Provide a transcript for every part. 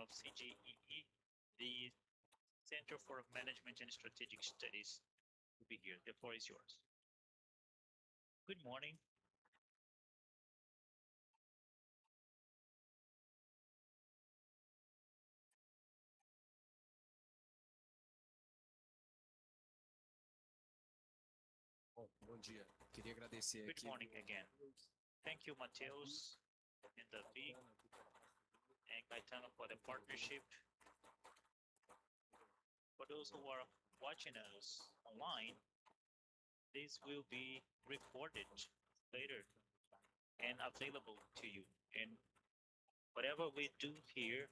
of CGEE, the Center for Management and Strategic Studies, will be here. The floor is yours. Good morning. Bom dia. Queria agradecer Good aqui. morning again. Thank you, Mateus and Davi and Caetano for the partnership. For those who are watching us online, this will be recorded later and available to you. And whatever we do here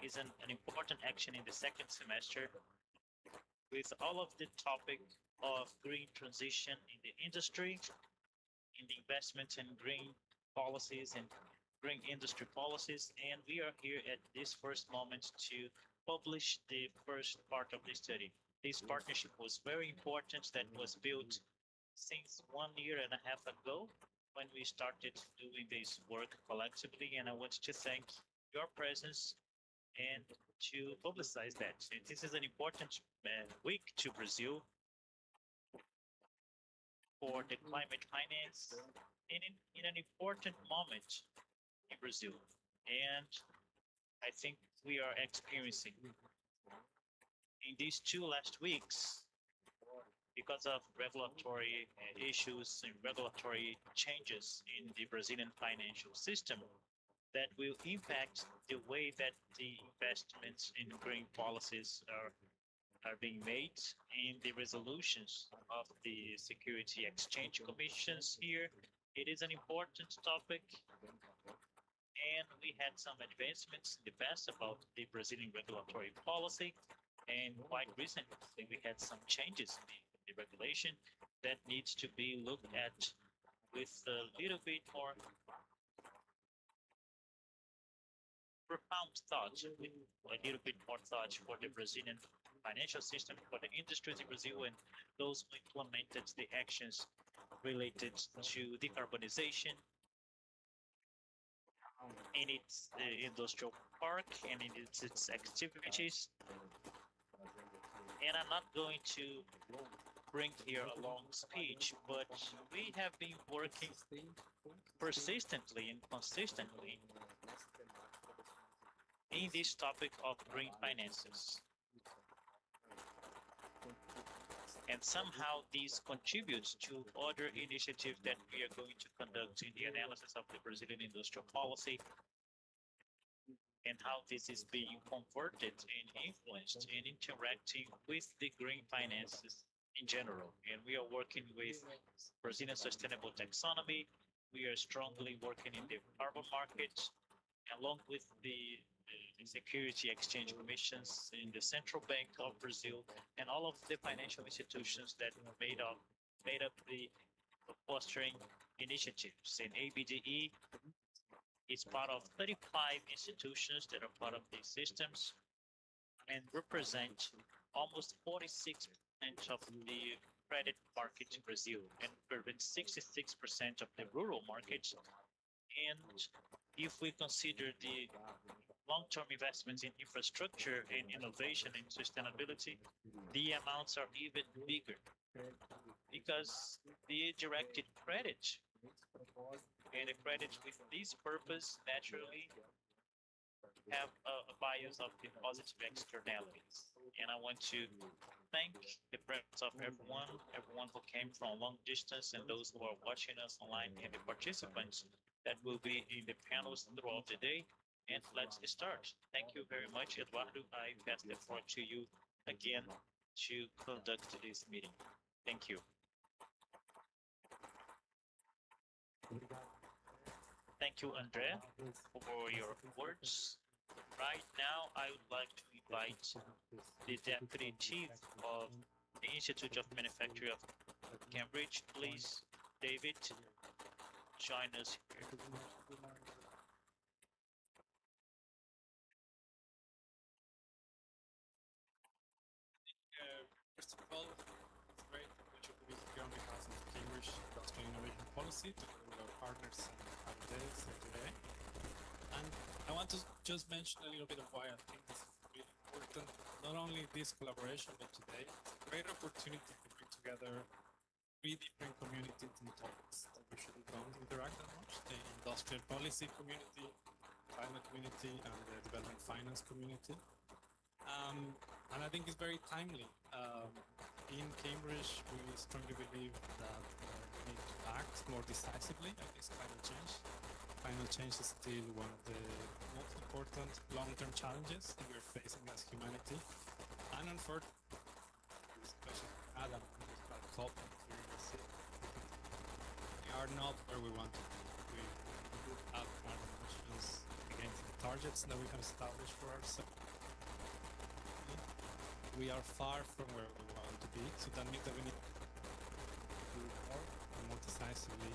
is an important action in the second semester with all of the topic of green transition in the industry, in the investments in green policies and green industry policies. And we are here at this first moment to publish the first part of the study. This partnership was very important, that was built since 1.5 years ago when we started doing this work collectively. And I want to thank your presence and to publicize that. This is an important week to Brazil for the climate finance in an important moment in Brazil. And I think we are experiencing in these two last weeks, because of regulatory issues and regulatory changes in the Brazilian financial system, that will impact the way that the investments in green policies are being made in the resolutions of the Security Exchange Commissions here. It is an important topic, and we had some advancements in the past about the Brazilian regulatory policy, and quite recently we had some changes in the regulation that needs to be looked at with a little bit more profound thought, with a little bit more thought for the Brazilian financial system, for the industries in Brazil, and those who implemented the actions related to decarbonization in its industrial park and in its activities. And I'm not going to bring here a long speech, but we have been working persistently and consistently in this topic of green finances. And somehow these contribute to other initiatives that we are going to conduct in the analysis of the Brazilian industrial policy and how this is being converted and influenced and interacting with the green finances in general. And we are working with Brazilian sustainable taxonomy. We are strongly working in the carbon market, along with the Security Exchange Commissions in the Central Bank of Brazil, and all of the financial institutions that made up the fostering initiatives. And ABDE is part of 35 institutions that are part of these systems and represent almost 46% of the credit market in Brazil and represent 66% of the rural market. And if we consider the long-term investments in infrastructure and innovation and sustainability, the amounts are even bigger because the directed credit and the credits with this purpose naturally have a bias of the positive externalities. And I want to thank the presence of everyone who came from a long distance, and those who are watching us online, and the participants that will be in the panels throughout the day. And let's start. Thank you very much, Eduardo. I pass the floor to you again to conduct this meeting. Thank you. Thank you, Andre, for your words. Right now, I would like to invite the Deputy Chief of the Institute of Manufacturing of Cambridge. Please, David, join us here. First of all, it's great that you will be here on behalf of Cambridge Industrial Innovation Policy, together with our partners at ABDE, CGEE. And I want to just mention a little bit of why I think this is really important. Not only this collaboration, but today, it's a great opportunity to bring together three different communities and topics that usually don't interact that much: the industrial policy community, climate community, and the development finance community. And I think it's very timely. In Cambridge, we strongly believe that we need to act more decisively against climate change. Climate change is still one of the most important long-term challenges that we're facing as humanity. And unfortunately, especially Adam, COP during the city, we are not where we want to be. We do have carbon emissions against the targets that we have established for ourselves. We are far from where we want to be, so that means that we need to do more decisively.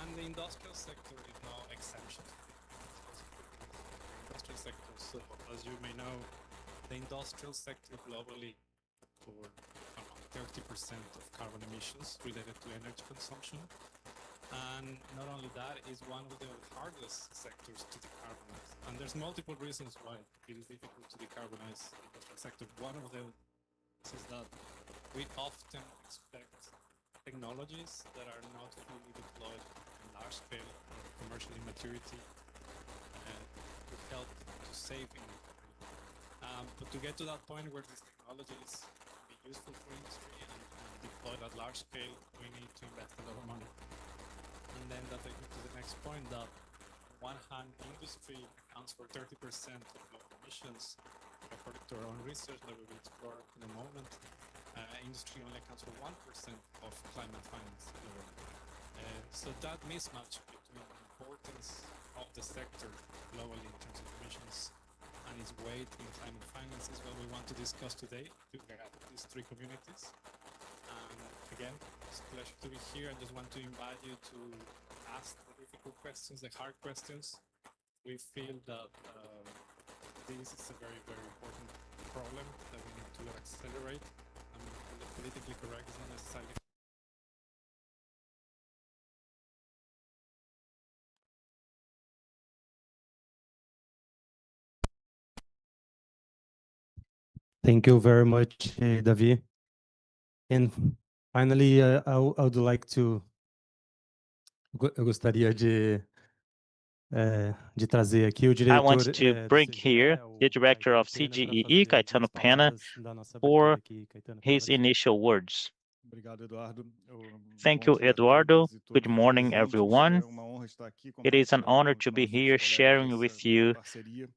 And the industrial sector is no exception. The industrial sector, so as you may know, the industrial sector globally for around 30% of carbon emissions related to energy consumption. And not only that, is one of the hardest sectors to decarbonize. And there's multiple reasons why it is difficult to decarbonize the industrial sector. One of them is that we often expect technologies that are not fully deployed in large scale or commercial maturity to help to save energy. But to get to that point where these technologies can be useful for industry and deployed at large scale, we need to invest a lot of money. And then that takes me to the next point, that on one hand, industry accounts for 30% of global emissions. According to our own research that we will explore in a moment, industry only accounts for 1% of climate finance globally. So that mismatch between the importance of the sector globally in terms of emissions and its weight in climate finance is what we want to discuss today together these three communities. And again, it's a pleasure to be here. I just want to invite you to ask the difficult questions, the hard questions. We feel that this is a very, very important problem that we need to accelerate. I mean, politically correct is not necessarily. Thank you very much, Davi. And finally, I would like to. Eu gostaria de trazer aqui o I diretor want to do bring CGE, here the o director of Caetano Pena, para CGEE, fazer Caetano algumas Pena, palavras da nossa for abertura aqui. Caetano, a his palavra é sua. initial words. Obrigado, Eduardo. Thank you, Eduardo. Good morning, everyone. It is an honor to be here sharing with you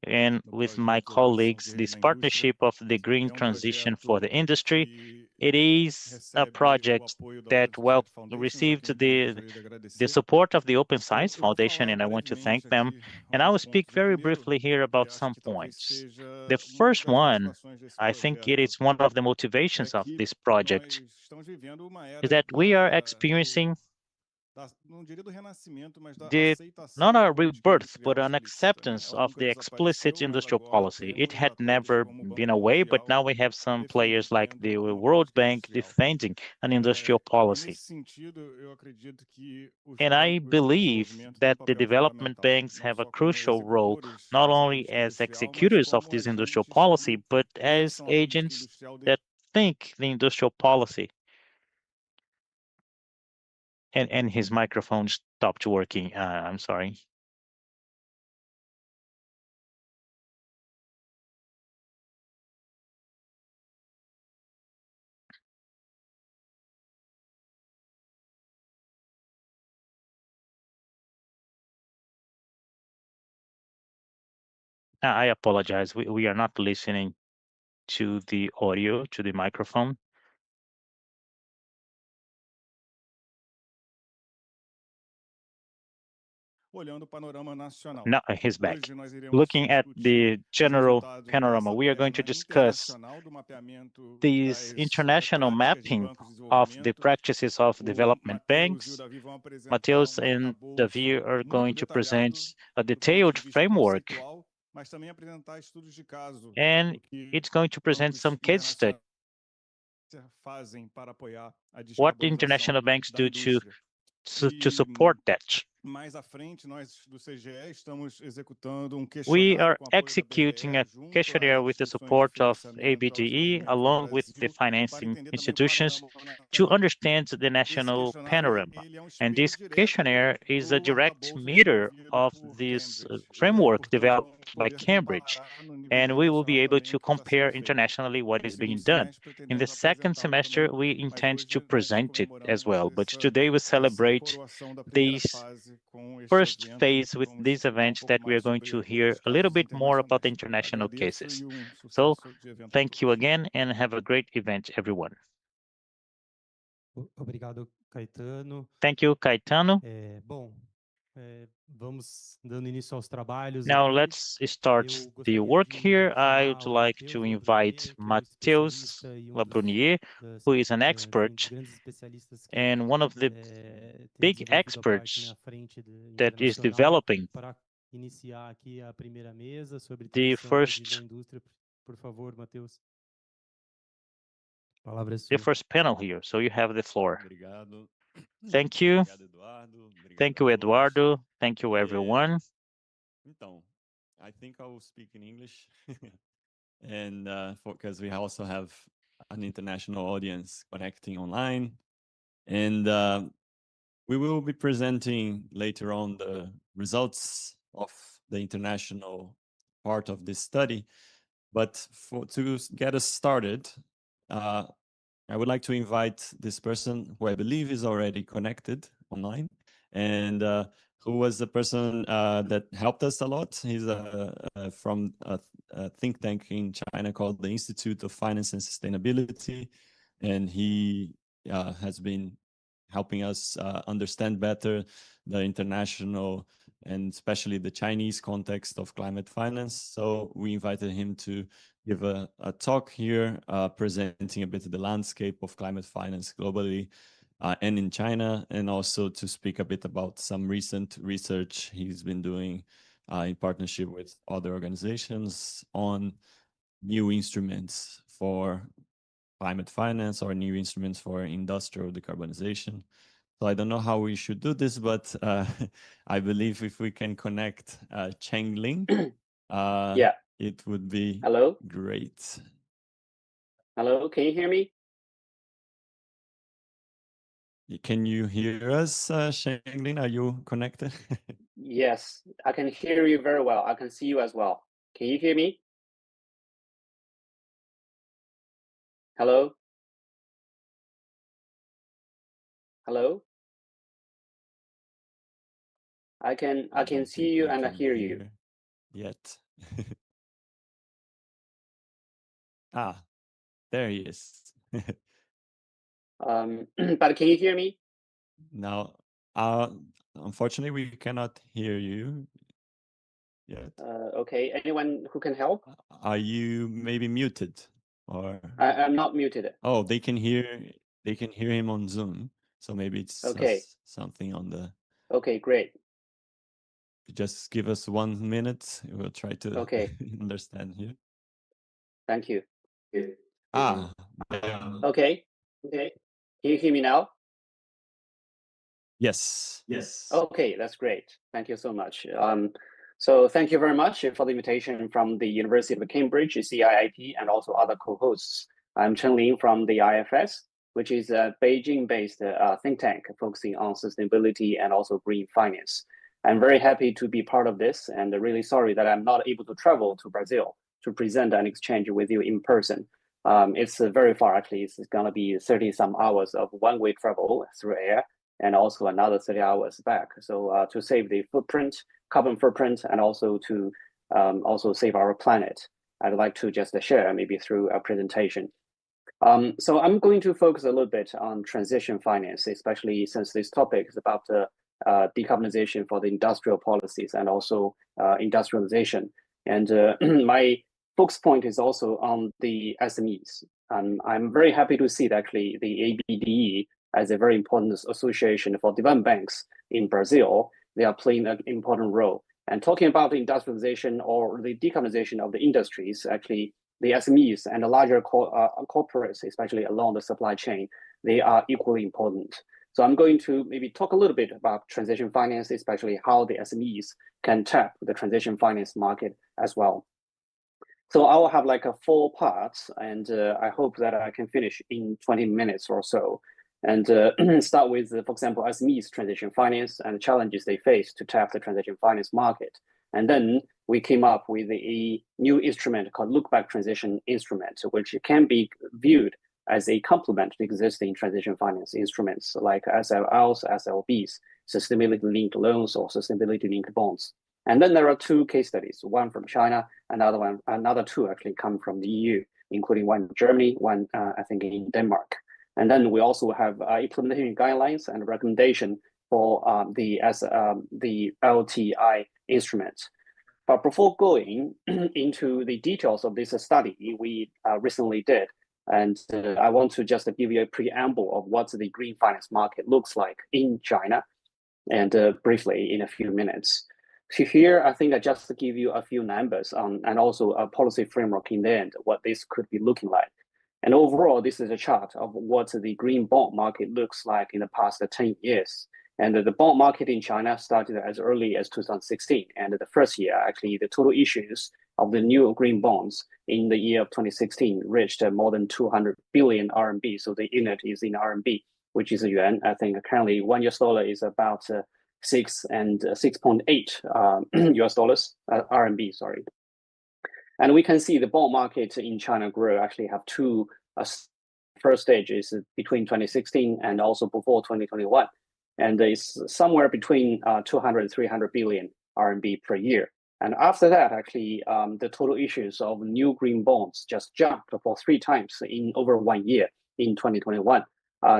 and with my colleagues this partnership of the green transition for the industry. It is a project that received the support of the Open Science Foundation, and I want to thank them. And I will speak very briefly here about some points. The first one, I think it is one of the motivations of this project, is that we are experiencing not a rebirth, but an acceptance of the explicit industrial policy. It had never been away, but now we have some players like the World Bank defending an industrial policy. And I believe that the development banks have a crucial role, not only as executors of this industrial policy, but as agents that think the industrial policy. And his microphone stopped working. I'm sorry. I apologize. We are not listening to the audio, to the microphone. Now he's back. Looking at the general panorama, we are going to discuss this international mapping of the practices of development banks. Mateus and Davi are going to present a detailed framework, and it's going to present some case studies. What international banks do to support that. Mais à frente, nós do CGE estamos executando We questionário are com apoio da executing a ABDE junto às questionnaire with the instituições de support of financiamento ao ABDE, desenvolvimento no along with the Brasil, para financing entender também o institutions, panorama to nacional. understand the Esse national questionário, panorama. ele é um And espelho this direto questionnaire is a do direct arcabouço mirror desenvolvido of por this Cambridge. E aí, framework portanto, developed by poder Cambridge. comparar no nível And we will be internacional able também to o que está sendo compare feito. internationally what No is being segundo done. semestre, In the pretendemos second apresentá-lo semester, também, we mas intend hoje to nós present it as well. comemoramos But today we essa celebrate coroação da primeira this fase com este first evento. phase with Vamos this falar event pouco that we are mais going sobre to os hear a little casos bit more about the internacionais. international Agradeço cases. e So sucesso de evento a thank you todos. again and have a great event, everyone. Obrigado, Caetano. Thank you, Caetano. Bom, vamos dando início aos trabalhos Now aqui. let's start Eu the gostaria work de here. I chamar would o like Matheus to Labrunier, invite que é um Matheus especialista e Labrunier, das, who is an enfim, expert grandes especialistas que and one of the tem big desenvolvido a parte, experts à frente that is internacional developing para iniciar aqui a primeira mesa sobre the transição verde da first indústria. Por favor, Matheus. A palavra é the sua. first panel here. So you have the floor. Obrigado. Thank you. Obrigado, Eduardo. Obrigado Thank a you, todos. Eduardo. Thank you, everyone. Então, I think I will speak in English, and because we also have an international audience connecting online, and we will be presenting later on the results of the international part of this study. But to get us started, I would like to invite this person who I believe is already connected online, and who was the person that helped us a lot. He's from a think tank in China called the Institute of Finance and Sustainability, and he has been helping us understand better the international and especially the Chinese context of climate finance. So we invited him to give a talk here, presenting a bit of the landscape of climate finance globally and in China, and also to speak a bit about some recent research he's been doing in partnership with other organizations on new instruments for climate finance or new instruments for industrial decarbonization. So I don't know how we should do this, but I believe if we can connect Cheng Ling, Yeah. it would be Hello? great. Hello, can you hear me? Can you hear us, Cheng Ling? Are you connected? Yes, I can hear you very well. I can see you as well. Can you hear me? Hello? Hello? I can don't see think you we and I can hear you. yet. Ah, there he is. But can you hear me? Now, unfortunately, we cannot hear you yet. Okay, anyone who can help? Are you maybe muted or? I'm not muted. Oh, they can hear him on Zoom. So maybe it's Okay. something on the. Okay, great. Just give us 1 minute. We'll try to Okay. understand here. Thank you. Ah, Okay. Okay. Can you hear me now? yes. Okay, that's great. Thank you so much. So thank you very much for the invitation from the University of Cambridge, CIIT, and also other co-hosts. I'm Chen Ling from the IFS, which is a Beijing-based think tank focusing on sustainability and also green finance. I'm very happy to be part of this and really sorry that I'm not able to travel to Brazil to present and exchange with you in person. It's very far, actually. It's gonna be 30 some hours of one-way travel through air and also another 30 hours back. So to save the carbon footprint, and also to also save our planet, I'd like to just share maybe through a presentation. So I'm going to focus a little bit on transition finance, especially since this topic is about decarbonization for the industrial policies and also industrialization. And my focus point is also on the SMEs. I'm very happy to see that actually the ABDE as a very important association for development banks in Brazil. They are playing an important role. And talking about the industrialization or the decarbonization of the industries, actually the SMEs and the larger corporates, especially along the supply chain, they are equally important. So I'm going to maybe talk a little bit about transition finance, especially how the SMEs can tap the transition finance market as well. So I will have like 4 parts, and I hope that I can finish in 20 minutes or so. And start with, for example, SMEs transition finance and the challenges they face to tap the transition finance market. And then we came up with a new instrument called look-back transition instrument, which can be viewed as a complement to existing transition finance instruments like SLLs, SLBs, sustainability-linked loans, or sustainability-linked bonds. And then there are 2 case studies, one from China, another 2 actually come from the EU, including one in Germany, one I think in Denmark. And then we also have implementation guidelines and recommendation for the LTI instrument. But before going into the details of this study we recently did, and I want to just give you a preamble of what the green finance market looks like in China, and briefly in a few minutes. So here, I think I just give you a few numbers and also a policy framework in the end, what this could be looking like. And overall, this is a chart of what the green bond market looks like in the past 10 years. And the bond market in China started as early as 2016. And the first year, actually, the total issues of the new green bonds in the year of 2016 reached more than 200 billion RMB. So the unit is in RMB, which is yuan. I think currently $1 is about 6.8 US dollars, RMB, sorry. And we can see the bond market in China grow actually have 2 first stages between 2016 and also before 2021. And it's somewhere between 200 and 300 billion RMB per year. And after that, actually, the total issues of new green bonds just jumped for 3 times in over 1 year in 2021.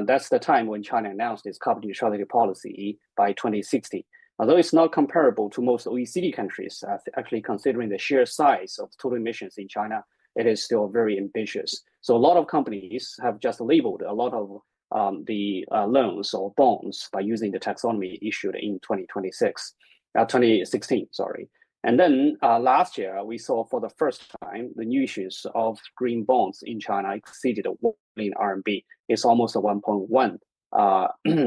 That's the time when China announced its carbon neutrality policy by 2060. Although it's not comparable to most OECD countries, actually considering the sheer size of total emissions in China, it is still very ambitious. So a lot of companies have just labeled a lot of the loans or bonds by using the taxonomy issued in 2016, sorry. And then last year, we saw for the first time, the new issues of green bonds in China exceeded 1 billion RMB. It's almost a 1.1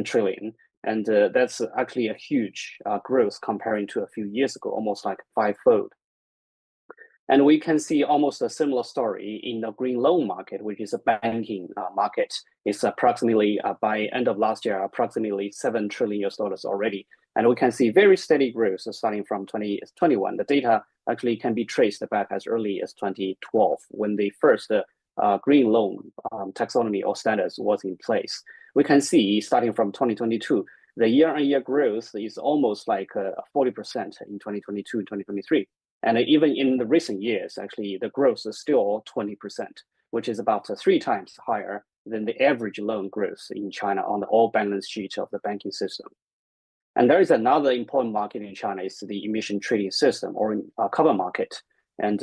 trillion. And that's actually a huge growth comparing to a few years ago, almost like 5-fold. And we can see almost a similar story in the green loan market, which is a banking market. It's approximately, by end of last year, approximately $7 trillion already. And we can see very steady growth starting from 2021. The data actually can be traced back as early as 2012, when the first green loan taxonomy or standards was in place. We can see starting from 2022, the year-on-year growth is almost like 40% in 2022 and 2023. And even in the recent years, actually, the growth is still 20%, which is about 3 times higher than the average loan growth in China on the all balance sheet of the banking system. And there is another important market in China, is the emission trading system or carbon market. And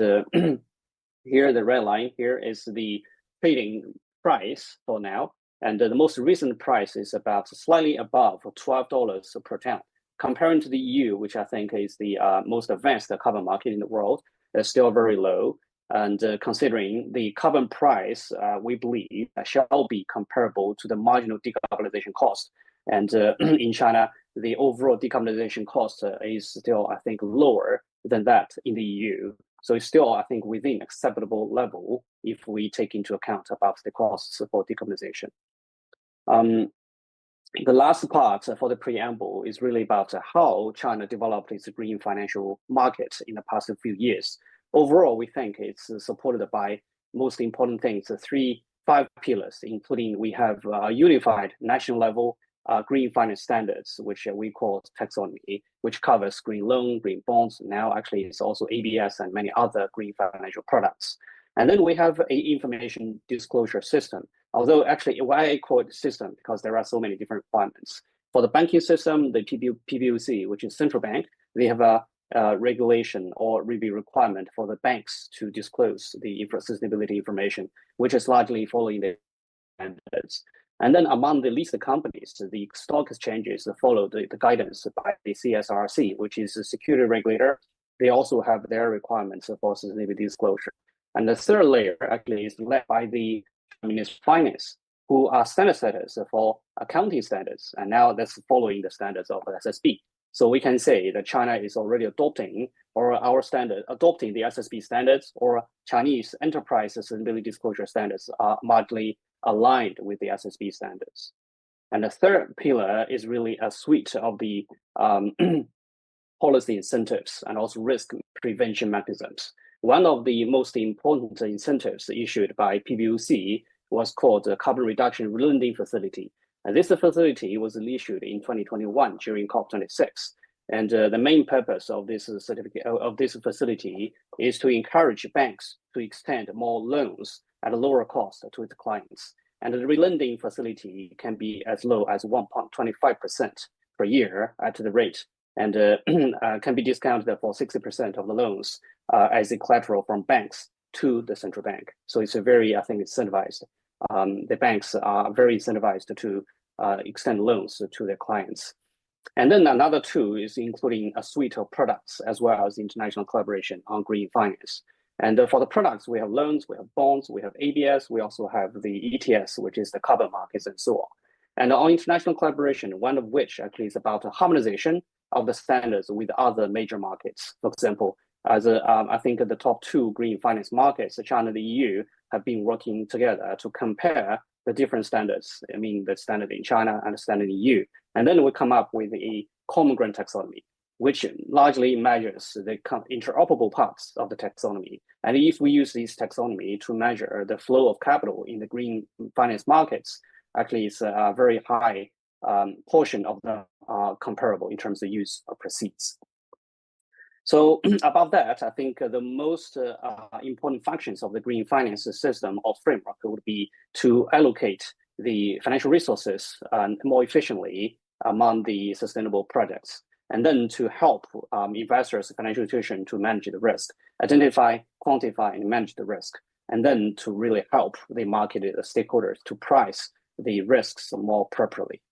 here, the red line here is the trading price for now. And the most recent price is about slightly above $12 per ton. Comparing to the EU, which I think is the most advanced carbon market in the world, is still very low. And considering the carbon price, we believe shall be comparable to the marginal decarbonization cost. And in China, the overall decarbonization cost is still, I think, lower than that in the EU. So it's still, I think, within acceptable level if we take into account about the costs for decarbonization. The last part for the preamble is really about how China developed its green financial market in the past few years. Overall, we think it's supported by most important things, 5 pillars, including we have a unified national level green finance standards, which we call taxonomy, which covers green loan, green bonds. Now, actually, it's also ABS and many other green financial products. And then we have an information disclosure system. Although actually, why I call it system, because there are so many different requirements. For the banking system, the PBOC, which is central bank, they have a regulation or review requirement for the banks to disclose the sustainability information, which is largely following the standards. And then among the listed companies, the stock exchanges follow the guidance by the CSRC, which is a security regulator. They also have their requirements for sustainability disclosure. And the third layer actually is led by the Ministry of Finance. who are standard setters for accounting standards, and now that's following the standards of SSB. So we can say that China is already adopting the SSB standards, or Chinese enterprise sustainability disclosure standards are mildly aligned with the SSB standards. And the third pillar is really a suite of the policy incentives and also risk prevention mechanisms. One of the most important incentives issued by PBOC was called the Carbon Reduction Lending Facility. And this facility was issued in 2021 during COP26. And the main purpose of this facility is to encourage banks to extend more loans at a lower cost to its clients. And the relending facility can be as low as 1.25% per year at the rate, and can be discounted for 60% of the loans as a collateral from banks to the central bank. So it's a very, I think, incentivized. The banks are very incentivized to extend loans to their clients. And then another tool is including a suite of products as well as international collaboration on green finance. And for the products, we have loans, we have bonds, we have ABS, we also have the ETS, which is the carbon markets and so on. And on international collaboration, one of which actually is about a harmonization of the standards with other major markets. For example, as I think the top two green finance markets, China and the EU, have been working together to compare the different standards. I mean, the standard in China and the standard in the EU. And then we come up with a common grant taxonomy, which largely measures the interoperable parts of the taxonomy. And if we use this taxonomy to measure the flow of capital in the green finance markets, actually it's a very high portion of the comparable in terms of use of proceeds. So above that, I think the most important functions of the green finance system or framework would be to allocate the financial resources more efficiently among the sustainable projects, and then to help investors, financial institutions to manage the risk, identify, quantify, and manage the risk, and then to really help the market stakeholders to price the risks more appropriately.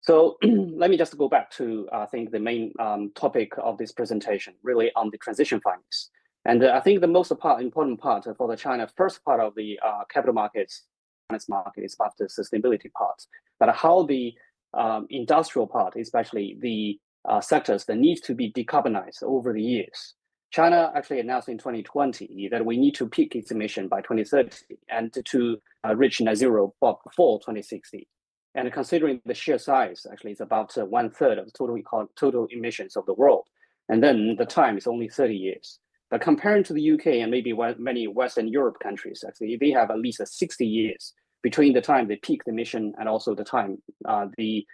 So let me just go back to, I think, the main topic of this presentation, really on the transition finance. And I think the most important part for the China, first part of the capital markets, finance market is about the sustainability part, but how the industrial part, especially the sectors that need to be decarbonized over the years. China actually announced in 2020 that we need to peak its emission by 2030 and to reach net zero before 2060. And considering the sheer size, actually, it's about 1/3 of the total emissions of the world. And then the time is only 30 years. But comparing to the UK and maybe many Western Europe countries, actually, they have at least 60 years between the time they peak the emission and also the time they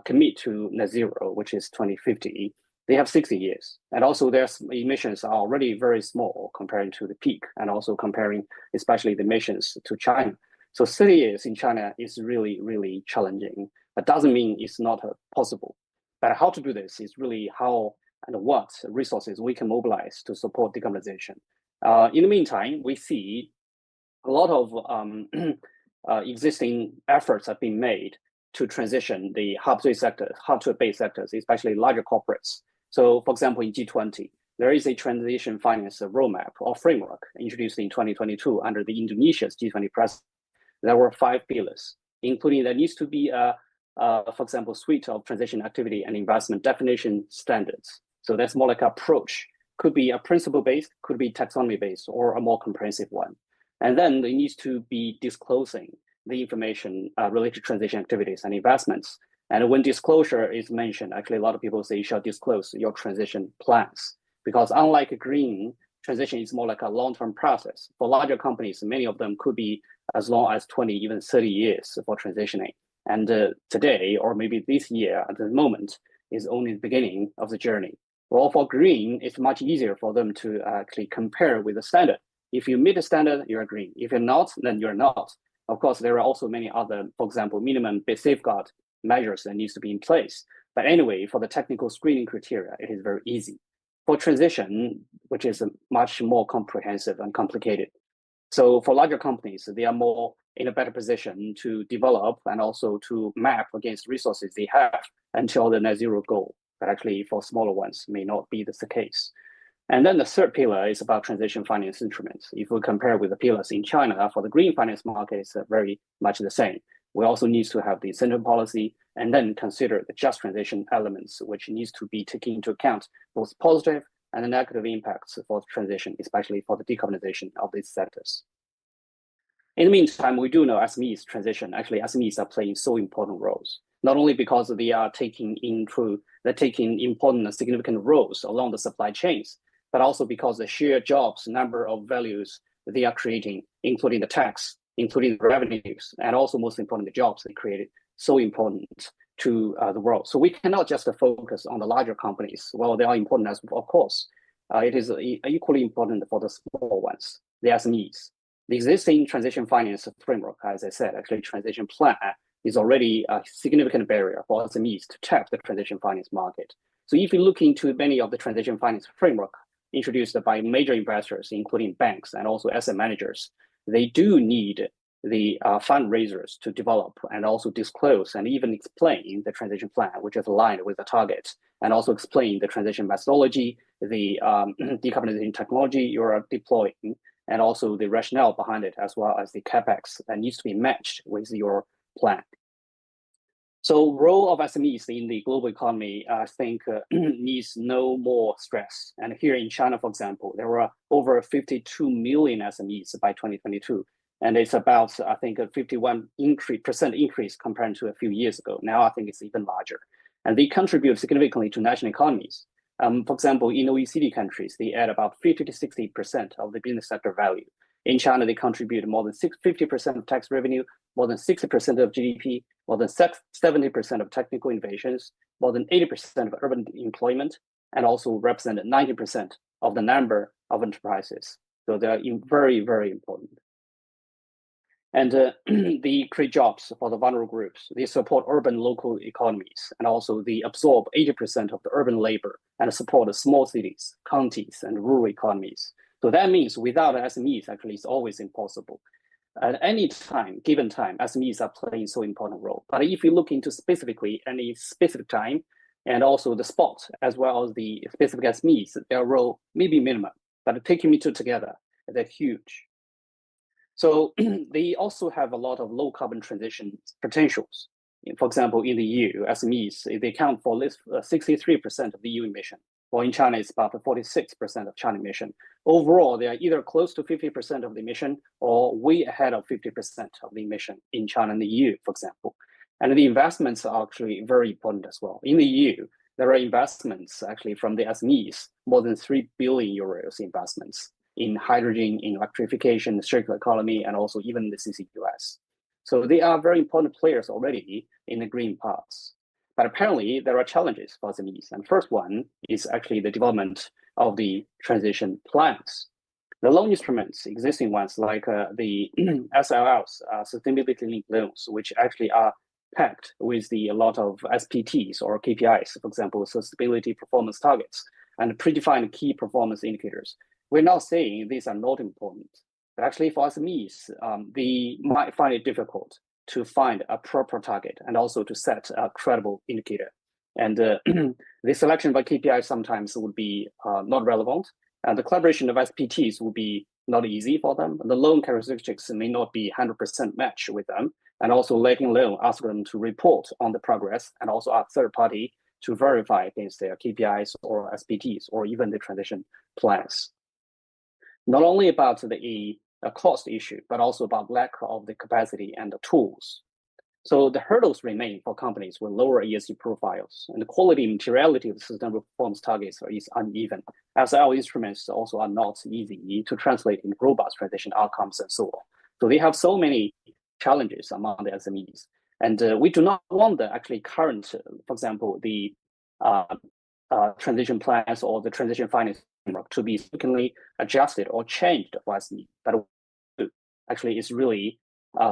commit to net zero, which is 2050. They have 60 years. And also their emissions are already very small comparing to the peak, and also comparing especially the emissions to China. So 30 years in China is really, really challenging, but doesn't mean it's not possible. But how to do this is really how and what resources we can mobilize to support decarbonization. In the meantime, we see a lot of existing efforts have been made to transition the hard-to-abate sectors, especially larger corporates. So for example, in G20, there is a transition finance roadmap or framework introduced in 2022 under the Indonesia's G20 presidency. There were 5 pillars, including there needs to be for example, suite of transition activity and investment definition standards. So that's more like an approach. Could be a principle-based, could be taxonomy-based, or a more comprehensive one. And then they need to be disclosing the information related to transition activities and investments. And when disclosure is mentioned, actually a lot of people say you shall disclose your transition plans, because unlike green, transition is more like a long-term process. For larger companies, many of them could be as long as 20, even 30 years for transitioning. And today, or maybe this year at the moment, is only the beginning of the journey. Well, for green, it's much easier for them to actually compare with the standard. If you meet the standard, you're green. If you're not, then you're not. Of course, there are also many other, for example, minimum safeguard measures that needs to be in place. But anyway, for the technical screening criteria, it is very easy. For transition, which is much more comprehensive and complicated. So for larger companies, they are more in a better position to develop and also to map against resources they have until the net zero goal. But actually for smaller ones may not be the case. And then the third pillar is about transition finance instruments. If we compare with the pillars in China, for the green finance market, it's very much the same. We also need to have the central policy and then consider the just transition elements, which needs to be taken into account both positive and the negative impacts for the transition, especially for the decarbonization of these sectors. In the meantime, we do know SMEs transition, actually SMEs are playing so important roles, not only because they are taking important and significant roles along the supply chains, but also because the sheer jobs, number of values they are creating, including the tax, including the revenues, and also most important, the jobs they created, so important to the world. So we cannot just focus on the larger companies. Well, they are important as of course. It is equally important for the small ones, the SMEs. The existing transition finance framework, as I said, actually transition plan is already a significant barrier for SMEs to tap the transition finance market. So if you look into many of the transition finance framework introduced by major investors, including banks and also asset managers, they do need the fundraisers to develop and also disclose and even explain the transition plan, which is aligned with the target, and also explain the transition methodology, the decarbonization technology you are deploying, and also the rationale behind it, as well as the capex that needs to be matched with your plan. So role of SMEs in the global economy, I think needs no more stress. And here in China, for example, there were over 52 million SMEs by 2022. And it's about, I think, a 51% increase compared to a few years ago. Now I think it's even larger. And they contribute significantly to national economies. For example, in OECD countries, they add about 50 to 60% of the business sector value. In China, they contribute more than 50% of tax revenue, more than 60% of GDP, more than 70% of technical innovations, more than 80% of urban employment, and also represent 90% of the number of enterprises. So they are very, very important. And they create jobs for the vulnerable groups. They support urban local economies, and also they absorb 80% of the urban labor and support the small cities, counties, and rural economies. So that means without SMEs, actually, it's always impossible. At any time, given time, SMEs are playing so important role. But if you look into specifically any specific time, and also the spot, as well as the specific SMEs, their role may be minimum, but taking it together, they're huge. So they also have a lot of low carbon transition potentials. For example, in the EU, SMEs, they account for 63% of the EU emission. While in China, it's about 46% of China emission. Overall, they are either close to 50% of the emission or way ahead of 50% of the emission in China and the EU, for example. And the investments are actually very important as well. In the EU, there are investments actually from the SMEs, more than 3 billion euros investments in hydrogen, in electrification, circular economy, and also even the CCUS. So they are very important players already in the green parts. But apparently there are challenges for SMEs. And first one is actually the development of the transition plans. The loan instruments, existing ones like the SLLs, sustainability-linked loans, which actually are packed with a lot of SPTs or KPIs, for example, sustainability performance targets, and predefined key performance indicators. We're not saying these are not important, but actually for SMEs, they might find it difficult to find a proper target and also to set a credible indicator. And the selection by KPI sometimes would be not relevant. And the collaboration of SPTs would be not easy for them. The loan characteristics may not be 100% match with them. And also letting alone ask them to report on the progress and also ask third party to verify against their KPIs or SPTs or even the transition plans. Not only about the cost issue, but also about lack of the capacity and the tools. So the hurdles remain for companies with lower ESG profiles, and the quality and materiality of the sustainable performance targets is uneven, as our instruments also are not easy to translate in robust transition outcomes and so on. So they have so many challenges among the SMEs. And we do not want the actually current, for example, the transition plans or the transition finance framework to be significantly adjusted or changed for SME, but actually it's really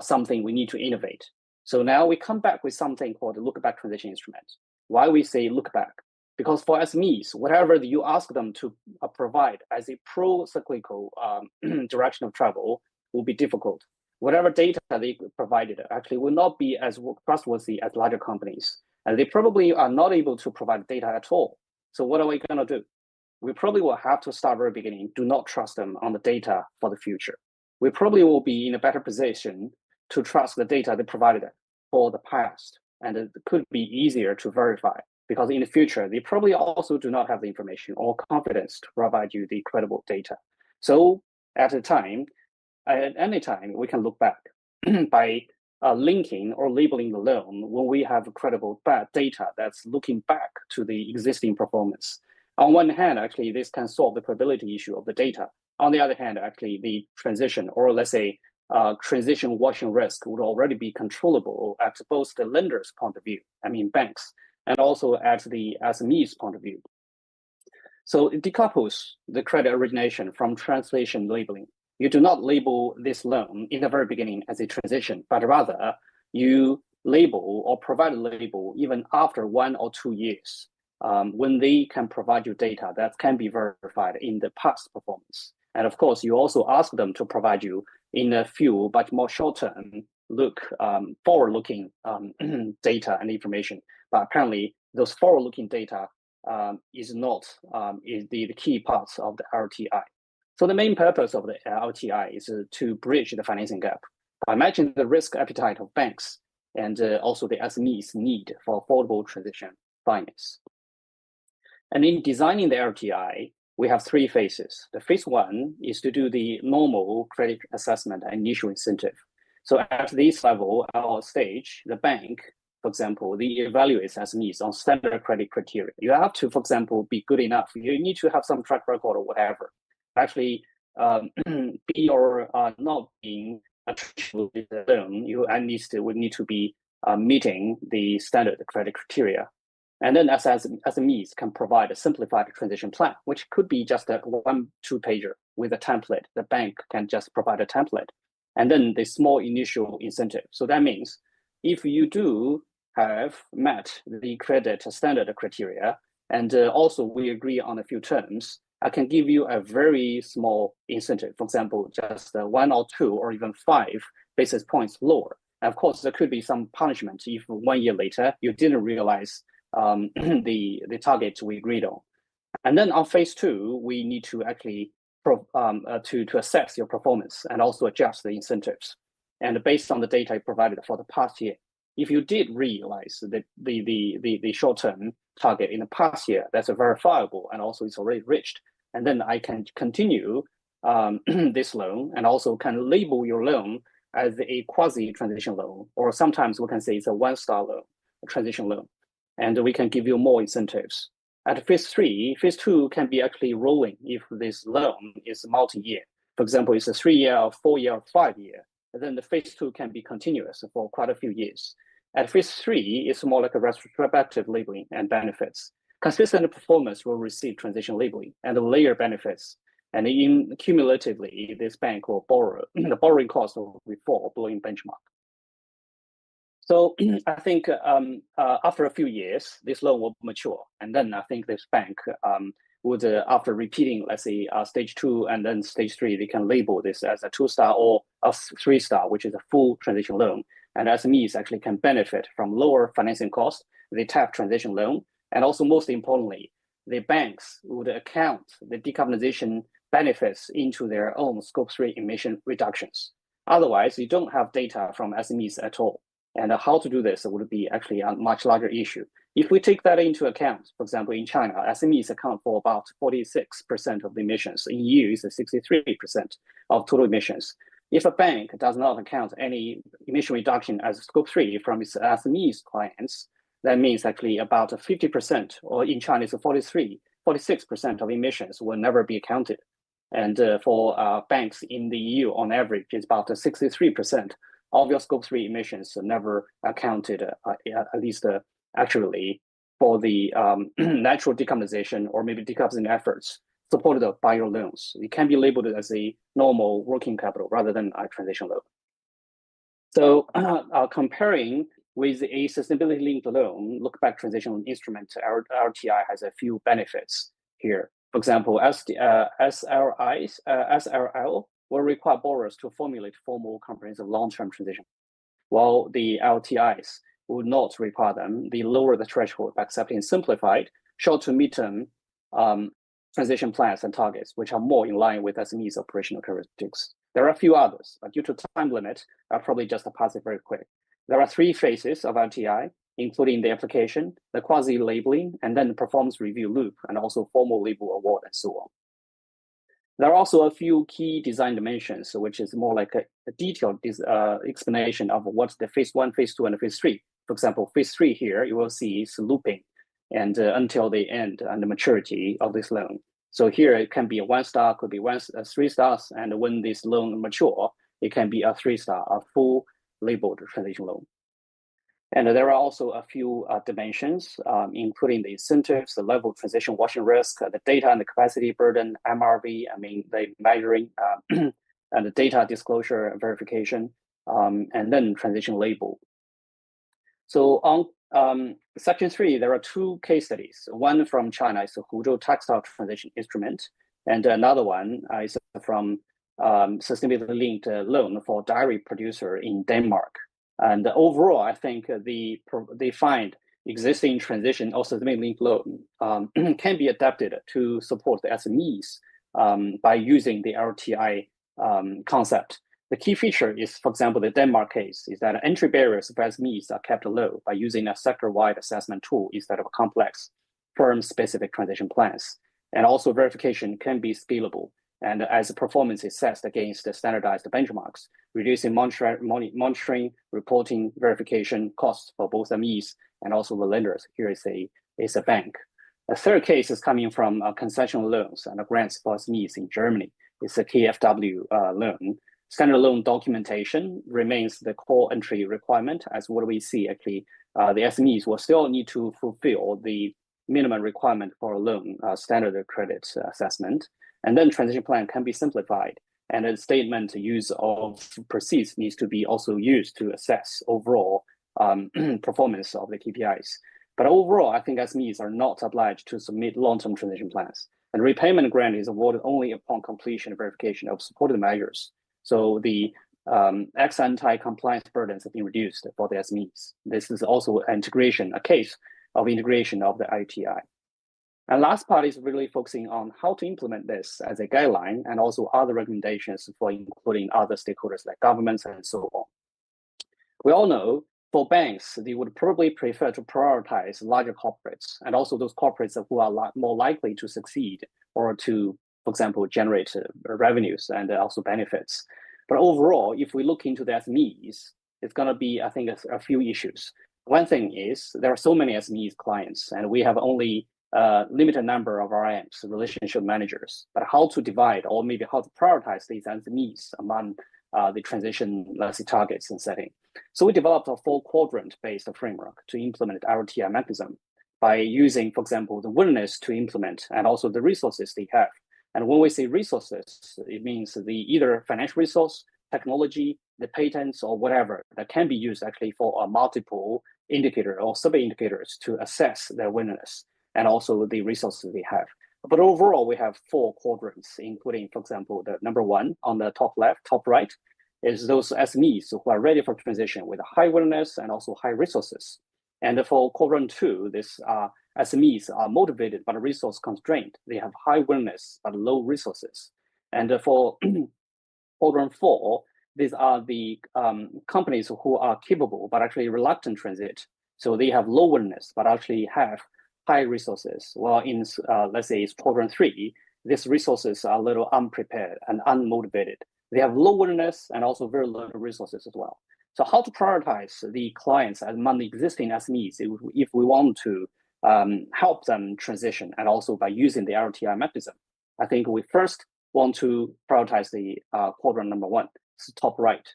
something we need to innovate. So now we come back with something called the look back transition instrument. Why we say look back? Because for SMEs, whatever you ask them to provide as a pro-cyclical direction of travel will be difficult. Whatever data they provided actually will not be as trustworthy as larger companies. And they probably are not able to provide data at all. So what are we going to do? we probably will have to start very beginning. Do not trust them on the data for the future. We probably will be in a better position to trust the data they provided for the past, and it could be easier to verify because in the future, they probably also do not have the information or confidence to provide you the credible data. So at any time, we can look back by linking or labeling the loan when we have credible data that's looking back to the existing performance. On one hand, actually, this can solve the probability issue of the data. On the other hand, actually, the transition, or let's say transition washing risk would already be controllable at both the lender's point of view, I mean banks, and also at the SME's point of view. So it decouples the credit origination from translation labeling. You do not label this loan in the very beginning as a transition, but rather you label or provide a label even after 1 or 2 years when they can provide you data that can be verified in the past performance. And of course, you also ask them to provide you in a few but more short-term forward-looking data and information. But apparently, those forward-looking data is not the key parts of the LTI. So the main purpose of the LTI is to bridge the financing gap by matching the risk appetite of banks and also the SME's need for affordable transition finance. And in designing the LTI, we have 3 phases. The phase 1 is to do the normal credit assessment and initial incentive. So at this level, our stage, the bank, for example, they evaluate SMEs on standard credit criteria. You have to, for example, be good enough. You need to have some track record or whatever. Actually, be or not being attributable with the loan, you at least would need to be meeting the standard credit criteria. And then SMEs can provide a simplified transition plan, which could be just a 1-2-pager with a template. The bank can just provide a template. And then the small initial incentive. So that means if you do have met the credit standard criteria, and also we agree on a few terms, I can give you a very small incentive. For example, just 1 or 2 or even 5 basis points lower. And of course, there could be some punishment if 1 year later you didn't realize the target we agreed on. And then on phase 2, we need to actually to assess your performance and also adjust the incentives. And based on the data provided for the past year, if you did realize the short-term target in the past year, that's verifiable and also it's already reached. And then I can continue this loan and also can label your loan as a quasi-transition loan, or sometimes we can say it's a 1-star loan, a transition loan. And we can give you more incentives. At phase 3, phase 2 can be actually rolling if this loan is multi-year. For example, it's a 3-year or 4-year or 5-year. And then the phase 2 can be continuous for quite a few years. At phase 3, it's more like a retrospective labeling and benefits. Consistent performance will receive transition labeling and the layer benefits. And cumulatively, this bank will borrow, the borrowing cost will fall below benchmark. So I think after a few years, this loan will mature. And then I think this bank would, after repeating, let's say, stage 2 and then stage 3, they can label this as a 2-star or a 3-star, which is a full transition loan. And SMEs actually can benefit from lower financing costs. They tap transition loan. And also, most importantly, the banks would account the decarbonization benefits into their own scope 3 emission reductions. Otherwise, you don't have data from SMEs at all. And how to do this would be actually a much larger issue. If we take that into account, for example, in China, SMEs account for about 46% of the emissions. In EU, it's 63% of total emissions. If a bank does not account any emission reduction as scope 3 from its SMEs clients, that means actually about 50%, or in China, it's 46% of emissions will never be accounted. And for banks in the EU, on average, it's about 63% of your scope 3 emissions never accounted, at least actually, for the natural decarbonization or maybe decarbonization efforts supported by your loans. It can be labeled as a normal working capital rather than a transition loan. So comparing with a sustainability-linked loan, look-back transition instrument, RTI has a few benefits here. For example, SRL will require borrowers to formulate formal comprehensive long-term transition, while the LTIs would not require them. They lower the threshold by accepting simplified short to mid-term transition plans and targets, which are more in line with SME's operational characteristics. There are a few others, but due to time limit, I'll probably just pass it very quick. There are 3 phases of LTI, including the application, the quasi-labeling, and then the performance review loop, and also formal label award, and so on. There are also a few key design dimensions, which is more like a detailed explanation of what's the phase 1, phase 2, and phase 3. For example, phase 3 here, you will see is looping and until the end and the maturity of this loan. So here it can be a 1-star, could be 3 stars, and when this loan mature, it can be a 3-star, a full labeled transition loan. And there are also a few dimensions, including the incentives, the level of transition washing risk, the data and the capacity burden, MRV, the measuring, and the data disclosure and verification, and then transition label. So on section 3, there are 2 case studies. One from China is the Huzhou textile transition instrument, and another one is from sustainability linked loan for dairy producer in Denmark. And overall, I think they find existing transition or sustainability linked loan can be adapted to support the SMEs by using the LTI concept. The key feature is, for example, the Denmark case is that entry barriers for SMEs are kept low by using a sector-wide assessment tool instead of complex firm-specific transition plans. And also verification can be scalable, and as performance is assessed against the standardized benchmarks, reducing monitoring, reporting, verification costs for both SMEs and also the lenders. Here is a bank. A third case is coming from concessional loans and grants for SMEs in Germany. It's a KfW loan. Standard loan documentation remains the core entry requirement, as what we see actually, the SMEs will still need to fulfill the minimum requirement for a loan standard credit assessment. And then transition plan can be simplified, and a statement use of proceeds needs to be also used to assess overall performance of the KPIs. But overall, I think SMEs are not obliged to submit long-term transition plans. And repayment grant is awarded only upon completion and verification of supported measures. So the ex-ante compliance burdens have been reduced for the SMEs. This is also a case of integration of the ITI. And last part is really focusing on how to implement this as a guideline and also other recommendations for including other stakeholders like governments and so on. We all know for banks, they would probably prefer to prioritize larger corporates and also those corporates who are more likely to succeed or to, for example, generate revenues and also benefits. But overall, if we look into the SMEs, it's going to be, I think, a few issues. One thing is there are so many SMEs clients, and we have only limited number of RMs, relationship managers, but how to divide or maybe how to prioritize these SMEs among the transition, let's say, targets and setting. So we developed a 4-quadrant based framework to implement RTI mechanism by using, for example, the willingness to implement and also the resources they have. And when we say resources, it means the either financial resource, technology, the patents, or whatever that can be used actually for a multiple indicator or sub-indicators to assess their willingness and also the resources they have. But overall, we have 4 quadrants, including, for example, the number 1 on the top left, top right, is those SMEs who are ready for transition with high willingness and also high resources. And for quadrant 2, these SMEs are motivated but resource constrained. They have high willingness but low resources. And for quadrant 4, these are the companies who are capable but actually reluctant transit. So they have low willingness but actually have high resources. Well, in let's say it's quadrant 3, these resources are a little unprepared and unmotivated. They have low willingness and also very low resources as well. So how to prioritize the clients among the existing SMEs if we want to help them transition and also by using the LTI mechanism? I think we first want to prioritize the quadrant number 1, it's top right.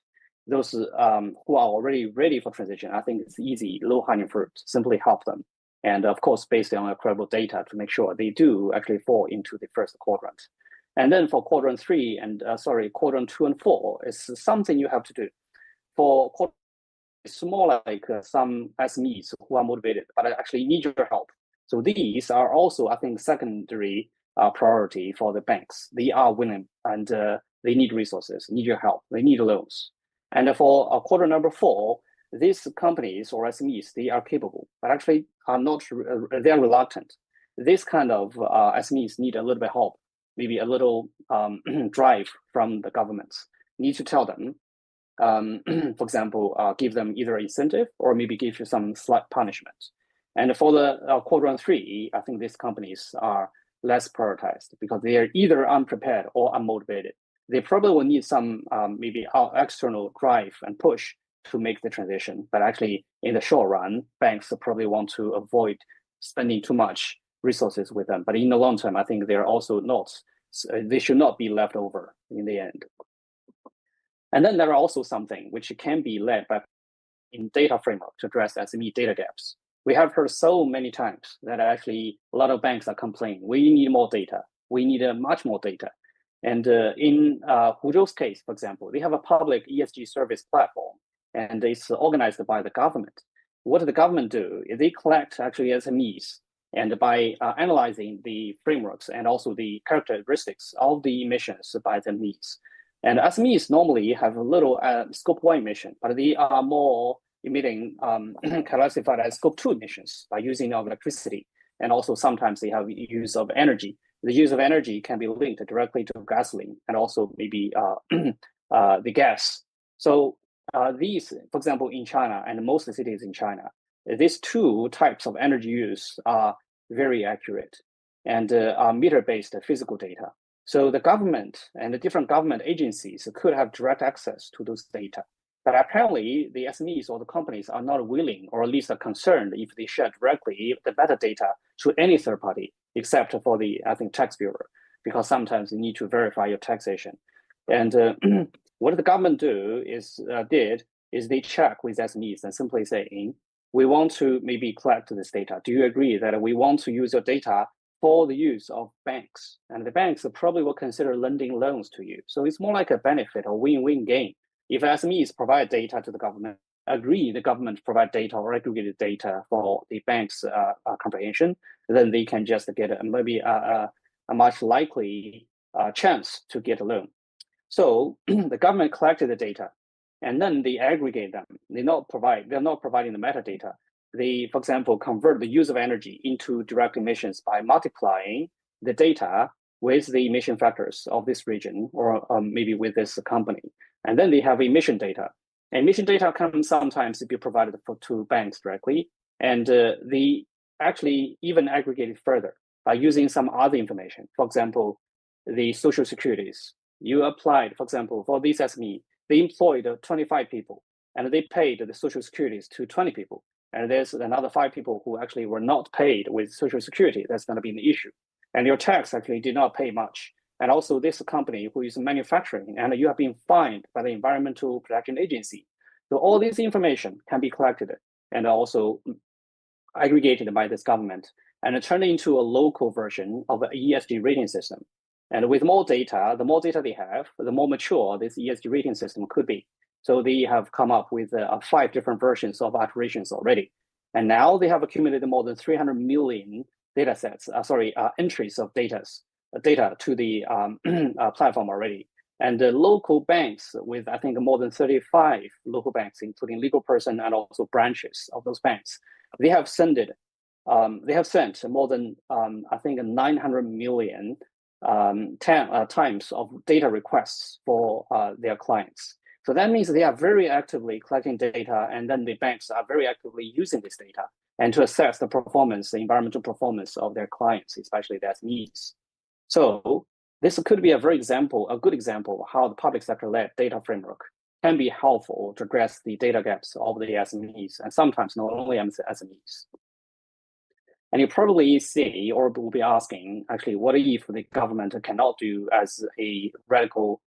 Those who are already ready for transition, I think it's easy, low-hanging fruit, simply help them. And of course, based on credible data to make sure they do actually fall into the first quadrant. And then for quadrant 3 and quadrant 2 and 4 is something you have to do. For quadrant, it's more like some SMEs who are motivated, but actually need your help. So these are also, I think, secondary priority for the banks. They are willing and they need resources, need your help, they need loans. And for quadrant number 4, these companies or SMEs, they are capable, but actually are not, they are reluctant. this kind of SMEs need a little bit help, maybe a little drive from the governments. Need to tell them, for example, give them either incentive or maybe give you some slight punishment. And for the quadrant 3, I think these companies are less prioritized because they are either unprepared or unmotivated. They probably will need some maybe external drive and push to make the transition. But actually, in the short run, banks probably want to avoid spending too much resources with them. But in the long term, I think they're also not, they should not be left over in the end. And then there are also something which can be led by in data framework to address SME data gaps. We have heard so many times that actually a lot of banks are complaining, we need more data. We need much more data. And in Huzhou's case, for example, they have a public ESG service platform, and it's organized by the government. What the government do is they collect actually SMEs, and by analyzing the frameworks and also the characteristics of the emissions by SMEs. And SMEs normally have a little scope 1 emission, but they are more emitting classified as scope 2 emissions by using of electricity. And also sometimes they have use of energy. The use of energy can be linked directly to gasoline and also maybe the gas. So these, for example, in China and most cities in China, these two types of energy use are very accurate and are meter-based physical data. So the government and the different government agencies could have direct access to those data. But apparently the SMEs or the companies are not willing, or at least are concerned if they share directly the metadata to any third party, except for the, I think, tax bureau, because sometimes you need to verify your taxation. And what the government did is they check with SMEs and simply saying, we want to maybe collect this data. Do you agree that we want to use your data for the use of banks? And the banks probably will consider lending loans to you. So it's more like a benefit or win-win game. If SMEs provide data to the government, agree the government provide data or aggregated data for the bank's comprehension, then they can just get maybe a much likely chance to get a loan. So the government collected the data, and then they aggregate them. They're not providing the metadata. They, for example, convert the use of energy into direct emissions by multiplying the data with the emission factors of this region or maybe with this company. And then they have emission data. Emission data can sometimes be provided to banks directly. And they actually even aggregate it further by using some other information. For example, the social securities. You applied, for example, for this SME, they employed 25 people and they paid the social securities to 20 people. And there's another 5 people who actually were not paid with social security. That's going to be an issue. And your tax actually did not pay much. And also this company who is manufacturing, and you have been fined by the Environmental Protection Agency. So all this information can be collected and also aggregated by this government and turned into a local version of an ESG rating system. And with more data, the more data they have, the more mature this ESG rating system could be. So they have come up with 5 different versions of iterations already. And now they have accumulated more than 300 million data sets, entries of data to the platform already. And the local banks with, I think, more than 35 local banks, including legal person and also branches of those banks, they have sent more than, I think, 900 million times of data requests for their clients. So that means they are very actively collecting data, and then the banks are very actively using this data and to assess the performance, the environmental performance of their clients, especially their SMEs. So this could be a good example of how the public sector-led data framework can be helpful to address the data gaps of the SMEs, and sometimes not only SMEs. And you probably see or will be asking, actually, what if the government cannot do as a radical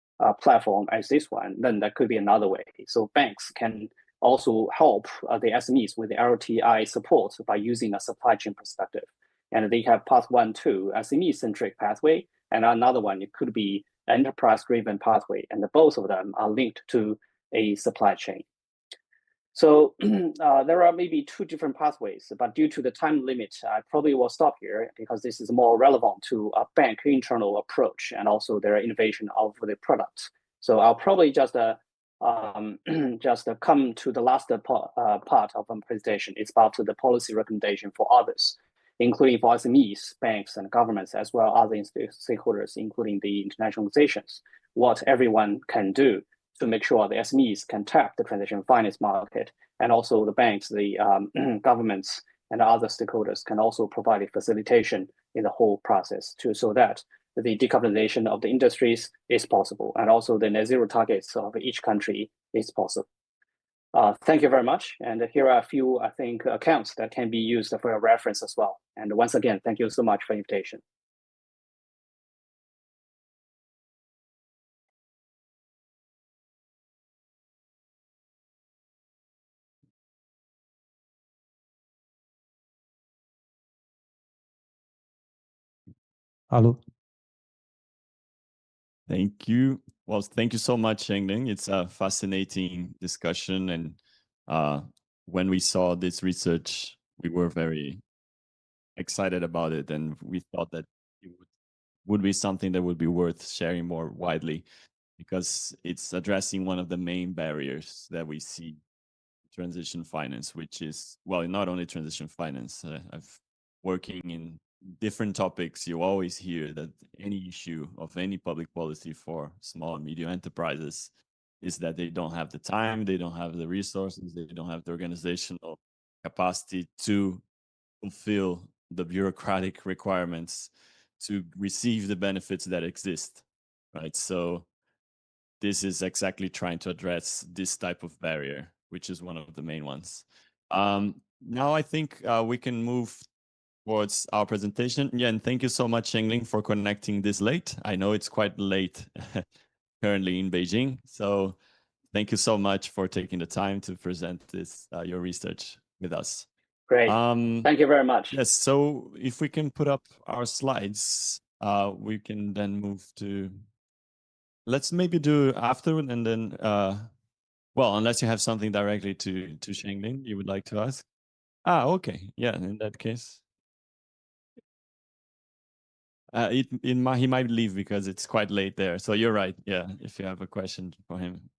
platform as this one? Then that could be another way. So banks can also help the SMEs with the LTI support by using a supply chain perspective. And they have path 1, 2, SME-centric pathway, and another one, it could be enterprise-driven pathway, and both of them are linked to a supply chain. So there are maybe 2 different pathways, but due to the time limit, I probably will stop here because this is more relevant to a bank internal approach and also their innovation of the products. So I'll probably just come to the last part of my presentation. It's about the policy recommendation for others. including for SMEs, banks, and governments, as well as other stakeholders, including the international organizations, what everyone can do to make sure the SMEs can tap the transition finance market, and also the banks, the governments, and other stakeholders can also provide a facilitation in the whole process so that the decarbonization of the industries is possible, and also the net zero targets of each country is possible. Thank you very much. And here are a few, I think, accounts that can be used for your reference as well. And once again, thank you so much for the invitation. Alô? Thank you. Well, thank you so much, Shengling. It's a fascinating discussion. And when we saw this research, we were very excited about it. And we thought that it would be something that would be worth sharing more widely, because it's addressing one of the main barriers that we see in transition finance, which is, well, not only transition finance. I've working in different topics, you always hear that any issue of any public policy for small and medium enterprises is that they don't have the time, they don't have the resources, they don't have the organizational capacity to fulfill the bureaucratic requirements to receive the benefits that exist, right? So this is exactly trying to address this type of barrier, which is one of the main ones. Now I think we can move towards our presentation. Yeah, and thank you so much, Shengling, for connecting this late. I know it's quite late currently in Beijing. So thank you so much for taking the time to present this, your research with us. Great. Thank you very much. Yes, so if we can put up our slides, we can then move to, let's maybe do after, and then, well, unless you have something directly to Shengling you would like to ask. Okay, yeah, in that case. He might leave because it's quite late there. So you're right. Yeah, if you have a question for him.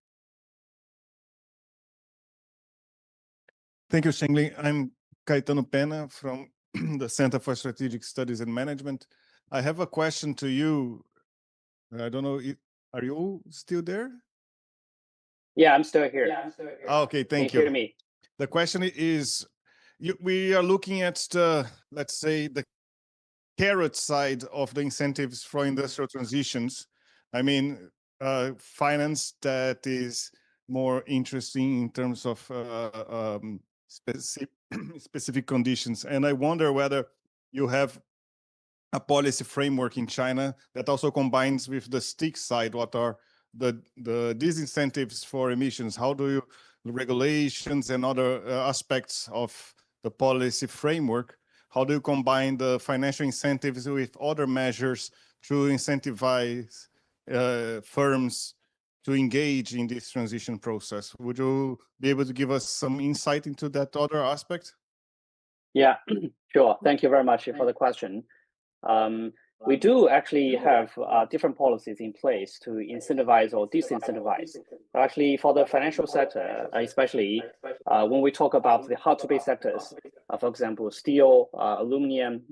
Thank you, Shengling. I'm Caetano Pena from the Center for Strategic Studies and Management. I have a question to you. I don't know, are you still there? Yeah, I'm still here. Okay, thank Can you you. hear me? The question is, we are looking at the, let's say, the carrot side of the incentives for industrial transitions. I mean, finance that is more interesting in terms of specific conditions. And I wonder whether you have a policy framework in China that also combines with the stick side. What are the disincentives for emissions? How do you, the regulations and other aspects of the policy framework, how do you combine the financial incentives with other measures to incentivize firms to engage in this transition process? Would you be able to give us some insight into that other aspect? Yeah, sure. Thank you very much for the question. We do actually have different policies in place to incentivize or disincentivize. Actually, for the financial sector, especially when we talk about the hard-to-pay sectors, for example, steel, aluminum,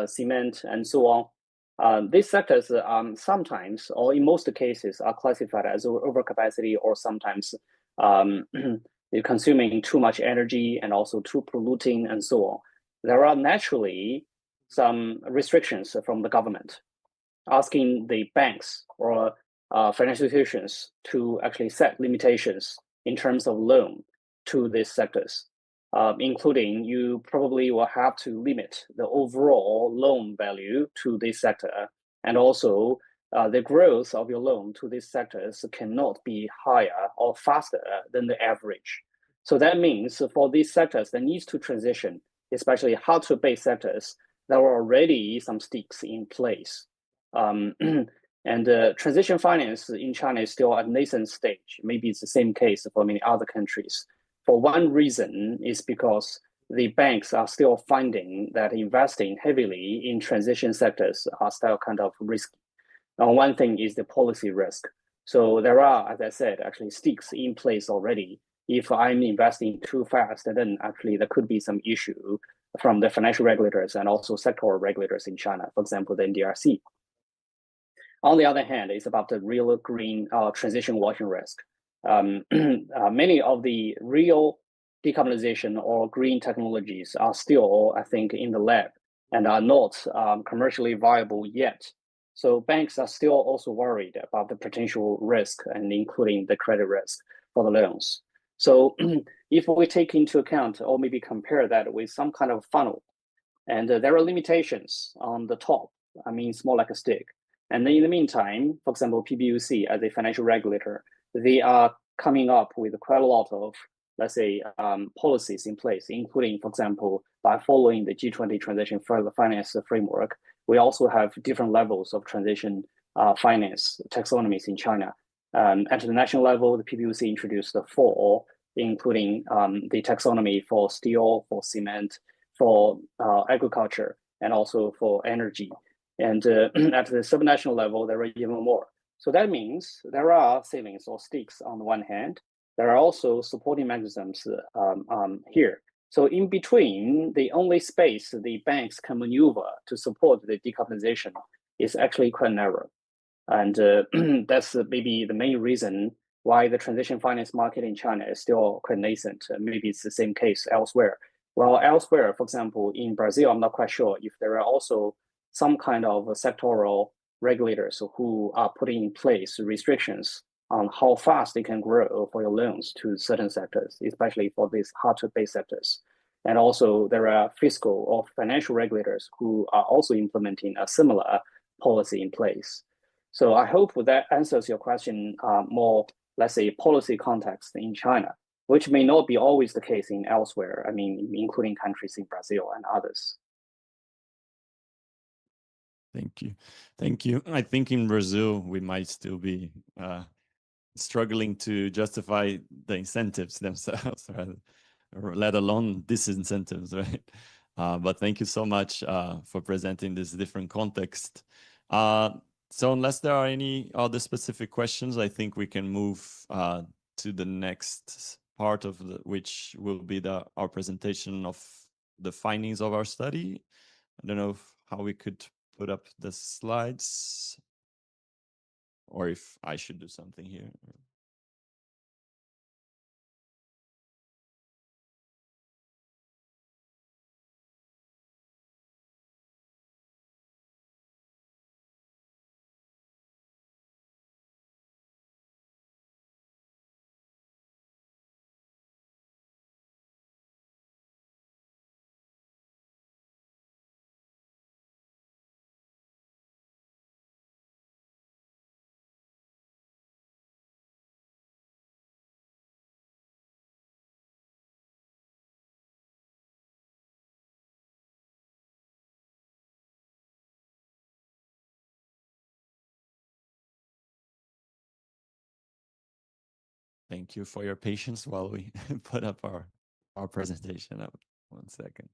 cement, and so on, these sectors sometimes, or in most cases, are classified as overcapacity, or sometimes they're consuming too much energy and also too polluting and so on. There are naturally some restrictions from the government, asking the banks or financial institutions to actually set limitations in terms of loan to these sectors, including you probably will have to limit the overall loan value to this sector, and also the growth of your loan to these sectors cannot be higher or faster than the average. So that means for these sectors that needs to transition, especially hard-to-pay sectors, there are already some sticks in place. And transition finance in China is still at nascent stage. Maybe it's the same case for many other countries. For one reason is because the banks are still finding that investing heavily in transition sectors are still kind of risky. Now, one thing is the policy risk. So there are, as I said, actually sticks in place already. If I'm investing too fast, then actually there could be some issue from the financial regulators and also sectoral regulators in China, for example, the NDRC. On the other hand, it's about the real green transition watching risk. Many of the real decarbonization or green technologies are still, I think, in the lab and are not commercially viable yet. So banks are still also worried about the potential risk and including the credit risk for the loans. So if we take into account or maybe compare that with some kind of funnel, and there are limitations on the top, I mean, it's more like a stick. And then in the meantime, for example, PBOC as a financial regulator, they are coming up with quite a lot of, let's say, policies in place, including, for example, by following the G20 transition finance framework, we also have different levels of transition finance taxonomies in China. At the national level, the PBOC introduced the 4, including the taxonomy for steel, for cement, for agriculture, and also for energy. And at the subnational level, there are even more. So that means there are ceilings or sticks on the one hand. There are also supporting mechanisms here. So in between, the only space the banks can maneuver to support the decarbonization is actually quite narrow. And that's maybe the main reason why the transition finance market in China is still quite nascent. Maybe it's the same case elsewhere. Well, elsewhere, for example, in Brazil, I'm not quite sure if there are also some kind of sectoral regulators who are putting in place restrictions on how fast they can grow for your loans to certain sectors, especially for these hard-to-pay sectors. And also there are fiscal or financial regulators who are also implementing a similar policy in place. So I hope that answers your question more, let's say, policy context in China, which may not be always the case in elsewhere, I mean, including countries in Brazil and others. Thank you. Thank you. I think in Brazil, we might still be struggling to justify the incentives themselves, rather, or let alone disincentives, right? But thank you so much for presenting this different context. So unless there are any other specific questions, I think we can move to the next part of which will be our presentation of the findings of our study. I don't know how we could put up the slides or if I should do something here. Thank you for your patience while we put up our presentation up. 1 second.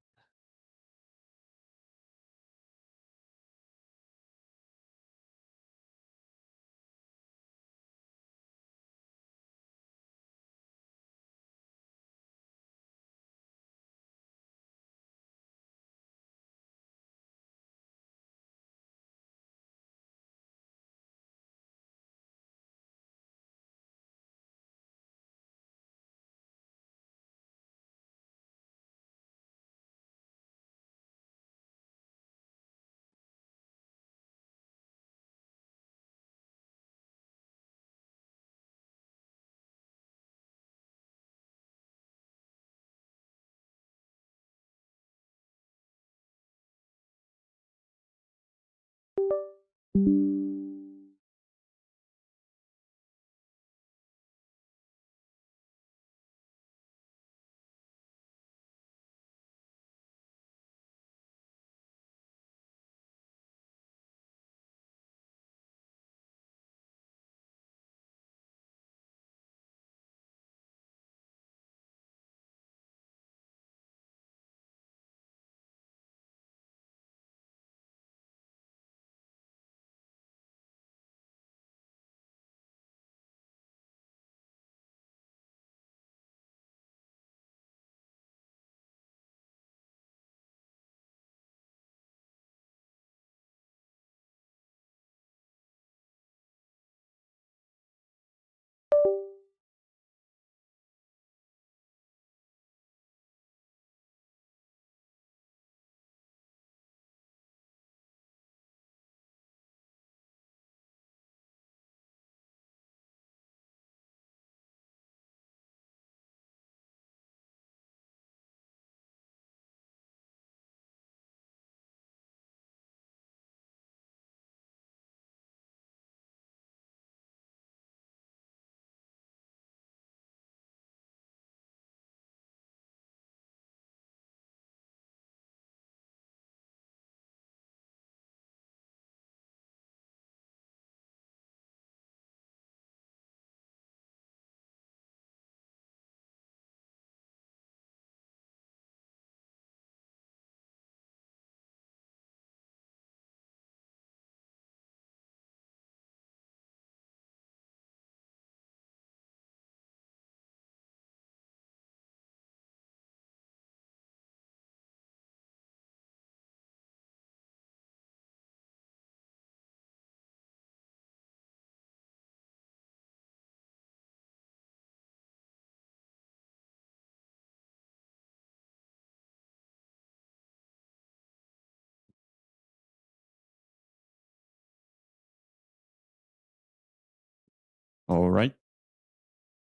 All right.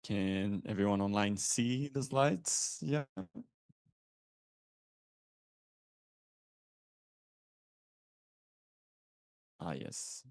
Can everyone online see the slides? Yeah. Ah, yes.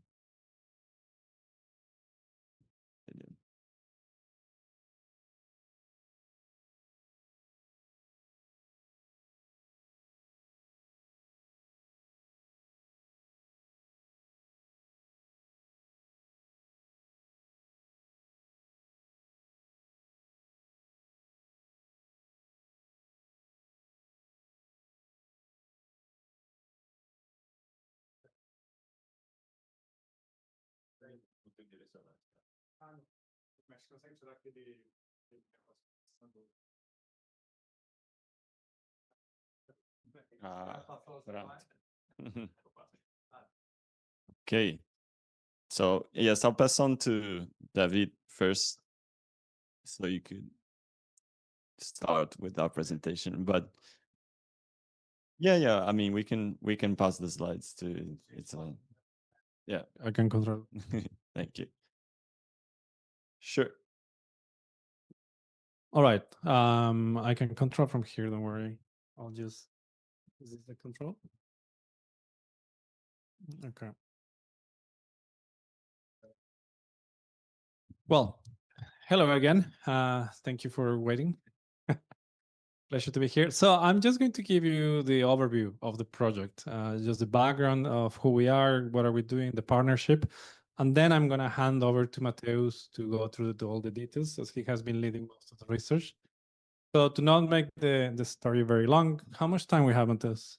Pronto. Okay. So yes, I'll pass on to David first, so you could start with our presentation. But yeah, I mean, we can pass the slides to it's on. Yeah, I can control. thank you. Sure. All right. I can control from here. Don't worry. I'll just. Is this the control? Okay. Well, hello again. Thank you for waiting. Pleasure to be here. So I'm just going to give you the overview of the project, just the background of who we are, what are we doing, the partnership, and then I'm going to hand over to Mateus to go through all the details, as he has been leading most of the research. So to not make the story very long, how much time we have, Mateus?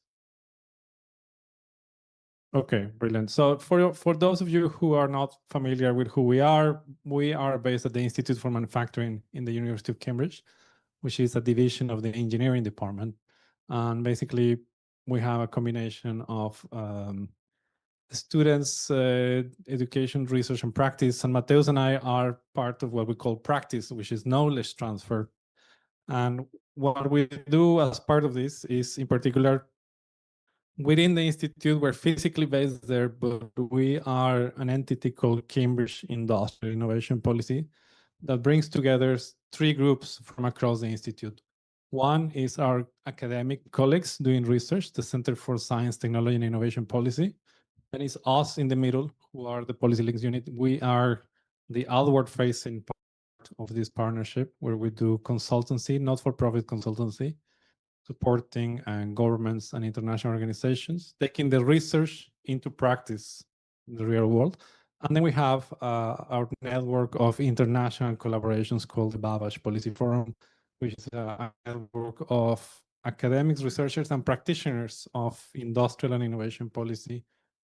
Okay, brilliant. So for those of you who are not familiar with who we are based at the Institute for Manufacturing in the University of Cambridge, which is a division of the engineering department. And basically, we have a combination of students, education, research, and practice. And Mateus and I are part of what we call practice, which is knowledge transfer. And what we do as part of this is, in particular, within the institute, we're physically based there, but we are an entity called Cambridge Industrial Innovation Policy that brings together three groups from across the institute. One is our academic colleagues doing research, the Center for Science, Technology, and Innovation Policy. Then it's us in the middle, who are the Policy Links unit. We are the outward-facing part of this partnership, where we do consultancy, not-for-profit consultancy, supporting governments and international organizations, taking the research into practice in the real world. And then we have our network of international collaborations called the Babbage Policy Forum, which is a network of academics, researchers, and practitioners of industrial and innovation policy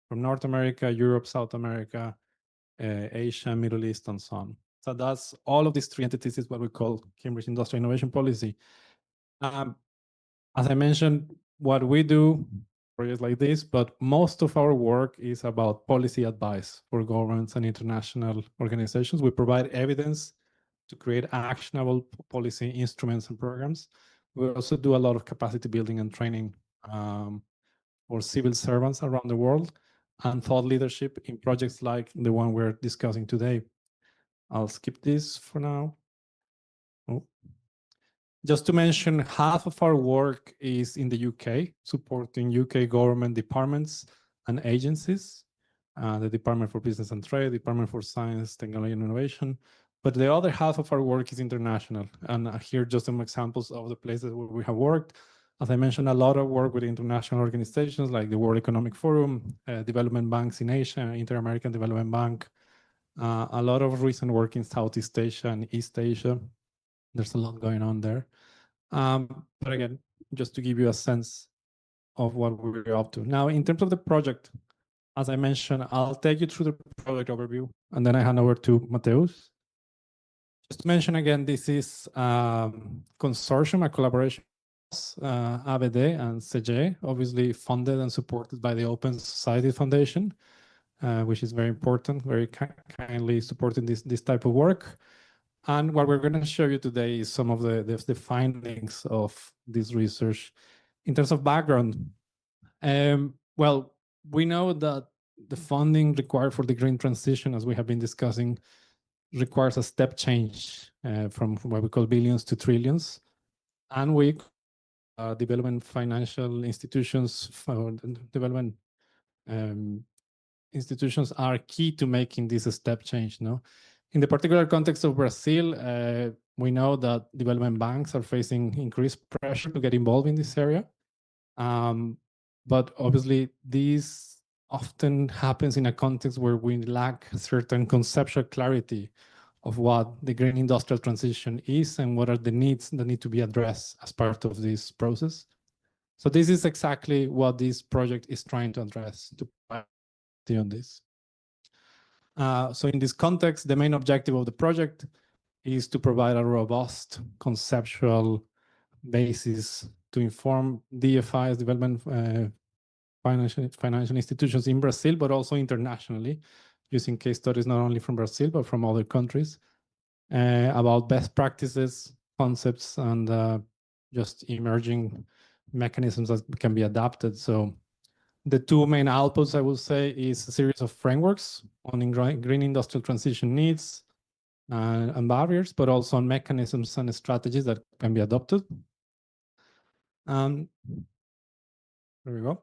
from North America, Europe, South America, Asia, Middle East, and so on. So that's all of these three entities is what we call Cambridge Industrial Innovation Policy. As I mentioned, what we do, projects like this, but most of our work is about policy advice for governments and international organizations. We provide evidence to create actionable policy instruments and programs. We also do a lot of capacity building and training for civil servants around the world and thought leadership in projects like the one we're discussing today. I'll skip this for now. Oh. Just to mention, half of our work is in the UK, supporting UK government departments and agencies, the Department for Business and Trade, Department for Science, Technology and Innovation. But the other half of our work is international. And here are just some examples of the places where we have worked. As I mentioned, a lot of work with international organizations like the World Economic Forum, development banks in Asia, Inter-American Development Bank, a lot of recent work in Southeast Asia and East Asia. There's a lot going on there. But again, just to give you a sense of what we're up to. Now, in terms of the project, as I mentioned, I'll take you through the project overview, and then I hand over to Mateus. Just to mention again, this is a consortium, a collaboration, ABDE and CGEE, obviously funded and supported by the Open Society Foundation, which is very important, very kindly supporting this type of work. And what we're going to show you today is some of the findings of this research. In terms of background, well, we know that the funding required for the green transition, as we have been discussing, requires a step change from what we call billions to trillions. And we development financial institutions for development institutions are key to making this a step change. No, in the particular context of Brazil, we know that development banks are facing increased pressure to get involved in this area. But obviously, this often happens in a context where we lack certain conceptual clarity of what the green industrial transition is and what are the needs that need to be addressed as part of this process. So this is exactly what this project is trying to address, to provide on this. So in this context, the main objective of the project is to provide a robust conceptual basis to inform DFI's development financial institutions in Brazil, but also internationally, using case studies not only from Brazil, but from other countries, about best practices, concepts, and just emerging mechanisms that can be adapted. So the two main outputs, I will say, is a series of frameworks on green industrial transition needs and barriers, but also on mechanisms and strategies that can be adopted. There we go.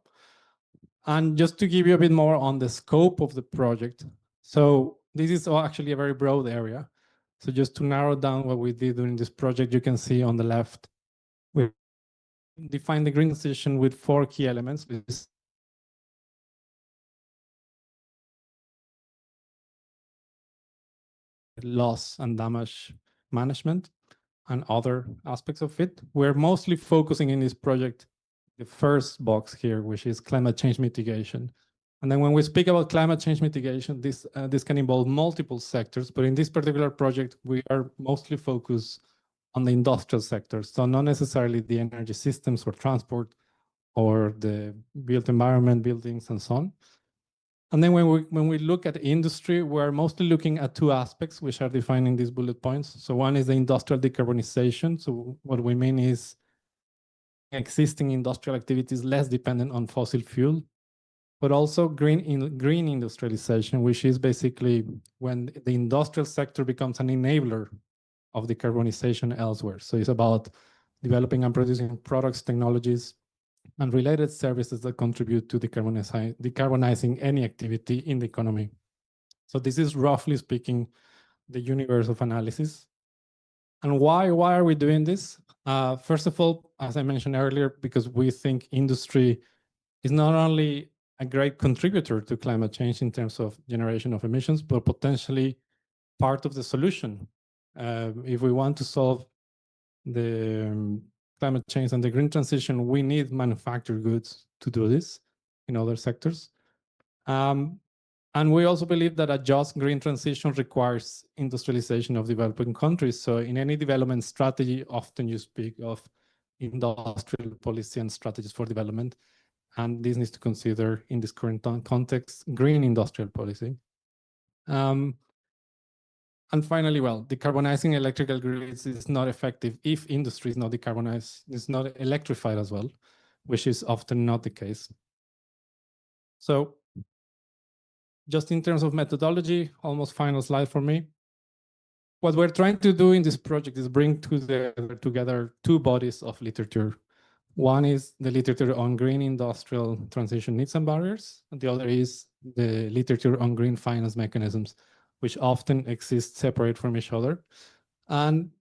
And just to give you a bit more on the scope of the project. So this is actually a very broad area. So just to narrow down what we did during this project, you can see on the left, we defined the green transition with 4 key elements. Loss and damage management and other aspects of it. We're mostly focusing in this project the first box here, which is climate change mitigation. And then when we speak about climate change mitigation, this can involve multiple sectors, but in this particular project, we are mostly focused on the industrial sector. So not necessarily the energy systems or transport or the built environment, buildings and so on. And then when we look at industry, we're mostly looking at 2 aspects, which are defined in these bullet points. So one is the industrial decarbonization. So what we mean is existing industrial activities less dependent on fossil fuel, but also green industrialization, which is basically when the industrial sector becomes an enabler of decarbonization elsewhere. So it's about developing and producing products, technologies, and related services that contribute to decarbonizing any activity in the economy. So this is, roughly speaking, the universe of analysis. And why are we doing this? First of all, as I mentioned earlier, because we think industry is not only a great contributor to climate change in terms of generation of emissions, but potentially part of the solution. If we want to solve the climate change and the green transition, we need manufactured goods to do this in other sectors. And we also believe that a just green transition requires industrialization of developing countries. So in any development strategy, often you speak of industrial policy and strategies for development. And this needs to consider, in this current context, green industrial policy. And finally, well, decarbonizing electrical grids is not effective if industry is not decarbonized, it's not electrified as well, which is often not the case. So just in terms of methodology, almost final slide for me. What we're trying to do in this project is bring together 2 bodies of literature. One is the literature on green industrial transition needs and barriers, and the other is the literature on green finance mechanisms, which often exist separate from each other. And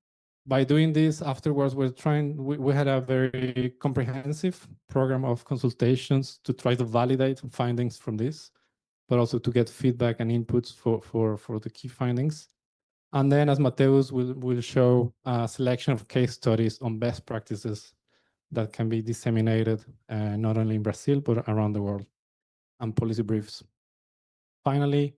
by doing this, afterwards, we had a very comprehensive program of consultations to try to validate findings from this, but also to get feedback and inputs for the key findings. And then, as Mateus will show, a selection of case studies on best practices that can be disseminated not only in Brazil, but around the world, and policy briefs. Finally,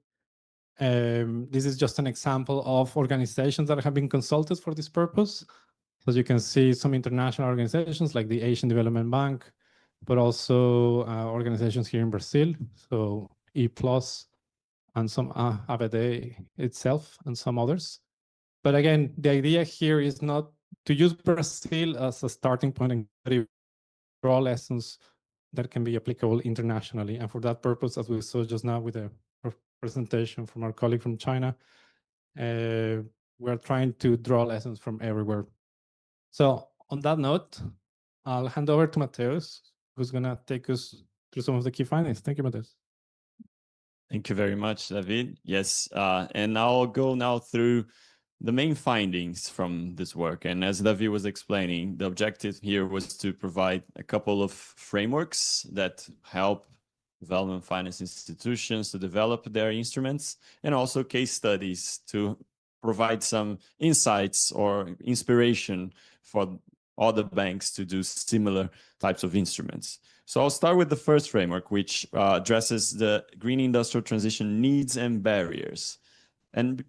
this is just an example of organizations that have been consulted for this purpose. As you can see, some international organizations like the Asian Development Bank, but also organizations here in Brazil, so E+, and some ABDE itself, and some others. But again, the idea here is not to use Brazil as a starting point and draw lessons that can be applicable internationally. And for that purpose, as we saw just now with a presentation from our colleague from China, we're trying to draw lessons from everywhere. So on that note, I'll hand over to Mateus, who's going to take us through some of the key findings. Thank you, Mateus. Thank you very much, David. Yes, and I'll go now through the main findings from this work. And as David was explaining, the objective here was to provide a couple of frameworks that help development finance institutions to develop their instruments, and also case studies to provide some insights or inspiration for other banks to do similar types of instruments. So I'll start with the first framework, which addresses the green industrial transition needs and barriers.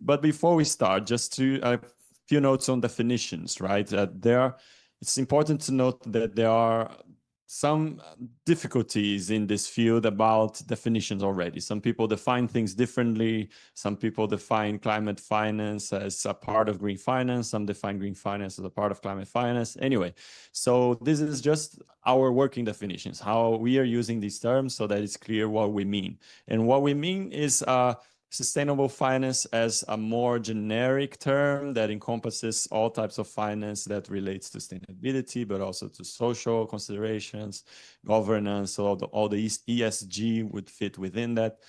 But before we start, just to a few notes on definitions, right? It's important to note that there are some difficulties in this field about definitions already. Some people define things differently. Some people define climate finance as a part of green finance. Some define green finance as a part of climate finance. Anyway, so this is just our working definitions, how we are using these terms so that it's clear what we mean. And what we mean is sustainable finance as a more generic term that encompasses all types of finance that relates to sustainability, but also to social considerations, governance, so all the ESG would fit within that.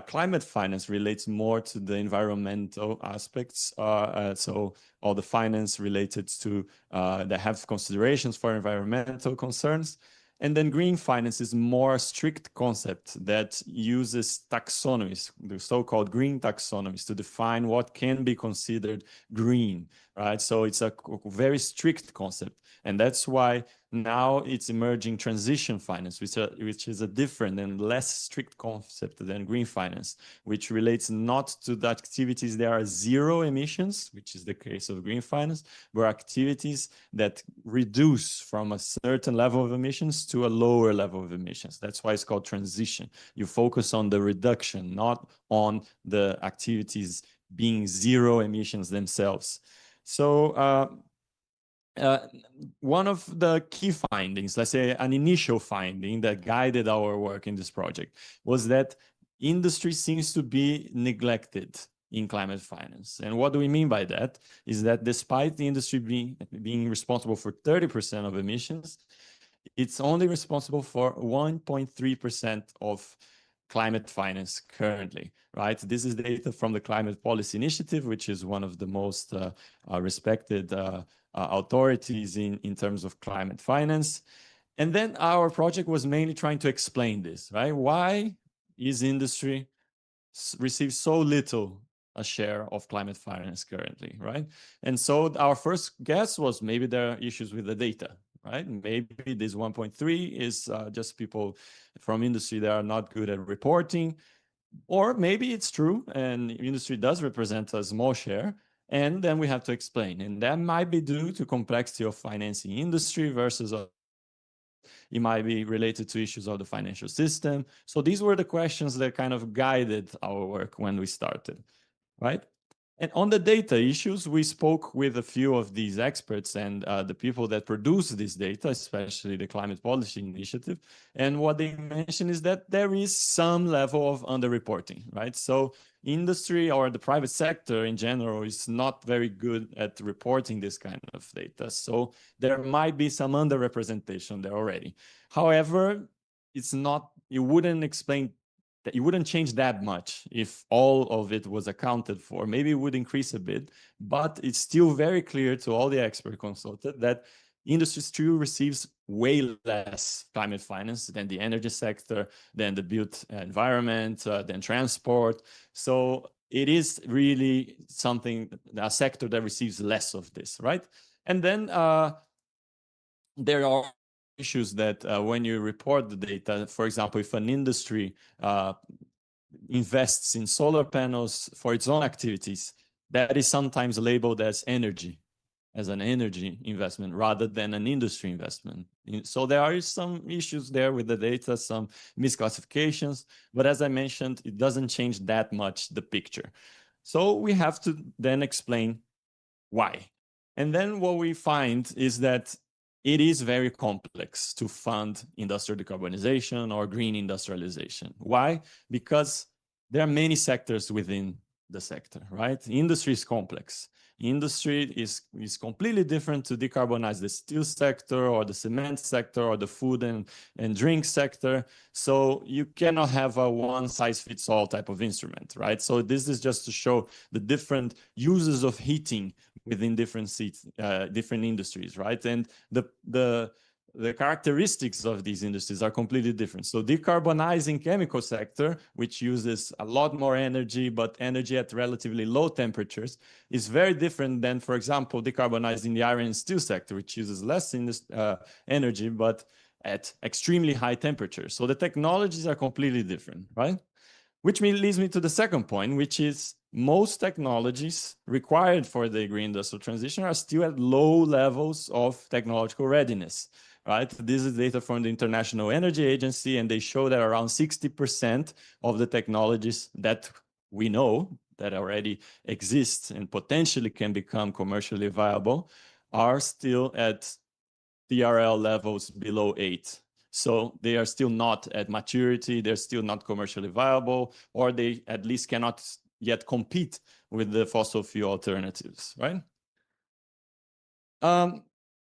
Climate finance relates more to the environmental aspects. So all the finance related to that have considerations for environmental concerns. And then green finance is more a strict concept that uses taxonomies, the so-called green taxonomies, to define what can be considered green, right? So it's a very strict concept. And that's why now it's emerging transition finance, which is a different and less strict concept than green finance, which relates not to the activities that are zero emissions, which is the case of green finance, but activities that reduce from a certain level of emissions to a lower level of emissions. That's why it's called transition. You focus on the reduction, not on the activities being zero emissions themselves. So one of the key findings, let's say an initial finding that guided our work in this project, was that industry seems to be neglected in climate finance. And what do we mean by that? Is that despite the industry being responsible for 30% of emissions, it's only responsible for 1.3% of climate finance currently, right? This is data from the Climate Policy Initiative, which is one of the most respected authorities in terms of climate finance. And then our project was mainly trying to explain this, right? Why is industry receives so little a share of climate finance currently, right? And so our first guess was maybe there are issues with the data, right? Maybe this 1.3 is just people from industry that are not good at reporting, or maybe it's true and industry does represent a small share, and then we have to explain. And that might be due to complexity of financing industry versus it might be related to issues of the financial system. So these were the questions that kind of guided our work when we started, right? And on the data issues, we spoke with a few of these experts and the people that produce this data, especially the Climate Policy Initiative. And what they mentioned is that there is some level of underreporting, right? So industry or the private sector in general is not very good at reporting this kind of data. So there might be some underrepresentation there already. However, it's not, you wouldn't explain that you wouldn't change that much if all of it was accounted for. Maybe it would increase a bit, but it's still very clear to all the expert consulted that industry still receives way less climate finance than the energy sector, than the built environment, than transport. So it is really something, a sector that receives less of this, right? And then there are issues that when you report the data, for example, if an industry invests in solar panels for its own activities, that is sometimes labeled as energy, as an energy investment rather than an industry investment. So there are some issues there with the data, some misclassifications, but as I mentioned, it doesn't change that much the picture. So we have to then explain why. And then what we find is that it is very complex to fund industrial decarbonization or green industrialization. Why? Because there are many sectors within the sector, right? Industry is complex. Industry is completely different to decarbonize the steel sector or the cement sector or the food and drink sector. So you cannot have a one-size-fits-all type of instrument, right? So this is just to show the different uses of heating within different industries, right? And the characteristics of these industries are completely different. So decarbonizing chemical sector, which uses a lot more energy, but energy at relatively low temperatures, is very different than, for example, decarbonizing the iron and steel sector, which uses less energy, but at extremely high temperatures. So the technologies are completely different, right? Which leads me to the second point, which is most technologies required for the green industrial transition are still at low levels of technological readiness. Right? This is data from the International Energy Agency, and they show that around 60% of the technologies that we know that already exist and potentially can become commercially viable are still at TRL levels below 8. So they are still not at maturity, they're still not commercially viable, or they at least cannot yet compete with the fossil fuel alternatives, right?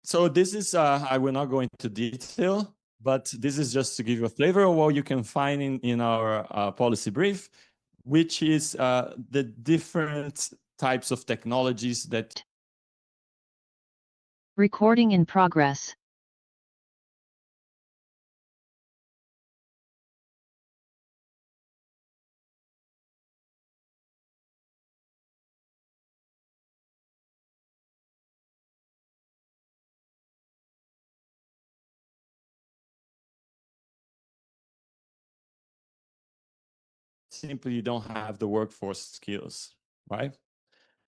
So this is, I will not go into detail, but this is just to give you a flavor of what you can find in our policy brief, which is the different types of technologies that... Recording in progress. simply don't have the workforce skills, right?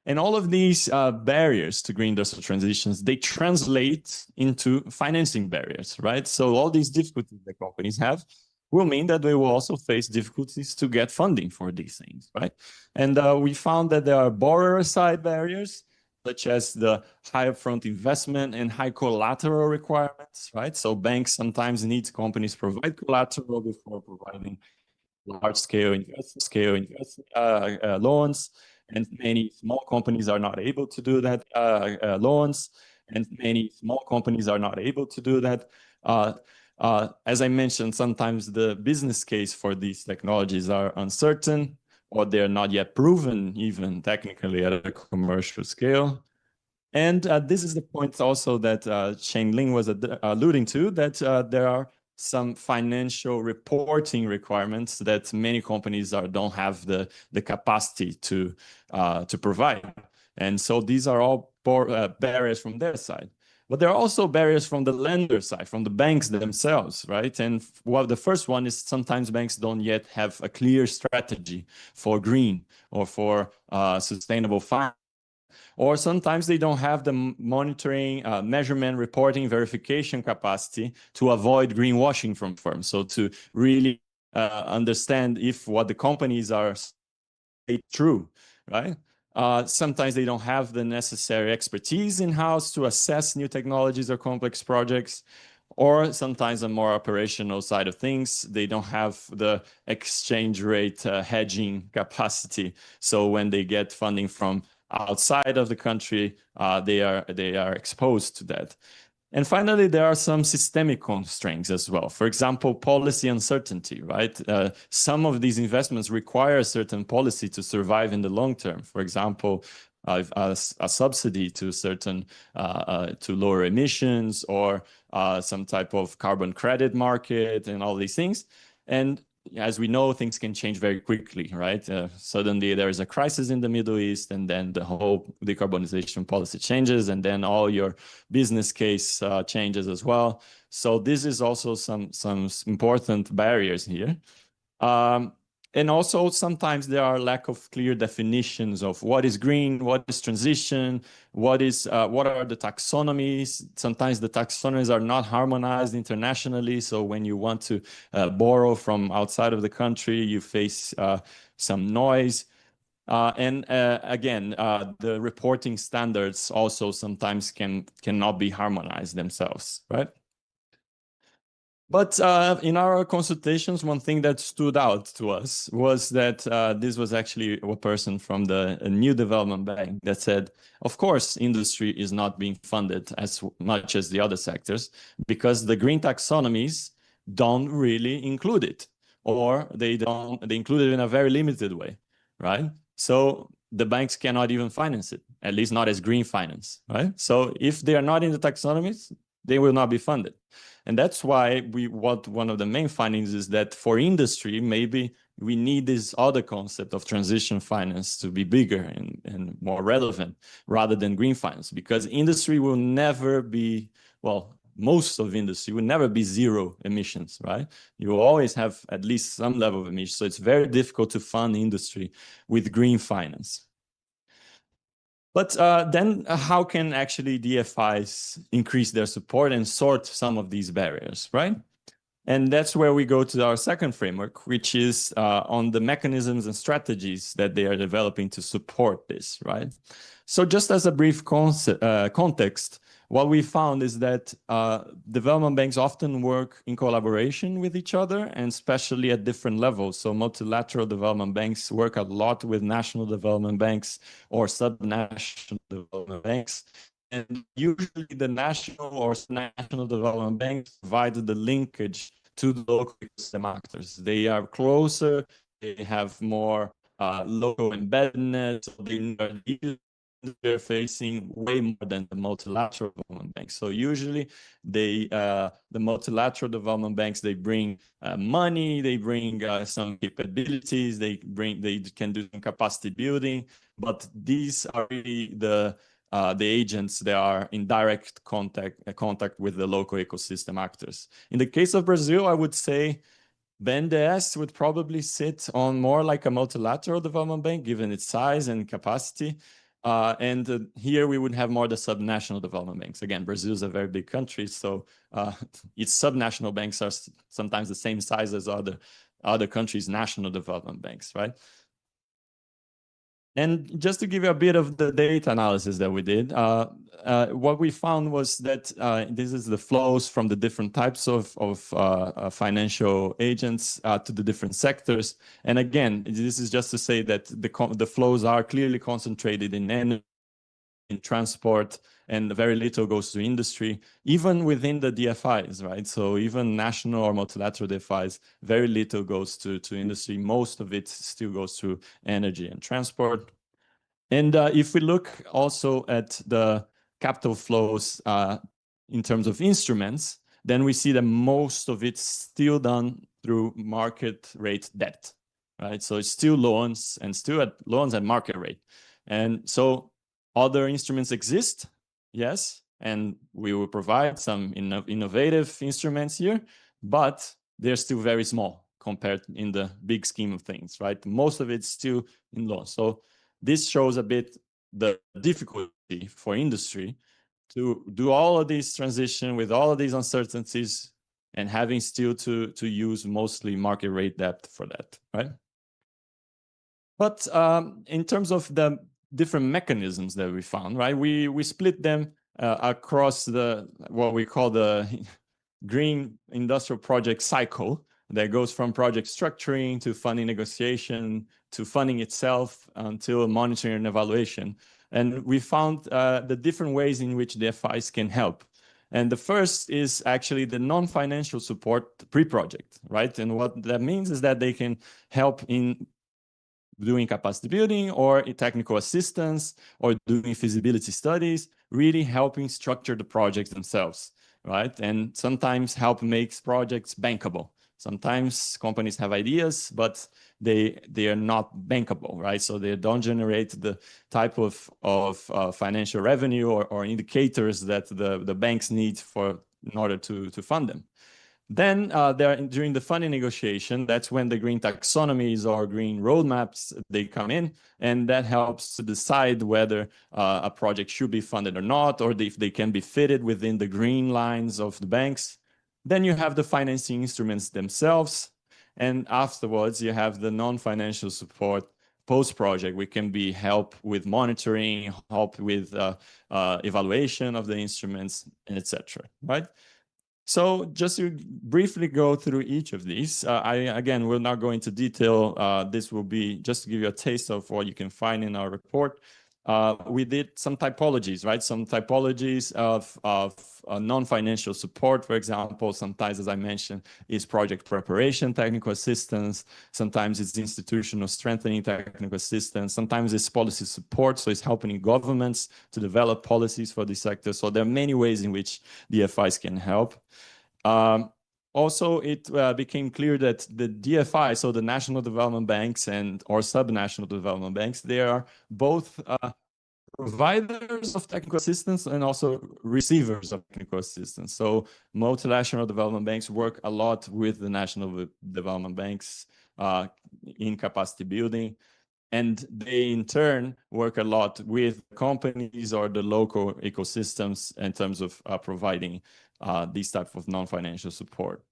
And all of these barriers to green industrial transitions, they translate into financing barriers, right? So all these difficulties that companies have will mean that they will also face difficulties to get funding for these things, right? And we found that there are borrower-side barriers, such as the high upfront investment and high collateral requirements, right? So banks sometimes need companies provide collateral before providing large-scale loans, and many small companies are not able to do that loans, and many small companies are not able to do that. As I mentioned, sometimes the business case for these technologies are uncertain, or they're not yet proven even technically at a commercial scale. And this is the point also that Shane Ling was alluding to, that there are some financial reporting requirements that many companies don't have the capacity to provide. And so these are all barriers from their side. But there are also barriers from the lender side, from the banks themselves, right? And the first one is sometimes banks don't yet have a clear strategy for green or for sustainable finance. Or sometimes they don't have the monitoring, measurement, reporting, verification capacity to avoid greenwashing from firms. So to really understand if what the companies are saying is true, right? Sometimes they don't have the necessary expertise in-house to assess new technologies or complex projects. Or sometimes a more operational side of things, they don't have the exchange rate hedging capacity. So when they get funding from outside of the country, they are exposed to that. And finally, there are some systemic constraints as well. For example, policy uncertainty, right? Some of these investments require a certain policy to survive in the long term. For example, a subsidy to certain to lower emissions, or some type of carbon credit market, and all these things. And as we know, things can change very quickly, right? Suddenly there is a crisis in the Middle East, and then the whole decarbonization policy changes, and then all your business case changes as well. So this is also some important barriers here. And also sometimes there are lack of clear definitions of what is green, what is transition, what are the taxonomies. Sometimes the taxonomies are not harmonized internationally. So when you want to borrow from outside of the country, you face some noise. And again, the reporting standards also sometimes cannot be harmonized themselves, right? But in our consultations, one thing that stood out to us was that this was actually a person from a new development bank that said, of course, industry is not being funded as much as the other sectors because the green taxonomies don't really include it, or they include it in a very limited way, right? So the banks cannot even finance it, at least not as green finance, right? So if they are not in the taxonomies, they will not be funded. And that's why one of the main findings is that for industry, maybe we need this other concept of transition finance to be bigger and more relevant rather than green finance, because industry will never be, well, most of industry will never be zero emissions, right? You will always have at least some level of emissions. So it's very difficult to fund industry with green finance. But then how can actually DFIs increase their support and sort some of these barriers, right? And that's where we go to our second framework, which is on the mechanisms and strategies that they are developing to support this, right? So just as a brief context, what we found is that development banks often work in collaboration with each other, and especially at different levels. So multilateral development banks work a lot with national development banks or subnational development banks. And usually the national or national development banks provide the linkage to the local ecosystem actors. They are closer, they have more local embeddedness, they're facing way more than the multilateral development banks. So usually the multilateral development banks, they bring money, they bring some capabilities, they can do some capacity building, but these are really the agents that are in direct contact with the local ecosystem actors. In the case of Brazil, I would say BNDES would probably sit on more like a multilateral development bank, given its size and capacity. Here we would have more the subnational development banks. Again, Brazil is a very big country, so its subnational banks are sometimes the same size as other countries' national development banks, right? And just to give you a bit of the data analysis that we did, what we found was that this is the flows from the different types of financial agents to the different sectors. And again, this is just to say that the flows are clearly concentrated in energy, in transport, and very little goes to industry, even within the DFIs, right? So even national or multilateral DFIs, very little goes to industry. Most of it still goes to energy and transport. And if we look also at the capital flows in terms of instruments, then we see that most of it's still done through market rate debt, right? So it's still loans and still at loans at market rate. And so other instruments exist, yes, and we will provide some innovative instruments here, but they're still very small compared in the big scheme of things, right? Most of it's still in loans. So this shows a bit the difficulty for industry to do all of this transition with all of these uncertainties and having still to use mostly market rate debt for that, right? But in terms of the different mechanisms that we found, right? We split them across what we call the green industrial project cycle that goes from project structuring to funding negotiation to funding itself until monitoring and evaluation. And we found the different ways in which the FIs can help. And the first is actually the non-financial support pre-project, right? And what that means is that they can help in doing capacity building or technical assistance or doing feasibility studies, really helping structure the projects themselves, right? And sometimes help makes projects bankable. Sometimes companies have ideas, but they are not bankable, right? So they don't generate the type of financial revenue or indicators that the banks need in order to fund them. Then during the funding negotiation, that's when the green taxonomies or green roadmaps, they come in, and that helps to decide whether a project should be funded or not, or if they can be fitted within the green lines of the banks. Then you have the financing instruments themselves. And afterwards, you have the non-financial support post-project. We can be help with monitoring, help with evaluation of the instruments, etc. Right? So just to briefly go through each of these, again, we'll not go into detail. This will be just to give you a taste of what you can find in our report. We did some typologies, right? Some typologies of non-financial support, for example. Sometimes, as I mentioned, is project preparation, technical assistance. Sometimes it's institutional strengthening, technical assistance. Sometimes it's policy support, so it's helping governments to develop policies for this sector. So there are many ways in which DFIs can help. Also, it became clear that the DFI, so the national development banks or subnational development banks, they are both providers of technical assistance and also receivers of technical assistance. So multilateral development banks work a lot with the national development banks in capacity building. And they, in turn, work a lot with companies or the local ecosystems in terms of providing these type of non-financial support.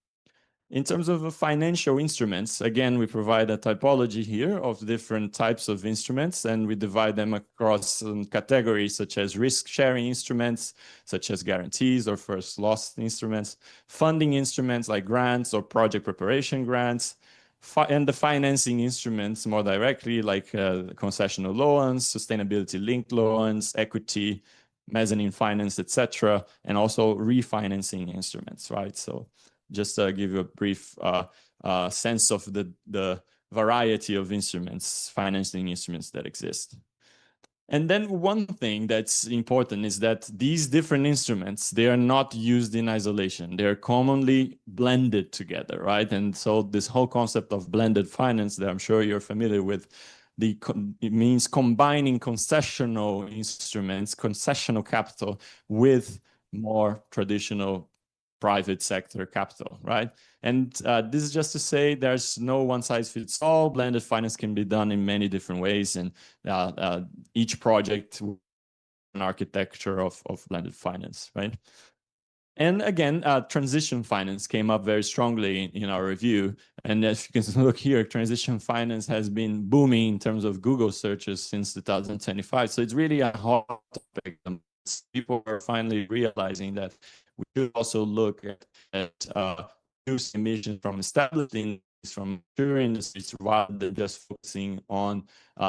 In terms of financial instruments, again, we provide a typology here of different types of instruments, and we divide them across categories such as risk-sharing instruments, such as guarantees or first loss instruments, funding instruments like grants or project preparation grants, and the financing instruments more directly like concessional loans, sustainability-linked loans, equity, mezzanine finance, etc., and also refinancing instruments, right? So just to give you a brief sense of the variety of instruments, financing instruments that exist. And then one thing that's important is that these different instruments, they are not used in isolation. They're commonly blended together, right? And so this whole concept of blended finance that I'm sure you're familiar with, it means combining concessional instruments, concessional capital with more traditional private sector capital, right? And this is just to say there's no one size fits all. Blended finance can be done in many different ways, and each project an architecture of blended finance, right? And again, transition finance came up very strongly in our review. And as you can look here, transition finance has been booming in terms of Google searches since 2025. So it's really a hot topic. People are finally realizing that we should also look at reduce emissions from established industries, from mature industries, rather than just focusing on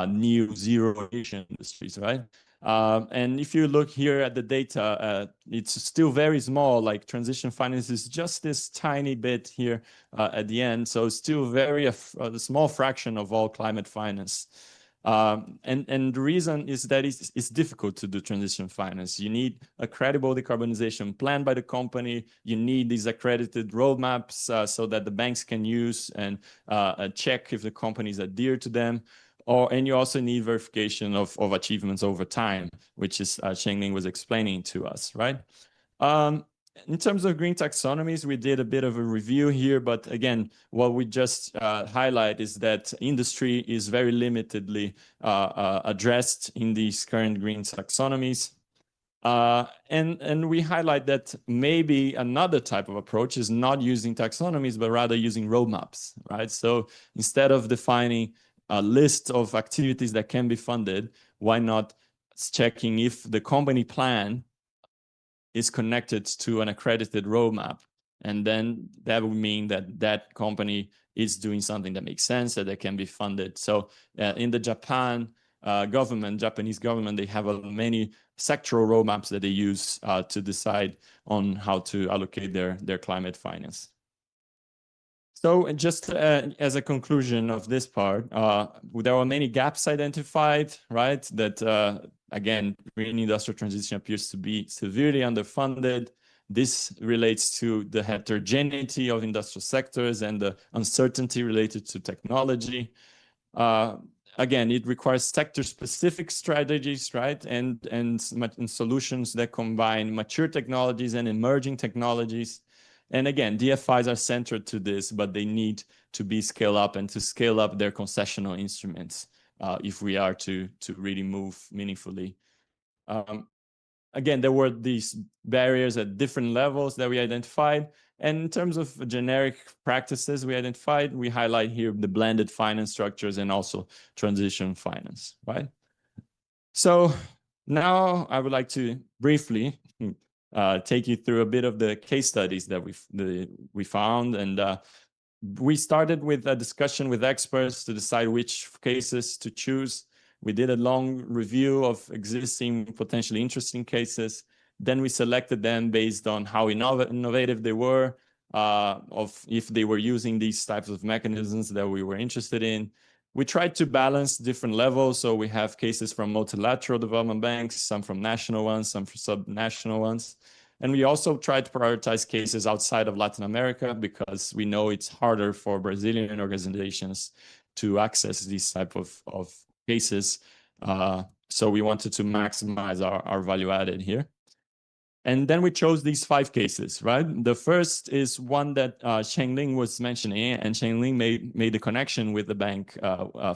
new zero emission industries, right? And if you look here at the data, it's still very small, like transition finance is just this tiny bit here at the end. So it's still very a small fraction of all climate finance. And the reason is that it's difficult to do transition finance. You need a credible decarbonization plan by the company. You need these accredited roadmaps so that the banks can use and check if the companies adhere to them. And you also need verification of achievements over time, which is Cheng-Ling was explaining to us, right? In terms of green taxonomies, we did a bit of a review here, but again, what we just highlight is that industry is very limitedly addressed in these current green taxonomies. And we highlight that maybe another type of approach is not using taxonomies, but rather using roadmaps, right? So instead of defining a list of activities that can be funded, why not checking if the company plan is connected to an accredited roadmap? And then that would mean that that company is doing something that makes sense, that they can be funded. So in the Japanese government, they have many sectoral roadmaps that they use to decide on how to allocate their climate finance. So just as a conclusion of this part, there are many gaps identified, right? That, again, green industrial transition appears to be severely underfunded. This relates to the heterogeneity of industrial sectors and the uncertainty related to technology. Again, it requires sector-specific strategies, right? And solutions that combine mature technologies and emerging technologies. And again, DFIs are centered to this, but they need to be scaled up and to scale up their concessional instruments if we are to really move meaningfully. Again, there were these barriers at different levels that we identified. And in terms of generic practices we identified, we highlight here the blended finance structures and also transition finance, right? So now I would like to briefly take you through a bit of the case studies that we found. And we started with a discussion with experts to decide which cases to choose. We did a long review of existing potentially interesting cases. Then we selected them based on how innovative they were, of if they were using these types of mechanisms that we were interested in. We tried to balance different levels. So we have cases from multilateral development banks, some from national ones, some from subnational ones. And we also tried to prioritize cases outside of Latin America because we know it's harder for Brazilian organizations to access these type of cases. So we wanted to maximize our value added here. And then we chose these 5 cases, right? The first is one that Cheng-Ling was mentioning, and Cheng-Ling made the connection with the bank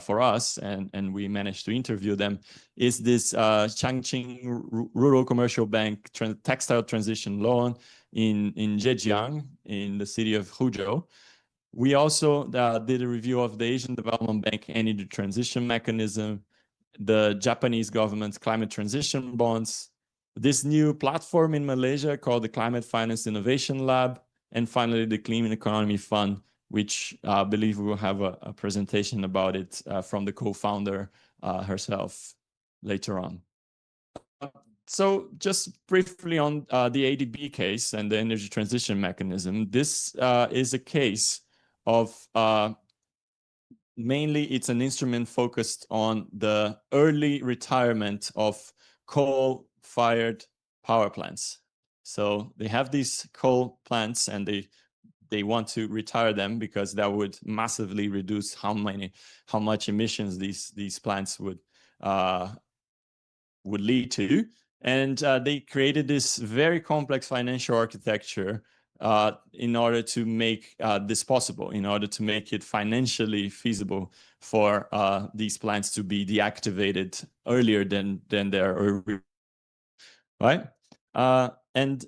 for us, and we managed to interview them, is this Changqing Rural Commercial Bank textile transition loan in Zhejiang, in the city of Huzhou. We also did a review of the Asian Development Bank Energy Transition Mechanism, the Japanese government's climate transition bonds, this new platform in Malaysia called the Climate Finance Innovation Lab, and finally the Clean Economy Fund, which I believe we will have a presentation about it from the co-founder herself later on. So just briefly on the ADB case and the energy transition mechanism, this is a case of mainly it's an instrument focused on the early retirement of coal-fired power plants. So they have these coal plants and they want to retire them because that would massively reduce how much emissions these plants would lead to. And they created this very complex financial architecture in order to make this possible, in order to make it financially feasible for these plants to be deactivated earlier than their right? And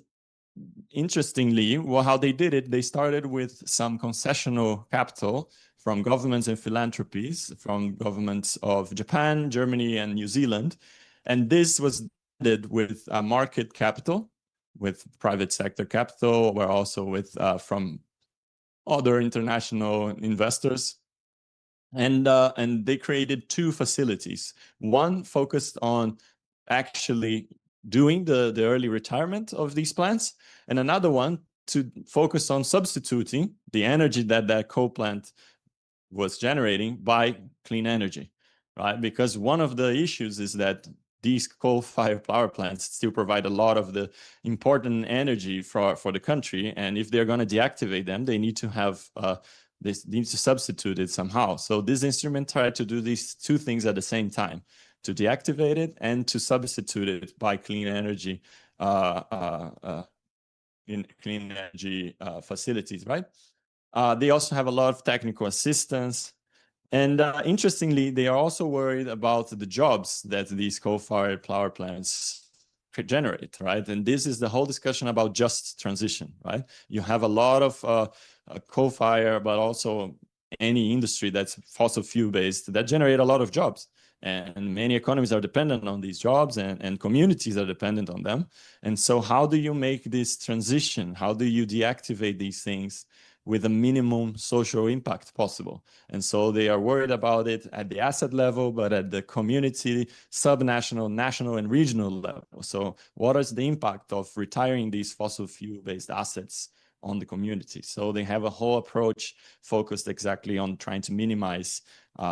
interestingly, how they did it, they started with some concessional capital from governments and philanthropies, from governments of Japan, Germany, and New Zealand. And this was did with market capital, with private sector capital, but also with from other international investors. And they created 2 facilities. One focused on actually doing the early retirement of these plants, and another one to focus on substituting the energy that coal plant was generating by clean energy, right? Because one of the issues is that these coal-fired power plants still provide a lot of the important energy for the country. And if they're going to deactivate them, they need to have, they need to substitute it somehow. So this instrument tried to do these 2 things at the same time, to deactivate it and to substitute it by clean energy, in clean energy facilities, right? They also have a lot of technical assistance. And interestingly, they are also worried about the jobs that these coal-fired power plants could generate, right? And this is the whole discussion about just transition, right? You have a lot of coal-fire, but also any industry that's fossil fuel-based that generate a lot of jobs. And many economies are dependent on these jobs, and communities are dependent on them. And so how do you make this transition? How do you deactivate these things with a minimum social impact possible? And so they are worried about it at the asset level, but at the community, subnational, national, and regional level. So what is the impact of retiring these fossil fuel-based assets on the community? So they have a whole approach focused exactly on trying to minimize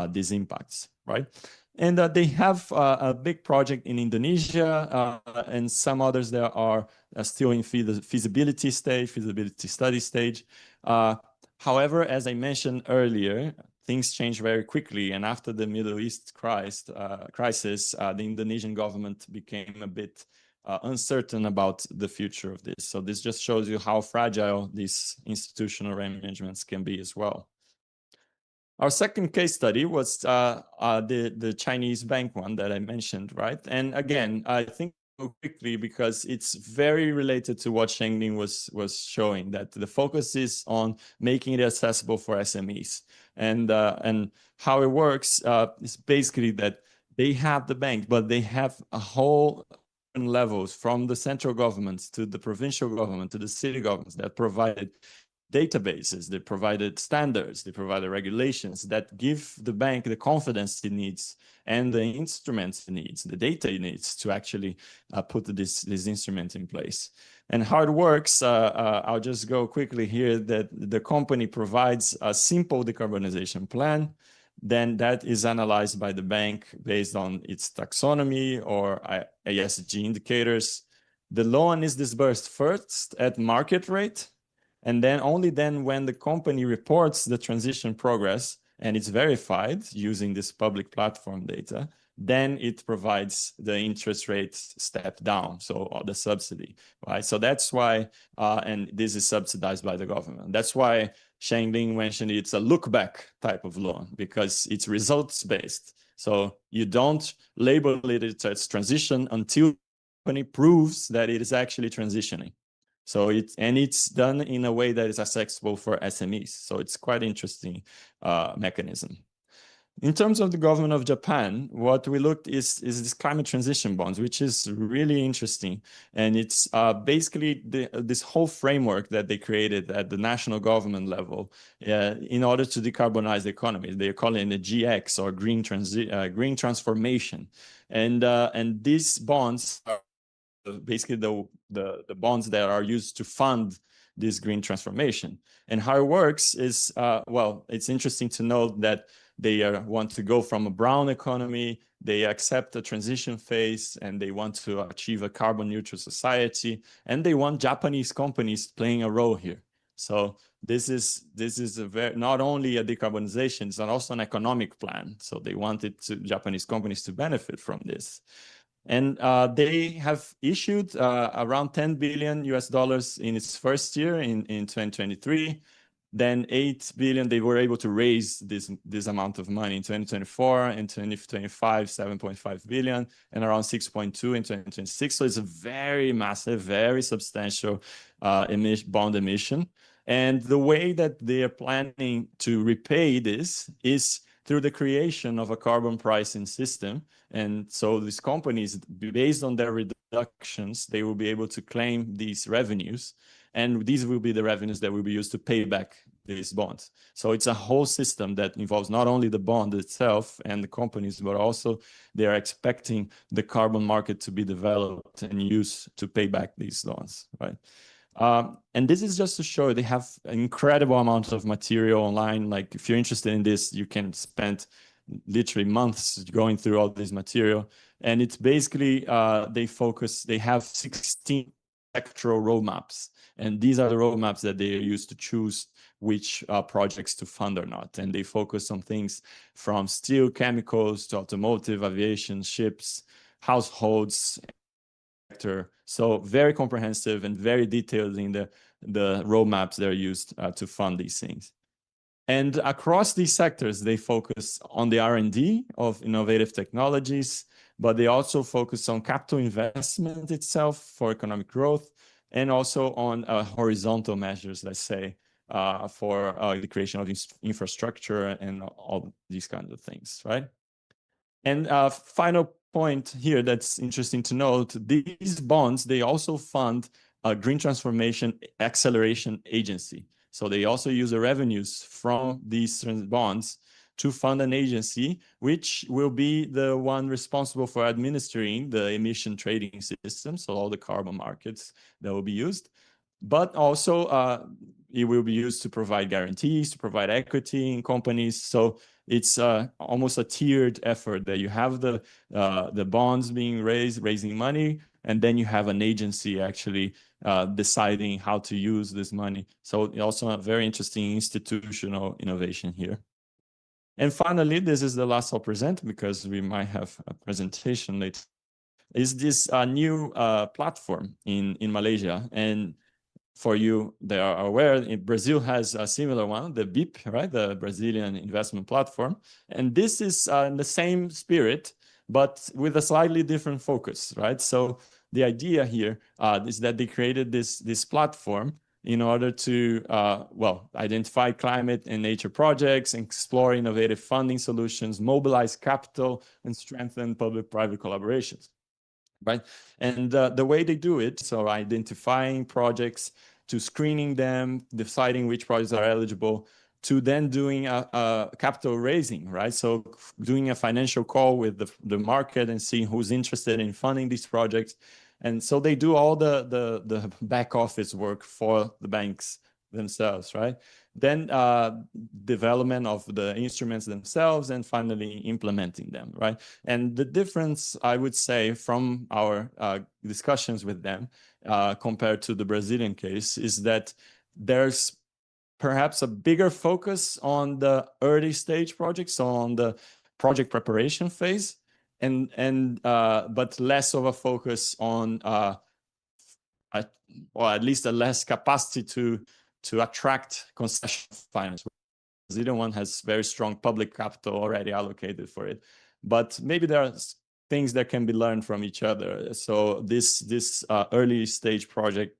these impacts, right? And they have a big project in Indonesia and some others that are still in feasibility study stage. However, as I mentioned earlier, things change very quickly. And after the Middle East crisis, the Indonesian government became a bit uncertain about the future of this. So this just shows you how fragile these institutional arrangements can be as well. Our second case study was the Chinese bank one that I mentioned, right? And again, I think quickly because it's very related to what Cheng-Ling was showing, that the focus is on making it accessible for SMEs. And how it works is basically that they have the bank, but they have a whole levels, from the central governments to the provincial government to the city governments, that provided databases, they provided standards, they provided regulations that give the bank the confidence it needs and the instruments it needs, the data it needs to actually put this instrument in place. And how it works, I'll just go quickly here, that the company provides a simple decarbonization plan. Then that is analyzed by the bank based on its taxonomy or ESG indicators. The loan is disbursed first at market rate, and then only then when the company reports the transition progress and it's verified using this public platform data, then it provides the interest rate step down, so the subsidy, right? So that's why, and this is subsidized by the government. That's why Sheng Ling mentioned it's a look back type of loan, because it's results based. So you don't label it as transition until the company proves that it is actually transitioning. So it's done in a way that is accessible for SMEs. So it's quite interesting mechanism. In terms of the government of Japan, what we looked is this climate transition bonds, which is really interesting. And it's basically this whole framework that they created at the national government level in order to decarbonize the economy. They're calling it GX, or green transformation. And these bonds are basically the bonds that are used to fund this green transformation. And how it works is, well, it's interesting to note that they want to go from a brown economy, they accept a transition phase, and they want to achieve a carbon neutral society, and they want Japanese companies playing a role here. So this is not only a decarbonization, it's also an economic plan. So they wanted Japanese companies to benefit from this. And they have issued around $10 billion in its first year in 2023. Then 8 billion, they were able to raise this amount of money in 2024, and 2025, 7.5 billion, and around 6.2 in 2026. So it's a very massive, very substantial bond emission. And the way that they are planning to repay this is through the creation of a carbon pricing system. And so these companies, based on their reductions, they will be able to claim these revenues. And these will be the revenues that will be used to pay back these bonds. So it's a whole system that involves not only the bond itself and the companies, but also they are expecting the carbon market to be developed and used to pay back these loans, right? And this is just to show they have an incredible amount of material online. Like if you're interested in this, you can spend literally months going through all this material. And it's basically, they have 16 sectoral roadmaps. And these are the roadmaps that they use to choose which projects to fund or not. And they focus on things from steel, chemicals, to automotive, aviation, ships, households. So very comprehensive and very detailed in the roadmaps that are used to fund these things. And across these sectors, they focus on the R&D of innovative technologies, but they also focus on capital investment itself for economic growth, and also on horizontal measures, let's say, for the creation of infrastructure and all these kinds of things, right? And final point here that's interesting to note, these bonds, they also fund a Green Transformation Acceleration Agency. So they also use the revenues from these bonds to fund an agency, which will be the one responsible for administering the emission trading system, so all the carbon markets that will be used. But also it will be used to provide guarantees, to provide equity in companies. So it's almost a tiered effort that you have the bonds being raising money, and then you have an agency actually deciding how to use this money. So also a very interesting institutional innovation here. And finally, this is the last I'll present, because we might have a presentation later, is this new platform in Malaysia. And for you that are aware, Brazil has a similar one, the BIP, right? The Brazilian investment platform. And this is in the same spirit, but with a slightly different focus, right? So the idea here is that they created this platform in order to, well, identify climate and nature projects, explore innovative funding solutions, mobilize capital, and strengthen public-private collaborations. right? And the way they do it, so identifying projects, to screening them, deciding which projects are eligible, to then doing a capital raising, right? So doing a financial call with the market and seeing who's interested in funding these projects. And so they do all the back office work for the banks themselves, right? Then development of the instruments themselves, and finally implementing them, right? And the difference, I would say, from our discussions with them compared to the Brazilian case is that there's perhaps a bigger focus on the early stage projects, so on the project preparation phase, but less of a focus on, or at least a less capacity to attract concession finance. The Brazilian one has very strong public capital already allocated for it, but maybe there are things that can be learned from each other. So this early stage project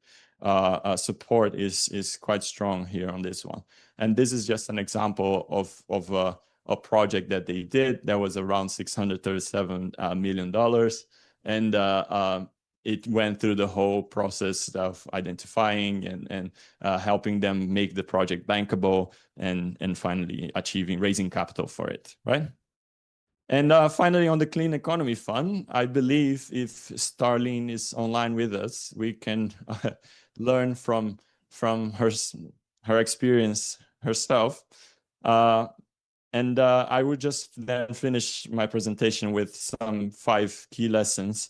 support is quite strong here on this one. And this is just an example of a project that they did that was around $637 million. And it went through the whole process of identifying and helping them make the project bankable and finally raising capital for it, right? And finally, on the Clean Economy Fund, I believe if Starlene is online with us, we can learn from her experience herself. And I would just then finish my presentation with some 5 key lessons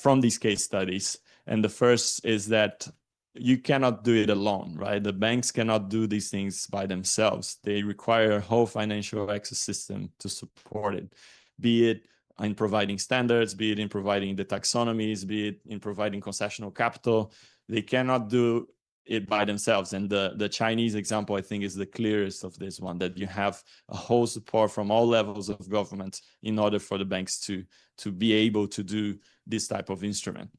from these case studies. And the first is that you cannot do it alone, right? The banks cannot do these things by themselves. They require a whole financial ecosystem to support it, be it in providing standards, be it in providing the taxonomies, be it in providing concessional capital. They cannot do it by themselves. And the Chinese example, I think, is the clearest of this one, that you have a whole support from all levels of government in order for the banks to be able to do this type of instrument.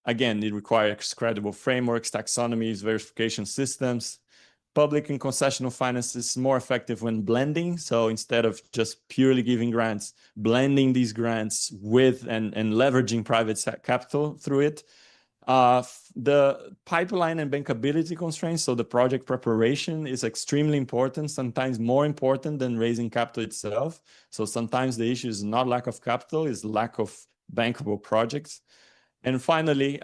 Again, it requires credible frameworks, taxonomies, verification systems. Public and concessional finance is more effective when blending. So instead of just purely giving grants, blending these grants with and leveraging private capital through it. The pipeline and bankability constraints, so the project preparation is extremely important, sometimes more important than raising capital itself. So sometimes the issue is not lack of capital, it's lack of bankable projects. And finally,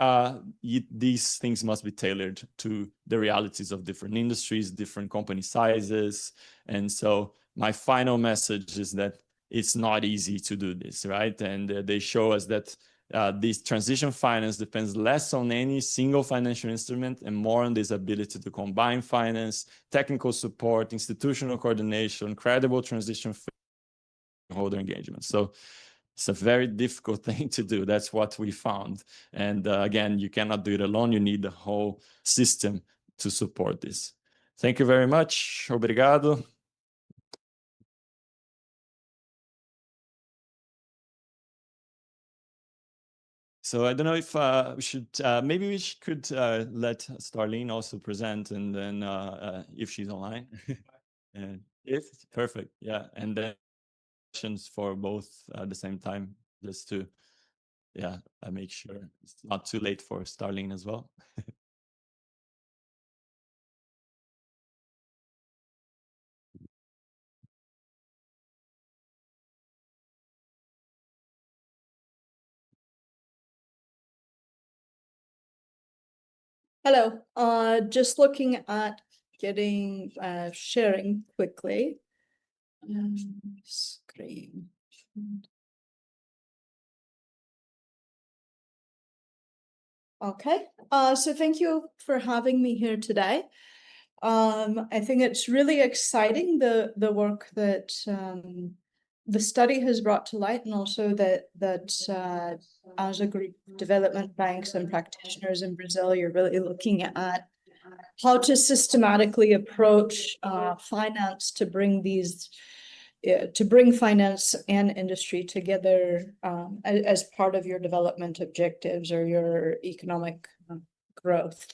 these things must be tailored to the realities of different industries, different company sizes. And so my final message is that it's not easy to do this, right? And they show us that this transition finance depends less on any single financial instrument and more on this ability to combine finance, technical support, institutional coordination, credible transition holder engagement. So it's a very difficult thing to do. That's what we found. And again, you cannot do it alone. You need the whole system to support this. Thank you very much. Obrigado. So I don't know if we should, maybe we could let Starlene also present, and then if she's online. And if, perfect, yeah. And then questions for both at the same time, just to, yeah, make sure it's not too late for Starlene as well. Hello, just looking at getting sharing quickly. Screen. Okay, so thank you for having me here today. I think it's really exciting, the work that the study has brought to light, and also that as a group, development banks and practitioners in Brazil, you're really looking at how to systematically approach finance to bring finance and industry together as part of your development objectives or your economic growth.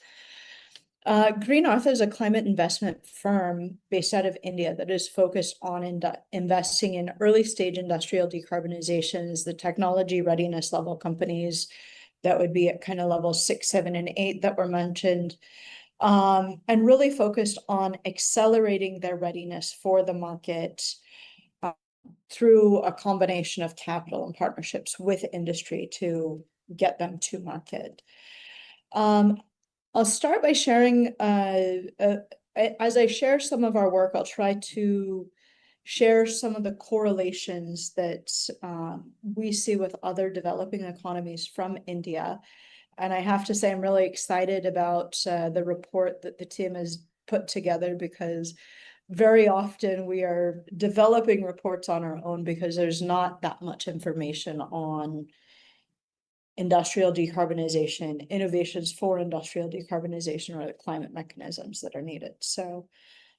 Green Earth is a climate investment firm based out of India that is focused on investing in early stage industrial decarbonizations, the technology readiness level companies that would be at kind of level 6, 7, and 8 that were mentioned, and really focused on accelerating their readiness for the market through a combination of capital and partnerships with industry to get them to market. I'll start by sharing, as I share some of our work, I'll try to share some of the correlations that we see with other developing economies from India. And I have to say, I'm really excited about the report that the team has put together, because very often we are developing reports on our own because there's not that much information on industrial decarbonization, innovations for industrial decarbonization, or the climate mechanisms that are needed. So,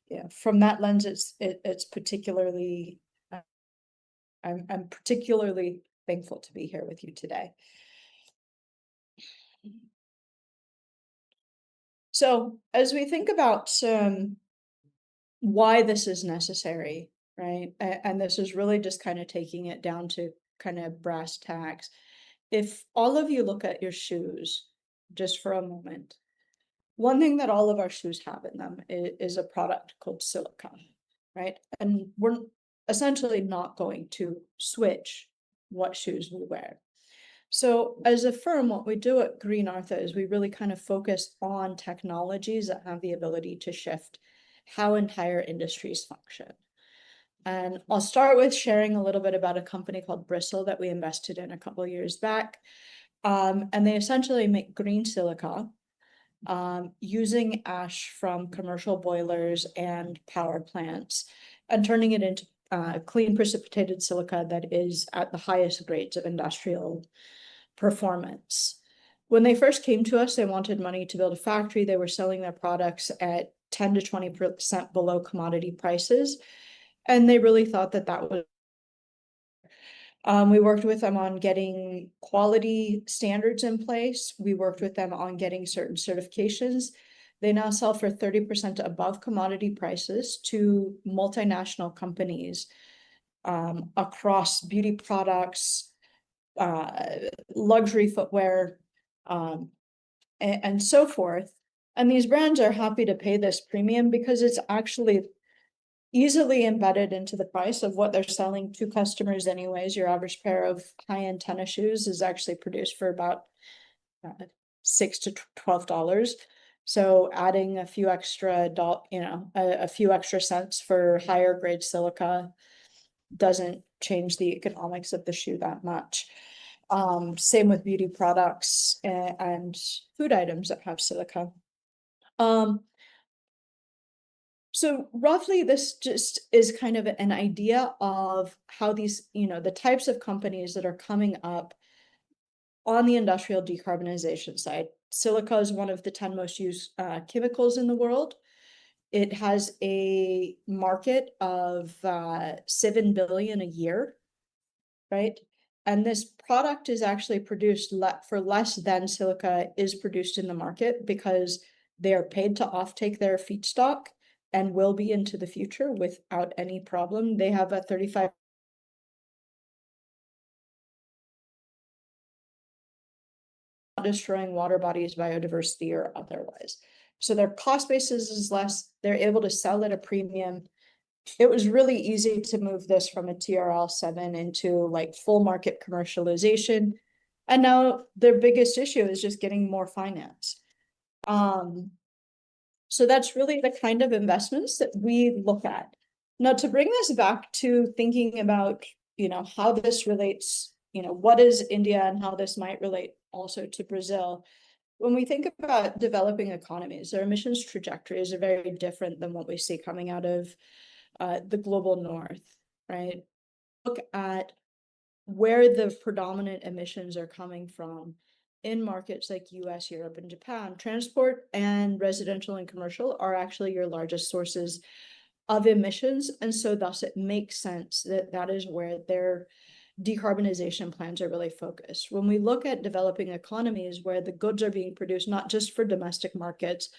yeah, from that lens, it's particularly, I'm particularly thankful to be here with you today. So, as we think about why this is necessary, right? And this is really just kind of taking it down to kind of brass tacks. If all of you look at your shoes just for a moment, one thing that all of our shoes have in them is a product called silica, right? And we're essentially not going to switch what shoes we wear. So as a firm, what we do at Green Earth is we really kind of focus on technologies that have the ability to shift how entire industries function. And I'll start with sharing a little bit about a company called Bristle that we invested in a couple of years back. And they essentially make green silica using ash from commercial boilers and power plants and turning it into clean precipitated silica that is at the highest grades of industrial performance. When they first came to us, they wanted money to build a factory. They were selling their products at 10 to 20% below commodity prices. And they really thought that that was. We worked with them on getting quality standards in place. We worked with them on getting certain certifications. They now sell for 30% above commodity prices to multinational companies across beauty products, luxury footwear, and so forth. And these brands are happy to pay this premium because it's actually easily embedded into the price of what they're selling to customers anyways. Your average pair of high-end tennis shoes is actually produced for about $6 to $12. So adding a few extra, a few extra cents for higher grade silica doesn't change the economics of the shoe that much. Same with beauty products and food items that have silica. So roughly, this just is kind of an idea of how these, the types of companies that are coming up on the industrial decarbonization side. Silica is one of the 10 most used chemicals in the world. It has a market of 7 billion a year, right? And this product is actually produced for less than silica is produced in the market because they are paid to offtake their feedstock and will be into the future without any problem. They have a 35 destroying water bodies, biodiversity, or otherwise. So their cost basis is less. They're able to sell at a premium. It was really easy to move this from a TRL 7 into like full market commercialization. And now their biggest issue is just getting more finance. So that's really the kind of investments that we look at. Now, to bring this back to thinking about, how this relates, what is India and how this might relate also to Brazil. When we think about developing economies, their emissions trajectories are very different than what we see coming out of the global north, right? Look at where the predominant emissions are coming from in markets like US, Europe, and Japan. Transport and residential and commercial are actually your largest sources of emissions. And so thus it makes sense that that is where their decarbonization plans are really focused. When we look at developing economies where the goods are being produced, not just for domestic markets,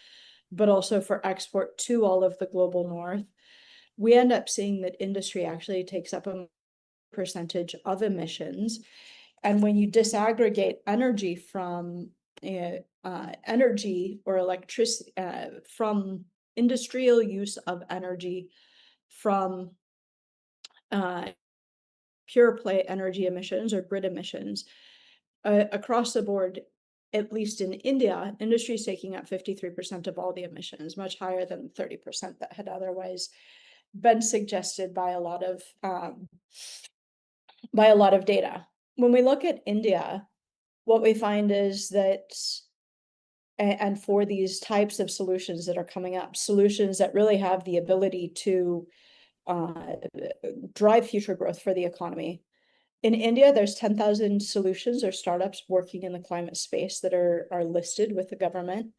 but also for export to all of the global north, we end up seeing that industry actually takes up a percentage of emissions. And when you disaggregate energy from energy or electricity, from industrial use of energy, from pure play energy emissions or grid emissions, across the board, at least in India, industry is taking up 53% of all the emissions, much higher than 30% that had otherwise been suggested by a lot of data. When we look at India, what we find is that, and for these types of solutions that are coming up, solutions that really have the ability to drive future growth for the economy. In India, there's 10,000 solutions or startups working in the climate space that are listed with the government.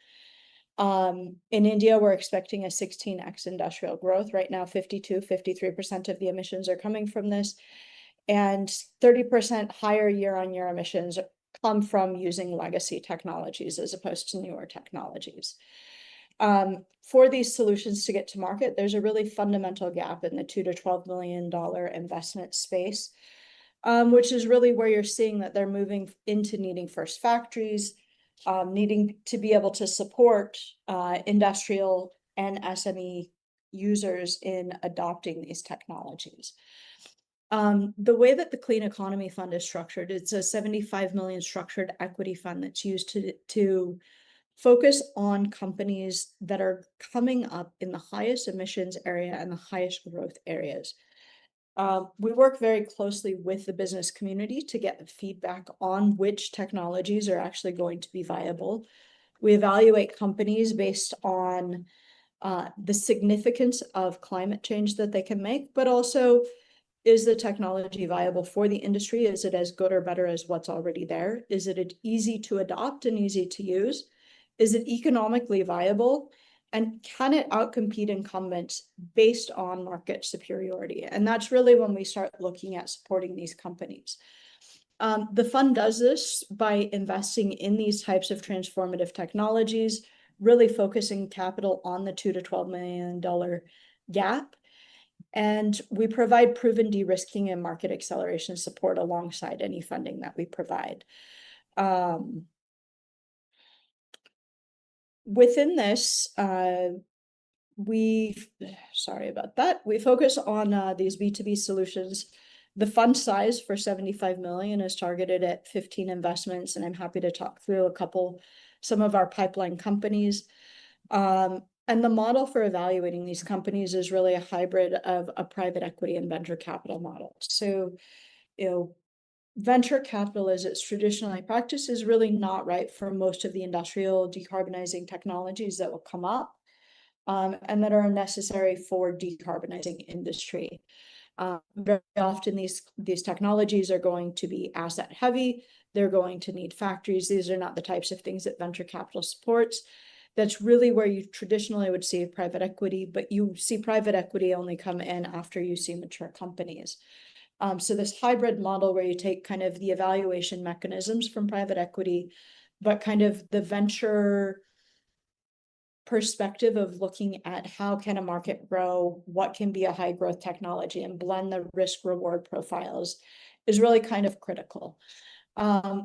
In India, we're expecting a 16x industrial growth. Right now, 53% of the emissions are coming from this, and 30% higher year-on-year emissions come from using legacy technologies as opposed to newer technologies. For these solutions to get to market, there's a really fundamental gap in the $2 to $12 million investment space, which is really where you're seeing that they're moving into needing first factories, needing to be able to support industrial and SME users in adopting these technologies. The way that the Clean Economy Fund is structured, it's a 75 million structured equity fund that's used to focus on companies that are coming up in the highest emissions area and the highest growth areas. We work very closely with the business community to get feedback on which technologies are actually going to be viable. We evaluate companies based on the significance of climate change that they can make, but also, is the technology viable for the industry? Is it as good or better as what's already there? Is it easy to adopt and easy to use? Is it economically viable? And can it outcompete incumbents based on market superiority? And that's really when we start looking at supporting these companies. The fund does this by investing in these types of transformative technologies, really focusing capital on the $2 to $12 million gap. And we provide proven de-risking and market acceleration support alongside any funding that we provide. Within this, we focus on these B2B solutions. The fund size for 75 million is targeted at 15 investments, and I'm happy to talk through some of our pipeline companies. And the model for evaluating these companies is really a hybrid of a private equity and venture capital model. So, venture capital as it's traditionally practiced is really not right for most of the industrial decarbonizing technologies that will come up and that are necessary for decarbonizing industry. Very often these technologies are going to be asset heavy. They're going to need factories. These are not the types of things that venture capital supports. That's really where you traditionally would see private equity, but you see private equity only come in after you see mature companies. So this hybrid model where you take kind of the evaluation mechanisms from private equity, but kind of the venture perspective of looking at how can a market grow, what can be a high growth technology, and blend the risk reward profiles is really kind of critical.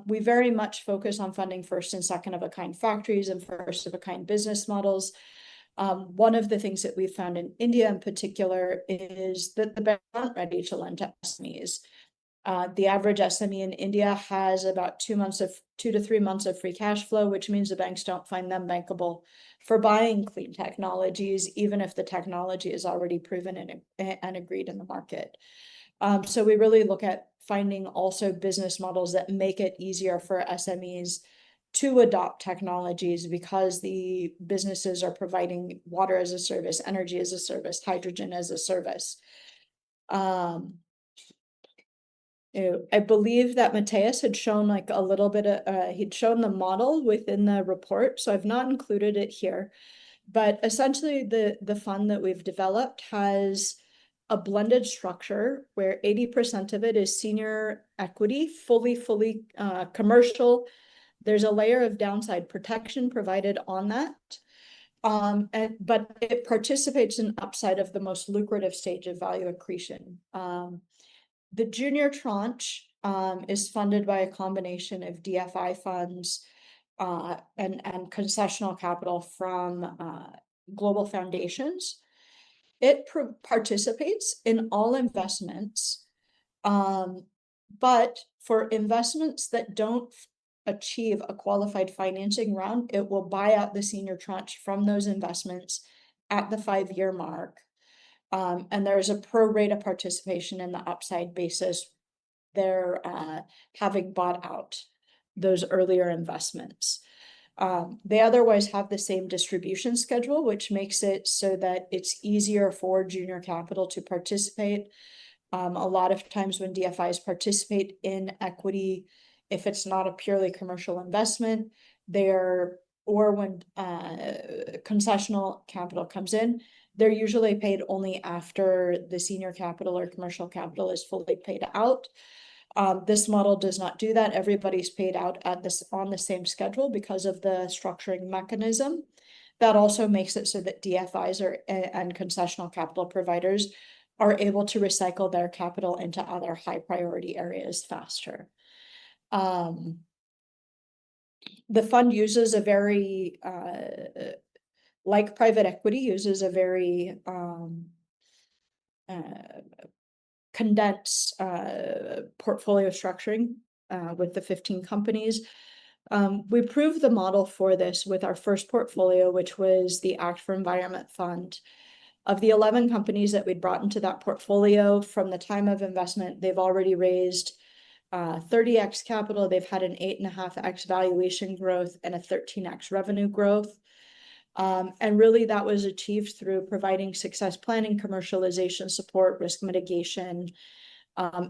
We very much focus on funding first and second of a kind factories and first of a kind business models. One of the things that we've found in India in particular is that the banks aren't ready to lend to SMEs. The average SME in India has about 2 to 3 months of free cash flow, which means the banks don't find them bankable for buying clean technologies, even if the technology is already proven and agreed in the market. So we really look at finding also business models that make it easier for SMEs to adopt technologies because the businesses are providing water as a service, energy as a service, hydrogen as a service. I believe that Mateus had shown like a little bit of, he'd shown the model within the report, so I've not included it here. But essentially the fund that we've developed has a blended structure where 80% of it is senior equity, fully commercial. There's a layer of downside protection provided on that. But it participates in upside of the most lucrative stage of value accretion. The junior tranche is funded by a combination of DFI funds and concessional capital from global foundations. It participates in all investments, but for investments that don't achieve a qualified financing round, it will buy out the senior tranche from those investments at the 5-year mark. And there's a pro rata participation in the upside basis. They're having bought out those earlier investments. They otherwise have the same distribution schedule, which makes it so that it's easier for junior capital to participate. A lot of times when DFIs participate in equity, if it's not a purely commercial investment, or when concessional capital comes in, they're usually paid only after the senior capital or commercial capital is fully paid out. This model does not do that. Everybody's paid out on the same schedule because of the structuring mechanism. That also makes it so that DFIs and concessional capital providers are able to recycle their capital into other high priority areas faster. The fund uses a very, like private equity, uses a very condensed portfolio structuring with the 15 companies. We proved the model for this with our first portfolio, which was the Act for Environment Fund. Of the 11 companies that we'd brought into that portfolio, from the time of investment, they've already raised 30x capital. They've had an 8.5x valuation growth and a 13x revenue growth. And really that was achieved through providing success planning, commercialization support, risk mitigation,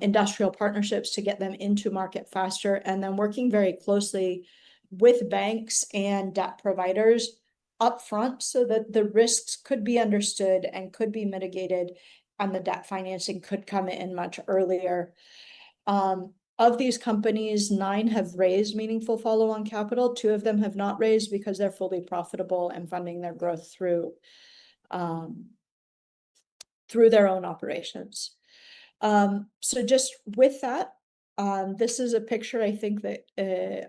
industrial partnerships to get them into market faster, and then working very closely with banks and debt providers upfront so that the risks could be understood and could be mitigated, and the debt financing could come in much earlier. Of these companies, 9 have raised meaningful follow-on capital. 2 of them have not raised because they're fully profitable and funding their growth through their own operations. So just with that, this is a picture, I think that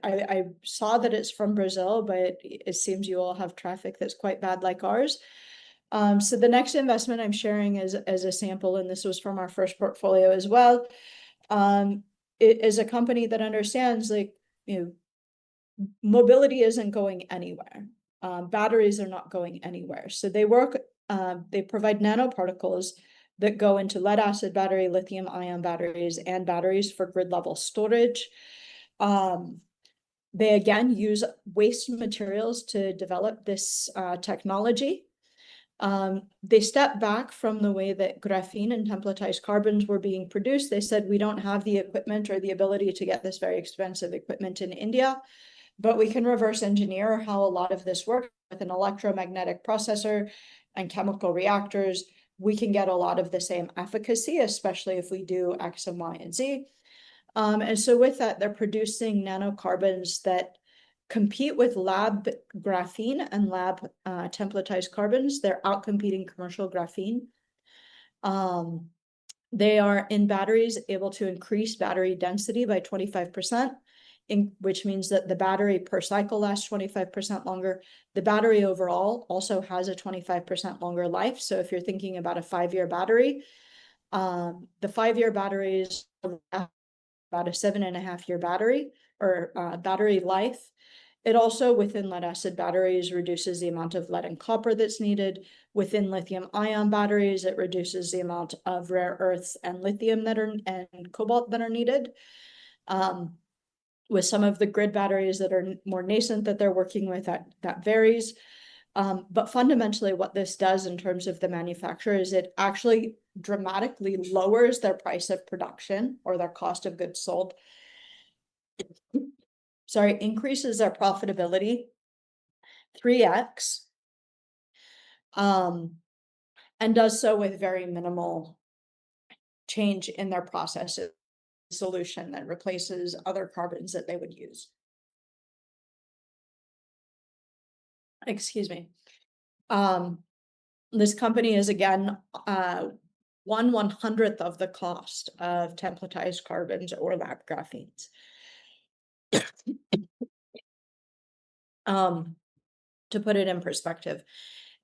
I saw that it's from Brazil, but it seems you all have traffic that's quite bad like ours. So the next investment I'm sharing as a sample, and this was from our first portfolio as well. It is a company that understands, like, mobility isn't going anywhere. Batteries are not going anywhere. So they provide nanoparticles that go into lead acid battery, lithium ion batteries, and batteries for grid level storage. They again use waste materials to develop this technology. They stepped back from the way that graphene and templatized carbons were being produced. They said, we don't have the equipment or the ability to get this very expensive equipment in India, but we can reverse engineer how a lot of this works with an electromagnetic processor and chemical reactors. We can get a lot of the same efficacy, especially if we do X and Y and Z. And so with that, they're producing nanocarbons that compete with lab graphene and lab templatized carbons. They're outcompeting commercial graphene. They are in batteries able to increase battery density by 25%, which means that the battery per cycle lasts 25% longer. The battery overall also has a 25% longer life. So if you're thinking about a 5-year battery, the 5-year battery is about a 7.5-year battery or battery life. It also, within lead acid batteries, reduces the amount of lead and copper that's needed. Within lithium ion batteries, it reduces the amount of rare earths and lithium and cobalt that are needed. With some of the grid batteries that are more nascent that they're working with, that varies. But fundamentally, what this does in terms of the manufacturer is it actually dramatically lowers their price of production or their cost of goods sold. Sorry, increases their profitability 3x, and does so with very minimal change in their process solution that replaces other carbons that they would use. Excuse me. This company is again 1/100th of the cost of templatized carbons or lab graphenes. To put it in perspective,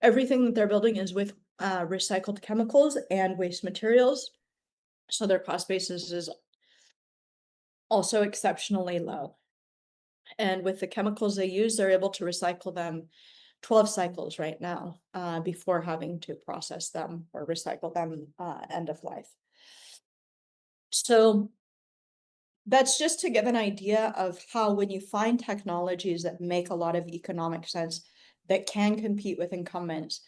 everything that they're building is with recycled chemicals and waste materials, so their cost basis is also exceptionally low. And with the chemicals they use, they're able to recycle them 12 cycles right now before having to process them or recycle them end of life. So that's just to give an idea of how when you find technologies that make a lot of economic sense, that can compete with incumbents,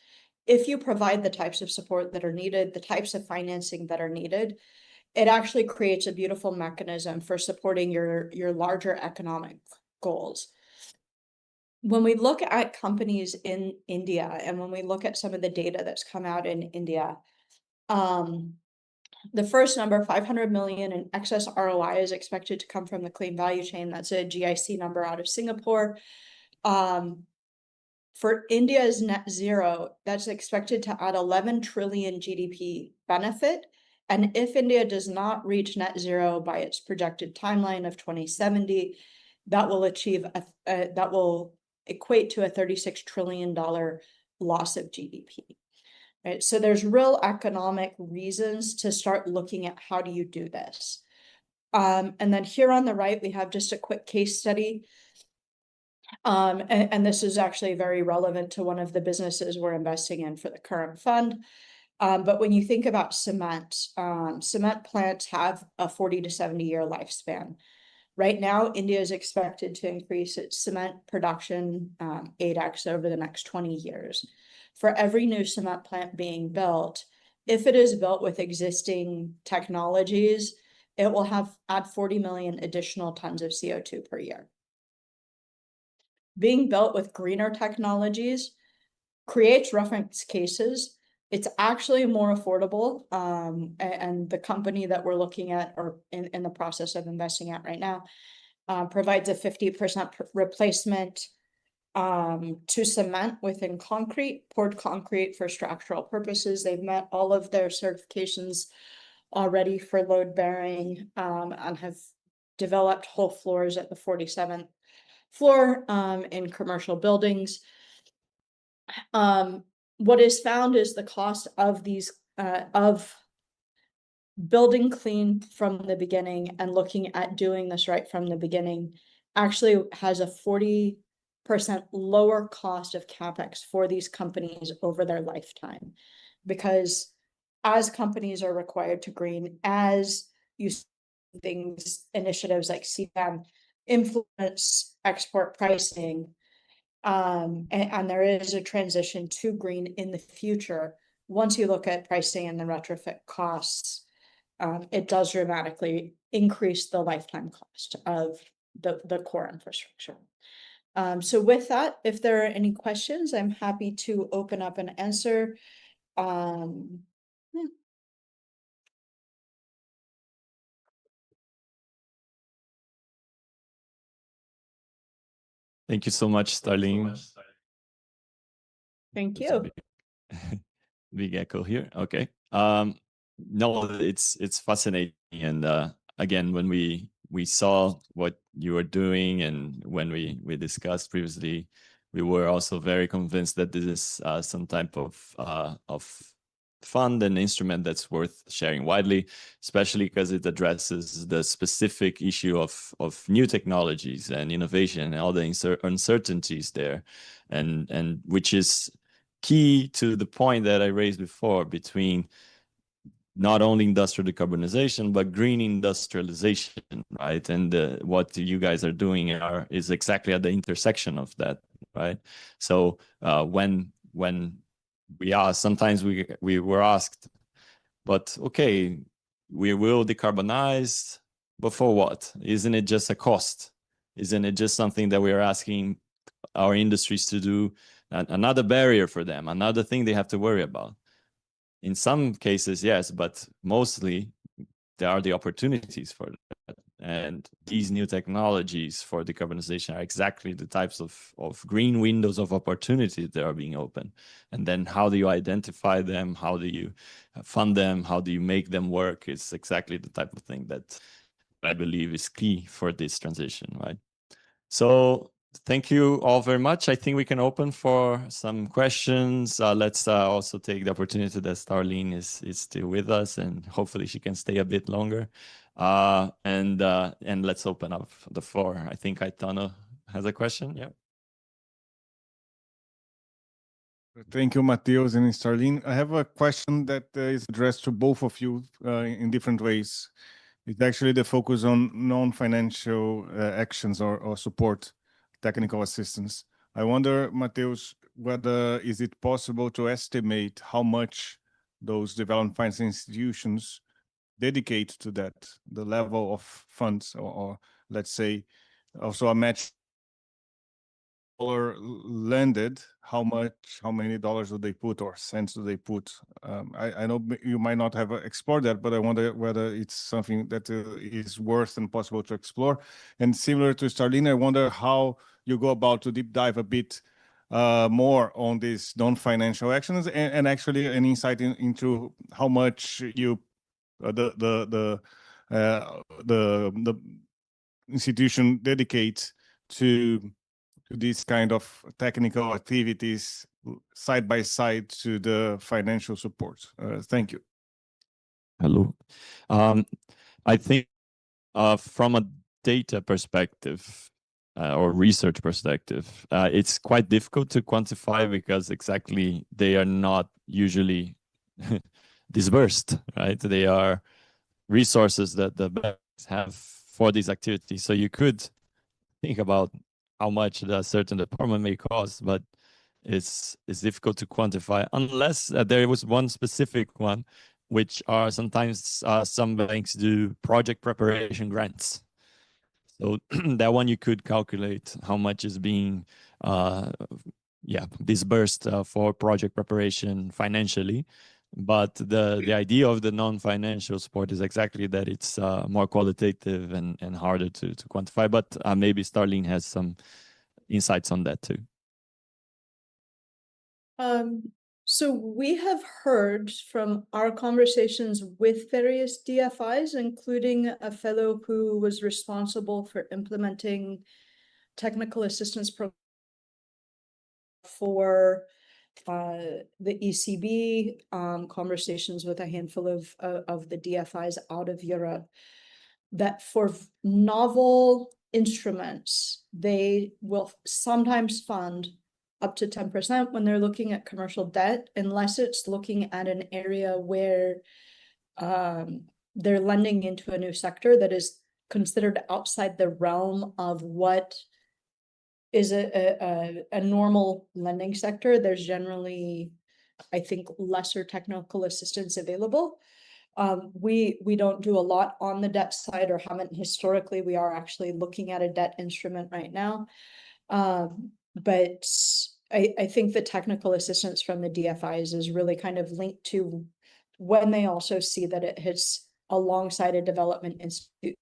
if you provide the types of support that are needed, the types of financing that are needed, it actually creates a beautiful mechanism for supporting your larger economic goals. When we look at companies in India, and when we look at some of the data that's come out in India, the first number, 500 million in excess ROI, is expected to come from the clean value chain. That's a GIC number out of Singapore. For India's net zero, that's expected to add 11 trillion GDP benefit. And if India does not reach net zero by its projected timeline of 2070, that will that will equate to a $36 trillion loss of GDP. Right? So there's real economic reasons to start looking at how do you do this. And then here on the right, we have just a quick case study. And this is actually very relevant to one of the businesses we're investing in for the current fund. But when you think about cement, cement plants have a 40 to 70 year lifespan. Right now, India is expected to increase its cement production 8x over the next 20 years. For every new cement plant being built, if it is built with existing technologies, it will add 40 million additional tons of CO2 per year. Being built with greener technologies creates reference cases. It's actually more affordable, and the company that we're looking at or in the process of investing at right now provides a 50% replacement to cement within concrete, poured concrete for structural purposes. They've met all of their certifications already for load bearing and have developed whole floors at the 47th floor in commercial buildings. What is found is the cost of these of building clean from the beginning and looking at doing this right from the beginning actually has a 40% lower cost of CapEx for these companies over their lifetime. Because as companies are required to green, as you see things, initiatives like CBAM influence export pricing, and there is a transition to green in the future. Once you look at pricing and the retrofit costs, it does dramatically increase the lifetime cost of the core infrastructure. So with that, if there are any questions, I'm happy to open up and answer. Thank you so much, Starling. Thank There's a you. big echo here. Okay. No, it's fascinating. And again, when we saw what you were doing and when we discussed previously, we were also very convinced that this is some type of fund and instrument that's worth sharing widely, especially because it addresses the specific issue of new technologies and innovation and all the uncertainties there, and which is key to the point that I raised before between not only industrial decarbonization, but green industrialization, right? And what you guys are doing is exactly at the intersection of that, right? So when we are, sometimes we were asked, but okay, we will decarbonize, but for what? Isn't it just a cost? Isn't it just something that we are asking our industries to do? Another barrier for them, another thing they have to worry about. In some cases, yes, but mostly there are the opportunities for that. And these new technologies for decarbonization are exactly the types of green windows of opportunity that are being opened. And then how do you identify them? How do you fund them? How do you make them work? It's exactly the type of thing that I believe is key for this transition, right? So thank you all very much. I think we can open for some questions. Let's also take the opportunity that Starlene is still with us, and hopefully she can stay a bit longer. And let's open up the floor. I think Aitana has a question. Yeah. Thank you, Mateus and Starlene. I have a question that is addressed to both of you in different ways. It's actually the focus on non-financial actions or support, technical assistance. I wonder, Mateus, whether is it possible to estimate how much those development finance institutions dedicate to that, the level of funds, or let's say also a match dollar landed, how many dollars do they put or cents do they put? I know you might not have explored that, but I wonder whether it's something that is worth and possible to explore. And similar to Starlene, I wonder how you go about to deep dive a bit more on these non-financial actions and actually an insight into how much you the institution dedicates to these kind of technical activities side by side to the financial support. Thank you. Hello. I think from a data perspective or research perspective, it's quite difficult to quantify because exactly they are not usually disbursed, right? They are resources that the banks have for these activities. So you could think about how much a certain department may cost, but it's difficult to quantify unless there was one specific one, which are sometimes some banks do project preparation grants. So that one you could calculate how much is being disbursed for project preparation financially. But the idea of the non-financial support is exactly that it's more qualitative and harder to quantify. But maybe Starlene has some insights on that too. So we have heard from our conversations with various DFIs, including a fellow who was responsible for implementing technical assistance program for the ECB, conversations with a handful of the DFIs out of Europe, that for novel instruments, they will sometimes fund up to 10% when they're looking at commercial debt, unless it's looking at an area where they're lending into a new sector that is considered outside the realm of what is a normal lending sector. There's generally, I think, lesser technical assistance available. We don't do a lot on the debt side, or haven't historically. We are actually looking at a debt instrument right now. But I think the technical assistance from the DFIs is really kind of linked to when they also see that it hits alongside a development institute.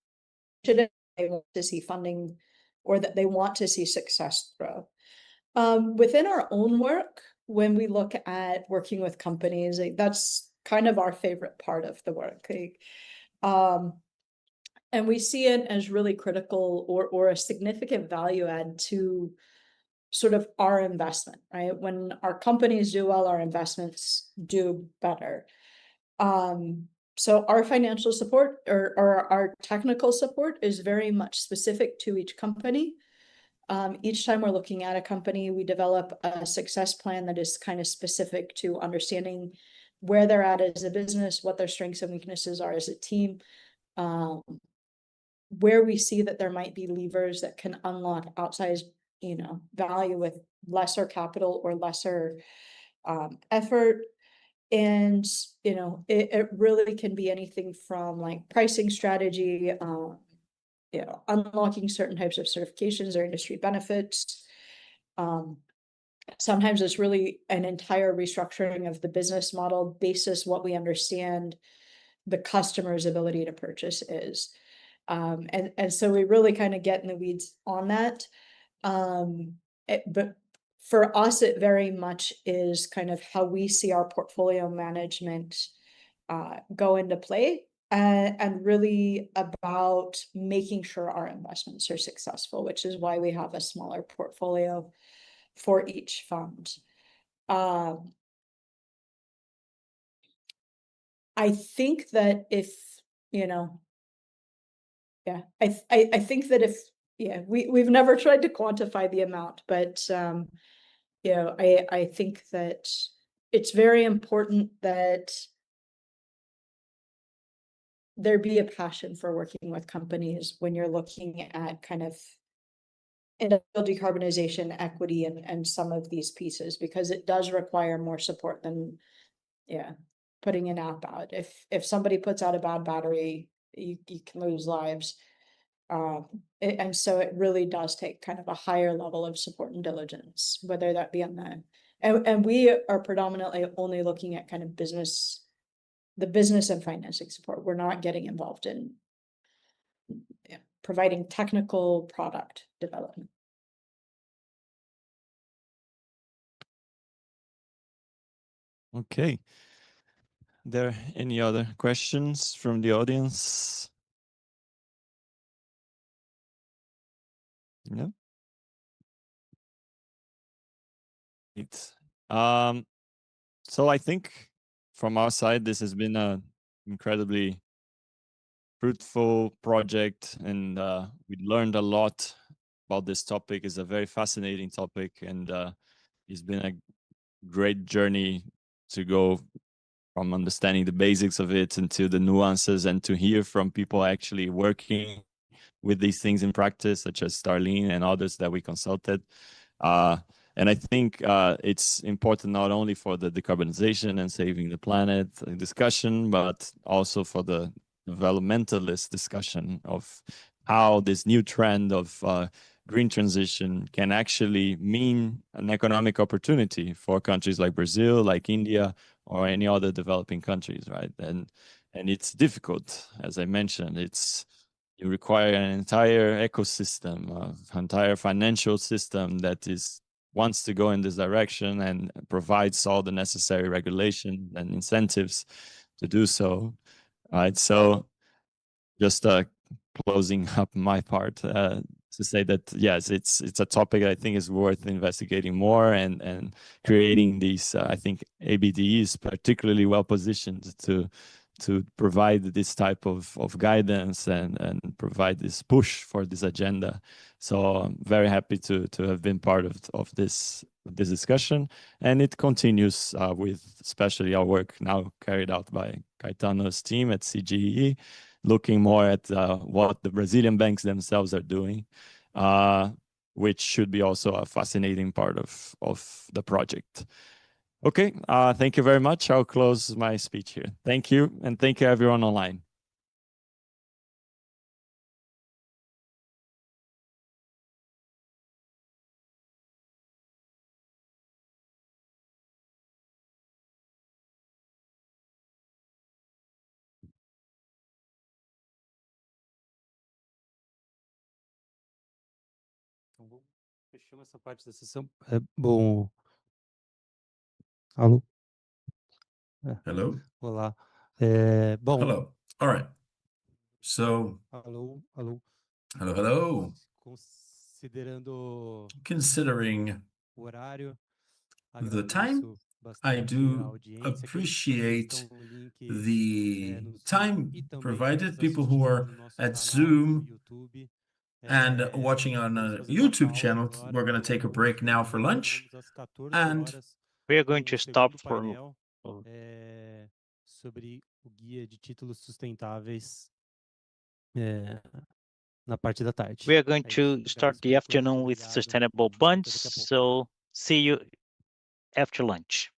They want to see funding, or that they want to see success grow. Within our own work, when we look at working with companies, that's kind of our favorite part of the work. And we see it as really critical or a significant value add to sort of our investment, right? When our companies do well, our investments do better. So our financial support or our technical support is very much specific to each company. Each time we're looking at a company, we develop a success plan that is kind of specific to understanding where they're at as a business, what their strengths and weaknesses are as a team, where we see that there might be levers that can unlock outsized, value with lesser capital or lesser effort. And, it really can be anything from like pricing strategy, unlocking certain types of certifications or industry benefits. Sometimes it's really an entire restructuring of the business model basis what we understand the customer's ability to purchase is. And so we really kind of get in the weeds on that. But for us, it very much is kind of how we see our portfolio management go into play, and really about making sure our investments are successful, which is why we have a smaller portfolio for each fund. I think that if, you know, yeah, I think that if, yeah, we've never tried to quantify the amount, but you know, I think that it's very important that there be a passion for working with companies when you're looking at kind of industrial decarbonization, equity, and some of these pieces, because it does require more support than, yeah, putting an app out. If somebody puts out a bad battery, you can lose lives. And so it really does take kind of a higher level of support and diligence, whether that be on the, and we are predominantly only looking at kind of the business and financing support. We're not getting involved in, yeah, providing technical product development. Okay. There any other questions from the audience? No? So I think from our side, this has been an incredibly fruitful project, and we learned a lot about this topic. It's a very fascinating topic, and it's been a great journey to go from understanding the basics of it into the nuances, and to hear from people actually working with these things in practice, such as Starlene and others that we consulted. And I think it's important not only for the decarbonization and saving the planet discussion, but also for the developmentalist discussion of how this new trend of green transition can actually mean an economic opportunity for countries like Brazil, like India, or any other developing countries, right? And it's difficult, as I mentioned. You require an entire ecosystem, entire financial system that wants to go in this direction and provides all the necessary regulation and incentives to do so. Right. So just closing up my part to say that, yes, it's a topic I think is worth investigating more, and creating these, I think ABDE is particularly well positioned to provide this type of guidance and provide this push for this agenda. So I'm very happy to have been part of this discussion, and it continues with especially our work now carried out by Caetano's team at CGEE, looking more at what the Brazilian banks themselves are doing, which should be also a fascinating part of the project. Okay, thank you very much. I'll close my speech here. Thank you, and thank you everyone online. Então, fechamos essa parte da sessão. Bom. Alô? Hello? Olá. Bom. Hello. All right. So. Alô, alô. Hello, hello. Considering o horário, the time, I do appreciate the time provided. People who are at Zoom and watching on a YouTube channel, we're going to take a break now for lunch. And we are going to stop for sobre o guia de títulos sustentáveis na parte da tarde. We are going to start the afternoon with sustainable bonds, so see you after lunch.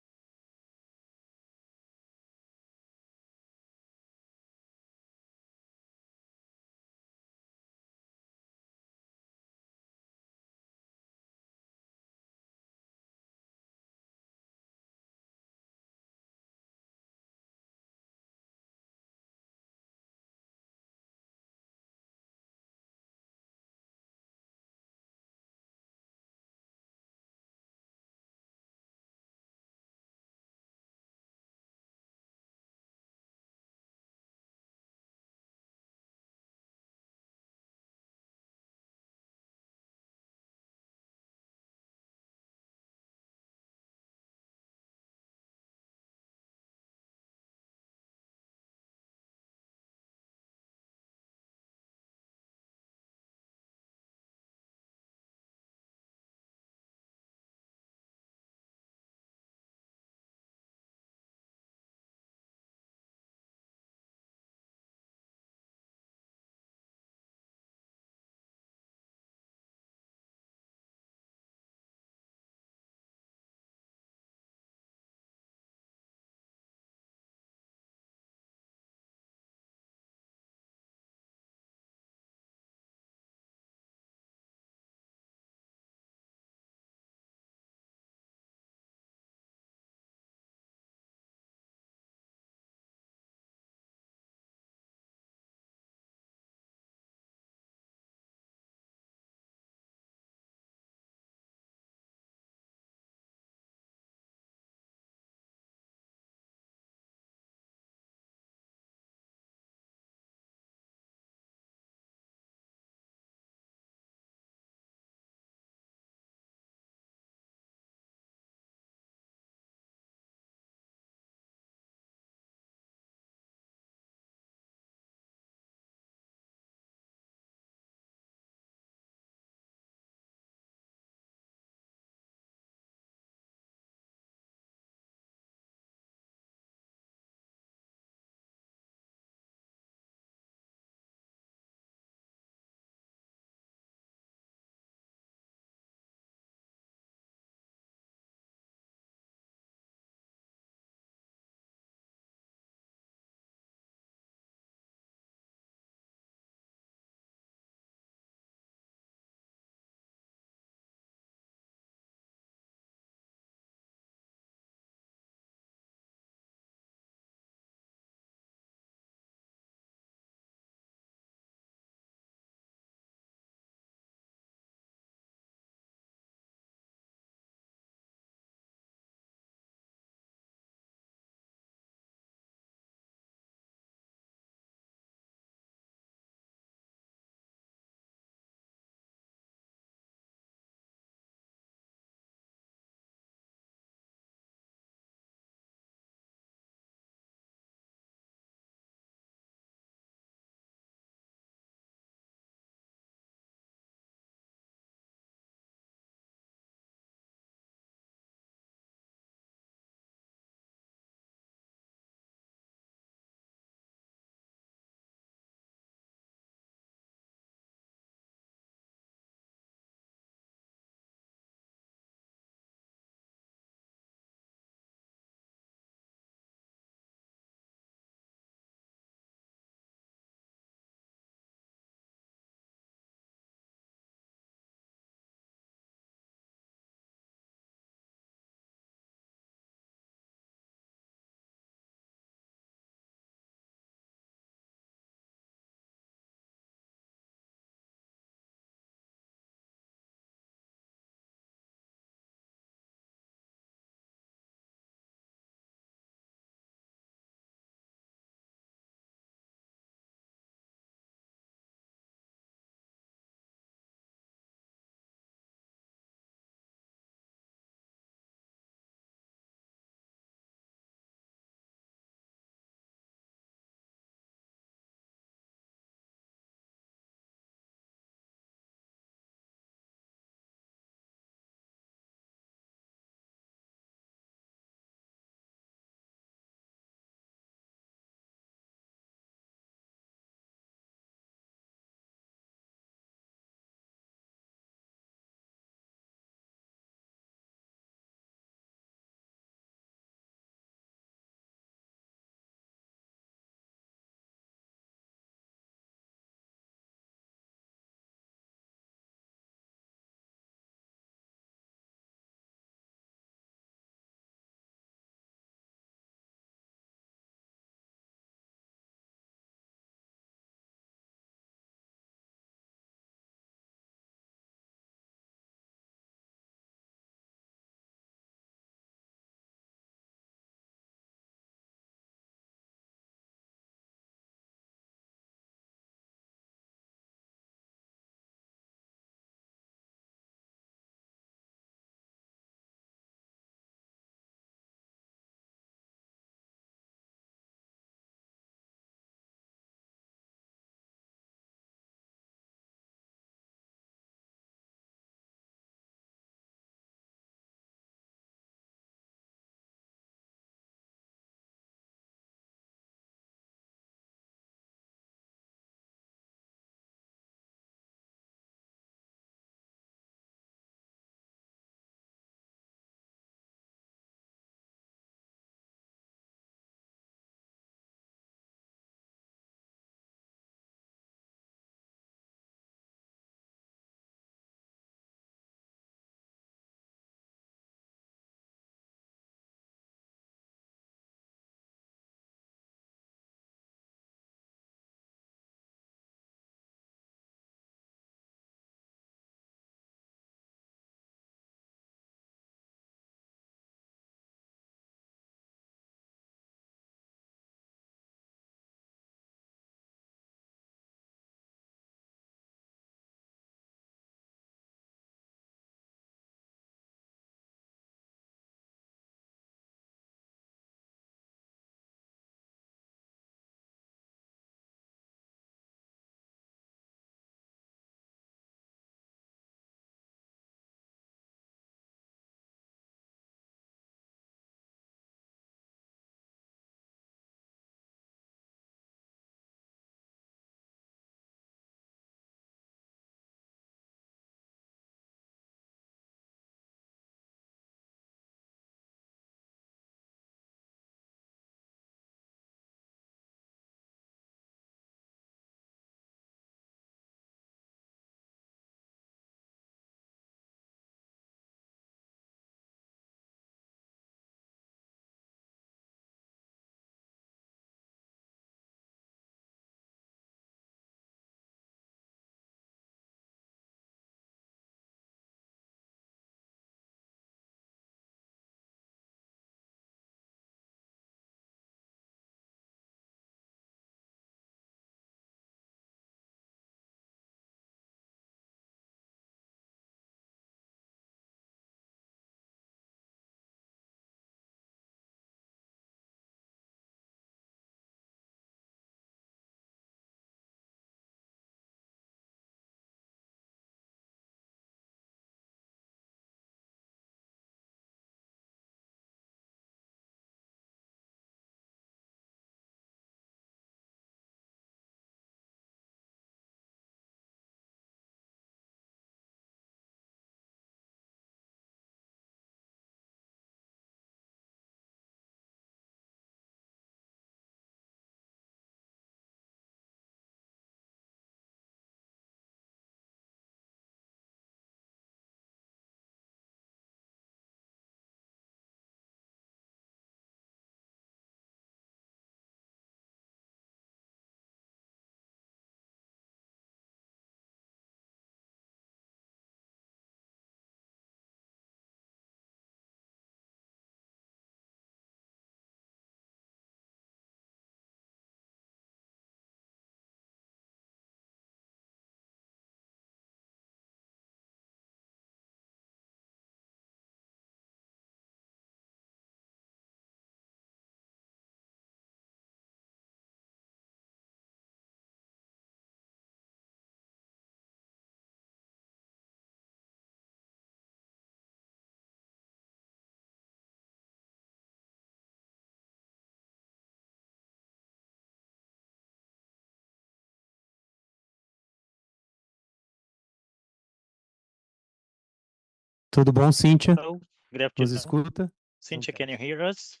Tudo bom, Cíntia? Hello, good Nos afternoon. escuta? Cynthia, can you hear us?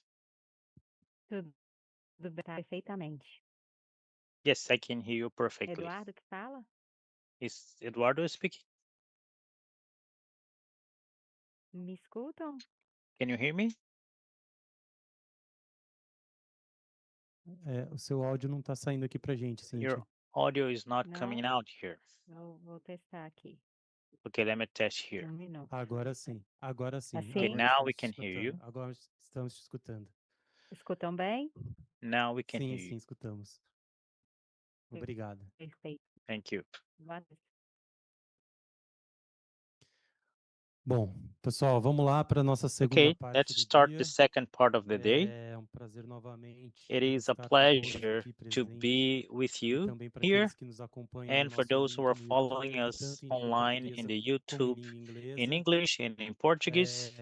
Tudo bem, perfeitamente. Yes, I can hear you perfectly. Eduardo que fala? Is Eduardo speaking? Me escutam? Can you hear me? O seu áudio não está saindo aqui pra gente, Cíntia. Your audio is not coming Não? out here. Vou testar aqui. Okay, let me test here. Minuto. Agora sim, agora sim. Assim? Okay, Agora now estamos we te can hear you. escutando. Agora estamos te escutando. Escutam bem? Now we can Sim, hear sim, you. escutamos. Obrigado. Perfeito. Thank you. Bom, pessoal, vamos lá para a nossa segunda Okay, parte let's do start dia. the second part of the day. É um prazer novamente It is a estar com todos pleasure aqui to presentes be with e you também para here. aqueles que nos acompanham no And for nosso those who link are no following YouTube, us tanto em língua online in portuguesa the como em YouTube língua in inglesa. English and in Portuguese.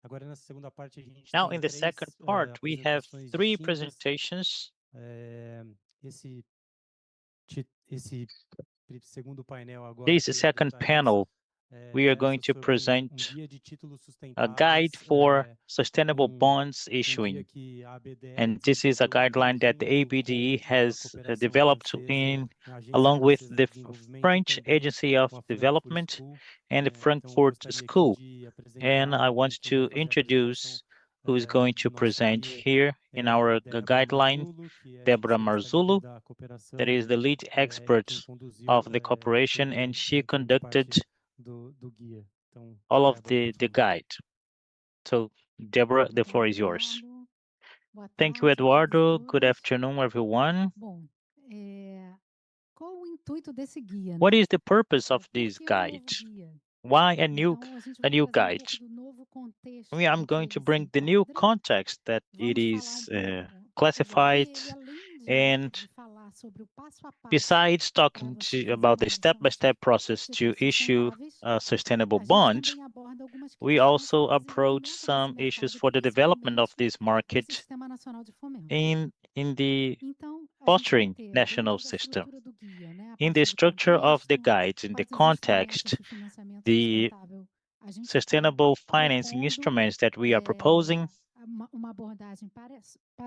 Agora, nessa segunda parte, a gente Now, tem in the três second part, we have apresentações three distintas. presentations. Esse segundo painel agora This que second apresentaremos panel, we are going versa to sobre present guia de títulos a guide sustentáveis, for sustainable bonds guia issuing. que a ABDE And this is a desenvolveu em guideline that the conjunto ABDE com a has cooperação developed francesa, a Agência along with Francesa the de Desenvolvimento e French também Agency of com a Frankfurt Development School. and the Então, Frankfurt gostaria aqui School. de And I apresentar want quem vai to fazer a introduce apresentação who is going do to nosso present guia here in our Débora guideline, Marzullo, que é Deborah especialista líder Marzullo, da cooperação, that is the lead e expert quem conduziu of the corporation, and she grande parte conducted do guia. Então, all of Débora, the por favor. guide. So, Deborah, the floor is yours. Thank you, Eduardo. Good afternoon, everyone. Bom, qual o intuito desse guia, What né? is the purpose of Por this que um guide? novo guia? Why a Então, a gente vai new trazer guide? pouco do novo contexto I'm em que going to ele se bring the new enquadra. context that it Vamos falar is pouco, classified, porque ele, além and de falar sobre o passo a passo besides para talking você fazer about uma the emissão step-by-step process de to títulos issue sustentáveis, a sustainable a gente bond, também aborda algumas we questões also para o approach desenvolvimento some desse issues mercado, for the development of principalmente this desse market Sistema Nacional de Fomento. in the Então, a gente vai fostering ter, national dentro da system. estrutura do guia, né, a In the parte do structure of the contexto, guide, in the quais os instrumentos context, de financiamento the sustentável a gente está sustainable financing propondo, instruments that we are proposing, uma abordagem para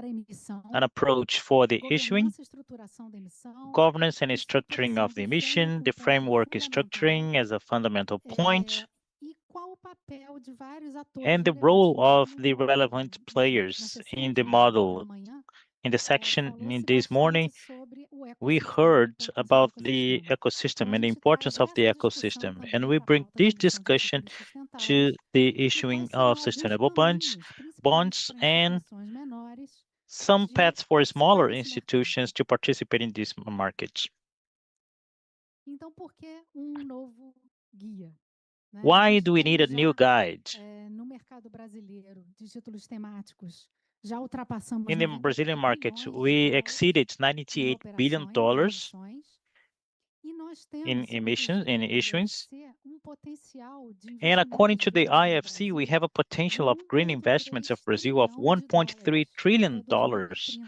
a emissão, an approach for the issuing, governança e estruturação da emissão, governance and structuring estruturação of the do emission, framework the como ponto framework fundamental, structuring as a fundamental point, e qual o papel de vários atores and the relevantes role no of the modelo. relevant Na players sessão in de the model. amanhã, In the section in falou-se this morning, bastante sobre o we ecossistema, a heard importância do about the ecossistema. Então, ecosystem a and the gente importance traz of the essa discussão ecosystem, and também we para a bring pauta de this emissão de discussion títulos sustentáveis. to the E issuing quais seriam of alguns sustainable caminhos, principalmente bonds para and instituições menores, some de paths for participar smaller desse institutions mercado. to participate in these markets. Então, por que novo guia? Né? A Why gente do we tem need a new guide? no mercado brasileiro de títulos temáticos, já ultrapassamos In the 98 Brazilian market, bilhões de we dólares exceeded em $98 billion operações, em emissões. E nós in temos, emissions, in segundo o issuance. IFC, potencial de And according to the investimentos verdes no IFC, we Brasil have a potential of green investments of Brazil of trilhão de $1.3 trillion até 2030.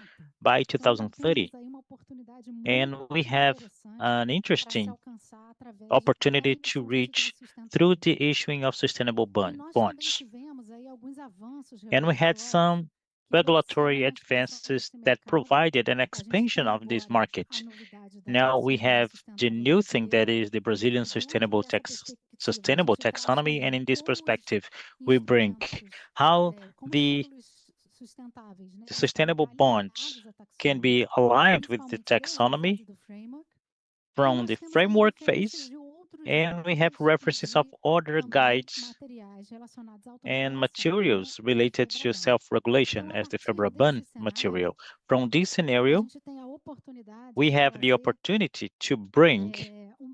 by Então, ainda 2030. temos aí uma oportunidade muito And we have interessante an para se interesting alcançar através opportunity da to emissão de títulos reach through sustentáveis. the issuing of sustainable E nós também bonds. tivemos aí alguns avanços And we had regulatórios some que regulatory trouxeram a expansão advances desse that mercado. provided an A gente expansion tem of this agora market. a novidade da Now we taxonomia have the sustentável new thing that brasileira. is the Brazilian E dentro dessa perspectiva, a sustainable gente traz taxonomy, and também in this como os perspective, we bring instrumentos, how como os the títulos sustentáveis, né, estão sustainable ligados bonds à can taxonomia, be aligned with the principalmente desde a taxonomy fase do framework. E from nós the temos aí framework referências phase, de outros and we have guias references e of de other também guides materiais relacionados à and autorregulação, materials como o related to FEBRABAN. self-regulation Então, a as the partir desse FEBRABAN cenário, material. From this a scenario, gente tem a oportunidade we de have the trazer opportunity to bring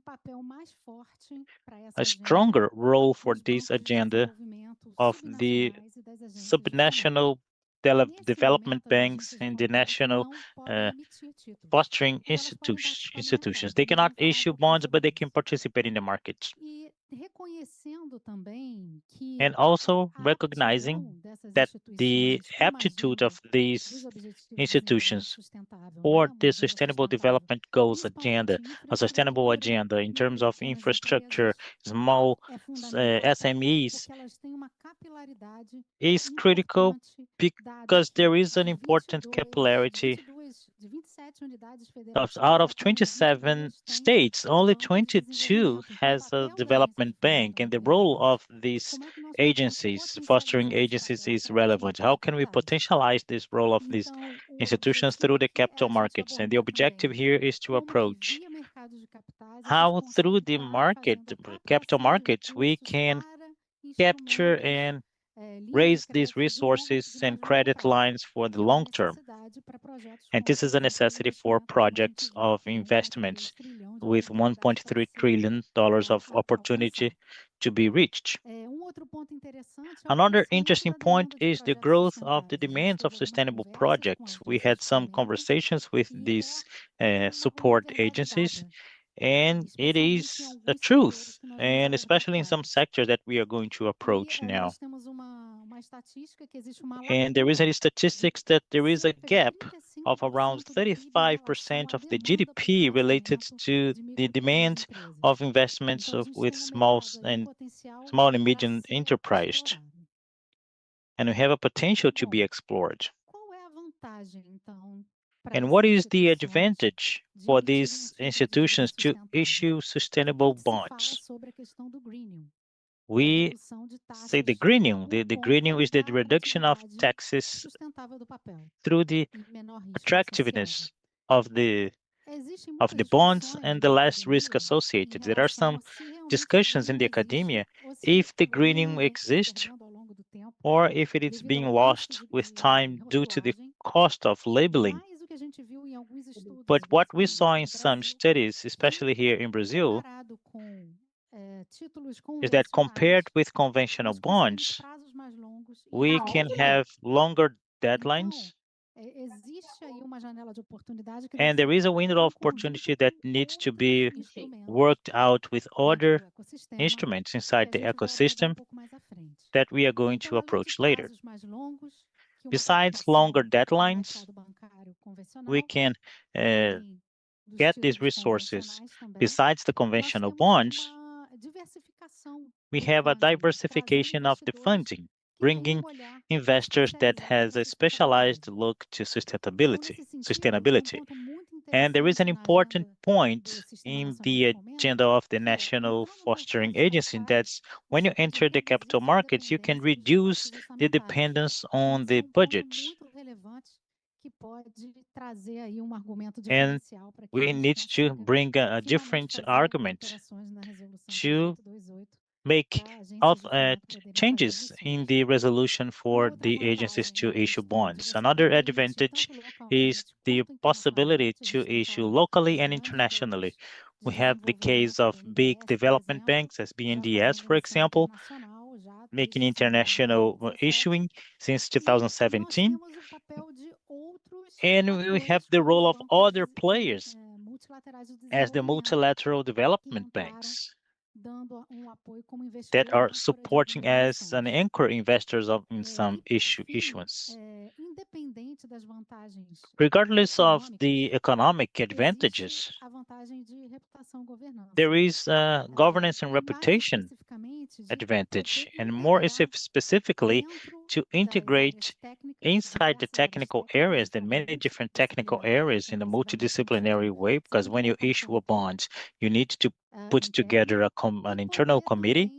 papel mais forte para essa a agenda stronger role for dos this bancos de agenda desenvolvimento of the subnacionais e das agências de fomento. subnational Nesse development momento, as banks agências de and the fomento national não podem uh, emitir títulos, fostering mas elas podem participar do institutions. mercado. They Nós cannot vamos falar issue pouquinho bonds, but sobre they isso. can participate in the market. E and also recognizing that the aptitude of these institutions for the Sustainable Development Goals agenda, a sustainable agenda in terms of infrastructure, small SMEs, is critical because there is an important capillarity. Out of 27 states, only 22 has a development bank, and the role of these agencies, fostering agencies, is relevant. How can we potentialize this role of these institutions through the capital markets? And the objective here is to approach how through the capital markets, we can capture and raise these resources and credit lines for the long term. And this is a necessity for projects of investments with $1.3 trillion of opportunity to be reached. Another interesting point is the growth of the demands of sustainable projects. We had some conversations with these support agencies, and it is a truth, and especially in some sectors that we are going to approach now. And there is a statistics that there is a gap of around 35% of the GDP related to the demand of investments with small and medium enterprise. And we have a potential to be explored. And what is the advantage for these institutions to issue sustainable bonds? We say the greening. The greening is the reduction of taxes through the attractiveness of the bonds and the less risk associated. There are some discussions in the academia if the greening exists or if it is being lost with time due to the cost of labeling. But what we saw in some studies, especially here in Brazil, is that compared with conventional bonds, we can have longer deadlines, and there is a window of opportunity that needs to be worked out with other instruments inside the ecosystem that we are going to approach later. Besides longer deadlines, we can get these resources. Besides the conventional bonds, we have a diversification of the funding, bringing investors that has a specialized look to sustainability. And there is an important point in the agenda of the National Fostering Agency that's when you enter the capital markets, you can reduce the dependence on the budgets. And we need to bring a different argument to make changes in the resolution for the agencies to issue bonds. Another advantage is the possibility to issue locally and internationally. We have the case of big development banks as BNDES, for example, making international issuing since 2017. And we have the role of other players as the multilateral development banks that are supporting as an anchor investors in some issuance. Regardless of the economic advantages, there is a governance and reputation advantage, and more specifically to integrate inside the technical areas, the many different technical areas in a multidisciplinary way, because when you issue a bond, you need to put together an internal committee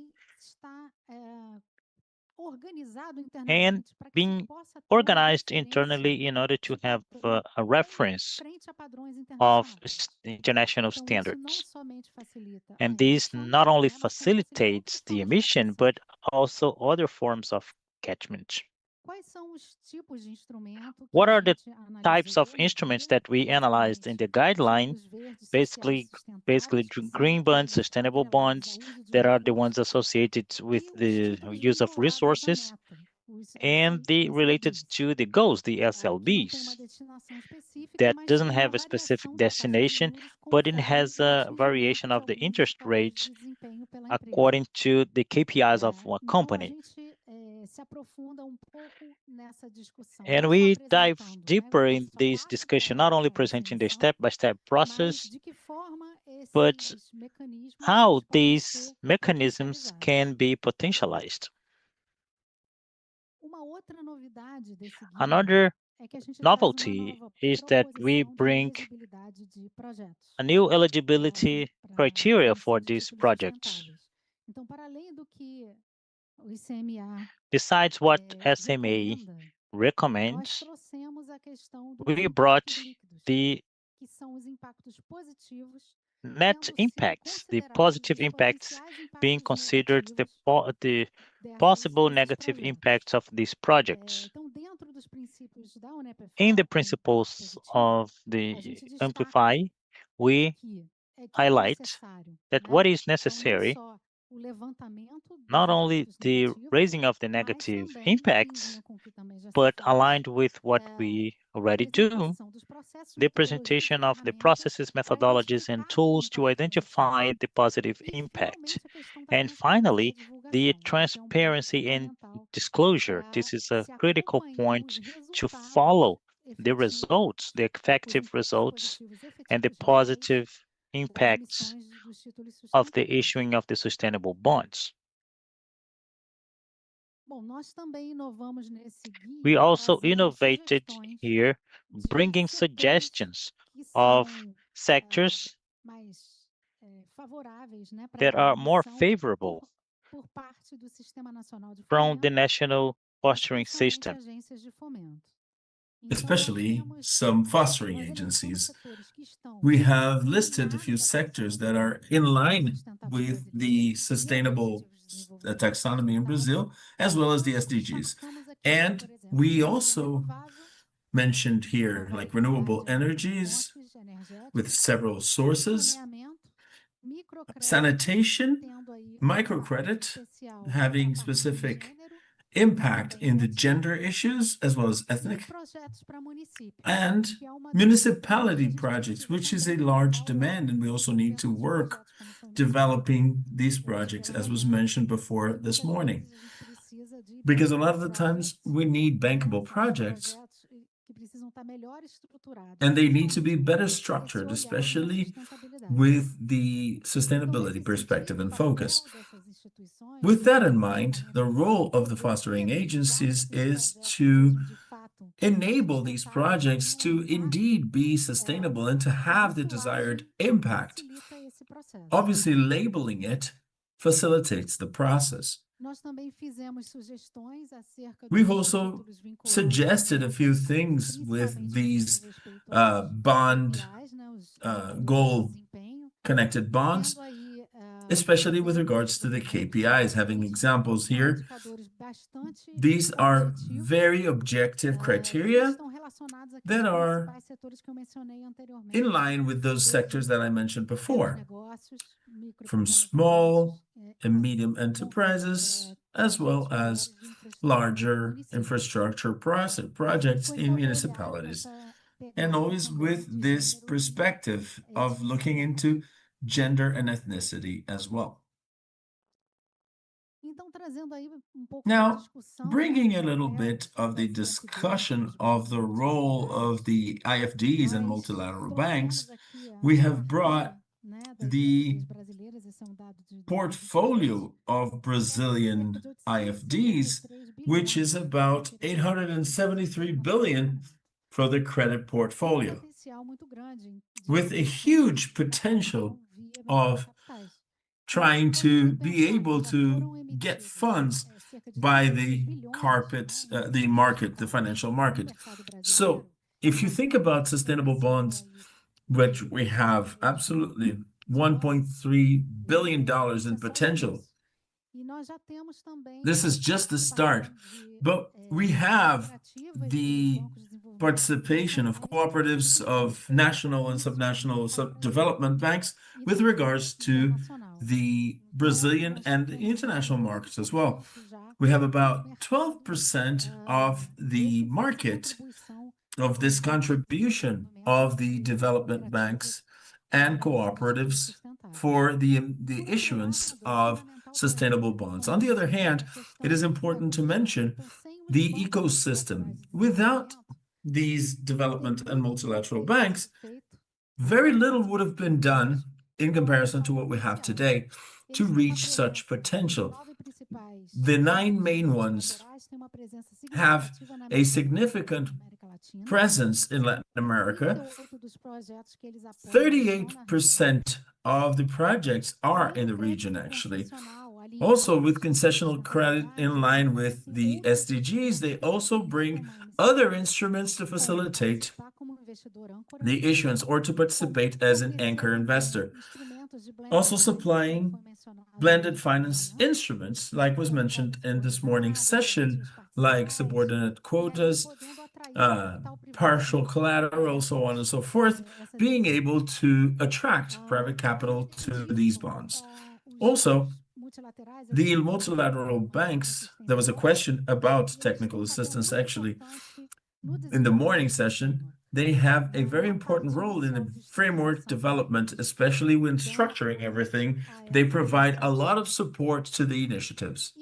and being organized internally in order to have a reference of international standards. And this not only facilitates the emission, but also other forms of catchment. What are the types of instruments that we analyzed in the guideline? Basically green bonds, sustainable bonds, that are the ones associated with the use of resources. and the related to the goals, the SLBs, that doesn't have a specific destination, but it has a variation of the interest rate according to the KPIs of one company. And we dive deeper in this discussion, not only presenting the step-by-step process, but how these mechanisms can be potentialized. Another novelty is that we bring a new eligibility criteria for these projects. Besides what SMA recommends, we brought the net impacts, the positive impacts being considered the possible negative impacts of these projects. In the principles of the Amplify, we highlight that what is necessary, not only the raising of the negative impacts, but aligned with what we already do, the presentation of the processes, methodologies, and tools to identify the positive impact. And finally, the transparency and disclosure. This is a critical point to follow the results, the effective results, and the positive impacts of the issuing of the sustainable bonds. We also innovated here, bringing suggestions of sectors that are more favorable from the national fostering system. Especially some fostering agencies. We have listed a few sectors that are in line with the sustainable taxonomy in Brazil, as well as the SDGs. And we also mentioned here, like renewable energies with several sources, sanitation, microcredit, having specific impact in the gender issues as well as ethnic, and municipality projects, which is a large demand, and we also need to work developing these projects, as was mentioned before this morning. Because a lot of the times we need bankable projects, and they need to be better structured, especially with the sustainability perspective and focus. With that in mind, the role of the fostering agencies is to enable these projects to indeed be sustainable and to have the desired impact. Obviously, labeling it facilitates the process. We've also suggested a few things with these bond goal-connected bonds, especially with regards to the KPIs, having examples here. These are very objective criteria that are in line with those sectors that I mentioned before, from small and medium enterprises, as well as larger infrastructure projects in municipalities. And always with this perspective of looking into gender and ethnicity as well. Now, bringing a little bit of the discussion of the role of the IFDs and multilateral banks, we have brought the portfolio of Brazilian IFDs, which is about 873 billion for the credit portfolio, with a huge potential of trying to be able to get funds by the market, the financial market. So if you think about sustainable bonds, which we have absolutely $1.3 billion in potential, this is just the start, but we have the participation of cooperatives of national and subnational development banks with regards to the Brazilian and the international markets as well. we have about 12% of the market of this contribution of the development banks and cooperatives for the issuance of sustainable bonds. On the other hand, it is important to mention the ecosystem. Without these development and multilateral banks, very little would have been done in comparison to what we have today to reach such potential. The 9 main ones have a significant presence in Latin America. 38% of the projects are in the region, actually. Also, with concessional credit in line with the SDGs, they also bring other instruments to facilitate the issuance or to participate as an anchor investor. Also supplying blended finance instruments, like was mentioned in this morning's session, like subordinate quotas, partial collateral, so on and so forth, being able to attract private capital to these bonds. Also, the multilateral banks, there was a question about technical assistance actually in the morning session. They have a very important role in the framework development, especially when structuring everything. They provide a lot of support to the initiatives.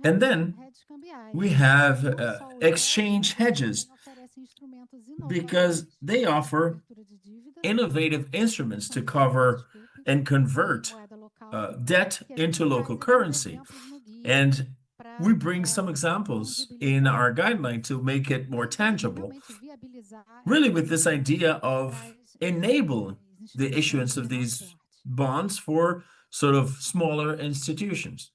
And then we have exchange hedges, because they offer innovative instruments to cover and convert debt into local currency. And we bring some examples in our guideline to make it more tangible, really with this idea of enabling the issuance of these bonds for sort of smaller institutions.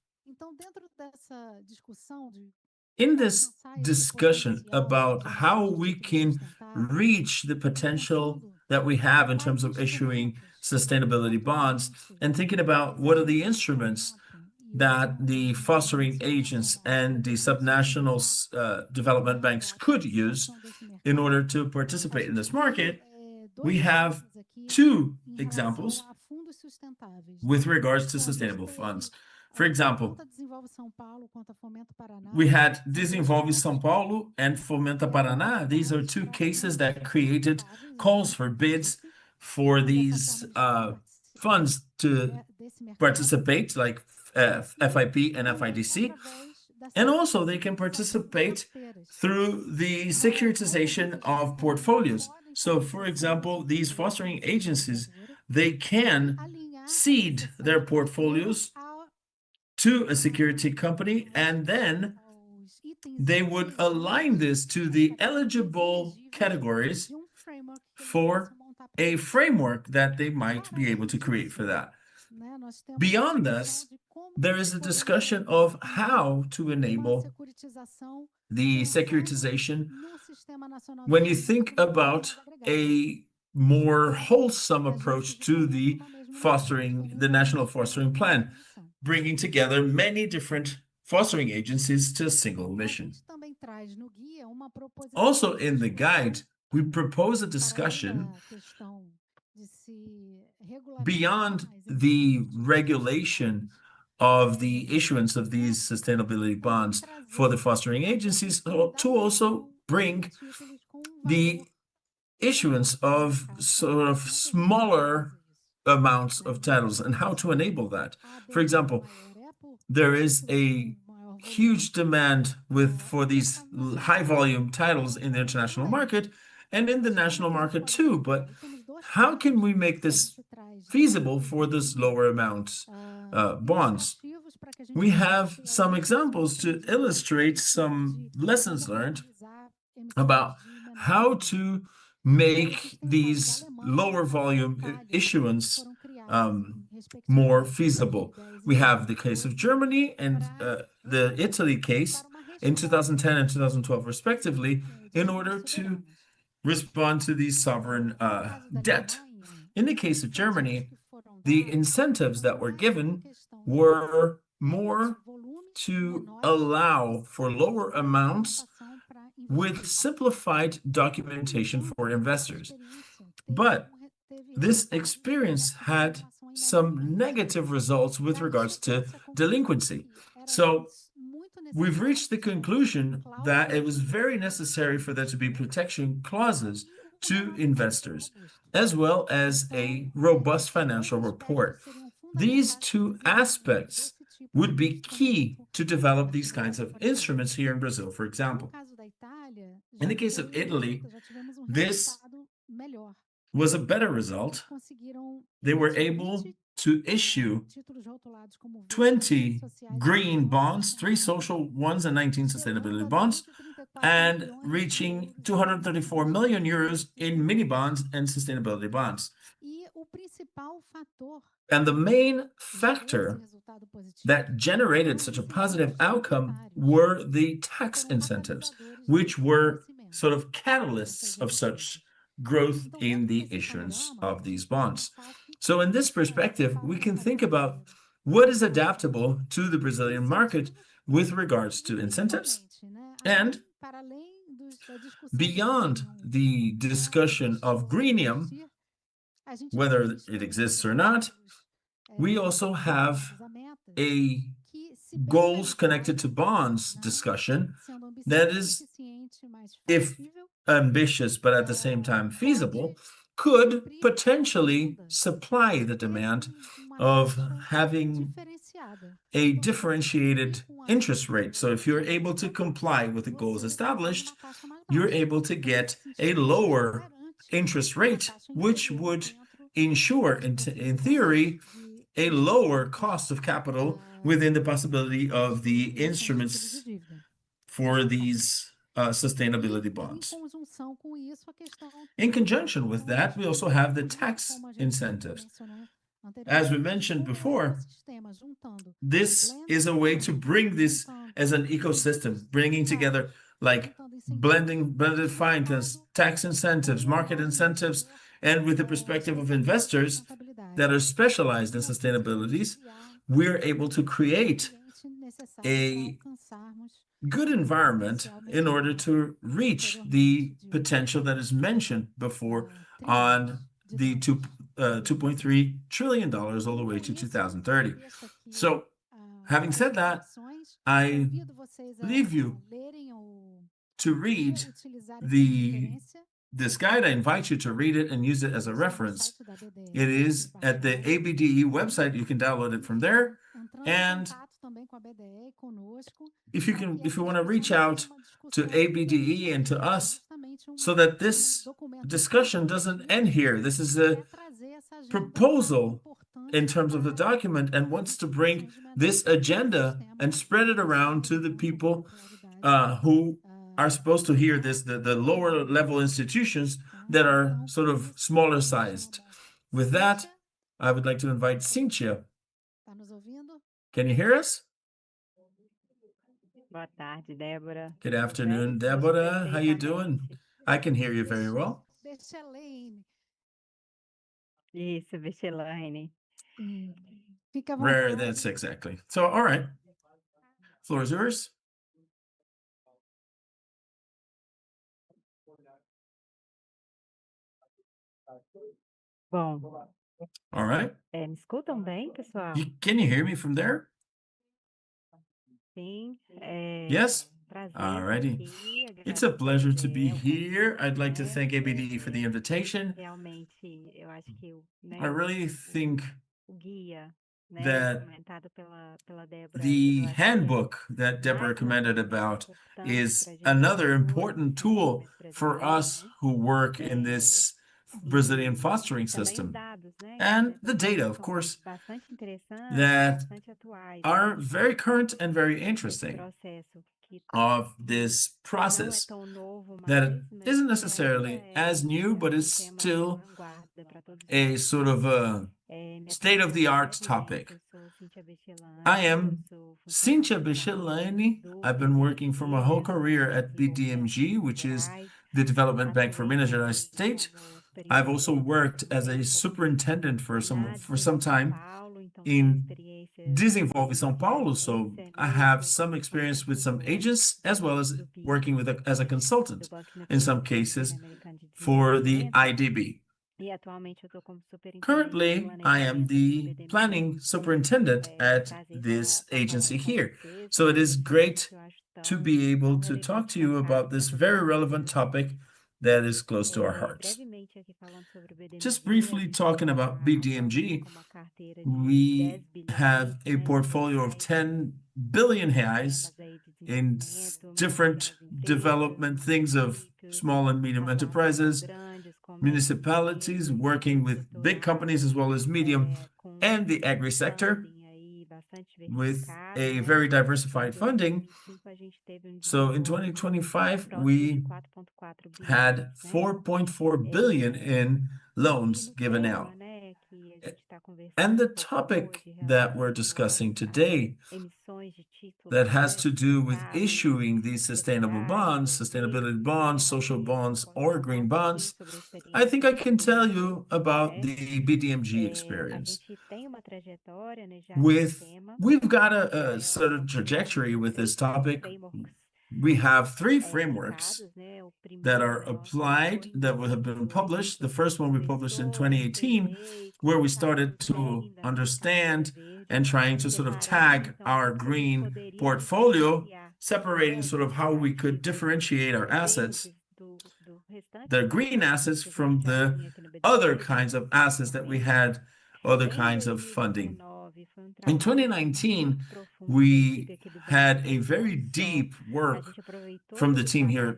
In this discussion about how we can reach the potential that we have in terms of issuing sustainability bonds, and thinking about what are the instruments that the fostering agents and the subnational development banks could use in order to participate in this market, we have 2 examples with regards to sustainable funds. For example, we had Desenvolve São Paulo and Fomenta Paraná. These are 2 cases that created calls for bids for these funds to participate, like FIP and FIDC. And also they can participate through the securitization of portfolios. So, for example, these fostering agencies, they can seed their portfolios to a security company, and then they would align this to the eligible categories for a framework that they might be able to create for that. Beyond this, there is a discussion of how to enable the securitization when you think about a more wholesome approach to the National Fostering Plan, bringing together many different fostering agencies to a single mission. Also in the guide, we propose a discussion beyond the regulation of the issuance of these sustainability bonds for the fostering agencies, to also bring the issuance of sort of smaller amounts of titles and how to enable that. For example, there is a huge demand for these high volume titles in the international market and in the national market too, but how can we make this feasible for this lower amount bonds? We have some examples to illustrate some lessons learned about how to make these lower volume issuance more feasible. We have the case of Germany and the Italy case in 2010 and 2012 respectively, in order to respond to the sovereign debt. In the case of Germany, the incentives that were given were more to allow for lower amounts with simplified documentation for investors. But this experience had some negative results with regards to delinquency. So we've reached the conclusion that it was very necessary for there to be protection clauses to investors, as well as a robust financial report. These two aspects would be key to develop these kinds of instruments here in Brazil, for example. In the case of Italy, this was a better result. They were able to issue 20 green bonds, 3 social ones, and 19 sustainability bonds, and reaching 234 million euros in mini bonds and sustainability bonds. And the main factor that generated such a positive outcome were the tax incentives, which were sort of catalysts of such growth in the issuance of these bonds. So in this perspective, we can think about what is adaptable to the Brazilian market with regards to incentives, and beyond the discussion of greenium, whether it exists or not, we also have a goals connected to bonds discussion that is, if ambitious but at the same time feasible, could potentially supply the demand of having a differentiated interest rate. So if you're able to comply with the goals established, you're able to get a lower interest rate, which would ensure, in theory, a lower cost of capital within the possibility of the instruments for these sustainability bonds. In conjunction with that, we also have the tax incentives. As we mentioned before, this is a way to bring this as an ecosystem, bringing together like blended finance, tax incentives, market incentives, and with the perspective of investors that are specialized in sustainabilities, we're able to create a good environment in order to reach the potential that is mentioned before on the $2.3 trillion all the way to 2030. So, having said that, I leave you to read this guide. I invite you to read it and use it as a reference. It is at the ABDE website. You can download it from there. And if you want to reach out to ABDE and to us, so that this discussion doesn't end here. This is a proposal in terms of the document, and wants to bring this agenda and spread it around to the people who are supposed to hear this, the lower level institutions that are sort of smaller sized. With that, I would like to invite Cíntia. Can you hear us? Boa tarde, Débora. Good afternoon, Débora. How you doing? I can hear you very well. Isso, Bechelane. Rare, that's exactly. So, all right. Floor is yours. Bom. All right. Me escutam bem, pessoal? Can you hear me from there? Sim. Yes? All righty. It's a pleasure to be here. I'd like to thank ABDE for the invitation. I really think that the handbook that Deborah commented about is another important tool for us who work in this Brazilian fostering system. And the data, of course, that are very current and very interesting of this process that isn't necessarily as new, but is still a sort of a state-of-the-art topic. I am Cíntia Bechelane. I've been working for my whole career at BDMG, which is the Development Bank for Minas Gerais State. I've also worked as a superintendent for some time in Desenvolve São Paulo, so I have some experience with some agents as well as working with as a consultant in some cases for the IDB. Currently, I am the planning superintendent at this agency here. So it is great to be able to talk to you about this very relevant topic that is close to our hearts. Just briefly talking about BDMG, we have a portfolio of 10 billion reais in different development things of small and medium enterprises, municipalities working with big companies as well as medium, and the agri sector with a very diversified funding. So in 2025, we had 4.4 billion in loans given out. And the topic that we're discussing today that has to do with issuing these sustainable bonds, sustainability bonds, social bonds, or green bonds, I think I can tell you about the BDMG experience. We've got a sort of trajectory with this topic. We have 3 frameworks that are applied, that have been published. The first one we published in 2018, where we started to understand and trying to sort of tag our green portfolio, separating sort of how we could differentiate our assets, the green assets from the other kinds of assets that we had, other kinds of funding. In 2019, we had a very deep work from the team here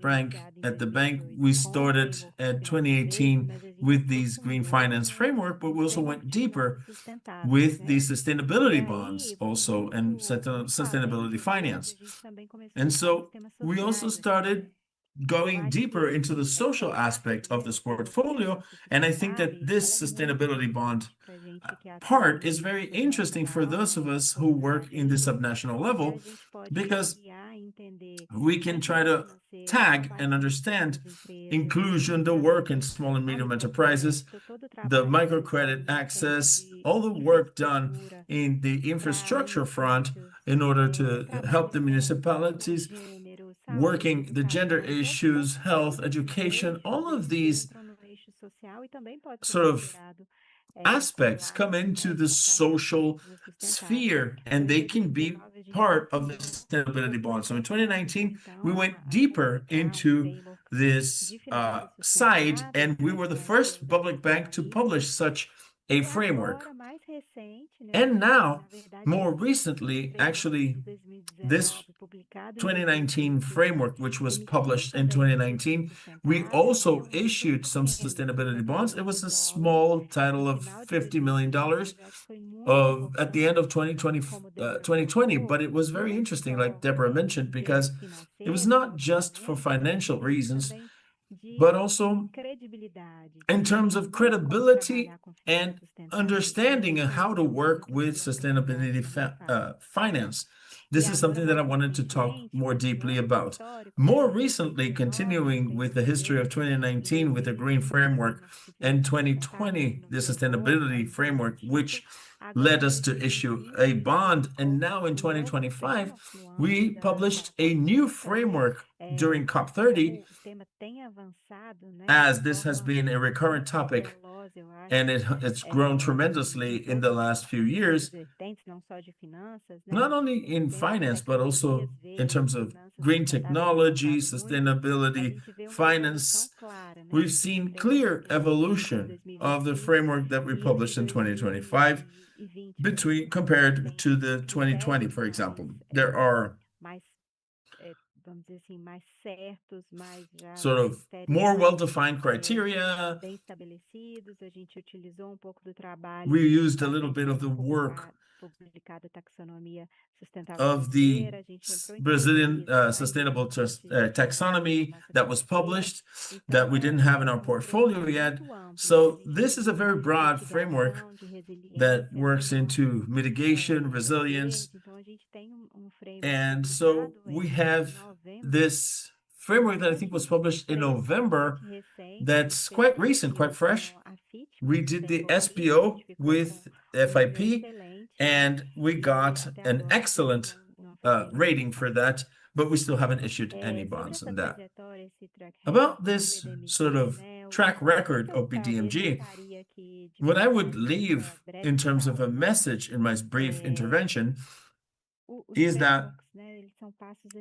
at the bank. We started at 2018 with these green finance framework, but we also went deeper with the sustainability bonds also and sustainability finance. And so we also started going deeper into the social aspect of this portfolio. And I think that this sustainability bond part is very interesting for those of us who work in the subnational level, because we can try to tag and understand inclusion, the work in small and medium enterprises, the microcredit access, all the work done in the infrastructure front in order to help the municipalities, working the gender issues, health, education, all of these sort of aspects come into the social sphere, and they can be part of the sustainability bond. So in 2019, we went deeper into this side, and we were the first public bank to publish such a framework. And now, more recently, actually, this 2019 framework, which was published in 2019, we also issued some sustainability bonds. It was a small title of $50 million at the end of 2020, but it was very interesting, like Deborah mentioned, because it was not just for financial reasons, but also in terms of credibility and understanding of how to work with sustainability finance. This is something that I wanted to talk more deeply about. More recently, continuing with the history of 2019 with the Green Framework and 2020, the Sustainability Framework, which led us to issue a bond. And now in 2025, we published a new framework during COP30, as this has been a recurrent topic, and it's grown tremendously in the last few years, not only in finance, but also in terms of green technology, sustainability, finance. We've seen clear evolution of the framework that we published in 2025 compared to the 2020, for example. There are sort of more well-defined criteria. We used a little bit of the work of the Brazilian Sustainable Taxonomy that was published, that we didn't have in our portfolio yet. So this is a very broad framework that works into mitigation, resilience. And so we have this framework that I think was published in November, that's quite recent, quite fresh. We did the SPO with FIP, and we got an excellent rating for that, but we still haven't issued any bonds on that. About this sort of track record of BDMG, what I would leave in terms of a message in my brief intervention is that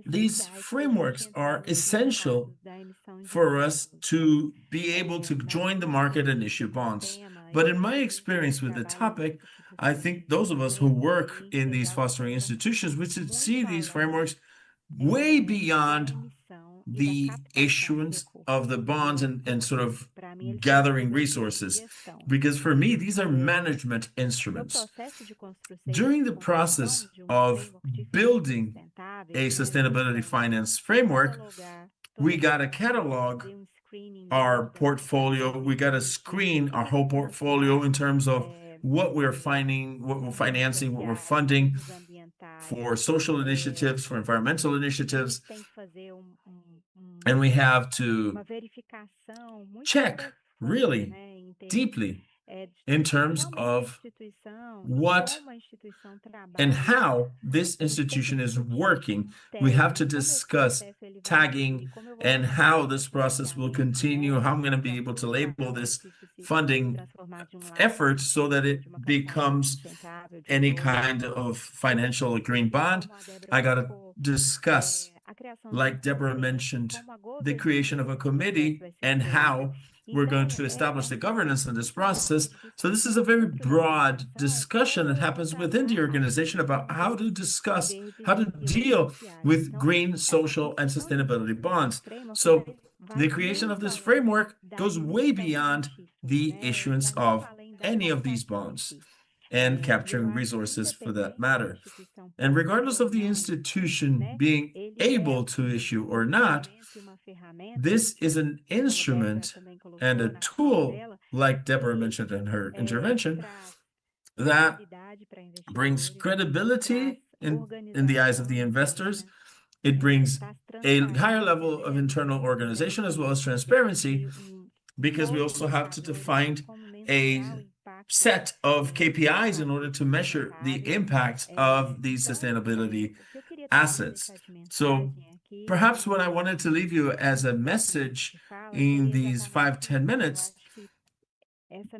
these frameworks are essential for us to be able to join the market and issue bonds. But in my experience with the topic, I think those of us who work in these fostering institutions, we should see these frameworks way beyond the issuance of the bonds and sort of gathering resources. Because for me, these are management instruments. During the process of building a sustainability finance framework, we got to catalog our portfolio. We got to screen our whole portfolio in terms of what we're finding, what we're financing, what we're funding for social initiatives, for environmental initiatives. And we have to check really deeply in terms of what and how this institution is working. We have to discuss tagging and how this process will continue, how I'm going to be able to label this funding effort so that it becomes any kind of financial green bond. I got to discuss, like Deborah mentioned, the creation of a committee and how we're going to establish the governance in this process. So this is a very broad discussion that happens within the organization about how to discuss, how to deal with green, social, and sustainability bonds. So the creation of this framework goes way beyond the issuance of any of these bonds and capturing resources for that matter. And regardless of the institution being able to issue or not, this is an instrument and a tool, like Deborah mentioned in her intervention, that brings credibility in the eyes of the investors. It brings a higher level of internal organization as well as transparency, because we also have to define a set of KPIs in order to measure the impact of these sustainability assets. So perhaps what I wanted to leave you as a message in these 5-10 minutes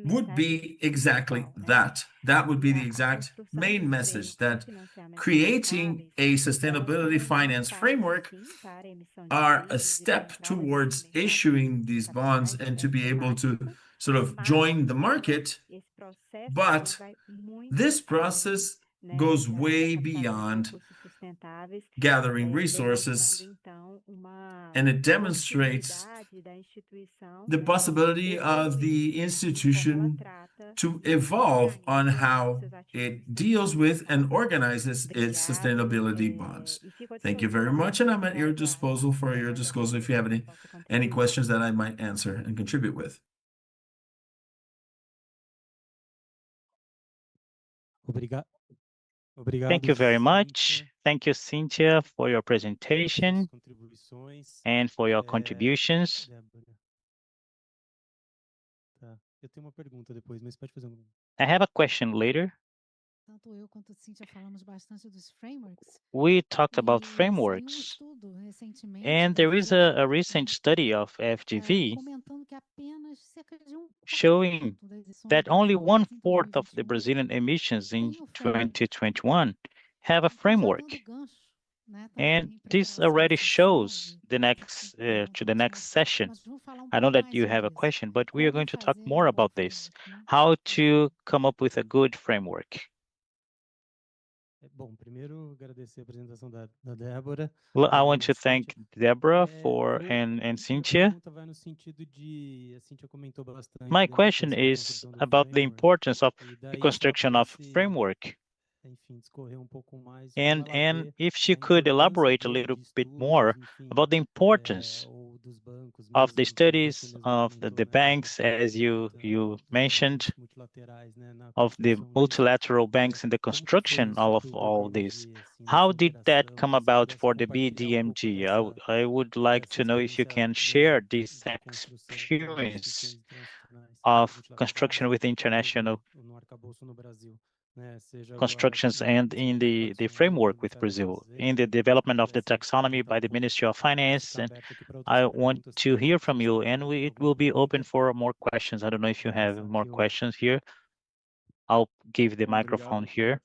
would be exactly that. That would be the exact main message, that creating a sustainability finance framework are a step towards issuing these bonds and to be able to sort of join the market. But this process goes way beyond gathering resources, and it demonstrates the possibility of the institution to evolve on how it deals with and organizes its sustainability bonds. Thank you very much, and I'm at your disposal for your disclosure if you have any questions that I might answer and contribute with. Thank you very much. Thank you, Cynthia, for your presentation and for your contributions. I have a question later. We talked about frameworks, and there is a recent study of FGV showing that only 1/4 of the Brazilian emissions in 2021 have a framework. And this already shows the next to the next session. I know that you have a question, but we are going to talk more about this, how to come up with a good framework. Well, I want to thank Deborah and Cynthia. My question is about the importance of the construction of framework. And if she could elaborate a little bit more about the importance of the studies of the banks, as you mentioned, of the multilateral banks in the construction of all this. How did that come about for the BDMG? I would like to know if you can share this experience of construction with international constructions and in the framework with Brazil, in the development of the taxonomy by the Ministry of Finance. And I want to hear from you, and it will be open for more questions. I don't know if you have more questions here. I'll give the microphone here.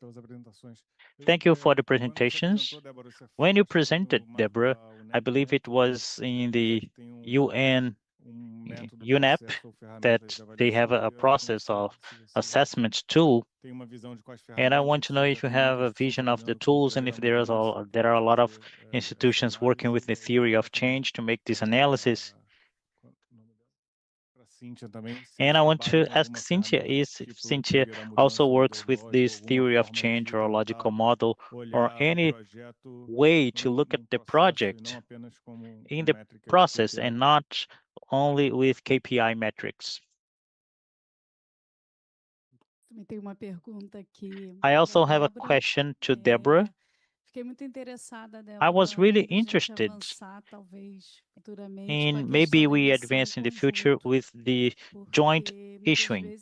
Thank you for the presentations. When you presented, Deborah, I believe it was in the UN UNEP that they have a process of assessment tool. And I want to know if you have a vision of the tools and if there are a lot of institutions working with the theory of change to make this analysis. And I want to ask Cynthia if Cynthia also works with this theory of change or a logical model or any way to look at the project in the process and not only with KPI metrics. I also have a question to Deborah. I was really interested in maybe we advance in the future with the joint issuing,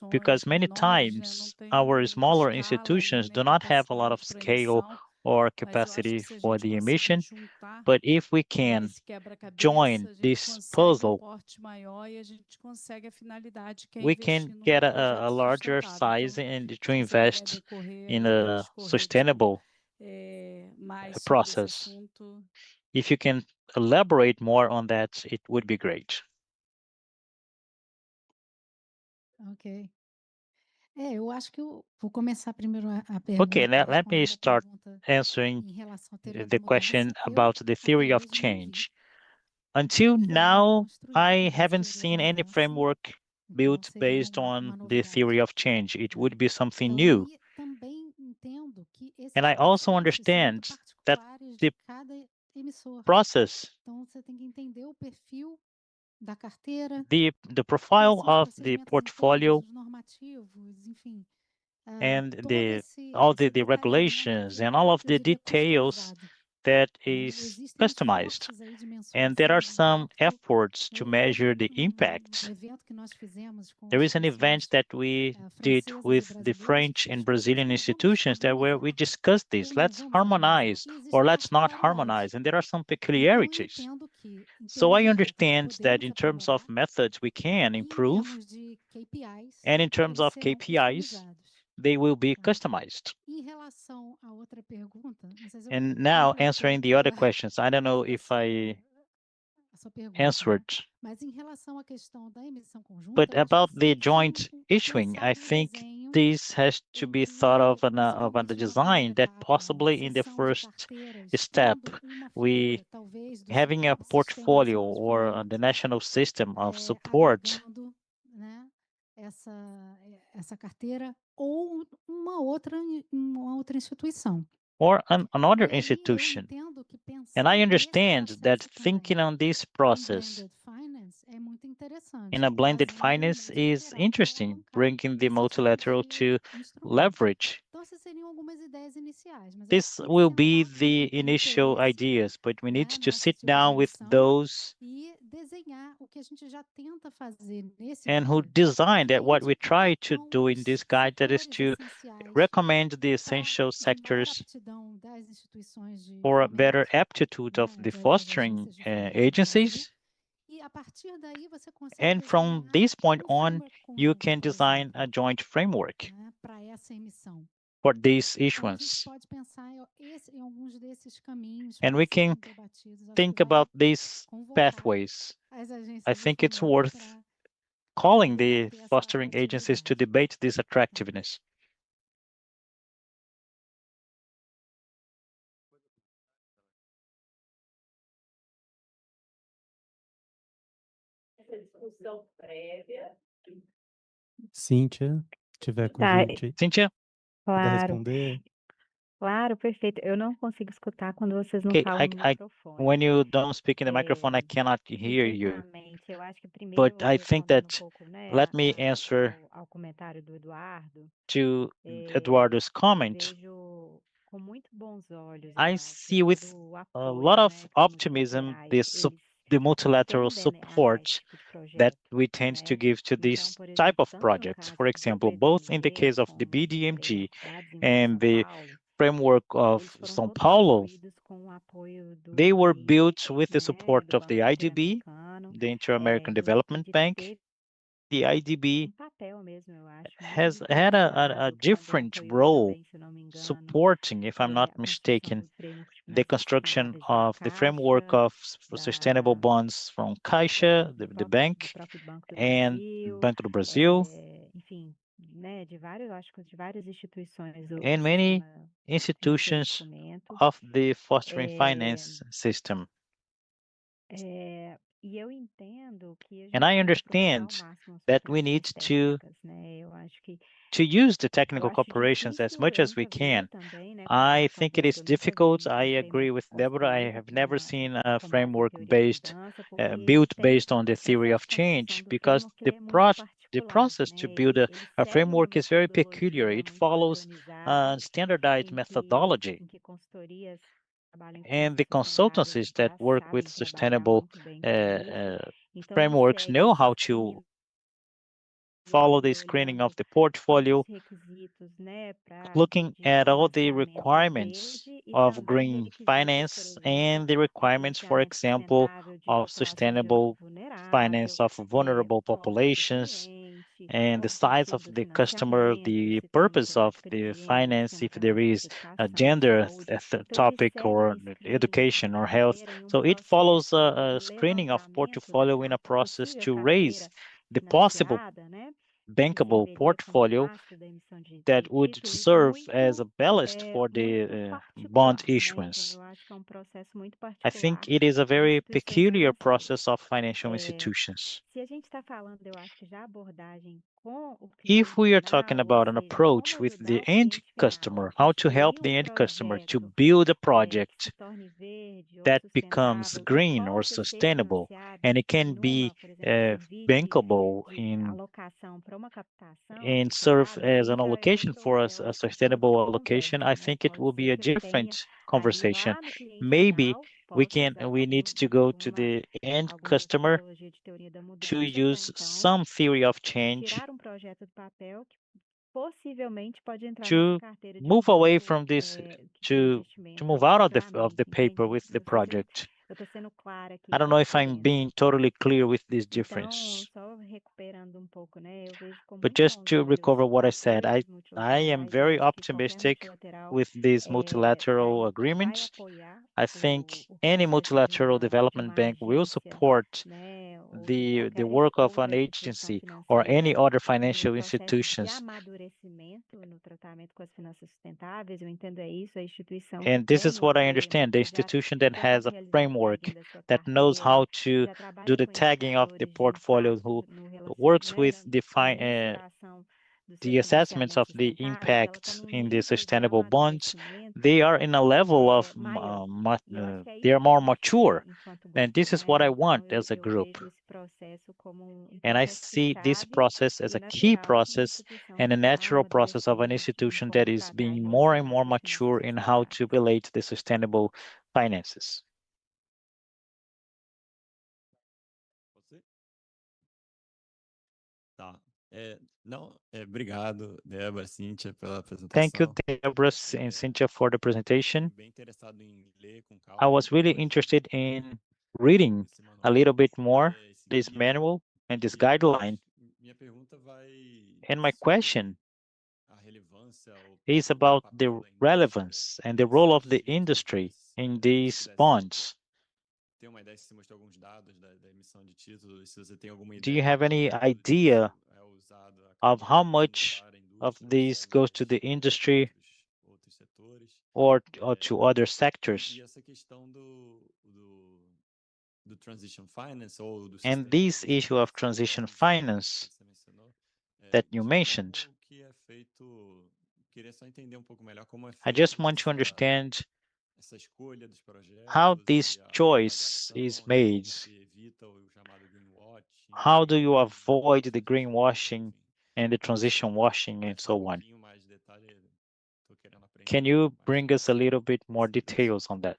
because many times our smaller institutions do not have a lot of scale or capacity for the emission. But if we can join this puzzle, we can get a larger size and to invest in a sustainable process. If you can elaborate more on that, it would be great. Ok. Eu acho que eu vou começar primeiro a Okay, now let me respondendo a start pergunta answering em relação à teoria da the mudança. question about the theory of change. Until now, I haven't seen any framework built based on the theory of change. It would be something new. Também entendo que esses And I also processos são muito understand that particulares the de cada emissor. process, Então você tem que entender o perfil da carteira, the quais profile são os of the procedimentos portfolio internos, os normativos, enfim, and todo all esse the detalhamento regulations que and all of eu the diria details customizado. that Né? is Existem customized. esforços aí de And there mensuração are de some impacto. efforts to Houve measure the impact. evento que nós fizemos com There is an event instituições that we did francesas e with the brasileiras French que and nós Brazilian falamos, institutions that where we discussed this. ou não Let's vamos harmonize E existem or let's not particularidades. harmonize. And there are some Então, eu peculiarities. entendo que, em So termos I de understand that podemos in terms of aprimorar, methods, we can e em improve. termos de KPIs, And in terms eles of serão KPIs, customizados. they will be Tá? customized. Em relação à outra pergunta, não sei se eu And now completei answering the other questions, I don't know if I a sua pergunta, né? answered. Mas em relação à questão da emissão conjunta, But eu acho que about the precisa joint issuing, I pensar num think desenho this has to em be thought of on a principalmente numa design primeira that etapa, possibly in the cessão de first carteiras, step, tendo uma we figura, talvez, do having a Sistema portfolio Nacional de or Fomento, the national system of support agregando, né, essa carteira ou uma outra instituição. or another E aí eu institution. entendo que And I pensar nesse understand that processo thinking também on this em process blended finance é muito interessante, in a blended trazendo o finance elemento is multilateral para interesting, alavancar bringing the esse tipo multilateral de to instrumento. leverage. Então, essas seriam algumas ideias iniciais, mas This tem que will be sentar com the quem tem initial interesse, ideas, but we need né, to nesse sit tipo de down with emissão those e desenhar o que a gente já tenta fazer nesse and who guia, designed that what we identificar try to então do in os this guide, that is setores to essenciais recommend the para essential de maior sectors aptidão das instituições de for a better fomento, aptitude of né, the das fostering agências de fomento no Brasil. agencies. E a partir daí você consegue And from desenhar this point on, framework you conjunto, can por design exemplo, a joint framework né, para essa emissão. for this Então, a gente issuance. pode pensar em alguns desses caminhos And para we can serem debatidos. Acho que think vale about these convocar pathways. as I agências de think it's fomento worth para calling the debater essa fostering agencies to atratividade. debate this attractiveness. Essa discussão prévia. Cíntia, tiver com Tá, a gente, Cynthia? puder claro, responder. claro, perfeito. Eu não consigo escutar quando vocês não Okay, falam no microfone. when you don't speak in the microphone, I É, cannot hear you. internamente, eu acho que primeiro But eu vou I think respondendo um that pouco, né, let me answer ao comentário do Eduardo. to É, Eduardo's eu comment. vejo com muito bons olhos, I Eduardo, see with todo o a apoio, lot né, of que os optimism multilaterais the eles the multilateral support that we tend to give to this type of projects. For example, both in the case of the BDMG and the framework of São Paulo, they were built with the support of the IDB, the Inter-American Development Bank. The IDB has had a different role supporting, if I'm not mistaken, the construction of the framework of sustainable bonds from Caixa, the bank, and Banco do Brasil, and many institutions of the fostering finance system. And I understand that we need to use the technical cooperations as much as we can. I think it is difficult. I agree with Deborah. I have never seen a framework built based on the theory of change, because the process to build a framework is very peculiar. It follows a standardized methodology. And the consultancies that work with sustainable frameworks know how to follow the screening of the portfolio, looking at all the requirements of green finance and the requirements, for example, of sustainable finance of vulnerable populations, and the size of the customer, the purpose of the finance, if there is a gender topic or education or health. So it follows a screening of portfolio in a process to raise the possible bankable portfolio that would serve as a ballast for the bond issuance. I think it is a very peculiar process of financial institutions. If we are talking about an approach with the end customer, how to help the end customer to build a project that becomes green or sustainable, and it can be bankable and serve as an allocation for us, a sustainable allocation, I think it will be a different conversation. Maybe we need to go to the end customer to use some theory of change to move away from this, to move out of the paper with the project. I don't know if I'm being totally clear with this difference. But just to recover what I said, I am very optimistic with these multilateral agreements. I think any multilateral development bank will support the work of an agency or any other financial institutions. And this is what I understand, the institution that has a framework, that knows how to do the tagging of the portfolio, who works with the assessments of the impact in the sustainable bonds. They are in a level of, they are more mature. And this is what I want as a group. And I see this process as a key process and a natural process of an institution that is being more and more mature in how to relate the sustainable finances. Obrigado, Débora, Cíntia, pela apresentação. Thank you, Deborah and Cynthia, for the presentation. I was really interested in reading a little bit more this manual and this guideline. And my question is about the relevance and the role of the industry in these bonds. Do you have any idea of how much of this goes to the industry or to other sectors? And this issue of transition finance that you mentioned, I just want to understand how this choice is made. How do you avoid the greenwashing and the transition washing and so on? Can you bring us a little bit more details on that?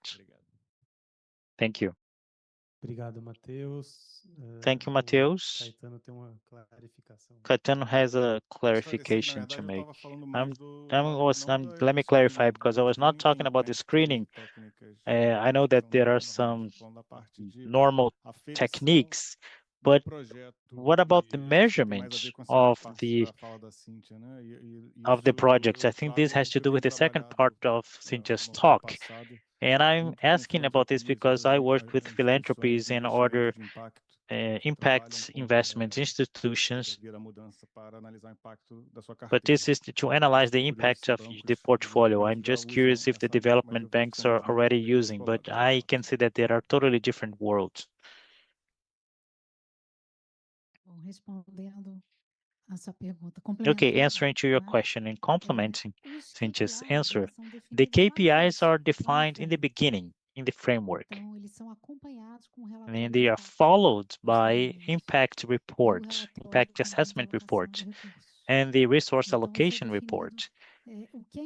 Thank you. Obrigado, Matheus. Thank you, O Matheus. Caetano tem uma clarificação. Caetano has a Esclarecer que, na clarification to verdade, eu make. estava falando I'm, mais do lado não da let me clarify screening, because do I was not screening talking tem about the métodos screening. e técnicas I know que that são there are normais, some estou falando da parte de normal aferição techniques, do but projeto, what about the e acho que tem mais a measurement ver com a segunda of parte the da fala da Cíntia, né? of the Isso projects? I eu think this trago has o to que eu do tenho with the second part trabalhado of Cynthia's no talk. passado, And I'm junto com asking about this filantropias e because I outras worked with instituições philanthropies de in order investimento de impacto que trabalham impact com investment institutions, conseguir a mudança para analisar o impacto da sua but carteira. this is to analyze the Fico curioso impact se of bancos the portfolio. I'm desenvolvimentos já just usam curious if the essa abordagem, mas eu development vejo que banks são are mundos already bem using, but descolados. I can see that there are totally different worlds. Bom, respondendo a sua pergunta, Okay, complementando, answering to your né? question and complementing Os Cynthia's KPIs, answer, eles são the definidos lá no KPIs are início, lá no defined in the frame. beginning, in the framework, Então, eles são acompanhados com um and relatório then de they are impacto followed by posteriormente. impact E o report, relatório impact também de assessment alocação report, de recursos. and the resource Então, isso é allocation definido. report. O que é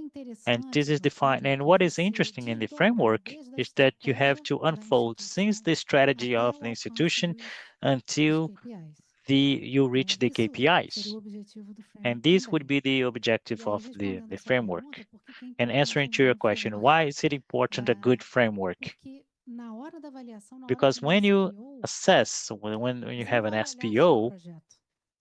And this interessante is no defined. And framework é what is você interesting in the desdobrar framework desde a is that you have estratégia to da unfold since instituição the strategy até of o the alcance institution dos until KPIs. you reach Então, the isso KPIs. seria o objetivo do And framework this would também. be the E objective aí, of respondendo the a sua framework. pergunta, por que que é And importante answering um to your bom question, framework? why is it important a good framework? Porque na hora da avaliação, na hora Because de um when you SPO, assess, when you você não have an vai olhar só o SPO, projeto.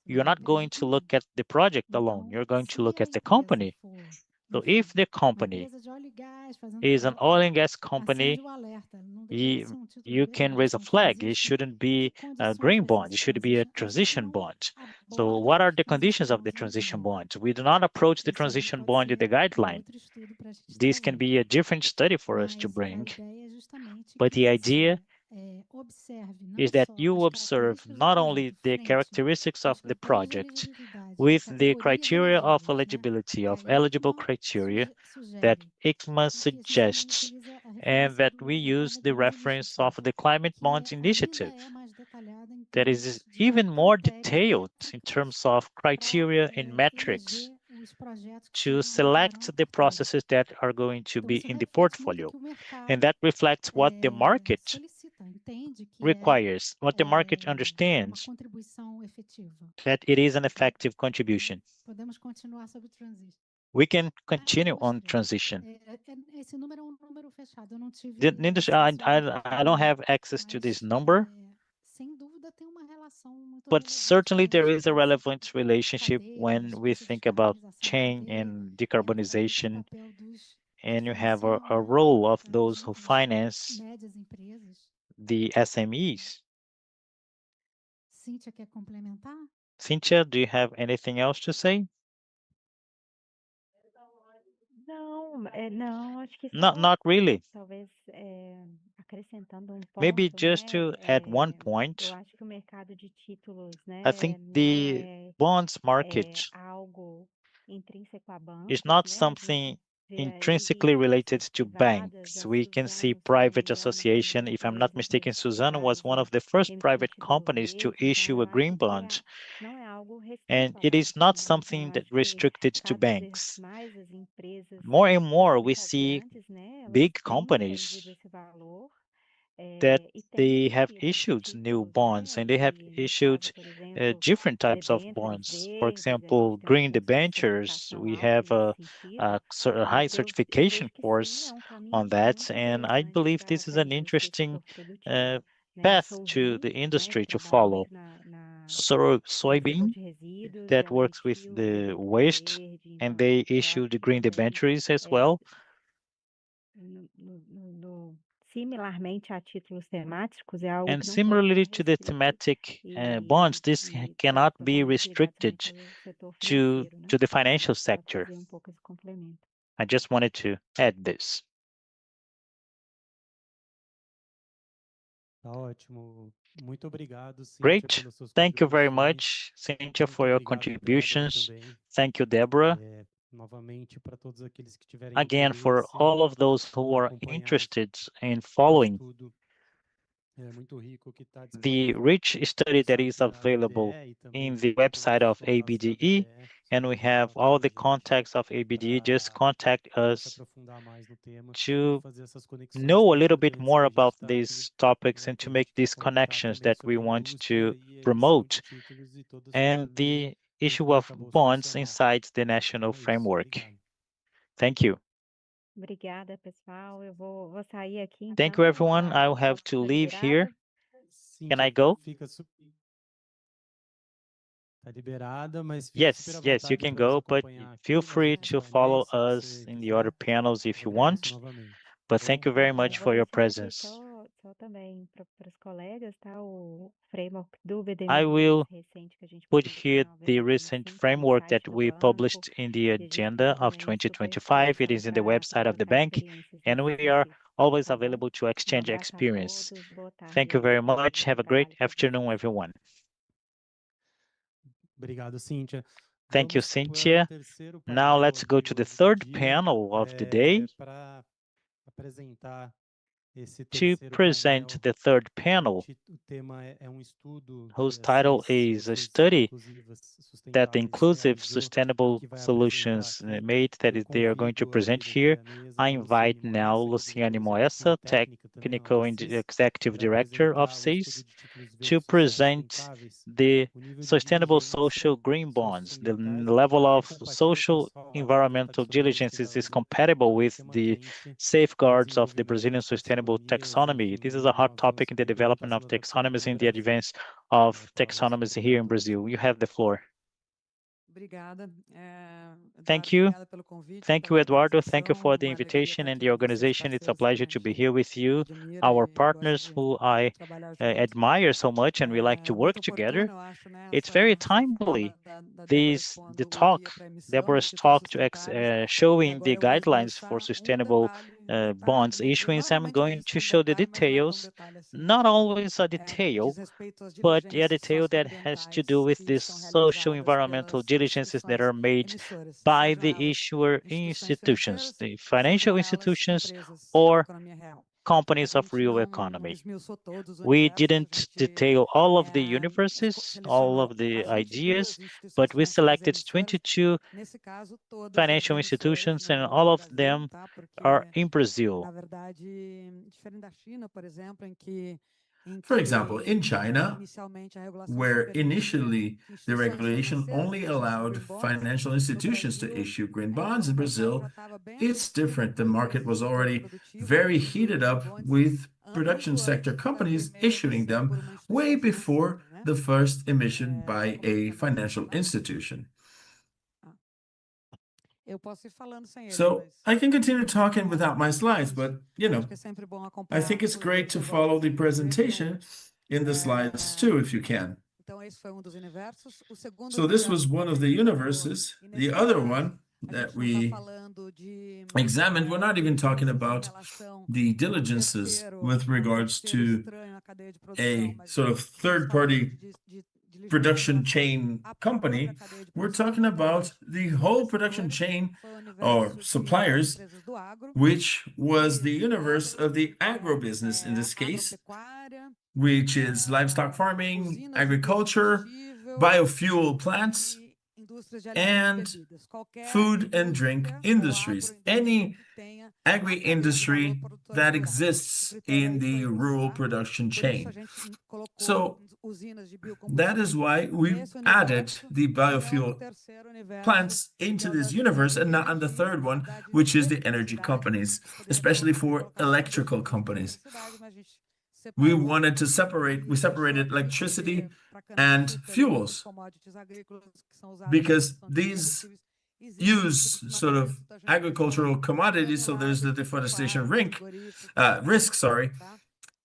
Você you're vai not ver a going to companhia. look at the project alone. Então, You're going to se look a at the empresa company. for, So enfim, if the uma company empresa de óleo e gás fazendo is an projeto, oil and gas acende company, o alerta. Não deveria ser um título you verde, can uma raise a opção que flag. It existe. shouldn't Que be a condições green vai ser bond. It esse should be a transition? A gente transition não bond. So aborda what are the nos conditions of the SPOs no transition guideline. bond? We do not approach the Isso aí transition pode bond in the ser um guideline. outro estudo para a gente This can trazer. be a different study for us to Mas a bring. ideia é justamente But que the você idea observe não is that só you as observe características do not projeto only the frente characteristics of às the critérios de project elegibilidade, de with the categorias criteria of elegíveis, né? eligibility, Que of a eligible ICMA criteria that sugere ICMA e que a gente também suggests, utiliza a and referência that we da use Climate the Bond reference of Initiative, the Climate que Bonds ainda Initiative é mais detalhada em that termos is de even more critérios detailed in técnicos terms of para criteria and metrics eleger os projetos que to entrarão select na the carteira. processes that are going to Então, be isso in the reflete muito o portfolio. que o And mercado that reflects what the market solicita, entende que requires, what the market uma understands contribuição efetiva. that it is an effective contribution. Podemos continuar sobre transition. We can continue Eu on mostrei. transition. Esse número é um número fechado. Eu não tive The industry, acesso ao I don't detalhe, have access to this mas number, sem dúvida tem uma relação muito but relevante certainly quando there a is gente a pensa relevant em relationship when cadeias, we custo de think about descarbonização da chain cadeia, and exatamente o decarbonization, papel dos que and you have a financiam, né, role of as those who micros, finance médias empresas. the SMEs. Cíntia quer complementar? Cynthia, do you have anything else to say? Não, acho que Not really. talvez acrescentando Maybe ponto, just to add one eu point. acho que o mercado de títulos, I think não the bonds market algo intrínseco a is bancos, not A gente something vê intrinsically related to privadas, banks. a We can see Suzano, se eu não me private engano, foi uma association. das If I'm not primeiras mistaken, empresas Suzano was privadas one a of the first emitir private título companies to verde, então issue a eu green acho que bond. não é algo restrito And a it is bancos, not Então, something eu that acho que restricted to cada vez banks. mais as empresas More and more, we principalmente as see grandes, elas big têm companies entendido esse valor that e têm they have emitido esses issued new títulos, bonds and they have e no issued caso, por exemplo, different types of debêntures bonds. For verdes, a example, gente tem uma green política de debentures, certificação we alta have nesse a, sentido, a high mas eu certification vejo que sim, é course um caminho on that, muito and I interessante believe this is para a an indústria, esse interesting setor produtivo. Eu path sou to the ouvinte, industry que to trabalho follow. muito no setor Soybean de resíduos, that ela works with emitiu um the debênture waste, verde, and então they eu issue acho the que green também debentures as well. similarmente a títulos temáticos, é algo And que não pode similarly ser to the restrito thematic bonds, this cannot be totalmente ligado restricted somente ao setor to financeiro, the financial Para sector. fazer pouco esse complemento. I just wanted to add this. Tá ótimo. Muito obrigado, Cíntia, Great. pelas suas Thank you very contribuições. much, Cynthia, Muito for your obrigado, Débora, contributions. também. Thank you, Deborah. Novamente, para todos aqueles que tiverem Again, for interesse all of those who em are acompanhar interested in o following estudo muito rico que está the disponível rich study no that site is da available ABDE e in também the no website of Fundação ABDE ABDE. and we have all the contacts of ABDE. Just contact us to know a little bit more about these topics and to make these connections that we want to promote, and the issue of bonds inside the national framework. Thank you. Obrigada, pessoal. Eu vou sair aqui, Thank you, então. everyone. I will have to leave here. Can I go? Yes, yes, you can go, but feel free to follow us in the other panels if you want. But thank you very much for your presence. Só também para os colegas, tá? O framework do BD I will recente que a gente put publicou here em the novembro de recent 25 no framework that site do we banco, published in the e a gente agenda tem of também super 2025. It is in the disposição website of the trocar bank, experiências and nesse we are sentido, always tá bom? available to exchange Abraço a experience. todos, boa tarde Thank you aí, very bom much. Have a great trabalho para afternoon, vocês. everyone. Obrigado, Cíntia. Thank you, Vamos para o Cynthia. terceiro Now painel let's go aqui to the hoje do third dia, panel of the day para apresentar esse to terceiro present painel. the third panel, O tema é estudo whose de title ações is a sociais study inclusivas that the sustentáveis inclusive, realizou, sustainable que vai solutions apresentar aqui. made that Eu they are going to convido a present líder here. libanesa, I Luciane invite now Moessa, que é Luciane diretora de execução Moessa, técnica também lá da Technical and CIS, Executive para Director of apresentar o estudo CIS, de títulos to verdes sociais present sustentáveis, the o nível de sustainable diligência social green bonds. The socioambientais level é of compatível com social a sua environmental diligences is compatible with tema the quente safeguards of the desenvolvimento Brazilian das sustainable taxonomias, taxonomy. enfim, This is a hot no topic in avanço the da development of implementação da taxonomies in the taxonomia advance brasileira. of A palavra ao taxonomies senhor here in Eduardo Brazil. You have the floor. Obrigada. Thank Eduardo, you. obrigada pelo convite, Thank you, pela Eduardo. Thank you organização. for the Uma alegria invitation estar and aqui the com vocês, organization. It's a parceiros que a pleasure to be gente here with you, admira our e gosta partners de who I trabalhar juntos. admire so much and we like to work Muito together. oportuno, eu acho, né, It's very essa fala timely. da Débora The expondo o guia talk, para emissão Deborah's de títulos talk to sustentáveis. E showing the agora eu vou guidelines for esmiuçar sustainable detalhe, bonds né, que issuance. I'm normalmente going diz to que show the detalhe, mas não é tão details, detalhe assim. not always a No que detail, diz respeito às but a diligências detail that has to do socioambientais with que the são social realizadas environmental pelas diligences that instituições are made emissoras, by sejam the elas issuer instituições institutions, financeiras, the sejam financial elas institutions empresas da or economia real. A companies of gente real não economy. esmiuçou todos os We universos, a didn't gente detail all of the universes, all selecionou of the as 22 ideas, but we instituições financeiras selected emissoras, 22 nesse caso, todas as financial emissoras institutions, and no all of Brasil, them tá? are Porque, in Brazil. na verdade, diferente da China, por exemplo, For example, in China, inicialmente a regulação só where permitia initially que the instituições regulation financeiras only emitissem allowed green bonds, financial no institutions to Brasil, issue green o bonds. In mercado Brazil, já estava bem it's aquecido, different. The as market empresas do was setor already produtivo very emitiam heated green up bonds with production muito sector antes da companies primeira issuing emissão por them uma way instituição before financeira, né? the first emission by Como a que anda esse financial slide? institution. Eu posso ir falando sem ele, So mas I can continue talking não é without my slides, suficiente. but you know, Acho que é sempre bom I acompanhar think it's por great to eu gosto follow the de escrever no presentation in the slides too, if you can. Então esse foi dos universos. O segundo So this universo was que one a of the gente tratou, universes. e The nesse other caso one a that gente não está we falando de examined, we're not even talking diligências em about relação the a diligences with regards to estranho na cadeia de produção, a mas sort of estamos third falando party de diligências em production relação chain à própria company. cadeia de We're produção talking que about teve the no whole terceiro production ano, chain foi o or universo de suppliers, empresas do agro, which was de the universe agro, of the agribusiness in this case, agropecuária, which is livestock farming, usinas de agriculture, biodiesel biofuel plants, e indústrias de alimentos and e bebidas. Qualquer food and drink indústria ou industries. agroindústria Any que tenha agri-industry that exists in the rural tá? production Por isso chain. a gente colocou So usinas de that is biocombustíveis why we nesse added universo the e não no biofuel terceiro universo, plants que into é o this das universe and not on the empresas de, third na one, verdade, which is the energy eletricidade. companies, A gente poderia especially for colocar só electrical empresas de companies. eletricidade, mas a gente We separou wanted to e separate, we só separated quis electricity dizer para and cana-de-açúcar e outros fuels commodities agrícolas que são usados because produção de these combustíveis. Existe esse use tipo de sort of mapeamento, a gente agricultural commodities. So there's the granulado, deforestation tipado, algoritmo, risk, sorry, tá?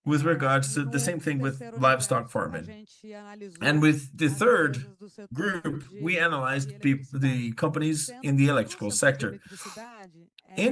with regards E to the no same thing with terceiro livestock universo, a farming. gente analisou And with the as third empresas do setor group, de we analyzed eletricidade. the companies Sendo in the que no electrical setor de sector. eletricidade,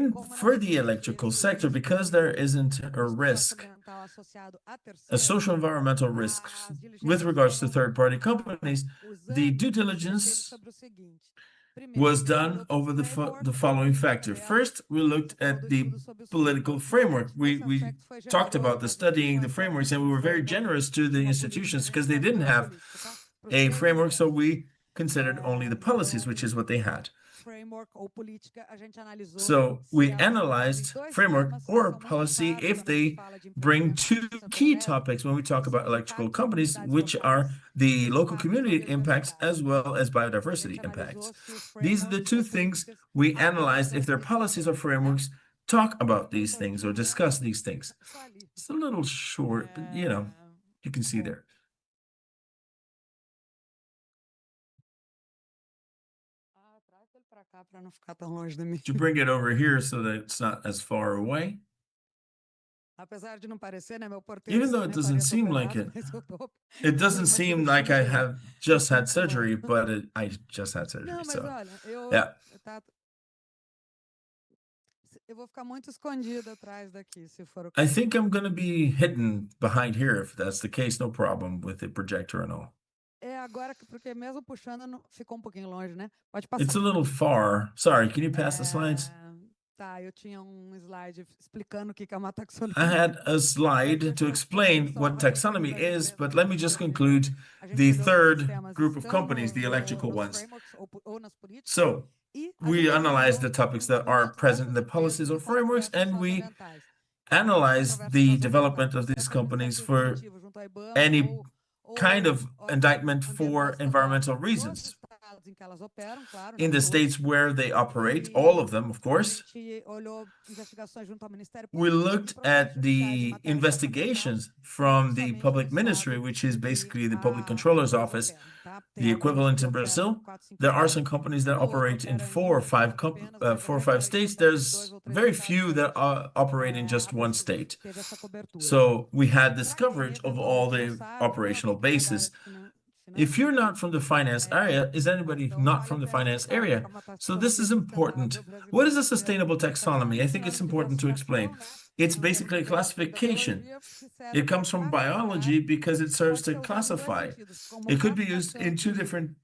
como não For the existe electrical esse sector, because there isn't a risco risk, socioambiental associado à a terceiros, social environmental risk as with diligências regards to foram third-party companies, the due foi feito diligence sobre o seguinte. Primeiro, was a gente done olhou para o over the framework following político factor. interno, First, we looked o tal at do the estudo sobre os political frameworks, né? framework. Esse We aspecto foi talked generoso about para the as instituições studying the frameworks, and we um were very framework generous to the e uma política, institutions a gente because they faz didn't uma have política, tá? Para os a três framework. So universos. we considered only the policies, which is what they had. framework ou política, a gente analisou So se we elas analyzed têm dois framework temas que or são muito policy caros if quando a they gente fala de bring empreendimento two no key setor topics when we talk que about são os electrical impactos companies, em comunidades which are locais the e os local impactos community impacts ambientais. as well as A biodiversity gente impacts. analisou se os These are the frameworks two ou things políticas we analyzed if their abordam policies or esses temas, né? frameworks talk about these Muito things or aqui, né? discuss these things. Só ali. It's a little short, but you know, you can see Bom, there. traz ele para cá para não ficar tão longe de mim. To bring it over here so that it's not as far away. Apesar de não parecer, né? Meu porteiro Even though it doesn't parece seem like operado, it, mas eu tô it doesn't uma seem like I cirurgia have just had enquanto surgery, falo. but I just had surgery. Não, mas So olha, yeah, eu vou ficar muito escondida atrás daqui, se for o I caso. think I'm gonna be hidden behind here. If that's the case, no problem with the projector and all. É agora porque mesmo puxando ficou um pouquinho longe, né? Pode It's passar. a little far. Sorry, can you pass the slides? Tá, eu tinha slide explicando o que é uma taxonomia. I had a slide to explain what taxonomy is, but let me just conclude the third group of companies, the electrical ones. So we analyze the topics that are present in the policies or frameworks, and we analyze the development of these companies for any kind of indictment for environmental reasons. In the states where they operate, all of them, of course, we looked at the investigations from the public ministry, which is basically the public controller's office, the equivalent in Brazil. There are some companies that operate in 4 or 5 states. There's very few that operate in just one state. So we had this coverage of all the operational bases. If you're not from the finance area, is anybody not from the finance area? So this is important. What is a sustainable taxonomy? I think it's important to explain. It's basically a classification. It comes from biology because it serves to classify. It could be used in 2 different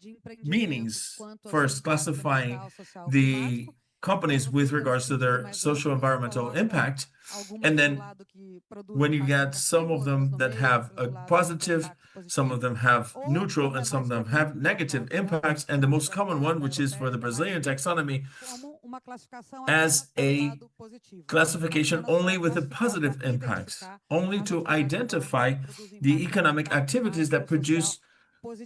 meanings. First, classifying the companies with regards to their socio-environmental impact. And then when you get some of them that have a positive, some of them have neutral, and some of them have negative impacts. And the most common one, which is for the Brazilian taxonomy, as a classification only with the positive impacts, only to identify the economic activities that produce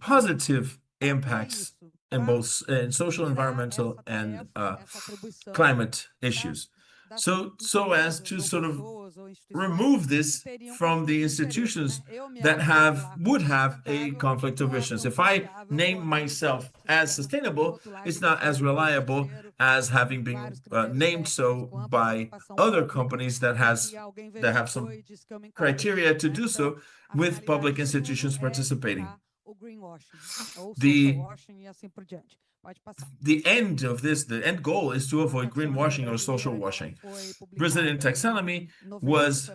positive impacts in both social, environmental, and climate issues. So as to sort of remove this from the institutions that would have a conflict of visions. If I name myself as sustainable, it's not as reliable as having been named so by other companies that have some criteria to do so with public institutions participating. The end of this, the end goal is to avoid greenwashing or social washing. Brazilian taxonomy was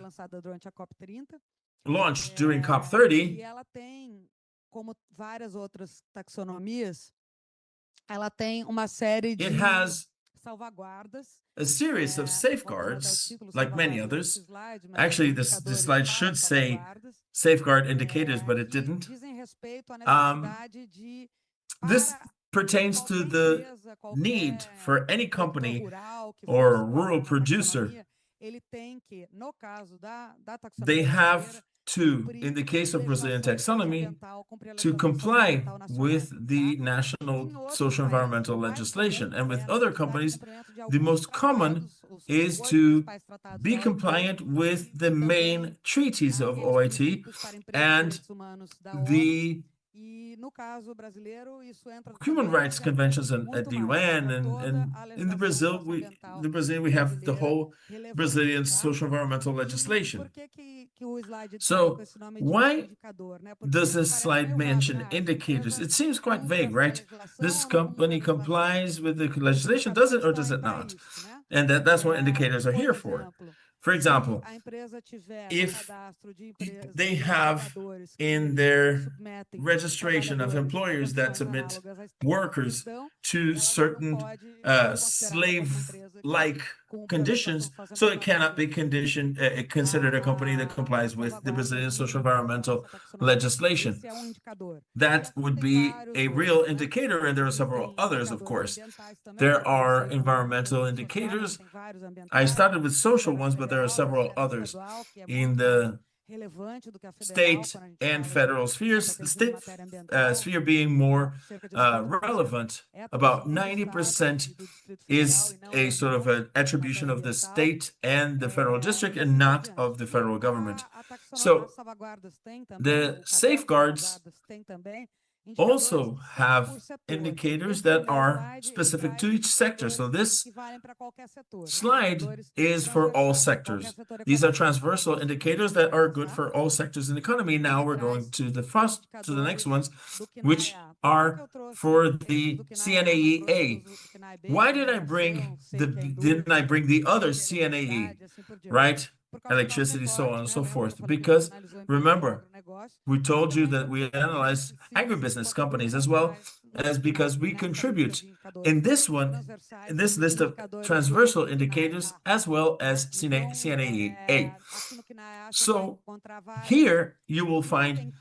launched during COP30. Ela tem, como várias outras taxonomias, ela tem uma série de salvaguardas. A series of safeguards, like many others. Actually, this slide should say safeguard indicators, but it didn't. This pertains to the need for any company or rural producer. They have to, in the case of Brazilian taxonomy, to comply with the national social environmental legislation. And with other companies, the most common is to be compliant with the main treaties of OIT and the human rights conventions at the UN, and in the Brazil, we have the whole Brazilian social environmental legislation. So why does this slide mention indicators? It seems quite vague, right? This company complies with the legislation, does it or does it not? And that's what indicators are here for. For example, if they have in their registration of employers that submit workers to certain slave-like conditions, so it cannot be considered a company that complies with the Brazilian social environmental legislation. That would be a real indicator, and there are several others, of course. There are environmental indicators. I started with social ones, but there are several others in the state and federal spheres. The state sphere being more relevant. About 90% is a sort of an attribution of the state and the federal district and not of the federal government. So the safeguards also have indicators that are specific to each sector. So this slide is for all sectors. These are transversal indicators that are good for all sectors in the economy. Now we're going to the next ones, which are for the CNAE. Why didn't I bring the other CNAE, right? Electricity, so on and so forth. Because remember, we told you that we analyze agribusiness companies as well as because we contribute in this list of transversal indicators as well as CNAE. So here you will find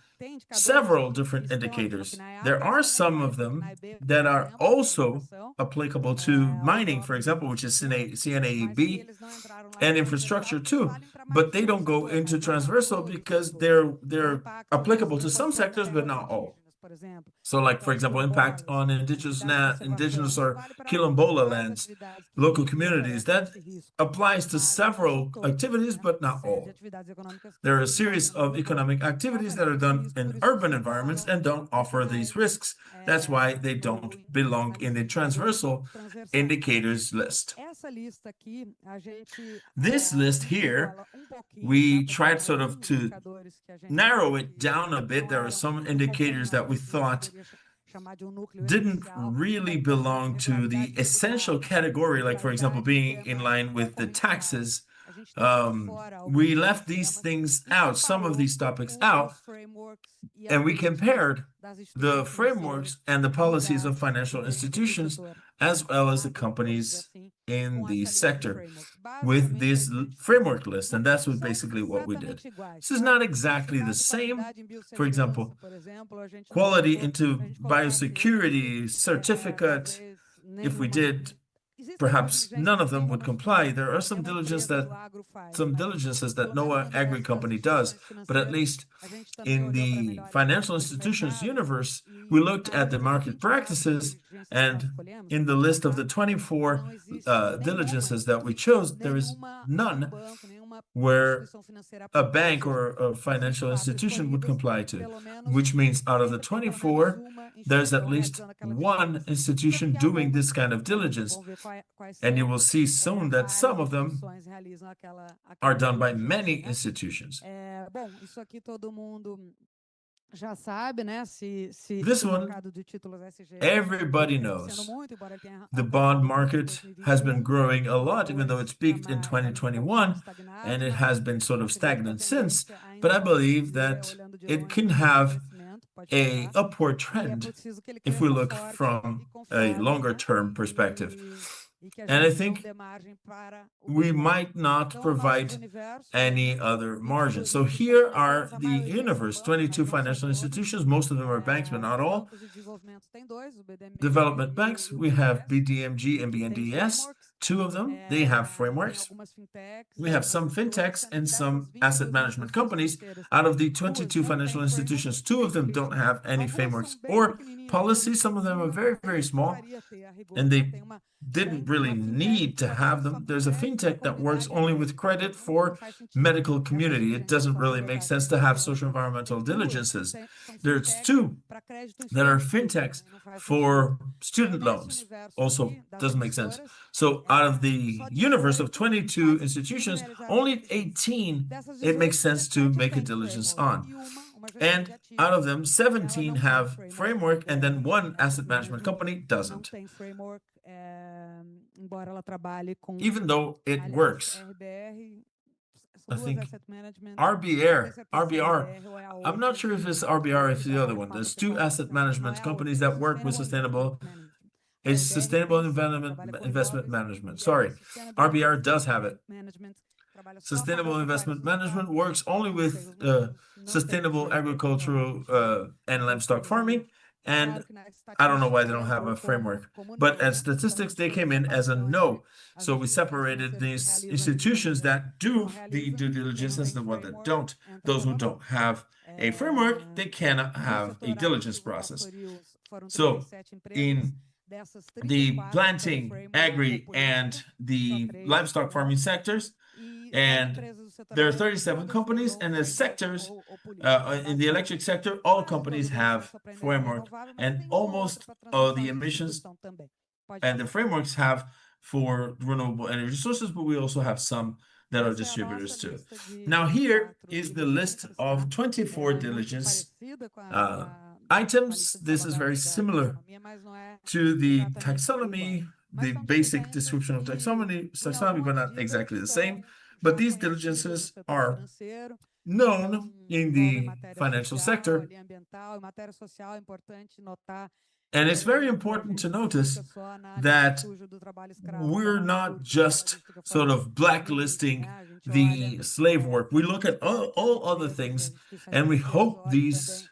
several different indicators. There are some of them that are also applicable to mining, for example, which is CNAB, and infrastructure too, but they don't go into transversal because they're applicable to some sectors, but not all. So like, for example, impact on indigenous or quilombola lands, local communities, that applies to several activities, but not all. There are a series of economic activities that are done in urban environments and don't offer these risks. That's why they don't belong in the transversal indicators list. This list here, we tried sort of to narrow it down a bit. There are some indicators that we thought didn't really belong to the essential category, like, for example, being in line with the taxes. We left these things out, some of these topics out, and we compared the frameworks and the policies of financial institutions as well as the companies in the sector with this framework list. And that's basically what we did. This is not exactly the same. For example, quality into biosecurity certificate, if we did, perhaps none of them would comply. There are some diligences that no agri company does, but at least in the financial institutions universe, we looked at the market practices, and in the list of the 24 diligences that we chose, there is none where a bank or a financial institution would comply to, which means out of the 24, there's at least one institution doing this kind of diligence. And you will see soon that some of them are done by many institutions. This one, everybody knows. The bond market has been growing a lot, even though it's peaked in 2021, and it has been sort of stagnant since. But I believe that it can have an upward trend if we look from a longer term perspective. And I think we might not provide any other margin. So here are the universe, 22 financial institutions. Most of them are banks, but not all. Development banks, we have BDMG and BNDES, two of them. They have frameworks. We have some fintechs and some asset management companies. Out of the 22 financial institutions, two of them don't have any frameworks or policies. Some of them are very, very small, and they didn't really need to have them. There's a fintech that works only with credit for medical community. It doesn't really make sense to have social environmental diligences. There's two that are fintechs for student loans. Also doesn't make sense. So out of the universe of 22 institutions, only 18 it makes sense to make a diligence on. And out of them, 17 have framework, and then one asset management company doesn't. Even though it works. I think RBR, I'm not sure if it's RBR or if it's the other one. There's two asset management companies that work with sustainable It's Sustainable Investment Management. Sorry, RBR does have it. Sustainable Investment Management works only with sustainable agricultural and livestock farming. And I don't know why they don't have a framework, but as statistics, they came in as a no. So we separated these institutions that do the due diligence as the one that don't. Those who don't have a framework, they cannot have a diligence process. So in the planting, agri, and the livestock farming sectors, and there are 37 companies, and the sectors, in the electric sector, all companies have framework, and almost all the emissions and the frameworks have for renewable energy sources, but we also have some that are distributors too. Now here is the list of 24 diligence items. This is very similar to the taxonomy, the basic description of taxonomy, but not exactly the same. But these diligences are known in the financial sector. And it's very important to notice that we're not just sort of blacklisting the slave work. We look at all other things, and we hope these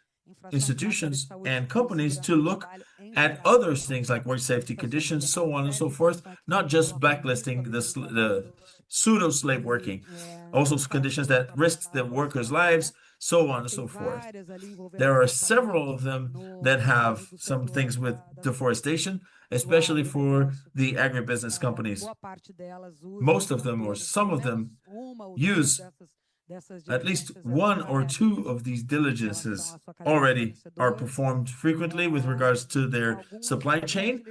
institutions and companies to look at other things like work safety conditions, so on and so forth, not just blacklisting the pseudo-slave working, also conditions that risk the workers' lives, so on and so forth. There are several of them that have some things with deforestation, especially for the agribusiness companies. Most of them, or some of them, use at least one or two of these diligences already are performed frequently with regards to their supply chain.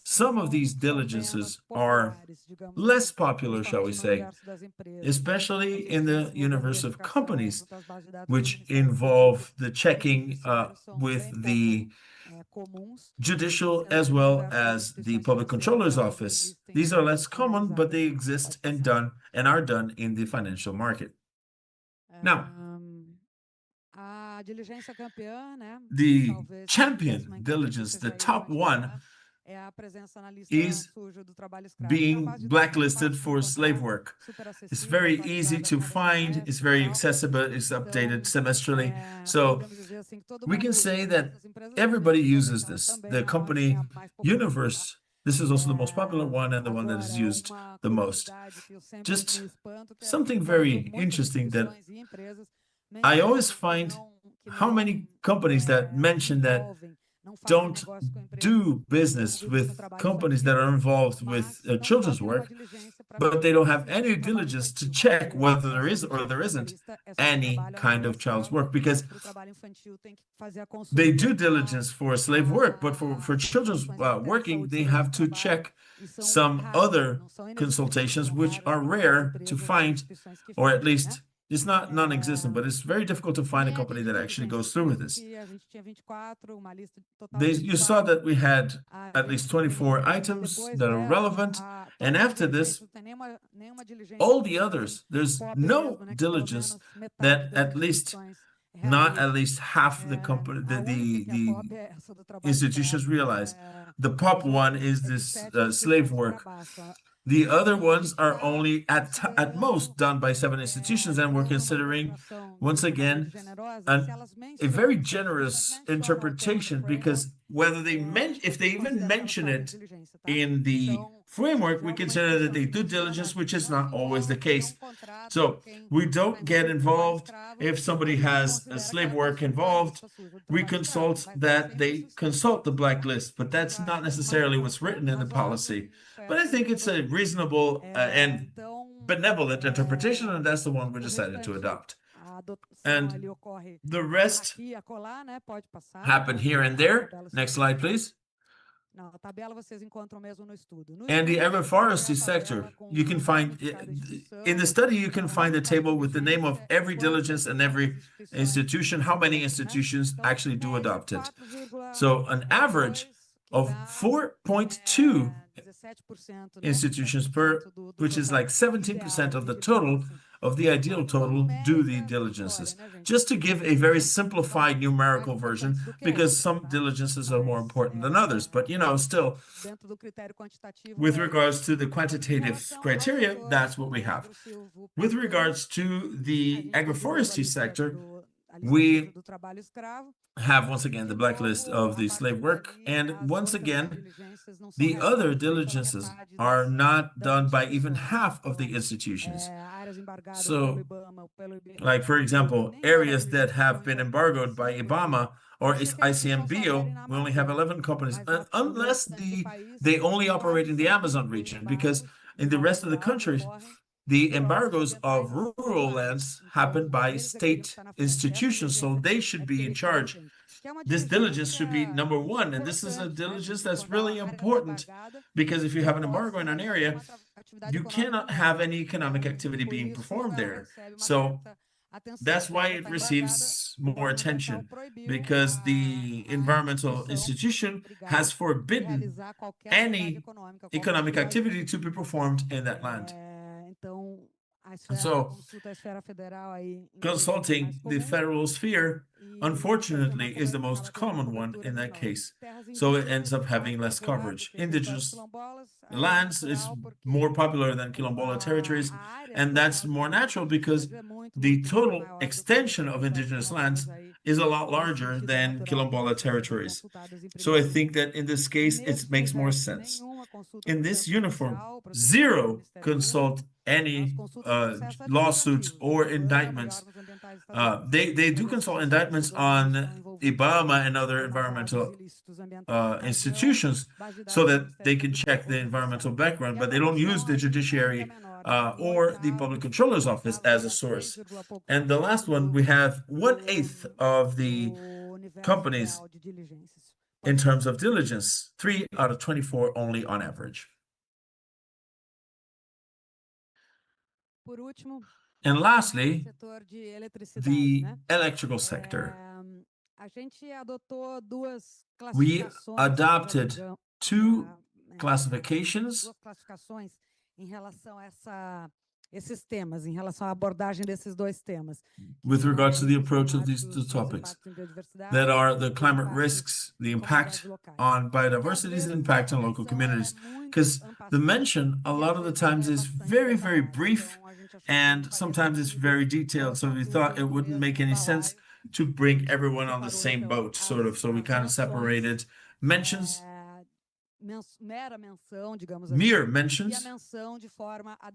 Some of these diligences are less popular, shall we say, especially in the universe of companies, which involve the checking with the judicial as well as the public controller's office. These are less common, but they exist and are done in the financial market. Now, the champion diligence, the top one, is being blacklisted for slave work. It's very easy to find, it's very accessible, it's updated semestrally. So we can say that everybody uses this. The company universe, this is also the most popular one and the one that is used the most. Just something very interesting that I always find how many companies that mention that don't do business with companies that are involved with children's work, but they don't have any diligence to check whether there is or there isn't any kind of child's work, because they do diligence for slave work, but for children's working, they have to check some other consultations, which are rare to find, or at least it's not non-existent, but it's very difficult to find a company that actually goes through with this. You saw that we had at least 24 items that are relevant, and after this, all the others, there's no diligence that not at least half the company, the institutions realize. The top one is this slave work. The other ones are only at most done by 7 institutions, and we're considering, once again, a very generous interpretation, because if they even mention it in the framework, we consider that they do diligence, which is not always the case. So we don't get involved if somebody has a slave work involved. We consult that they consult the blacklist, but that's not necessarily what's written in the policy. But I think it's a reasonable and benevolent interpretation, and that's the one we decided to adopt. And the rest happen here and there. Next slide, please. And the agroforestry sector, you can find, in the study, you can find a table with the name of every diligence and every institution, how many institutions actually do adopt it. So an average of 4.2 institutions which is like 17% of the total of the ideal total, do the diligences. Just to give a very simplified numerical version, because some diligences are more important than others, but still, with regards to the quantitative criteria, that's what we have. With regards to the agroforestry sector, we have once again the blacklist of the slave work, and once again the other diligences are not done by even half of the institutions. So, like for example, areas that have been embargoed by IBAMA or ICMBio, we only have 11 companies, unless they only operate in the Amazon region, because in the rest of the country, the embargoes of rural lands happen by state institutions, so they should be in charge. This diligence should be number one, and this is a diligence that's really important, because if you have an embargo in an area, you cannot have any economic activity being performed there. So that's why it receives more attention, because the environmental institution has forbidden any economic activity to be performed in that land. So, consulting the federal sphere, unfortunately, is the most common one in that case. So it ends up having less coverage. Indigenous lands is more popular than quilombola territories, and that's more natural because the total extension of indigenous lands is a lot larger than quilombola territories. So I think that in this case, it makes more sense. In this uniform, zero consult any lawsuits or indictments. They do consult indictments on IBAMA and other environmental institutions so that they can check the environmental background, but they don't use the judiciary or the public controller's office as a source. And the last one, we have 1/8 of the companies in terms of diligence, 3 out of 24 only on average. And lastly, the electrical sector. We adopted two classifications with regards to the approach of these two topics, that are the climate risks, the impact on biodiversity, and impact on local communities. Because the mention, a lot of the times, is very, very brief, and sometimes it's very detailed. So we thought it wouldn't make any sense to bring everyone on the same boat, sort of. So we kind of separated mentions, mere mentions,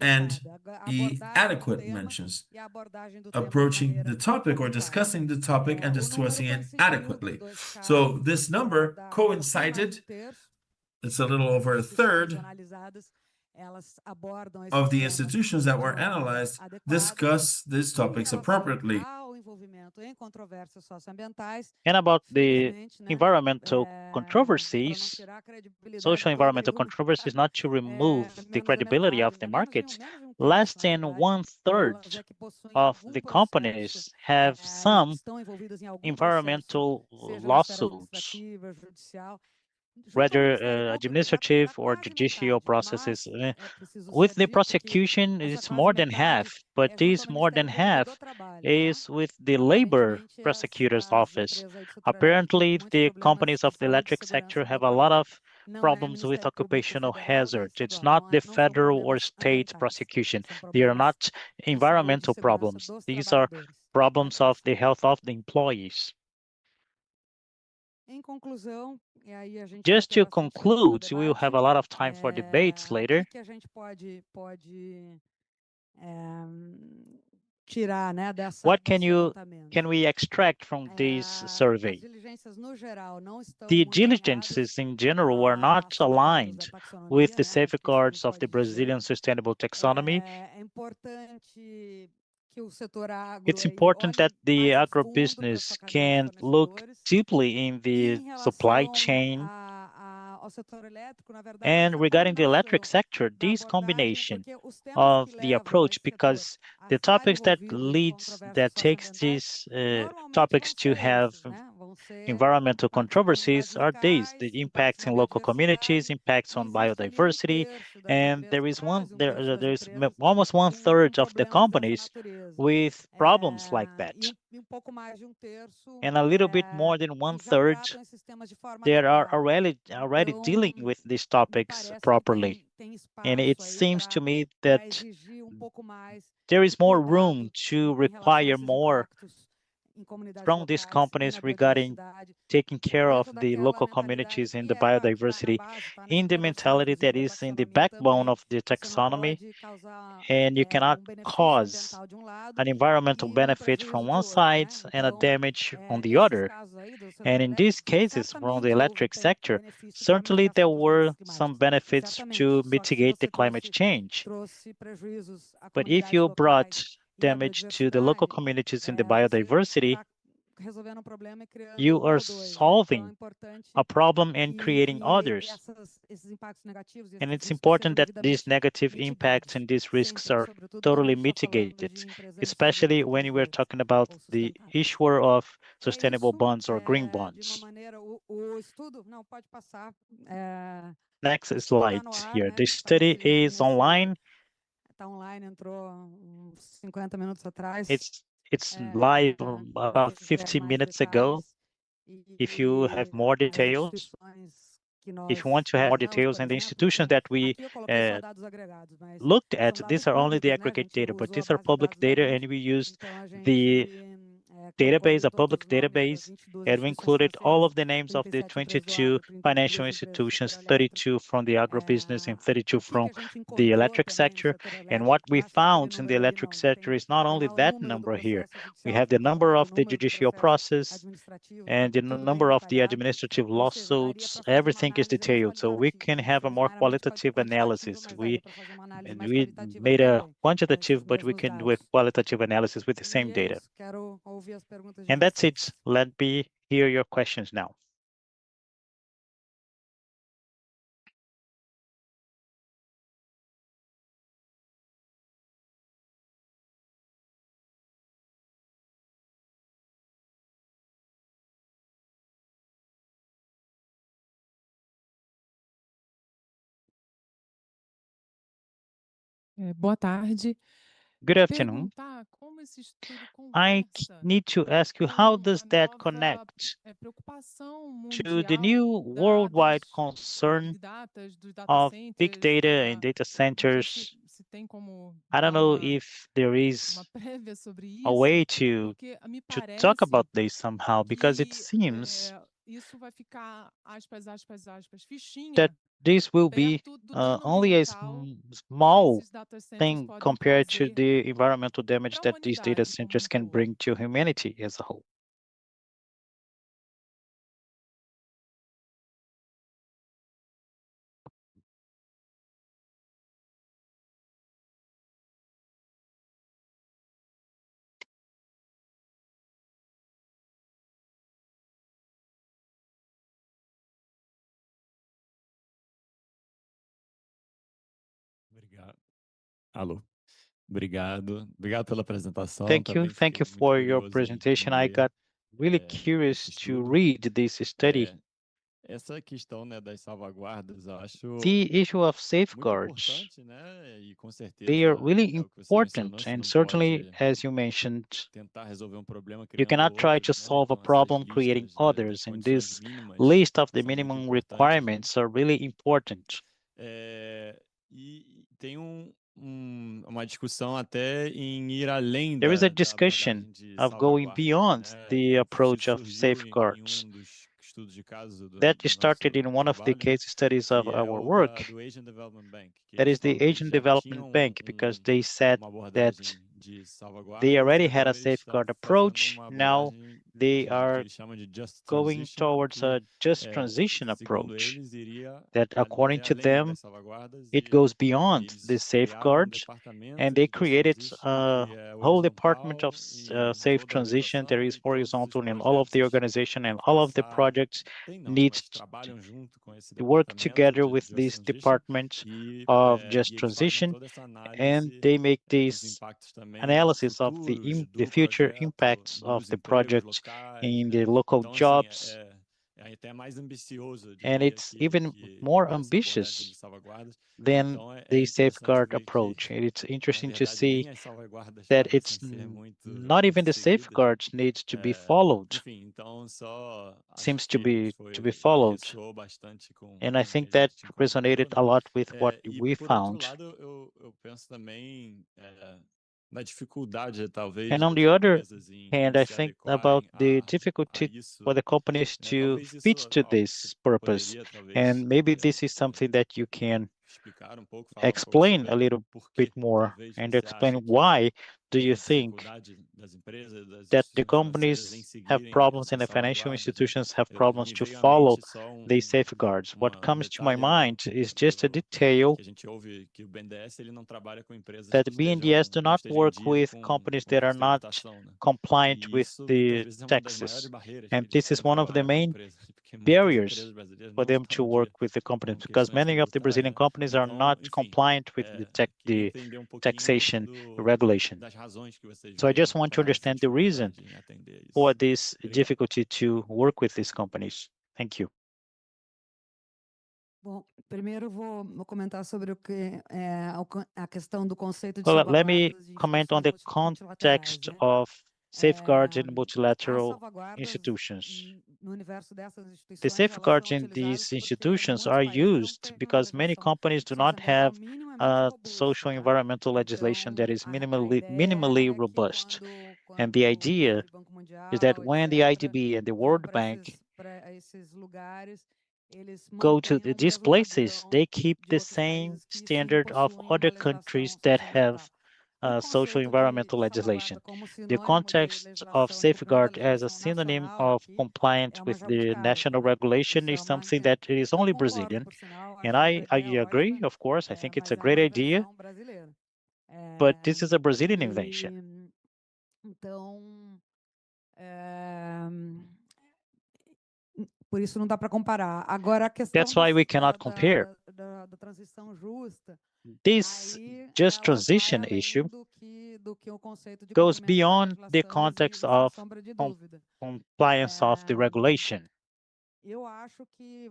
and adequate mentions, approaching the topic or discussing the topic and discussing it adequately. So this number coincided, it's a little over a third of the institutions that were analyzed discuss these topics appropriately. And about the environmental controversies, social environmental controversies, not to remove the credibility of the markets, less than 1/3 of the companies have some environmental lawsuits, whether administrative or judicial processes. With the prosecution, it's more than half, but this more than half is with the labor prosecutor's office. Apparently, the companies of the electric sector have a lot of problems with occupational hazards. It's not the federal or state prosecution. They are not environmental problems. These are problems of the health of the employees. Just to conclude, we will have a lot of time for debates later. What can we extract from this survey? The diligences in general are not aligned with the safeguards of the Brazilian sustainable taxonomy. It's important that the agribusiness can look deeply in the supply chain. And regarding the electric sector, this combination of the approach, because the topics that takes these topics to have environmental controversies are these: the impacts in local communities, impacts on biodiversity, and there's almost 1/3 of the companies with problems like that. And a little bit more than 1/3 that are already dealing with these topics properly. And it seems to me that there is more room to require more from these companies regarding taking care of the local communities and the biodiversity in the mentality that is in the backbone of the taxonomy. And you cannot cause an environmental benefit from one side and a damage on the other. And in these cases, from the electric sector, certainly there were some benefits to mitigate the climate change. But if you brought damage to the local communities and the biodiversity, you are solving a problem and creating others. And it's important that these negative impacts and these risks are totally mitigated, especially when we're talking about the issuer of sustainable bonds or green bonds. Next slide here. The study is online. It's live about 15 minutes ago. If you have more details, if you want to have more details, and the institutions that we looked at, these are only the aggregate data, but these are public data, and we used the database, a public database, and we included all of the names of the 22 financial institutions, 32 from the agribusiness and 32 from the electric sector. And what we found in the electric sector is not only that number here. We have the number of the judicial process and the number of the administrative lawsuits. Everything is detailed, so we can have a more qualitative analysis. We made a quantitative, but we can do a qualitative analysis with the same data. And that's it. Let me hear your questions now. Boa tarde. Good afternoon. I need to ask you, how does that connect to the new worldwide concern of big data and data centers? I don't know if there is a way to talk about this somehow, because it seems that this will be only a small thing compared to the environmental damage that these data centers can bring to humanity as a whole. Alô. Obrigado pela apresentação. Thank you for your presentation. I got really curious to read this study. Essa questão, né, das salvaguardas, eu acho The issue of muito safeguards, importante, né? E com they are certeza really é o que você mencionou, important, você and não certainly, pode as you mentioned, tentar resolver problema you criando cannot try to outros, né? solve a Então essas problem creating listas das others, and condições this mínimas list of the são muito minimum importantes, né? requirements are really important. E tem uma discussão até em ir além There is a da discussion abordagem de of going salvaguarda, beyond né? the E isso approach of surgiu safeguards. dos estudos de caso That do started nosso in one of the trabalho, case studies of que é our o work. do Asian Development Bank, que That eles is the falam que eles Asian já Development tinham Bank, because they said uma that abordagem de they salvaguardas e already had a agora eles estão safeguard fazendo approach. uma Now abordagem they que are eles chamam de just going transition, towards que a just transition segundo approach. eles iria That according até to além them, das salvaguardas it e goes beyond the eles criaram safeguards, and they departamento de created transition a que é whole department of horizontal em safe toda a transition. There organização is e todos os horizontal in all of the projetos organization, têm and que all of the passar, projects tem não, need mas trabalham junto com esse to work departamento together de with just this transition department e of just eles fazem transition, toda essa and análise they make dos this impactos também analysis of futuros the do future projeto impacts of nos the empregos project in the local jobs. And it's even more ambitious than the safeguard approach. And it's interesting to see that it's not even the safeguards need to be followed. Seems to be followed. And I think that resonated a lot with what we found. And on the other hand, I think about the difficulty for the companies to fit to this purpose. And maybe this is something that you can explain a little bit more and explain why do you think that the companies have problems and the financial institutions have problems to follow these safeguards. What comes to my mind is just a detail that BNDES do not work with companies that are not compliant with the taxes. And this is one of the main barriers for them to work with the companies, because many of the Brazilian companies are not compliant with the taxation regulation. So I just want to understand the reason for this difficulty to work with these companies. Thank you. Bom, primeiro vou comentar sobre o que é a questão do conceito de Well, let me salvaguardas de comment on the instituições context multilaterais, né? of safeguards in As multilateral salvaguardas institutions. no universo dessas The instituições, elas safeguards são in these utilizadas porque institutions muitos are países não used têm uma because many legislação companies do not have socioambiental minimamente a robusta, social tá? environmental legislation that Então, is a minimally ideia é que robust. quando And the idea aquele Banco is that Mundial, when the etc., IDB and the vão World para Bank esses lugares, eles go to mantenham o these mesmo places, padrão they keep de the outros same países que sim standard of possuem other uma countries legislação that have socioambiental. O social conceito de environmental legislation. salvaguarda como The sinônimo de context of legislação, incluindo a safeguard as a legislação synonym nacional of aqui, compliant é uma with the jabuticaba, national tá? regulation Isso is é uma something that is que eu only concordo, Brazilian. por sinal, And acho a I ideia agree, ótima, of course, I think it's mas a é uma great idea, invenção brasileira. but this is a Brazilian invention. Então, por isso não dá para comparar. Agora, a questão That's why we cannot compare. da transição justa, This aí just ela vai transition além issue do que o conceito de goes cumprimento da beyond the legislação context exige, sem of sombra de dúvida. compliance of the regulation. Eu acho que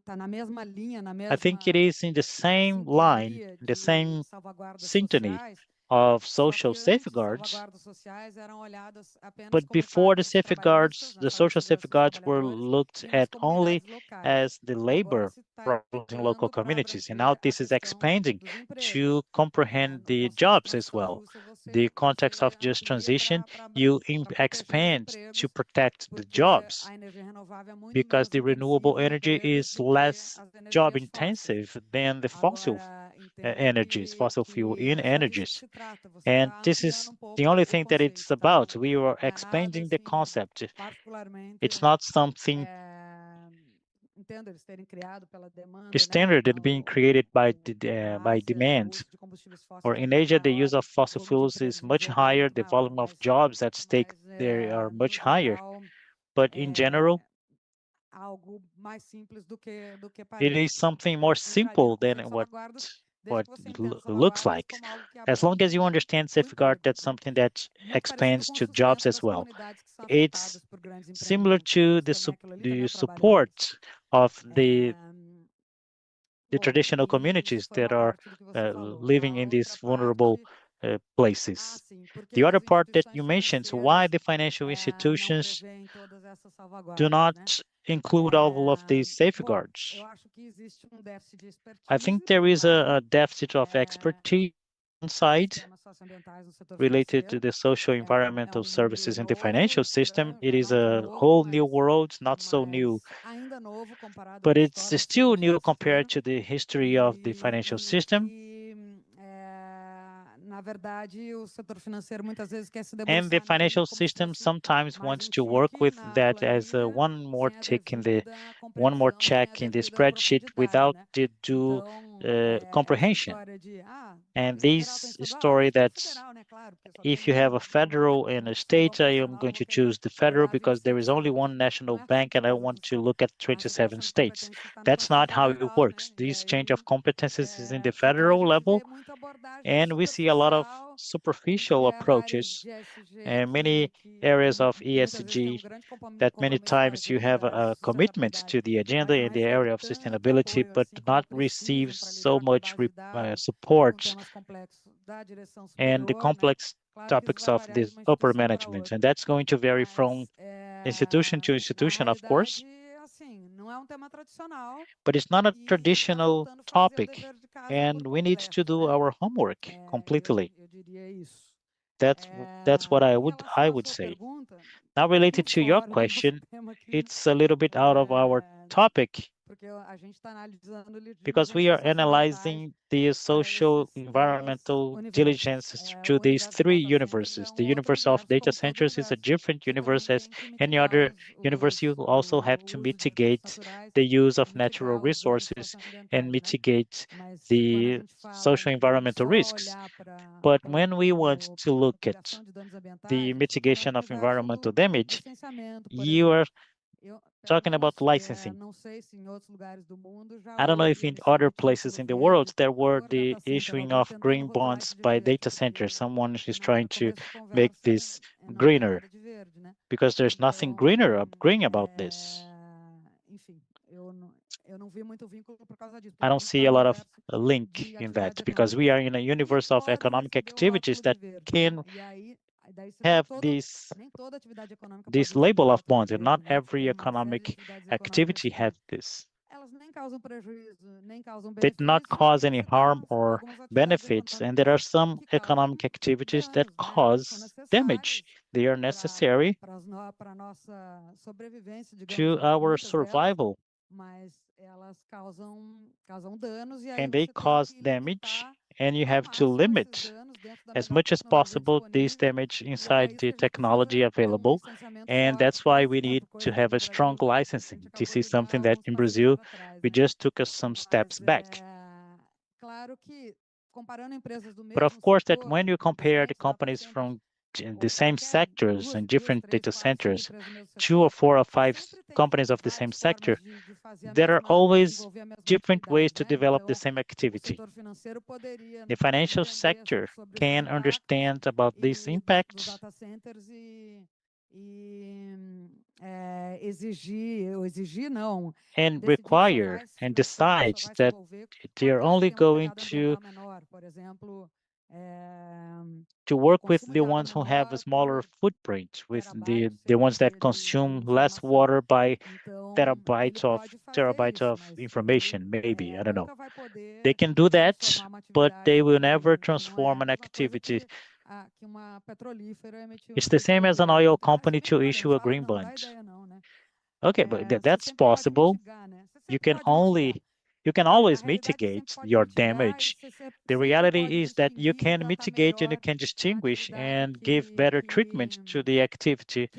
tá na mesma linha, na I think it mesma is in the same line, sintonia the de same salvaguardas syntony sociais, of só social que antes safeguards. salvaguardas sociais eram olhadas apenas But como before the impactos trabalhistas, safeguards, né, the só de social segurança dos safeguards were trabalhadores looked e nas at only comunidades locais. as the Agora labor se está problems in local ampliando para communities. And abranger now a this is questão expanding dos empregos. to comprehend No the conceito de jobs as transição well. justa, The context of just amplia transition, para you proteger os expand to empregos, protect the porque jobs, a energia renovável é muito because menos the renewable intensiva em energy empregos is do que less as job energias fósseis. intensive than the fossil Agora, entendo energies, fossil fuel que in é só disso que energies. se trata. Você And está this ampliando is pouco the only o thing that it's conceito, tá? about. We are Não é nada expanding the assim, concept. particularmente. It's not something Entendo eles terem criado pela demanda, standard and being created by by Ásia, o demand. uso de combustíveis fósseis Or é in muito Asia, the maior, use of o fossil volume de fuels empregos is much desenvolvidos é higher. muito The maior, volume of jobs at stake there are no much higher. geral, But in general, algo mais simples do que it parece. is something more Entraria no simple than conceito de salvaguardas, desde what que você entenda looks salvaguardas like. como algo que As long as you understand o safeguard, emprego. that's something that Muito parecido expands com o to jobs sustento as das well. comunidades que são It's afetadas por grandes similar empreendimentos. to Mas também aquilo ali também the é trabalho support of the Bom, traditional e isso communities foi that uma are parte do que você falou. living A in these outra vulnerable parte, places. sim, por que The que other as part that you instituições mentioned, so why financeiras the financial não institutions prevêem todas essas do salvaguardas, not né? include all of these Bom, safeguards. eu acho que existe déficit de I expertise, think por there is lado, a deficit of expertise on side sistemas socioambientais no setor related to financeiro. the social environmental mundo services in the novo, financial system. estranho, It né? is Não tão a novo, whole new world, not so new, ainda novo comparado but com a it's história do still setor new compared financeiro. to the history of the financial system. Na verdade, o setor financeiro muitas vezes quer se And the debruçar nele financial como se system fosse sometimes mais wants to work tique with na that as planilha, one more sem a tick in the devida one more compreensão, sem a check in the devida spreadsheet profundidade, without né? the due Então, essa comprehension. história de, And tem federal, tem this estadual, story acho que é that's federal, né? Claro, porque só if tem you have a federal and a state, I am operacional, going não vou to querer choose the federal operar because there 27 is only estados. one national Não é assim bank que and I funciona. want to look at A 27 separação de states. competências está na That's not Constituição how it Federal, works. né? E This aí, change of competences is in the fica mais federal level, muito a And we see a lot of superficial approaches and many areas of ESG that many times you have a commitment to the agenda in the area of sustainability, but not receive so much support and the complex topics of this upper management. And that's going to vary from institution to institution, of course. But it's not a traditional topic, and we need to do our homework completely. That's what I would say. Now, related to your question, it's a little bit out of our topic because we are analyzing the social environmental diligences to these three universes. The universe of data centers is a different universe as any other universe. You also have to mitigate the use of natural resources and mitigate the social environmental risks. But when we want to look at the mitigation of environmental damage, you are talking about licensing. I don't know if in other places in the world there were the issuing of green bonds by data centers. Someone is trying to make this greener because there's nothing green about this. I don't see a lot of link in that because we are in a universe of economic activities that can have this label of bonds, and not every economic activity has this. They do not cause any harm or benefits, and there are some economic activities that cause damage. They are necessary to our survival, and they cause damage, and you have to limit as much as possible this damage inside the technology available. And that's why we need to have a strong licensing. This is something that in Brazil, we just took us some steps back. But of course, that when you compare the companies from the same sectors and different data centers, 2 or 4 or 5 companies of the same sector, there are always different ways to develop the same activity. The financial sector can understand about these impacts and require and decide that they are only going to work with the ones who have a smaller footprint, with the ones that consume less water by terabytes of information, maybe, I don't know. They can do that, but they will never transform an activity. It's the same as an oil company to issue a green bond. Okay, but that's possible. You can always mitigate your damage. The reality is that you can mitigate and you can distinguish and give better treatment to the activity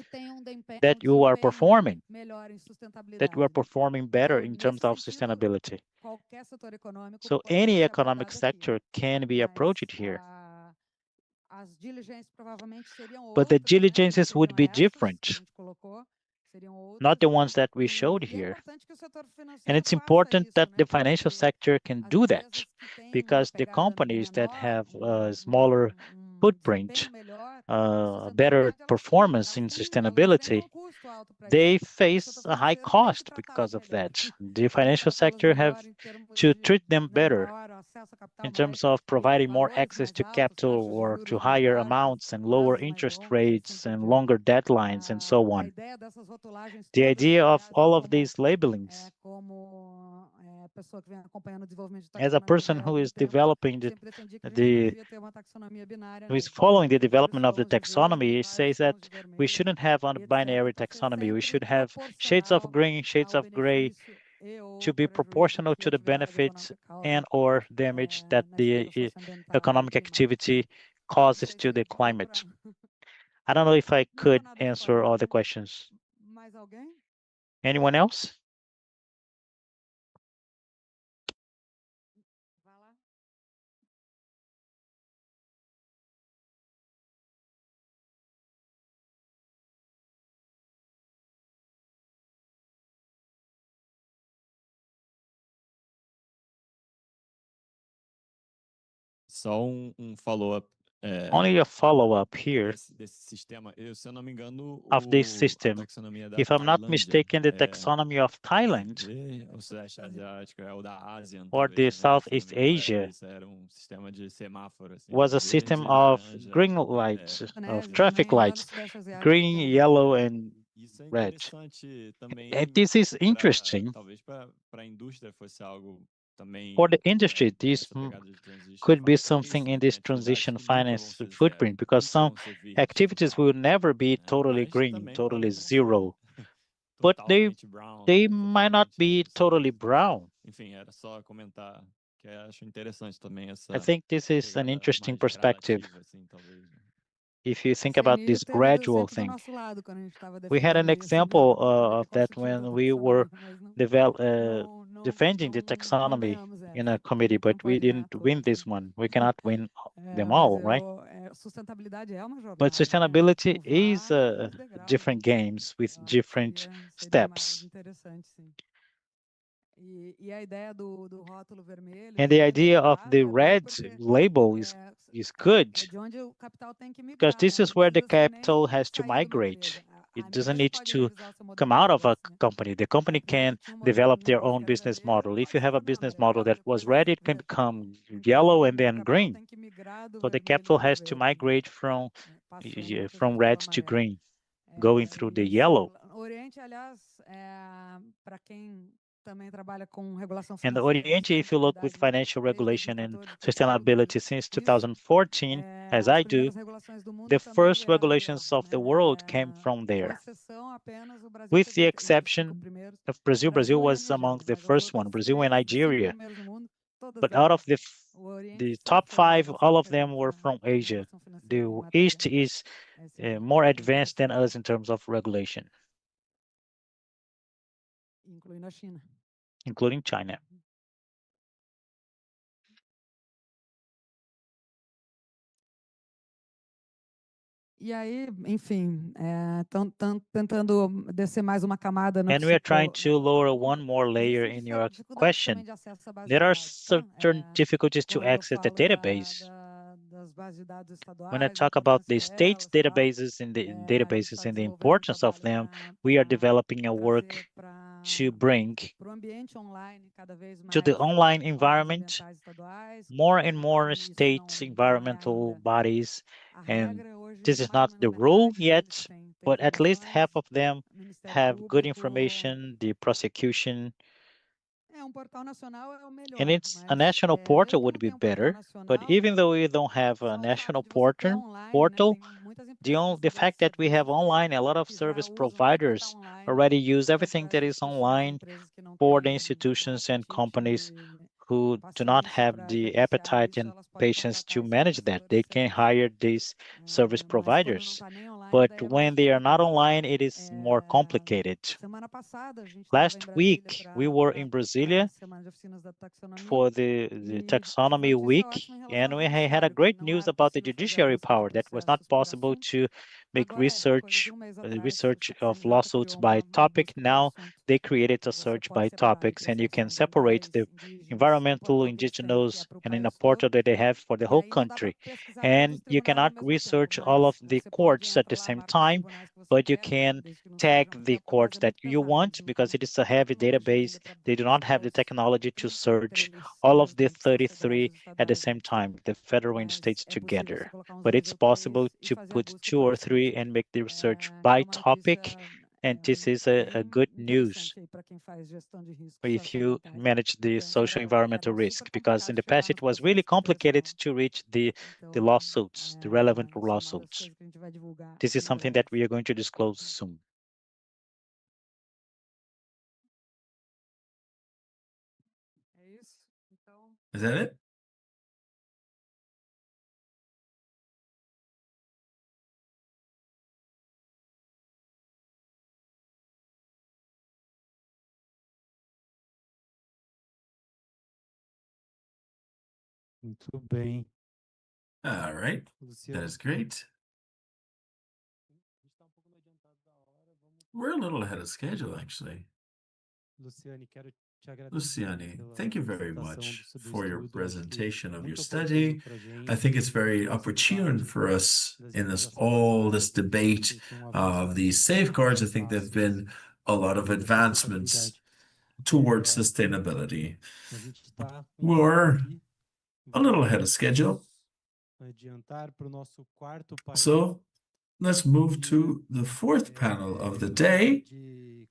that you are performing, better in terms of sustainability. So any economic sector can be approached here. But the diligences would be different, not the ones that we showed here. And it's important that the financial sector can do that, because the companies that have a smaller footprint, better performance in sustainability, they face a high cost because of that. The financial sector have to treat them better in terms of providing more access to capital or to higher amounts and lower interest rates and longer deadlines and so on. The idea of all of these labelings, as a person who is developing who is following the development of the taxonomy, it says that we shouldn't have a binary taxonomy. We should have shades of green, shades of gray, to be proportional to the benefits and or damage that the economic activity causes to the climate. I don't know if I could answer all the questions. Anyone else? Só follow-up. Only a follow-up here Desse sistema, se eu não me engano, of this a system. taxonomia da If I'm not Tailândia mistaken, the taxonomy of Thailand o Sudeste Asiático, o da Ásia, or the talvez, também, se eu não Southeast me engano, Asia isso, era sistema de semáforo, assim, was a verde, system of laranja, green lights, of Indonésia traffic também, lá no lights, Sudeste Asiático green, tem. yellow, and Isso é red. interessante também. This is interesting. Talvez para a indústria fosse algo também. For the industry, this essa pegada de transition could be finance something in this atividades transition que nunca vão finance ser footprint zero, because nunca some vão ser verdes, activities total, will never be né? totally Mas green, também totally podem não ser zero, but totalmente brown, they né? might not Totalmente be sem totally risco. brown. Enfim, era só comentar que eu acho interessante também I essa think this is an pegada interesting mais perspective gradativa, assim, talvez. Né? if you think A about CNI this esteve gradual sempre do thing. nosso lado quando a gente estava We had an defendendo isso, viu? example Defendendo of that construtiva when da we were taxonomia, mas não defending the não taxonomy ganhamos essa. in a committee, Não but we pode ganhar didn't win todas, this né? one. We cannot win them Mas all, right? sustentabilidade é uma jornada, But né? sustainability Com is vários degraus, different né? games with Eu acho que different seria mais steps. interessante, sim. E a ideia do rótulo vermelho, And the verde, idea of claro, the é bom red porque label is good de onde o capital tem que because migrar, this né? is where the Muitas vezes capital nem has to sair de uma migrate. empresa. A It doesn't empresa need pode to revisar o seu modelo come de out of a negócio, né? company. The company A empresa can que tinha um modelo develop de their negócio own que era business vermelho, model. If pode you se have a tornar business model amarelo, that was depois ready, it can verde. become yellow Então, and o then capital green. tem que migrar do So the vermelho capital para o has to verde, né? migrate from Passando no que a from gente red fala to amarelo. green, going through the yellow. No Oriente, aliás, para quem também trabalha com regulação And the financeira e Oriente, if you look with sustentabilidade financial desde os regulation and indicadores de TVI, sustainability since 2014, as as I do, primeiras regulações do mundo the também first vieram de lá, regulations of the né? world came from Com there. exceção apenas, o Brasil With teve the os 5 exception primeiros, of Brazil, Brazil Brasil e a was among Nigéria, the mas as first one, outras Brazil and 3 dos 5 Nigeria. primeiros do mundo, todas But vieram out de of lá. O Oriente the sempre top foi mais 5, all of them responsável were from em Asia. regulação financeira The em matéria East is more advanced than us in terms of regulation, incluindo a China. including China. E aí, enfim, estão tentando descer mais uma camada no And que we are se trying to lower one more layer in your dificuldades question. também de acesso à base There de are dados, tá? certain difficulties to Quando eu access the falo database. das bases de dados When I estaduais, talk about the importância state's delas, tal, databases and the a gente databases está and the desenvolvendo importance of them, we are developing a work to bring para o ambiente online cada vez to the mais online órgãos environment ambientais estaduais, more and more e isso state não é environmental ainda bodies. a And regra. Hoje, this is mais ou not menos the rule metade yet, deles tem but at least informações, half of them Ministério have good Público. information, the prosecution. Portal nacional é o melhor, And it's a mas national mesmo portal que would não be tenha um portal better. But nacional, even though we don't have a só o fato national de você ter portal, online, né? Tem muitas empresas com the fact that we have online, a lot of que já service usam tudo que está providers online already use everything para that is essas instituições, online empresas que não for the têm institutions and companies who do not paciência have para the gerenciar appetite isso, and elas podem patience contratar to esses manage that. They prestadores can serviço. hire these service Mas quando não providers. está nem online, But daí é when mais they are not complicado. online, it is more complicated. Semana passada, a gente estava em Last Brasília week, we were in para a Brasilia Semana de Oficinas da Taxonomia. for the taxonomy Notícia week, ótima em relação and ao we had a judiciário, que great não news era about the possível fazer judiciary busca de power that was not processos por possible assunto. to make Agora coisa research de mês atrás, o research of CGEE lawsuits criou by uma topic. busca por Now assunto. they created a Você search pode by separar aí topics, and you can processos separate the ambientais, indígenas, um environmental, portal que eles têm, que é indigenous, para o and in a país portal todo. that they have for the E whole aí não dá para country. pesquisar todos And os you tribunais ao cannot mesmo tempo, research all of mas the você pode courts at entrar the lá, same marca os time, tribunais que você but you quer, can desde que não tag sejam, the porque courts é that muito you pesado, eles want não because têm it is a heavy tecnologia database. ainda para They do not have buscar the os technology to 30 search ao all of mesmo the tempo, são os federais e 33 os at the estaduais, né? same time, the federal and Mas states é possível você together. colocar uns But 2 it's ou 3 possible e to fazer a put busca 2 por or assunto. 3 and make the research Que é by uma topic. notícia And this is a bem good news interessante aí para quem faz gestão de riscos if you socioambientais. manage the Porque antes social environmental era risk, super because in complicado the past chegar it nos was really processos por complicated pressão. to reach the Então, lawsuits, the relevant isso é uma das lawsuits. coisas que a gente vai divulgar This is em something breve. that we are going to disclose soon. É isso? Então, Is that it? Muito bem. All right. That Luciano. is great. We're a little ahead of schedule, actually. Luciane, quero te Luciane, thank you very much for your presentation of your study. I think it's very opportune for us in all this debate of these safeguards. I think there have been a lot of advancements towards sustainability. We're a little ahead of schedule. So let's move to the fourth panel of the day.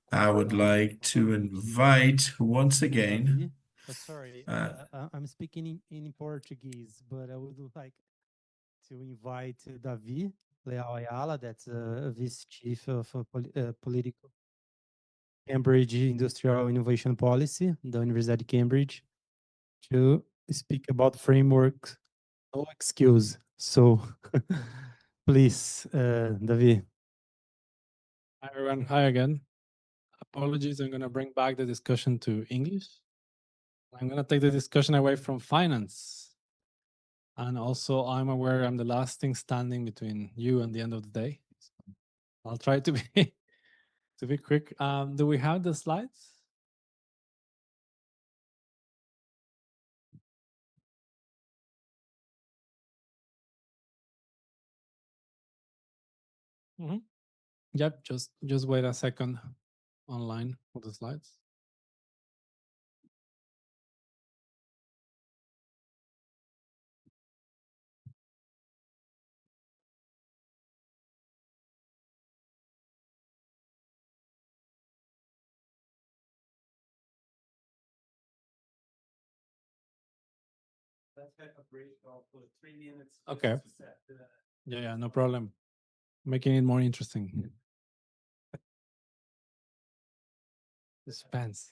I would like to invite once again. Sorry, I'm speaking in Portuguese, but I would like to invite Davi Leal Ayala, that's Vice Chief of Political Cambridge Industrial Innovation Policy, the University of Cambridge, to speak about frameworks. No excuse. So, please, Davi. Hi, everyone. Hi again. Apologies, I'm going to bring back the discussion to English. I'm going to take the discussion away from finance. And also, I'm aware I'm the last thing standing between you and the end of the day. So I'll try to be quick. Do we have the slides? Yep, just wait a second online for the slides. Let's have a break for 3 minutes. Okay. Yeah, no problem. Making it more interesting. Suspense.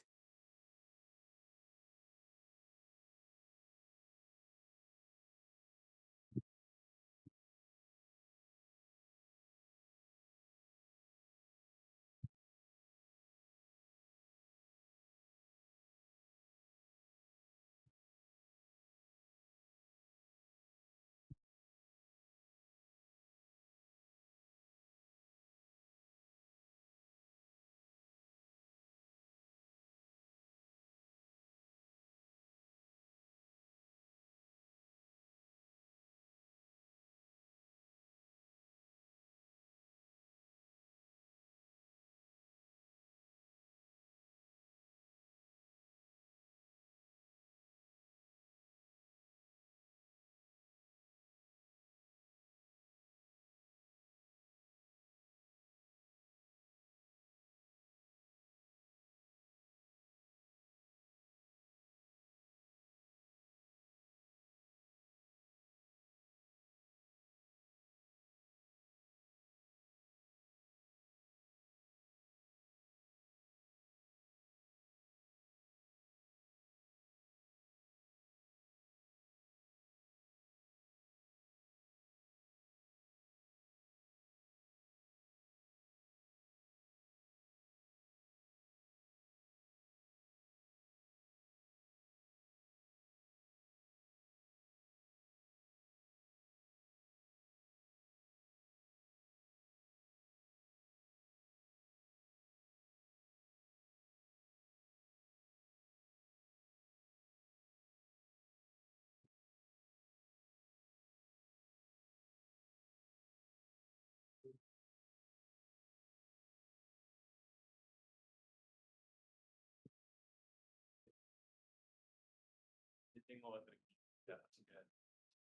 Tem outra aqui. Já tiver.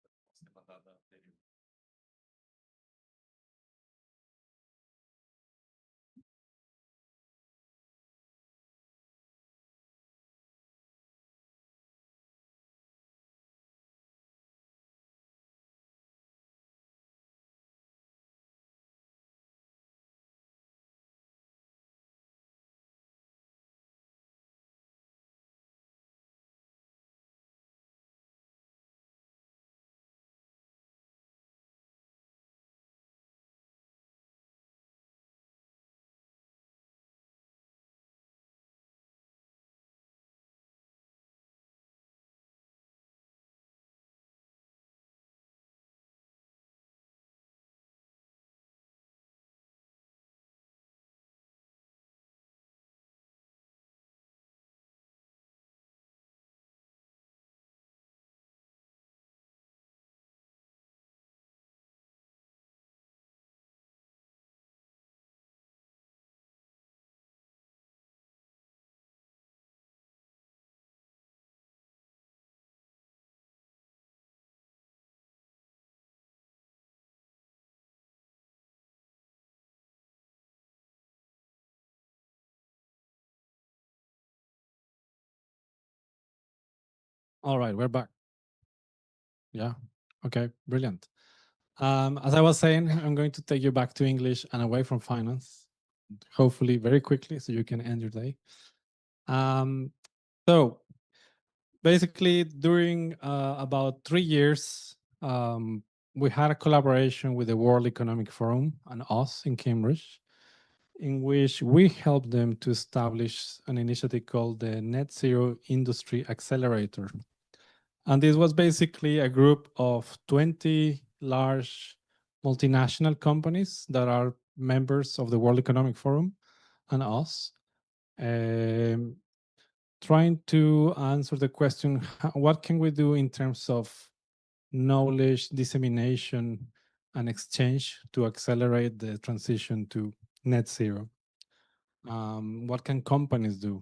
Posso ter mandado anterior. All right, we're back. Yeah, okay, brilliant. As I was saying, I'm going to take you back to English and away from finance, hopefully very quickly so you can end your day. So basically during about 3 years, we had a collaboration with the World Economic Forum and us in Cambridge, in which we helped them to establish an initiative called the Net Zero Industry Accelerator. And this was basically a group of 20 large multinational companies that are members of the World Economic Forum and us, trying to answer the question, what can we do in terms of knowledge dissemination and exchange to accelerate the transition to net zero? What can companies do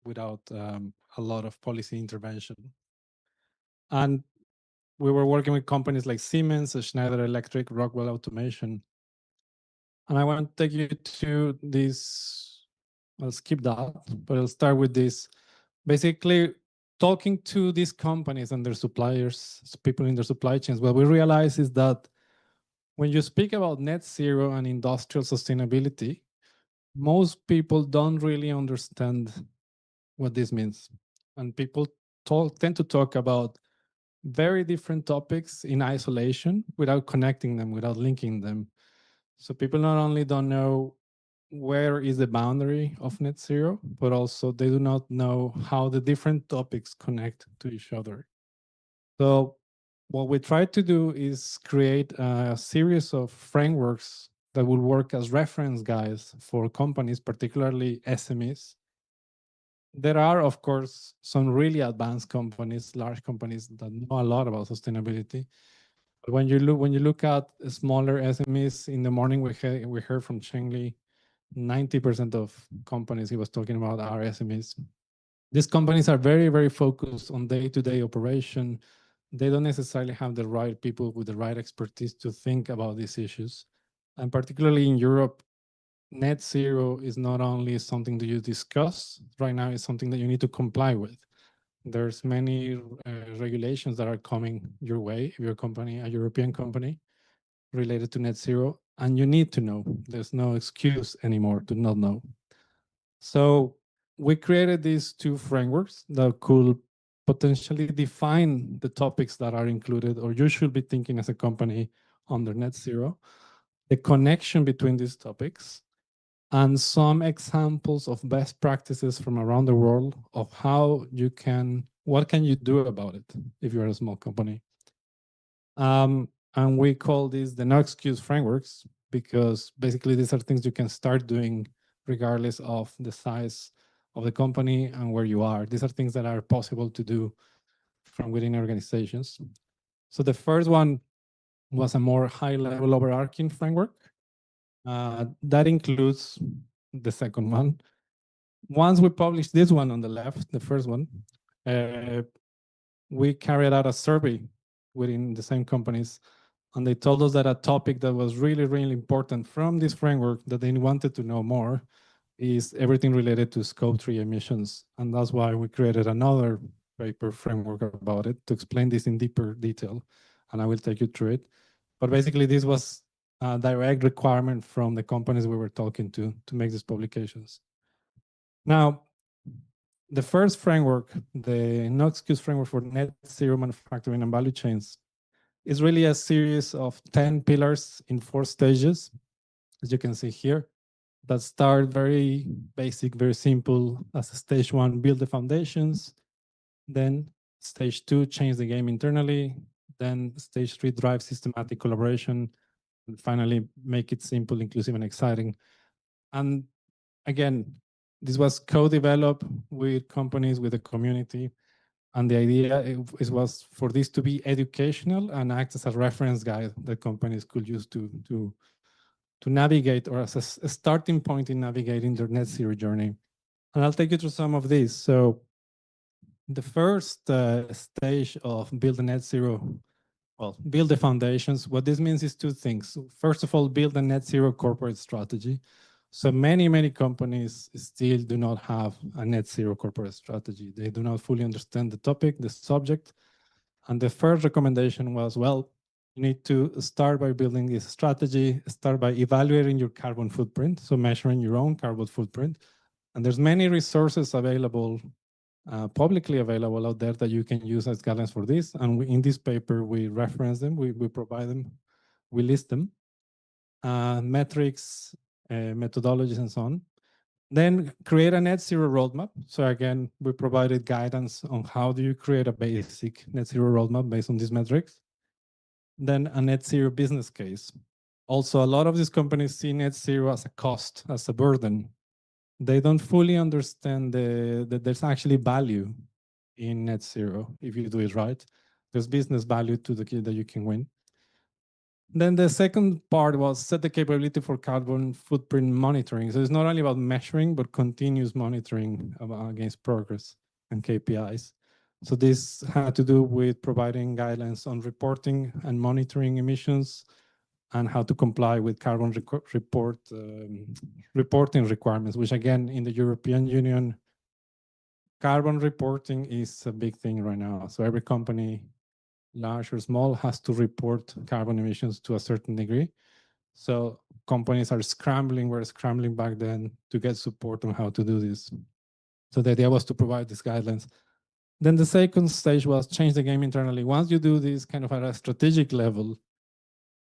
without a lot of policy intervention? And we were working with companies like Siemens, Schneider Electric, Rockwell Automation. And I want to take you to this, I'll skip that, but I'll start with this. Basically, talking to these companies and their suppliers, people in their supply chains, what we realize is that when you speak about net zero and industrial sustainability, most people don't really understand what this means. And people tend to talk about very different topics in isolation without connecting them, without linking them. So people not only don't know where is the boundary of net zero, but also they do not know how the different topics connect to each other. So what we try to do is create a series of frameworks that will work as reference guides for companies, particularly SMEs. There are, of course, some really advanced companies, large companies that know a lot about sustainability. But when you look at smaller SMEs, in the morning we heard from Cheng Li, 90% of companies he was talking about are SMEs. These companies are very, very focused on day-to-day operation. They don't necessarily have the right people with the right expertise to think about these issues. And particularly in Europe, net zero is not only something that you discuss right now, it's something that you need to comply with. There's many regulations that are coming your way if you're a company, a European company, related to net zero, and you need to know. There's no excuse anymore to not know. So we created these two frameworks that could potentially define the topics that are included, or you should be thinking as a company under net zero, the connection between these topics, and some examples of best practices from around the world of how you can, what can you do about it if you're a small company. And we call these the no excuse frameworks, because basically these are things you can start doing regardless of the size of the company and where you are. These are things that are possible to do from within organizations. So the first one was a more high-level overarching framework. That includes the second one. Once we published this one on the left, the first one, we carried out a survey within the same companies, and they told us that a topic that was really, really important from this framework that they wanted to know more is everything related to Scope 3 emissions. And that's why we created another paper framework about it to explain this in deeper detail. And I will take you through it. But basically, this was a direct requirement from the companies we were talking to make these publications. Now, the first framework, the no excuse framework for net zero manufacturing and value chains, is really a series of 10 pillars in 4 stages, as you can see here, that start very basic, very simple. As stage 1, build the foundations. Then stage 2, change the game internally. Then stage 3, drive systematic collaboration. And finally, make it simple, inclusive, and exciting. And again, this was co-developed with companies, with the community. And the idea was for this to be educational and act as a reference guide that companies could use to navigate, or as a starting point in navigating their net zero journey. And I'll take you through some of these. So the first stage of build a net zero, well, build the foundations. What this means is 2 things. First of all, build a net zero corporate strategy. So many companies still do not have a net zero corporate strategy. They do not fully understand the topic, the subject. And the first recommendation was, well, you need to start by building this strategy, start by evaluating your carbon footprint, so measuring your own carbon footprint. And there's many resources available, publicly available out there that you can use as guidelines for this. And in this paper, we reference them, we provide them, we list them, metrics, methodologies, and so on. Then create a net zero roadmap. So again, we provided guidance on how do you create a basic net zero roadmap based on these metrics. Then a net zero business case. Also, a lot of these companies see net zero as a cost, as a burden. They don't fully understand that there's actually value in net zero if you do it right. There's business value to the that you can win. Then the second part was set the capability for carbon footprint monitoring. So it's not only about measuring, but continuous monitoring against progress and KPIs. So this had to do with providing guidelines on reporting and monitoring emissions and how to comply with carbon reporting requirements, which again, in the European Union, carbon reporting is a big thing right now. So every company, large or small, has to report carbon emissions to a certain degree. So companies are scrambling, were scrambling back then to get support on how to do this. So the idea was to provide these guidelines. Then the second stage was change the game internally. Once you do this kind of at a strategic level,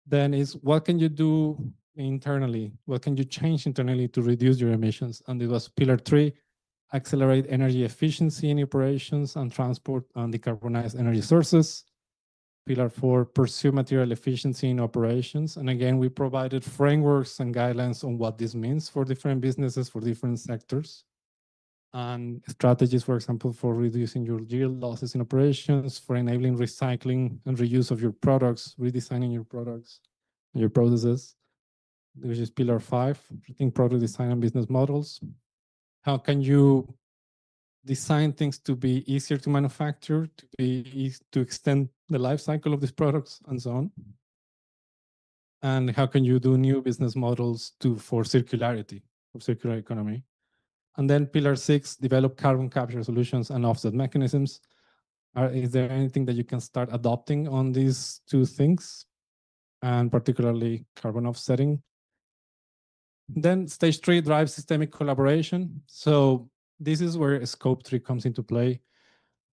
then is what can you do internally? What can you change internally to reduce your emissions? And it was pillar 3, accelerate energy efficiency in operations and transport and decarbonize energy sources. Pillar 4, pursue material efficiency in operations. And again, we provided frameworks and guidelines on what this means for different businesses, for different sectors. And strategies, for example, for reducing your yield losses in operations, for enabling recycling and reuse of your products, redesigning your products, and your processes, which is pillar 5, rethink product design and business models. How can you design things to be easier to manufacture, to extend the life cycle of these products, and so on? And how can you do new business models for circularity, for circular economy? And then pillar 6, develop carbon capture solutions and offset mechanisms. Is there anything that you can start adopting on these two things, and particularly carbon offsetting? Then stage 3, drive systemic collaboration. So this is where scope 3 comes into play.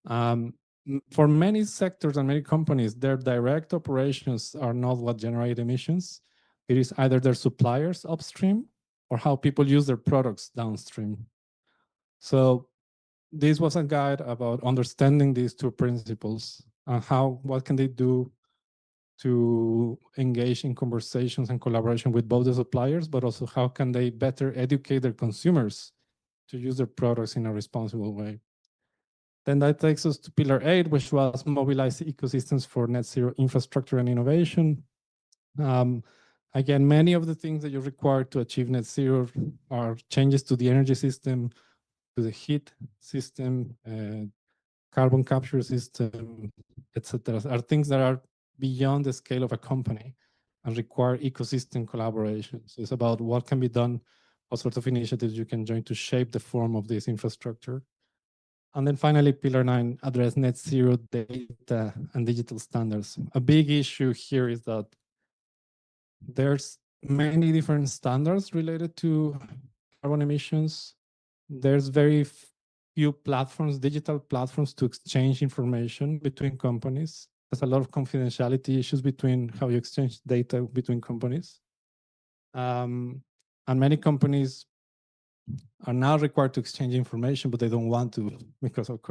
For many sectors and many companies, their direct operations are not what generate emissions. It is either their suppliers upstream or how people use their products downstream. So this was a guide about understanding these two principles and what can they do to engage in conversations and collaboration with both the suppliers, but also how can they better educate their consumers to use their products in a responsible way. Then that takes us to pillar 8, which was mobilize ecosystems for net zero infrastructure and innovation. Again, many of the things that you require to achieve net zero are changes to the energy system, to the heat system, carbon capture system, etc., are things that are beyond the scale of a company and require ecosystem collaboration. So it's about what can be done, what sorts of initiatives you can join to shape the form of this infrastructure. And then finally, pillar 9, address net zero data and digital standards. A big issue here is that there's many different standards related to carbon emissions. There's very few platforms, digital platforms, to exchange information between companies. There's a lot of confidentiality issues between how you exchange data between companies. And many companies are now required to exchange information, but they don't want to because of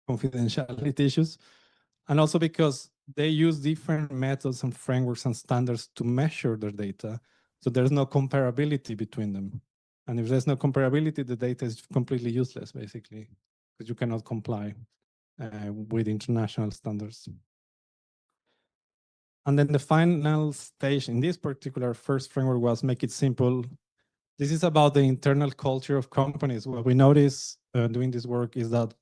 confidentiality issues. And also because they use different methods and frameworks and standards to measure their data. So there's no comparability between them. And if there's no comparability, the data is completely useless, basically, because you cannot comply with international standards. And then the final stage in this particular first framework was make it simple. This is about the internal culture of companies. What we notice doing this work is that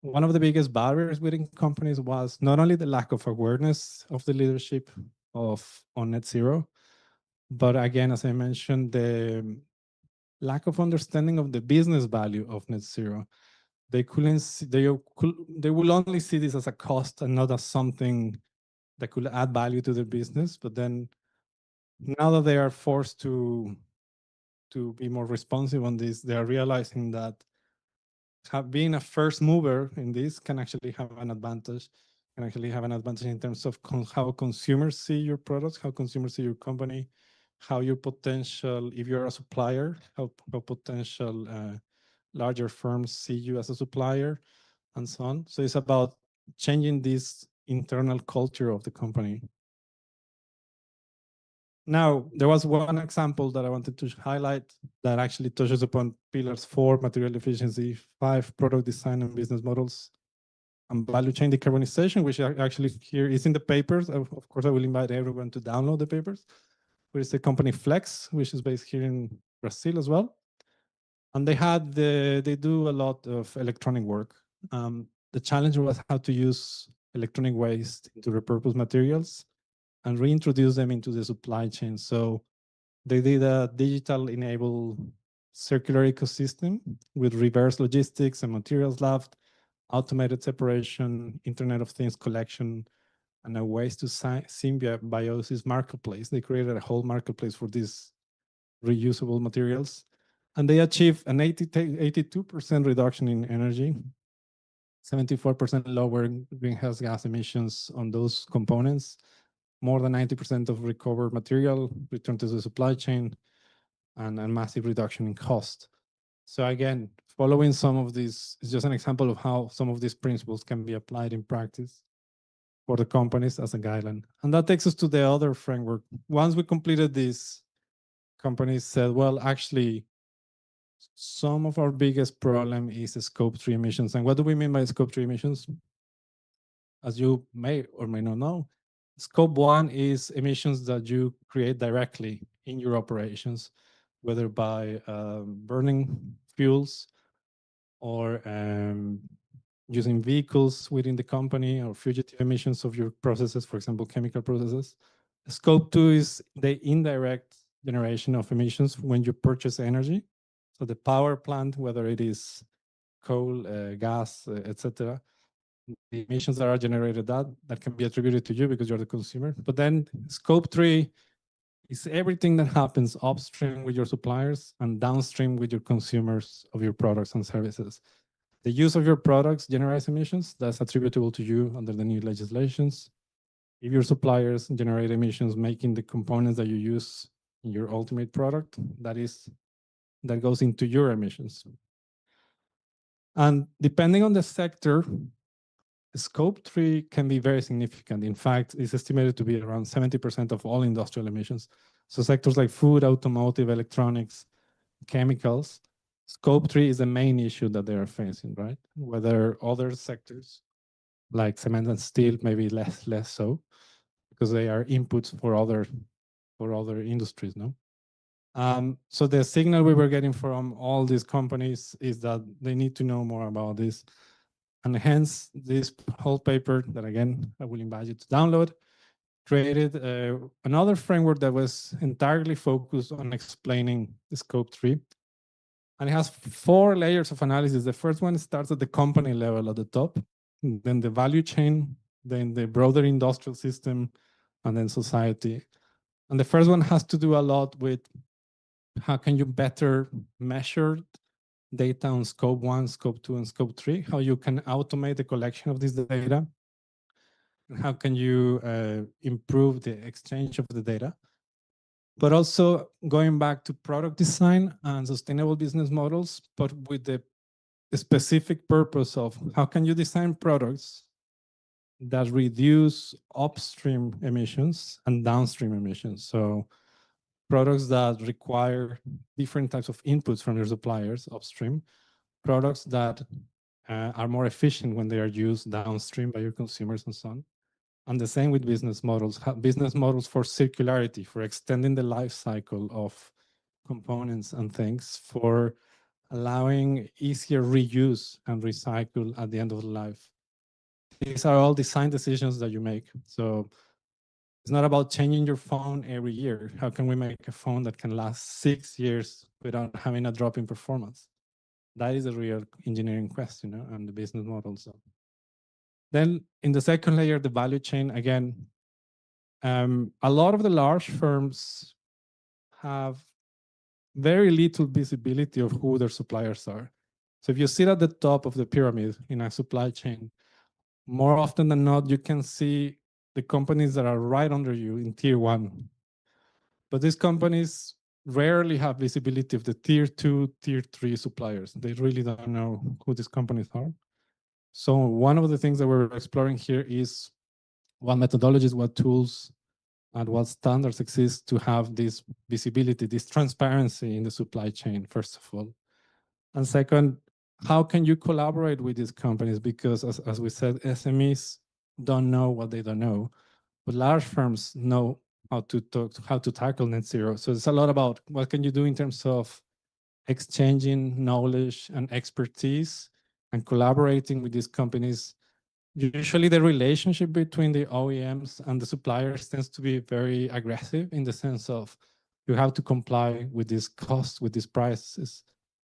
one of the biggest barriers within companies was not only the lack of awareness of the leadership on net zero, But again, as I mentioned, the lack of understanding of the business value of net zero, they couldn't see, they will only see this as a cost and not as something that could add value to their business. But then now that they are forced to be more responsive on this, they are realizing that being a first mover in this can actually have an advantage, in terms of how consumers see your products, how consumers see your company, how your potential, if you're a supplier, how potential larger firms see you as a supplier, and so on. So it's about changing this internal culture of the company. Now, there was one example that I wanted to highlight that actually touches upon pillars 4, material efficiency, 5, product design and business models, and value chain decarbonization, which actually here is in the papers. Of course, I will invite everyone to download the papers. There is the company Flex, which is based here in Brazil as well. And they do a lot of electronic work. The challenge was how to use electronic waste into repurposed materials and reintroduce them into the supply chain. So they did a digital enabled circular ecosystem with reverse logistics and materials lab, automated separation, Internet of Things collection, and a waste to symbiosis marketplace. They created a whole marketplace for these reusable materials. And they achieved an 82% reduction in energy, 74% lower greenhouse gas emissions on those components, more than 90% of recovered material returned to the supply chain, and a massive reduction in cost. So again, following some of these is just an example of how some of these principles can be applied in practice for the companies as a guideline. And that takes us to the other framework. Once we completed this, companies said, well, actually, some of our biggest problem is scope 3 emissions. And what do we mean by scope 3 emissions? As you may or may not know, scope 1 is emissions that you create directly in your operations, whether by burning fuels or using vehicles within the company, or fugitive emissions of your processes, for example, chemical processes. Scope 2 is the indirect generation of emissions when you purchase energy. So the power plant, whether it is coal, gas, etc., the emissions that are generated that can be attributed to you because you're the consumer. But then scope 3 is everything that happens upstream with your suppliers and downstream with your consumers of your products and services. The use of your products generates emissions that's attributable to you under the new legislations. If your suppliers generate emissions making the components that you use in your ultimate product, that goes into your emissions. And depending on the sector, scope 3 can be very significant. In fact, it's estimated to be around 70% of all industrial emissions. So sectors like food, automotive, electronics, chemicals, scope 3 is the main issue that they are facing, right? Whether other sectors like cement and steel, maybe less so, because they are inputs for other industries, no? So the signal we were getting from all these companies is that they need to know more about this. And hence, this whole paper that, again, I will invite you to download, created another framework that was entirely focused on explaining the scope 3. And it has 4 layers of analysis. The first one starts at the company level at the top, then the value chain, then the broader industrial system, and then society. And the first one has to do a lot with how can you better measure data on scope 1, scope 2, and scope 3, how you can automate the collection of this data, and how can you improve the exchange of the data. But also going back to product design and sustainable business models, but with the specific purpose of how can you design products that reduce upstream emissions and downstream emissions. So products that require different types of inputs from your suppliers upstream, products that are more efficient when they are used downstream by your consumers and so on. And the same with business models for circularity, for extending the life cycle of components and things, for allowing easier reuse and recycle at the end of the life. These are all design decisions that you make. So It's not about changing your phone every year. How can we make a phone that can last 6 years without having a drop in performance? That is a real engineering question, and the business model. So then in the second layer, the value chain, again, a lot of the large firms have very little visibility of who their suppliers are. So if you sit at the top of the pyramid in a supply chain, more often than not, you can see the companies that are right under you in tier 1. But these companies rarely have visibility of the tier 2, tier 3 suppliers. They really don't know who these companies are. So one of the things that we're exploring here is what methodologies, what tools, and what standards exist to have this visibility, this transparency in the supply chain, first of all. And second, how can you collaborate with these companies? Because as we said, SMEs don't know what they don't know, but large firms know how to tackle net zero. So it's a lot about what can you do in terms of exchanging knowledge and expertise and collaborating with these companies. Usually the relationship between the OEMs and the suppliers tends to be very aggressive in the sense of you have to comply with this cost, with these prices,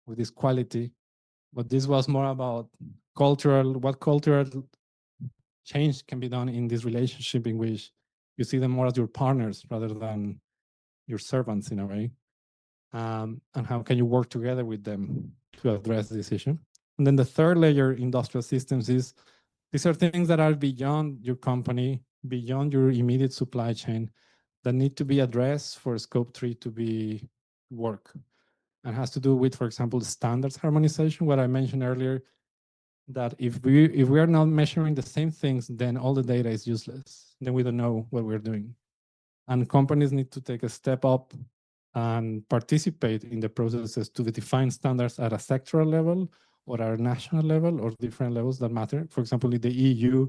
with this quality. But this was more about what cultural change can be done in this relationship in which you see them more as your partners rather than your servants in a way. And how can you work together with them to address this issue? And then the third layer, industrial systems, is these are things that are beyond your company, beyond your immediate supply chain, that need to be addressed for scope 3 to be work. And has to do with, for example, standards harmonization, what I mentioned earlier, that if we are not measuring the same things, then all the data is useless. Then we don't know what we're doing. And companies need to take a step up and participate in the processes to define standards at a sectoral level or at a national level or different levels that matter. For example, the EU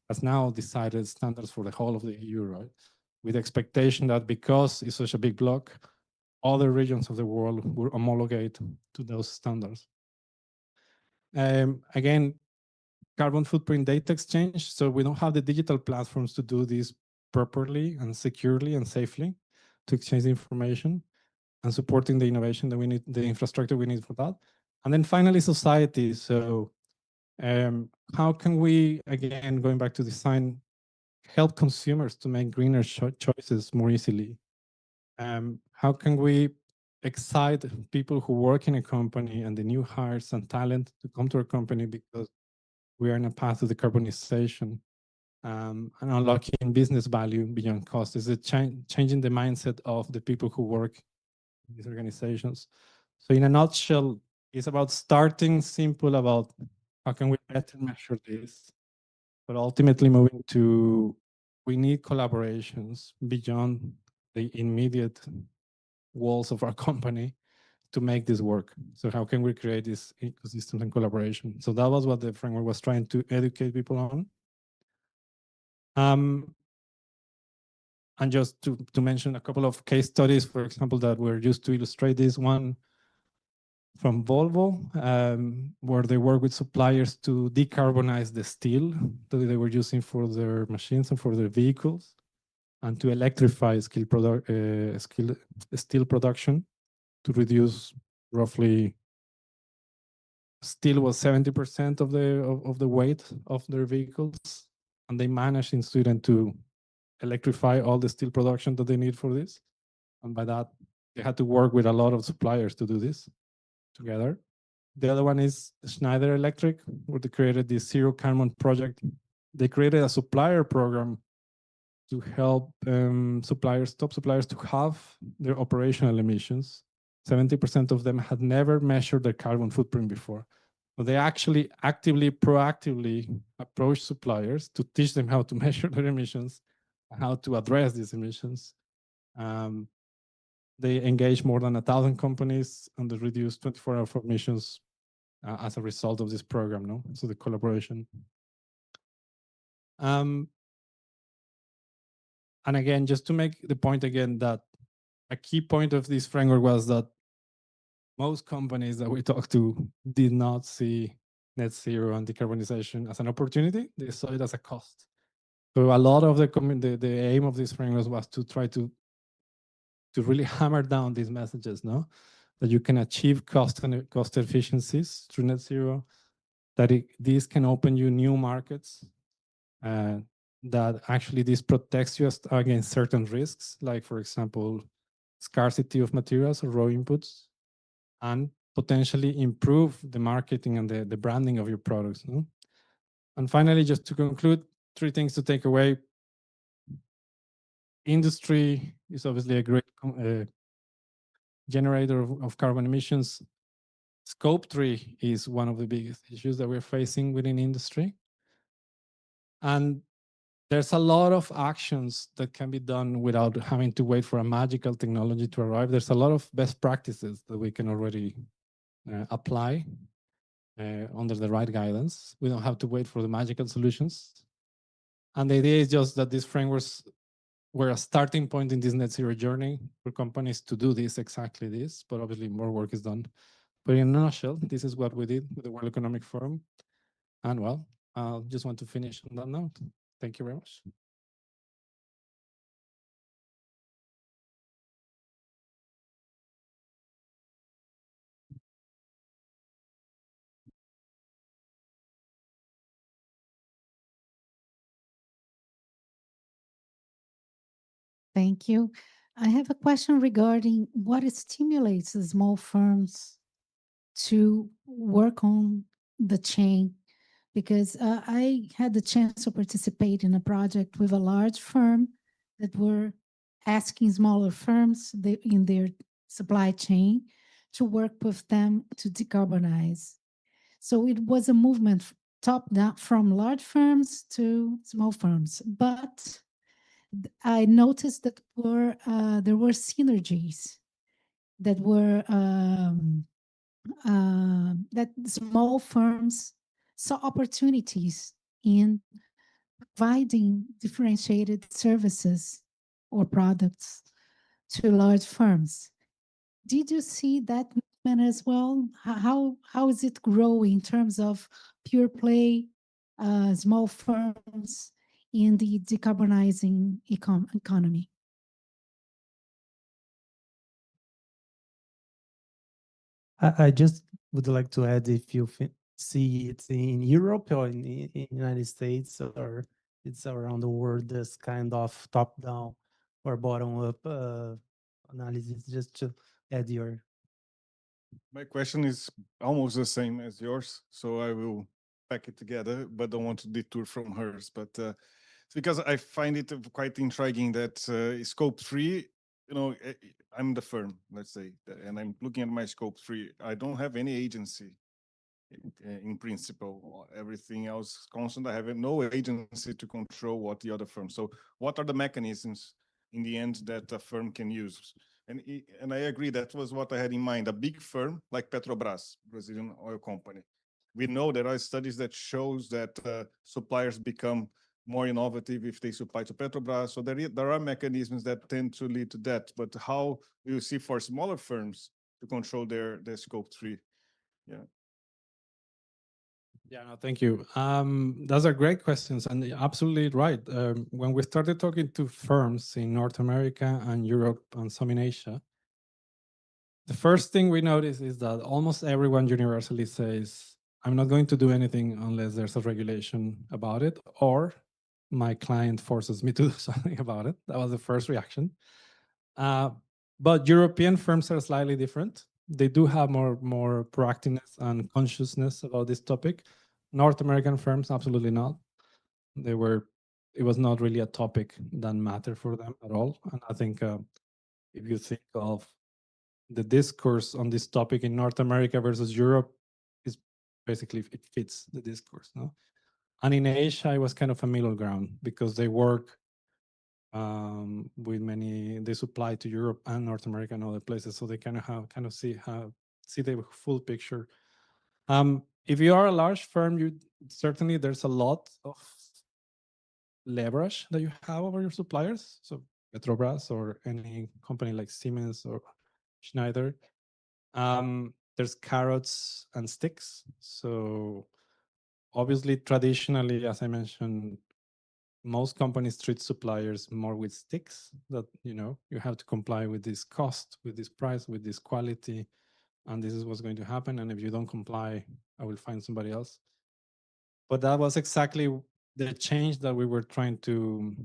has now decided standards for the whole of the EU, right? With the expectation that because it's such a big block, other regions of the world will homologate to those standards. Again, carbon footprint data exchange. So we don't have the digital platforms to do this properly and securely and safely to exchange information and supporting the innovation that we need, the infrastructure we need for that. And then finally, society. So how can we, again, going back to design, help consumers to make greener choices more easily? How can we excite people who work in a company and the new hires and talent to come to our company because we are in a path to decarbonization and unlocking business value beyond cost? Is it changing the mindset of the people who work in these organizations? So in a nutshell, it's about starting simple about how can we better measure this, but ultimately moving to we need collaborations beyond the immediate walls of our company to make this work. So how can we create this ecosystem and collaboration? So that was what the framework was trying to educate people on. And just to mention a couple of case studies, for example, that were used to illustrate this one from Volvo, where they work with suppliers to decarbonize the steel that they were using for their machines and for their vehicles, and to electrify steel production to reduce roughly, steel was 70% of the weight of their vehicles, and they managed in Sweden to electrify all the steel production that they need for this. And by that, they had to work with a lot of suppliers to do this together. The other one is Schneider Electric, where they created this zero carbon project. They created a supplier program to help top suppliers to halve their operational emissions. 70% of them had never measured their carbon footprint before. But they actually actively, proactively approached suppliers to teach them how to measure their emissions, how to address these emissions. They engaged more than 1,000 companies and they reduced 24-hour emissions as a result of this program, no? So the collaboration. And again, just to make the point again that a key point of this framework was that most companies that we talked to did not see net zero and decarbonization as an opportunity. They saw it as a cost. So a lot of the aim of these frameworks was to try to really hammer down these messages, no? That you can achieve cost efficiencies through net zero, that these can open you new markets, that actually this protects you against certain risks, like for example, scarcity of materials or raw inputs, and potentially improve the marketing and the branding of your products. No? And finally, just to conclude, 3 things to take away. Industry is obviously a great generator of carbon emissions. Scope 3 is one of the biggest issues that we're facing within industry. And there's a lot of actions that can be done without having to wait for a magical technology to arrive. There's a lot of best practices that we can already apply under the right guidance. We don't have to wait for the magical solutions. And the idea is just that these frameworks were a starting point in this net zero journey for companies to do exactly this, but obviously more work is done. But in a nutshell, this is what we did with the World Economic Forum. And well, I just want to finish on that note. Thank you very much. Thank you. I have a question regarding what stimulates the small firms to work on the chain, because I had the chance to participate in a project with a large firm that were asking smaller firms in their supply chain to work with them to decarbonize. So it was a movement top down from large firms to small firms, but I noticed that there were synergies that were that small firms saw opportunities in providing differentiated services or products to large firms. Did you see that movement as well? How is it growing in terms of pure play small firms in the decarbonizing economy? I just would like to add if you see it in Europe or in the United States, or it's around the world, this kind of top-down or bottom-up analysis, just to add your... My question is almost the same as yours, so I will pack it together, but don't want to detour from hers. But it's because I find it quite intriguing that scope 3, you know, I'm the firm, let's say, and I'm looking at my scope 3. I don't have any agency in principle. Everything else constant. I have no agency to control what the other firm. So what are the mechanisms in the end that a firm can use? And I agree, that was what I had in mind. A big firm like Petrobras, Brazilian oil company. We know there are studies that shows that suppliers become more innovative if they supply to Petrobras. So there are mechanisms that tend to lead to that. But how do you see for smaller firms to control their scope 3? Yeah. Yeah, no, thank you. Those are great questions, and you're absolutely right. When we started talking to firms in North America and Europe and some in Asia, the first thing we noticed is that almost everyone universally says, I'm not going to do anything unless there's a regulation about it, or my client forces me to do something about it. That was the first reaction. But European firms are slightly different. They do have more proactiveness and consciousness about this topic. North American firms, absolutely not. It was not really a topic that mattered for them at all. And I think if you think of the discourse on this topic in North America versus Europe, is basically, it fits the discourse, no? And in Asia, it was kind of a middle ground because they work with they supply to Europe and North America and other places, so they kind of see the full picture. If you are a large firm, certainly there's a lot of leverage that you have over your suppliers. So Petrobras or any company like Siemens or Schneider, there's carrots and sticks. So obviously, traditionally, as I mentioned, most companies treat suppliers more with sticks, that, you know, you have to comply with this cost, with this price, with this quality, and this is what's going to happen. And if you don't comply, I will find somebody else. But that was exactly the change that we were trying to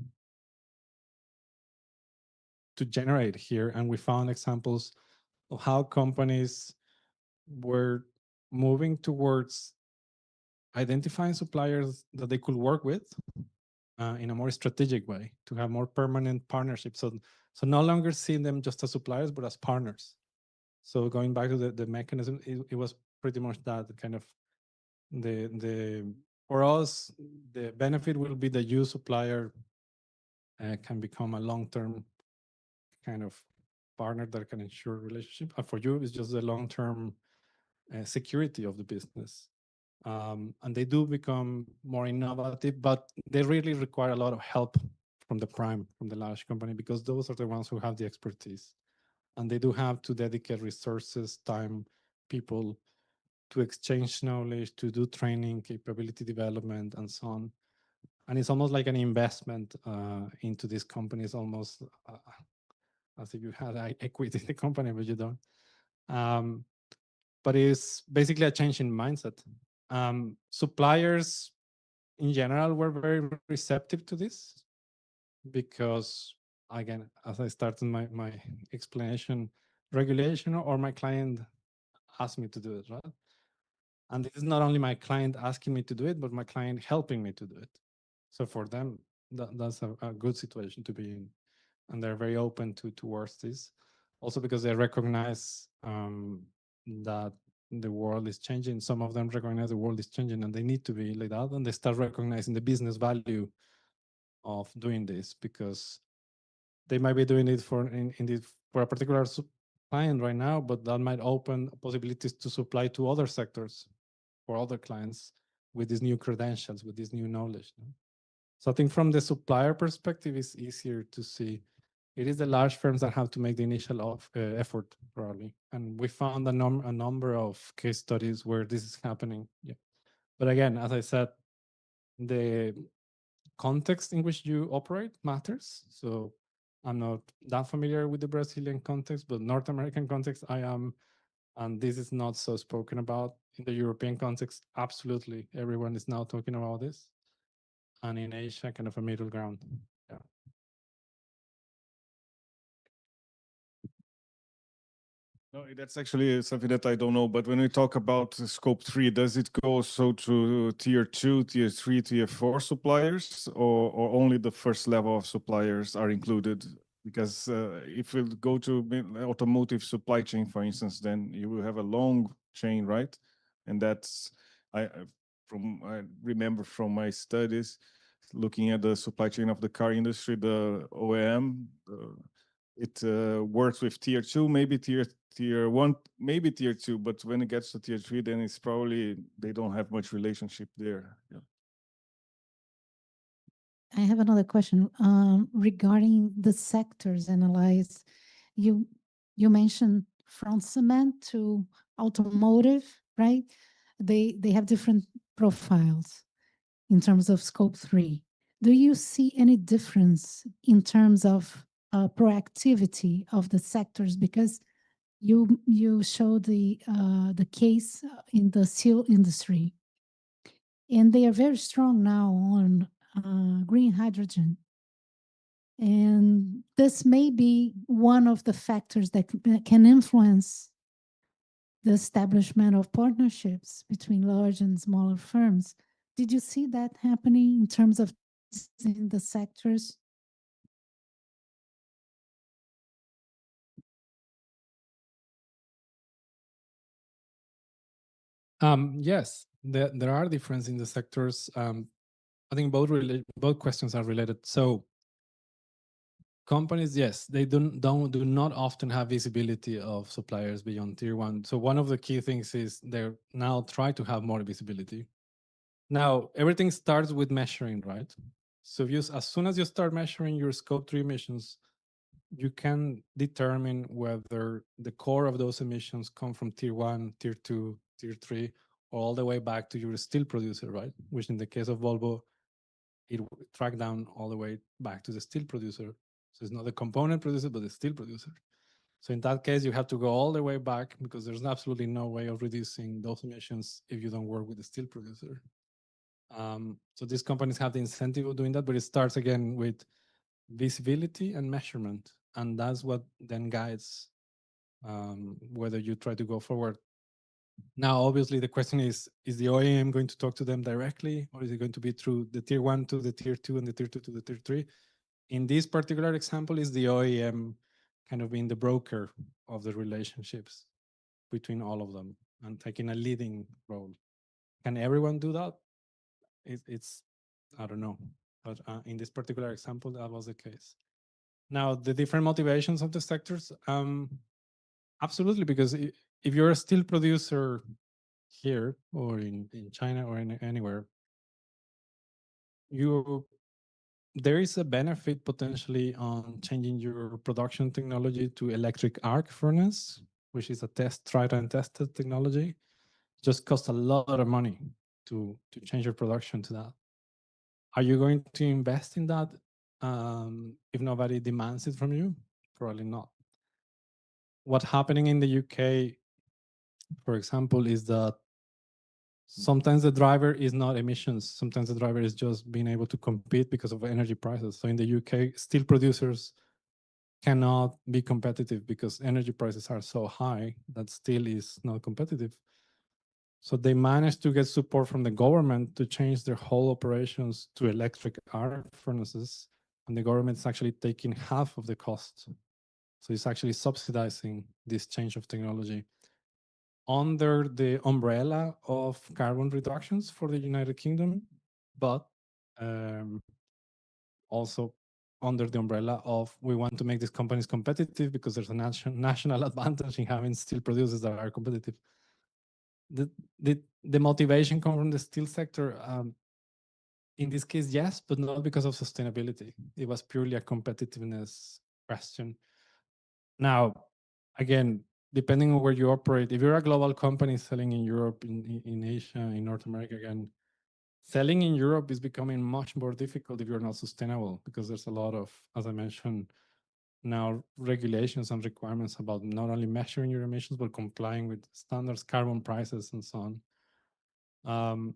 generate here. And we found examples of how companies were moving towards identifying suppliers that they could work with in a more strategic way, to have more permanent partnerships. So no longer seeing them just as suppliers, but as partners. So going back to the mechanism, it was pretty much that kind of for us, the benefit will be that you supplier can become a long-term kind of partner that can ensure relationship. And for you, it's just the long-term security of the business. And they do become more innovative, but they really require a lot of help from the prime, from the large company, because those are the ones who have the expertise. And they do have to dedicate resources, time, people to exchange knowledge, to do training, capability development, and so on. And it's almost like an investment into these companies, almost as if you had equity in the company, but you don't. But it's basically a change in mindset. Suppliers in general were very receptive to this because, again, as I started my explanation, regulation or my client asked me to do it, right? And this is not only my client asking me to do it, but my client helping me to do it. So for them, that's a good situation to be in. And they're very open towards this. Also because they recognize that the world is changing. Some of them recognize the world is changing and they need to be like that. And they start recognizing the business value of doing this, because they might be doing it for a particular client right now, but that might open possibilities to supply to other sectors for other clients with these new credentials, with this new knowledge. So I think from the supplier perspective, it's easier to see. It is the large firms that have to make the initial effort, probably. And we found a number of case studies where this is happening. Yeah. But again, as I said, the context in which you operate matters. So I'm not that familiar with the Brazilian context, but North American context, I am. And this is not so spoken about. In the European context, absolutely. Everyone is now talking about this. And in Asia, kind of a middle ground. Yeah. No, that's actually something that I don't know. But when we talk about scope 3, does it go also to tier 2, tier 3, tier 4 suppliers, or only the first level of suppliers are included? Because if we go to automotive supply chain, for instance, then you will have a long chain, right? And that's I remember from my studies looking at the supply chain of the car industry, the OEM. It works with tier 2, maybe tier 1, maybe tier 2, but when it gets to tier 3, then it's probably they don't have much relationship there. Yeah. I have another question regarding the sectors analyzed. You mentioned from cement to automotive, right? They have different profiles in terms of scope 3. Do you see any difference in terms of proactivity of the sectors? Because you show the case in the steel industry, and they are very strong now on green hydrogen. And this may be one of the factors that can influence the establishment of partnerships between large and smaller firms. Did you see that happening in terms of in the sectors? Yes, there are differences in the sectors. I think both questions are related. So companies, yes, they do not often have visibility of suppliers beyond tier 1. So one of the key things is they're now try to have more visibility. Now, everything starts with measuring, right? So as soon as you start measuring your scope 3 emissions, you can determine whether the core of those emissions come from tier 1, tier 2, tier 3, or all the way back to your steel producer, right? Which in the case of Volvo it track down all the way back to the steel producer. So it's not the component producer, but the steel producer. So in that case, you have to go all the way back because there's absolutely no way of reducing those emissions if you don't work with the steel producer. So these companies have the incentive of doing that, but it starts again with visibility and measurement. And that's what then guides whether you try to go forward. Now, obviously, the question is the OEM going to talk to them directly, or is it going to be through the tier 1 to the tier 2 and the tier 2 to the tier 3? In this particular example, is the OEM kind of being the broker of the relationships between all of them and taking a leading role. Can everyone do that? It's I don't know, but in this particular example, that was the case. Now, the different motivations of the sectors, absolutely, because if you're a steel producer here or in China or anywhere, there is a benefit potentially on changing your production technology to electric arc furnace, which is a tried and tested technology. Just costs a lot of money to change your production to that. Are you going to invest in that if nobody demands it from you? Probably not. What's happening in the UK, for example, is that sometimes the driver is not emissions. Sometimes the driver is just being able to compete because of energy prices. So in the UK, steel producers cannot be competitive because energy prices are so high that steel is not competitive. So they managed to get support from the government to change their whole operations to electric arc furnaces. And the government's actually taking half of the cost. So it's actually subsidizing this change of technology under the umbrella of carbon reductions for the United Kingdom, but also under the umbrella of we want to make these companies competitive because there's a national advantage in having steel producers that are competitive. The motivation comes from the steel sector. In this case, yes, but not because of sustainability. It was purely a competitiveness question. Now, again, depending on where you operate, if you're a global company selling in Europe, in Asia, in North America, again, selling in Europe is becoming much more difficult if you're not sustainable because there's a lot of, as I mentioned, now regulations and requirements about not only measuring your emissions, but complying with standards, carbon prices, and so on.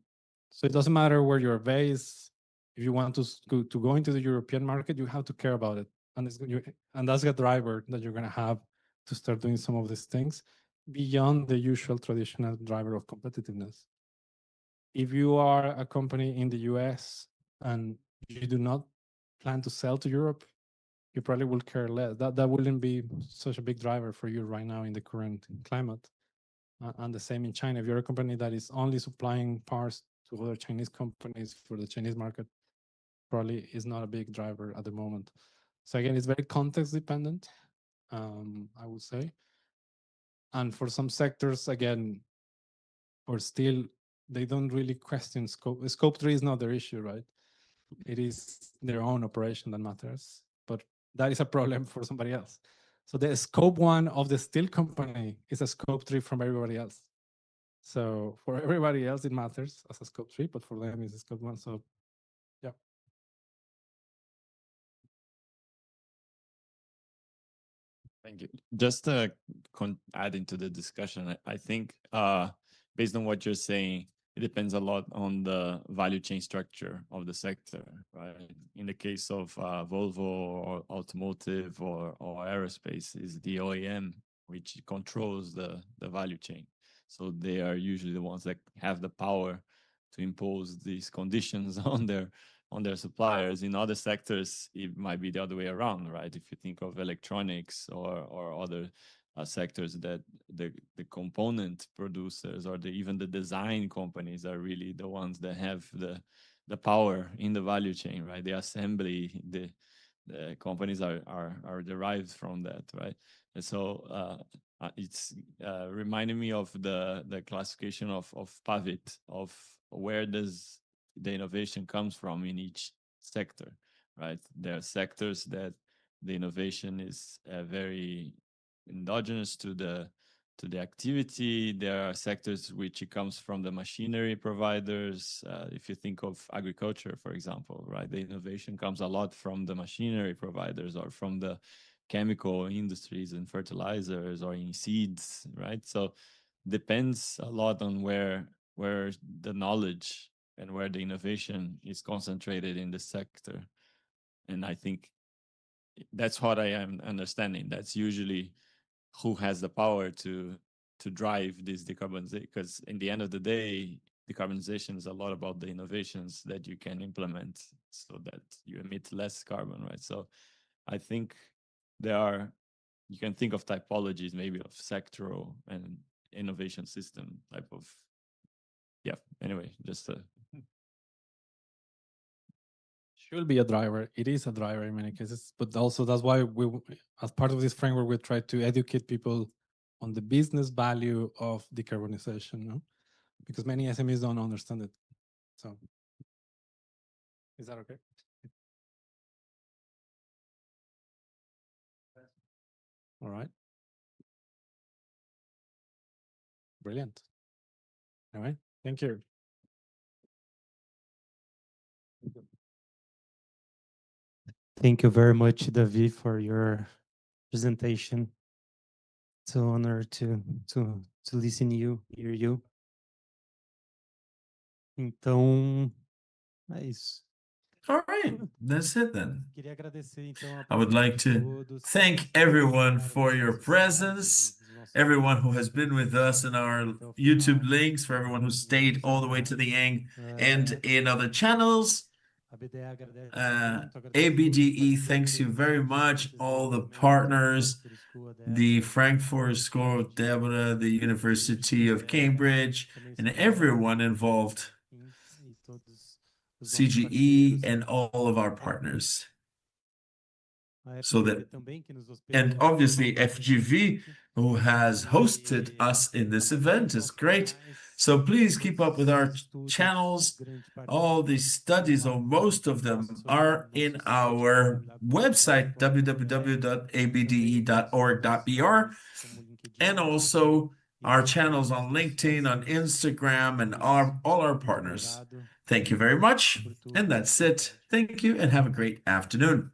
So it doesn't matter where you're based. If you want to go into the European market, you have to care about it. And that's a driver that you're going to have to start doing some of these things beyond the usual traditional driver of competitiveness. If you are a company in the US and you do not plan to sell to Europe, you probably will care less. That wouldn't be such a big driver for you right now in the current climate. And the same in China. If you're a company that is only supplying parts to other Chinese companies for the Chinese market, probably is not a big driver at the moment. So again, it's very context dependent, I would say. And for some sectors, again, or still, they don't really question scope. Scope 3 is not their issue, right? It is their own operation that matters. But that is a problem for somebody else. So the scope 1 of the steel company is a scope 3 from everybody else. So for everybody else, it matters as a scope 3, but for them, it's a scope 1. So yeah. Thank you. Just adding to the discussion, I think based on what you're saying, it depends a lot on the value chain structure of the sector, right? In the case of Volvo or automotive or aerospace, is the OEM which controls the value chain. So they are usually the ones that have the power to impose these conditions on their suppliers. In other sectors, it might be the other way around, right? If you think of electronics or other sectors, that the component producers or even the design companies are really the ones that have the power in the value chain, right? The assembly, the companies are derived from that, right? And so it's reminding me of the classification of Pavitt, of where does the innovation comes from in each sector, right? There are sectors that the innovation is very endogenous to the the activity. There are sectors which it comes from the machinery providers. If you think of agriculture, for example, right? The innovation comes a lot from the machinery providers or from the chemical industries and fertilizers or in seeds, right? So depends a lot on where the knowledge and where the innovation is concentrated in the sector. And I think that's what I am understanding. That's usually who has the power to drive this decarbonization, because in the end of the day, decarbonization is a lot about the innovations that you can implement so that you emit less carbon, right? So I think you can think of typologies maybe of sectoral and innovation system type of, yeah, anyway, just should be a driver. It is a driver in many cases, but also that's why we, as part of this framework, we try to educate people on the business value of decarbonization, no? Because many SMEs don't understand it. So, is that okay? All right. Brilliant. All right. Thank you. Thank you very much, Davi, for your presentation. It's an honor to listen you, hear you. Então, é isso. All right, that's it then. I would like to thank everyone for your presence, everyone who has been with us in our YouTube links, for everyone who stayed all the way to the end and in other channels. ABDE thanks you very much, all the partners, the Frankfurt School of Deborah, the University of Cambridge, and everyone involved. CGE and all of our partners. So that, and obviously FGV, who has hosted us in this event, is great. So please keep up with our channels. All these studies, or most of them, are in our website, www.abde.org.br, and also our channels on LinkedIn, on Instagram, and all our partners. Thank you very much. And that's it. Thank you and have a great afternoon.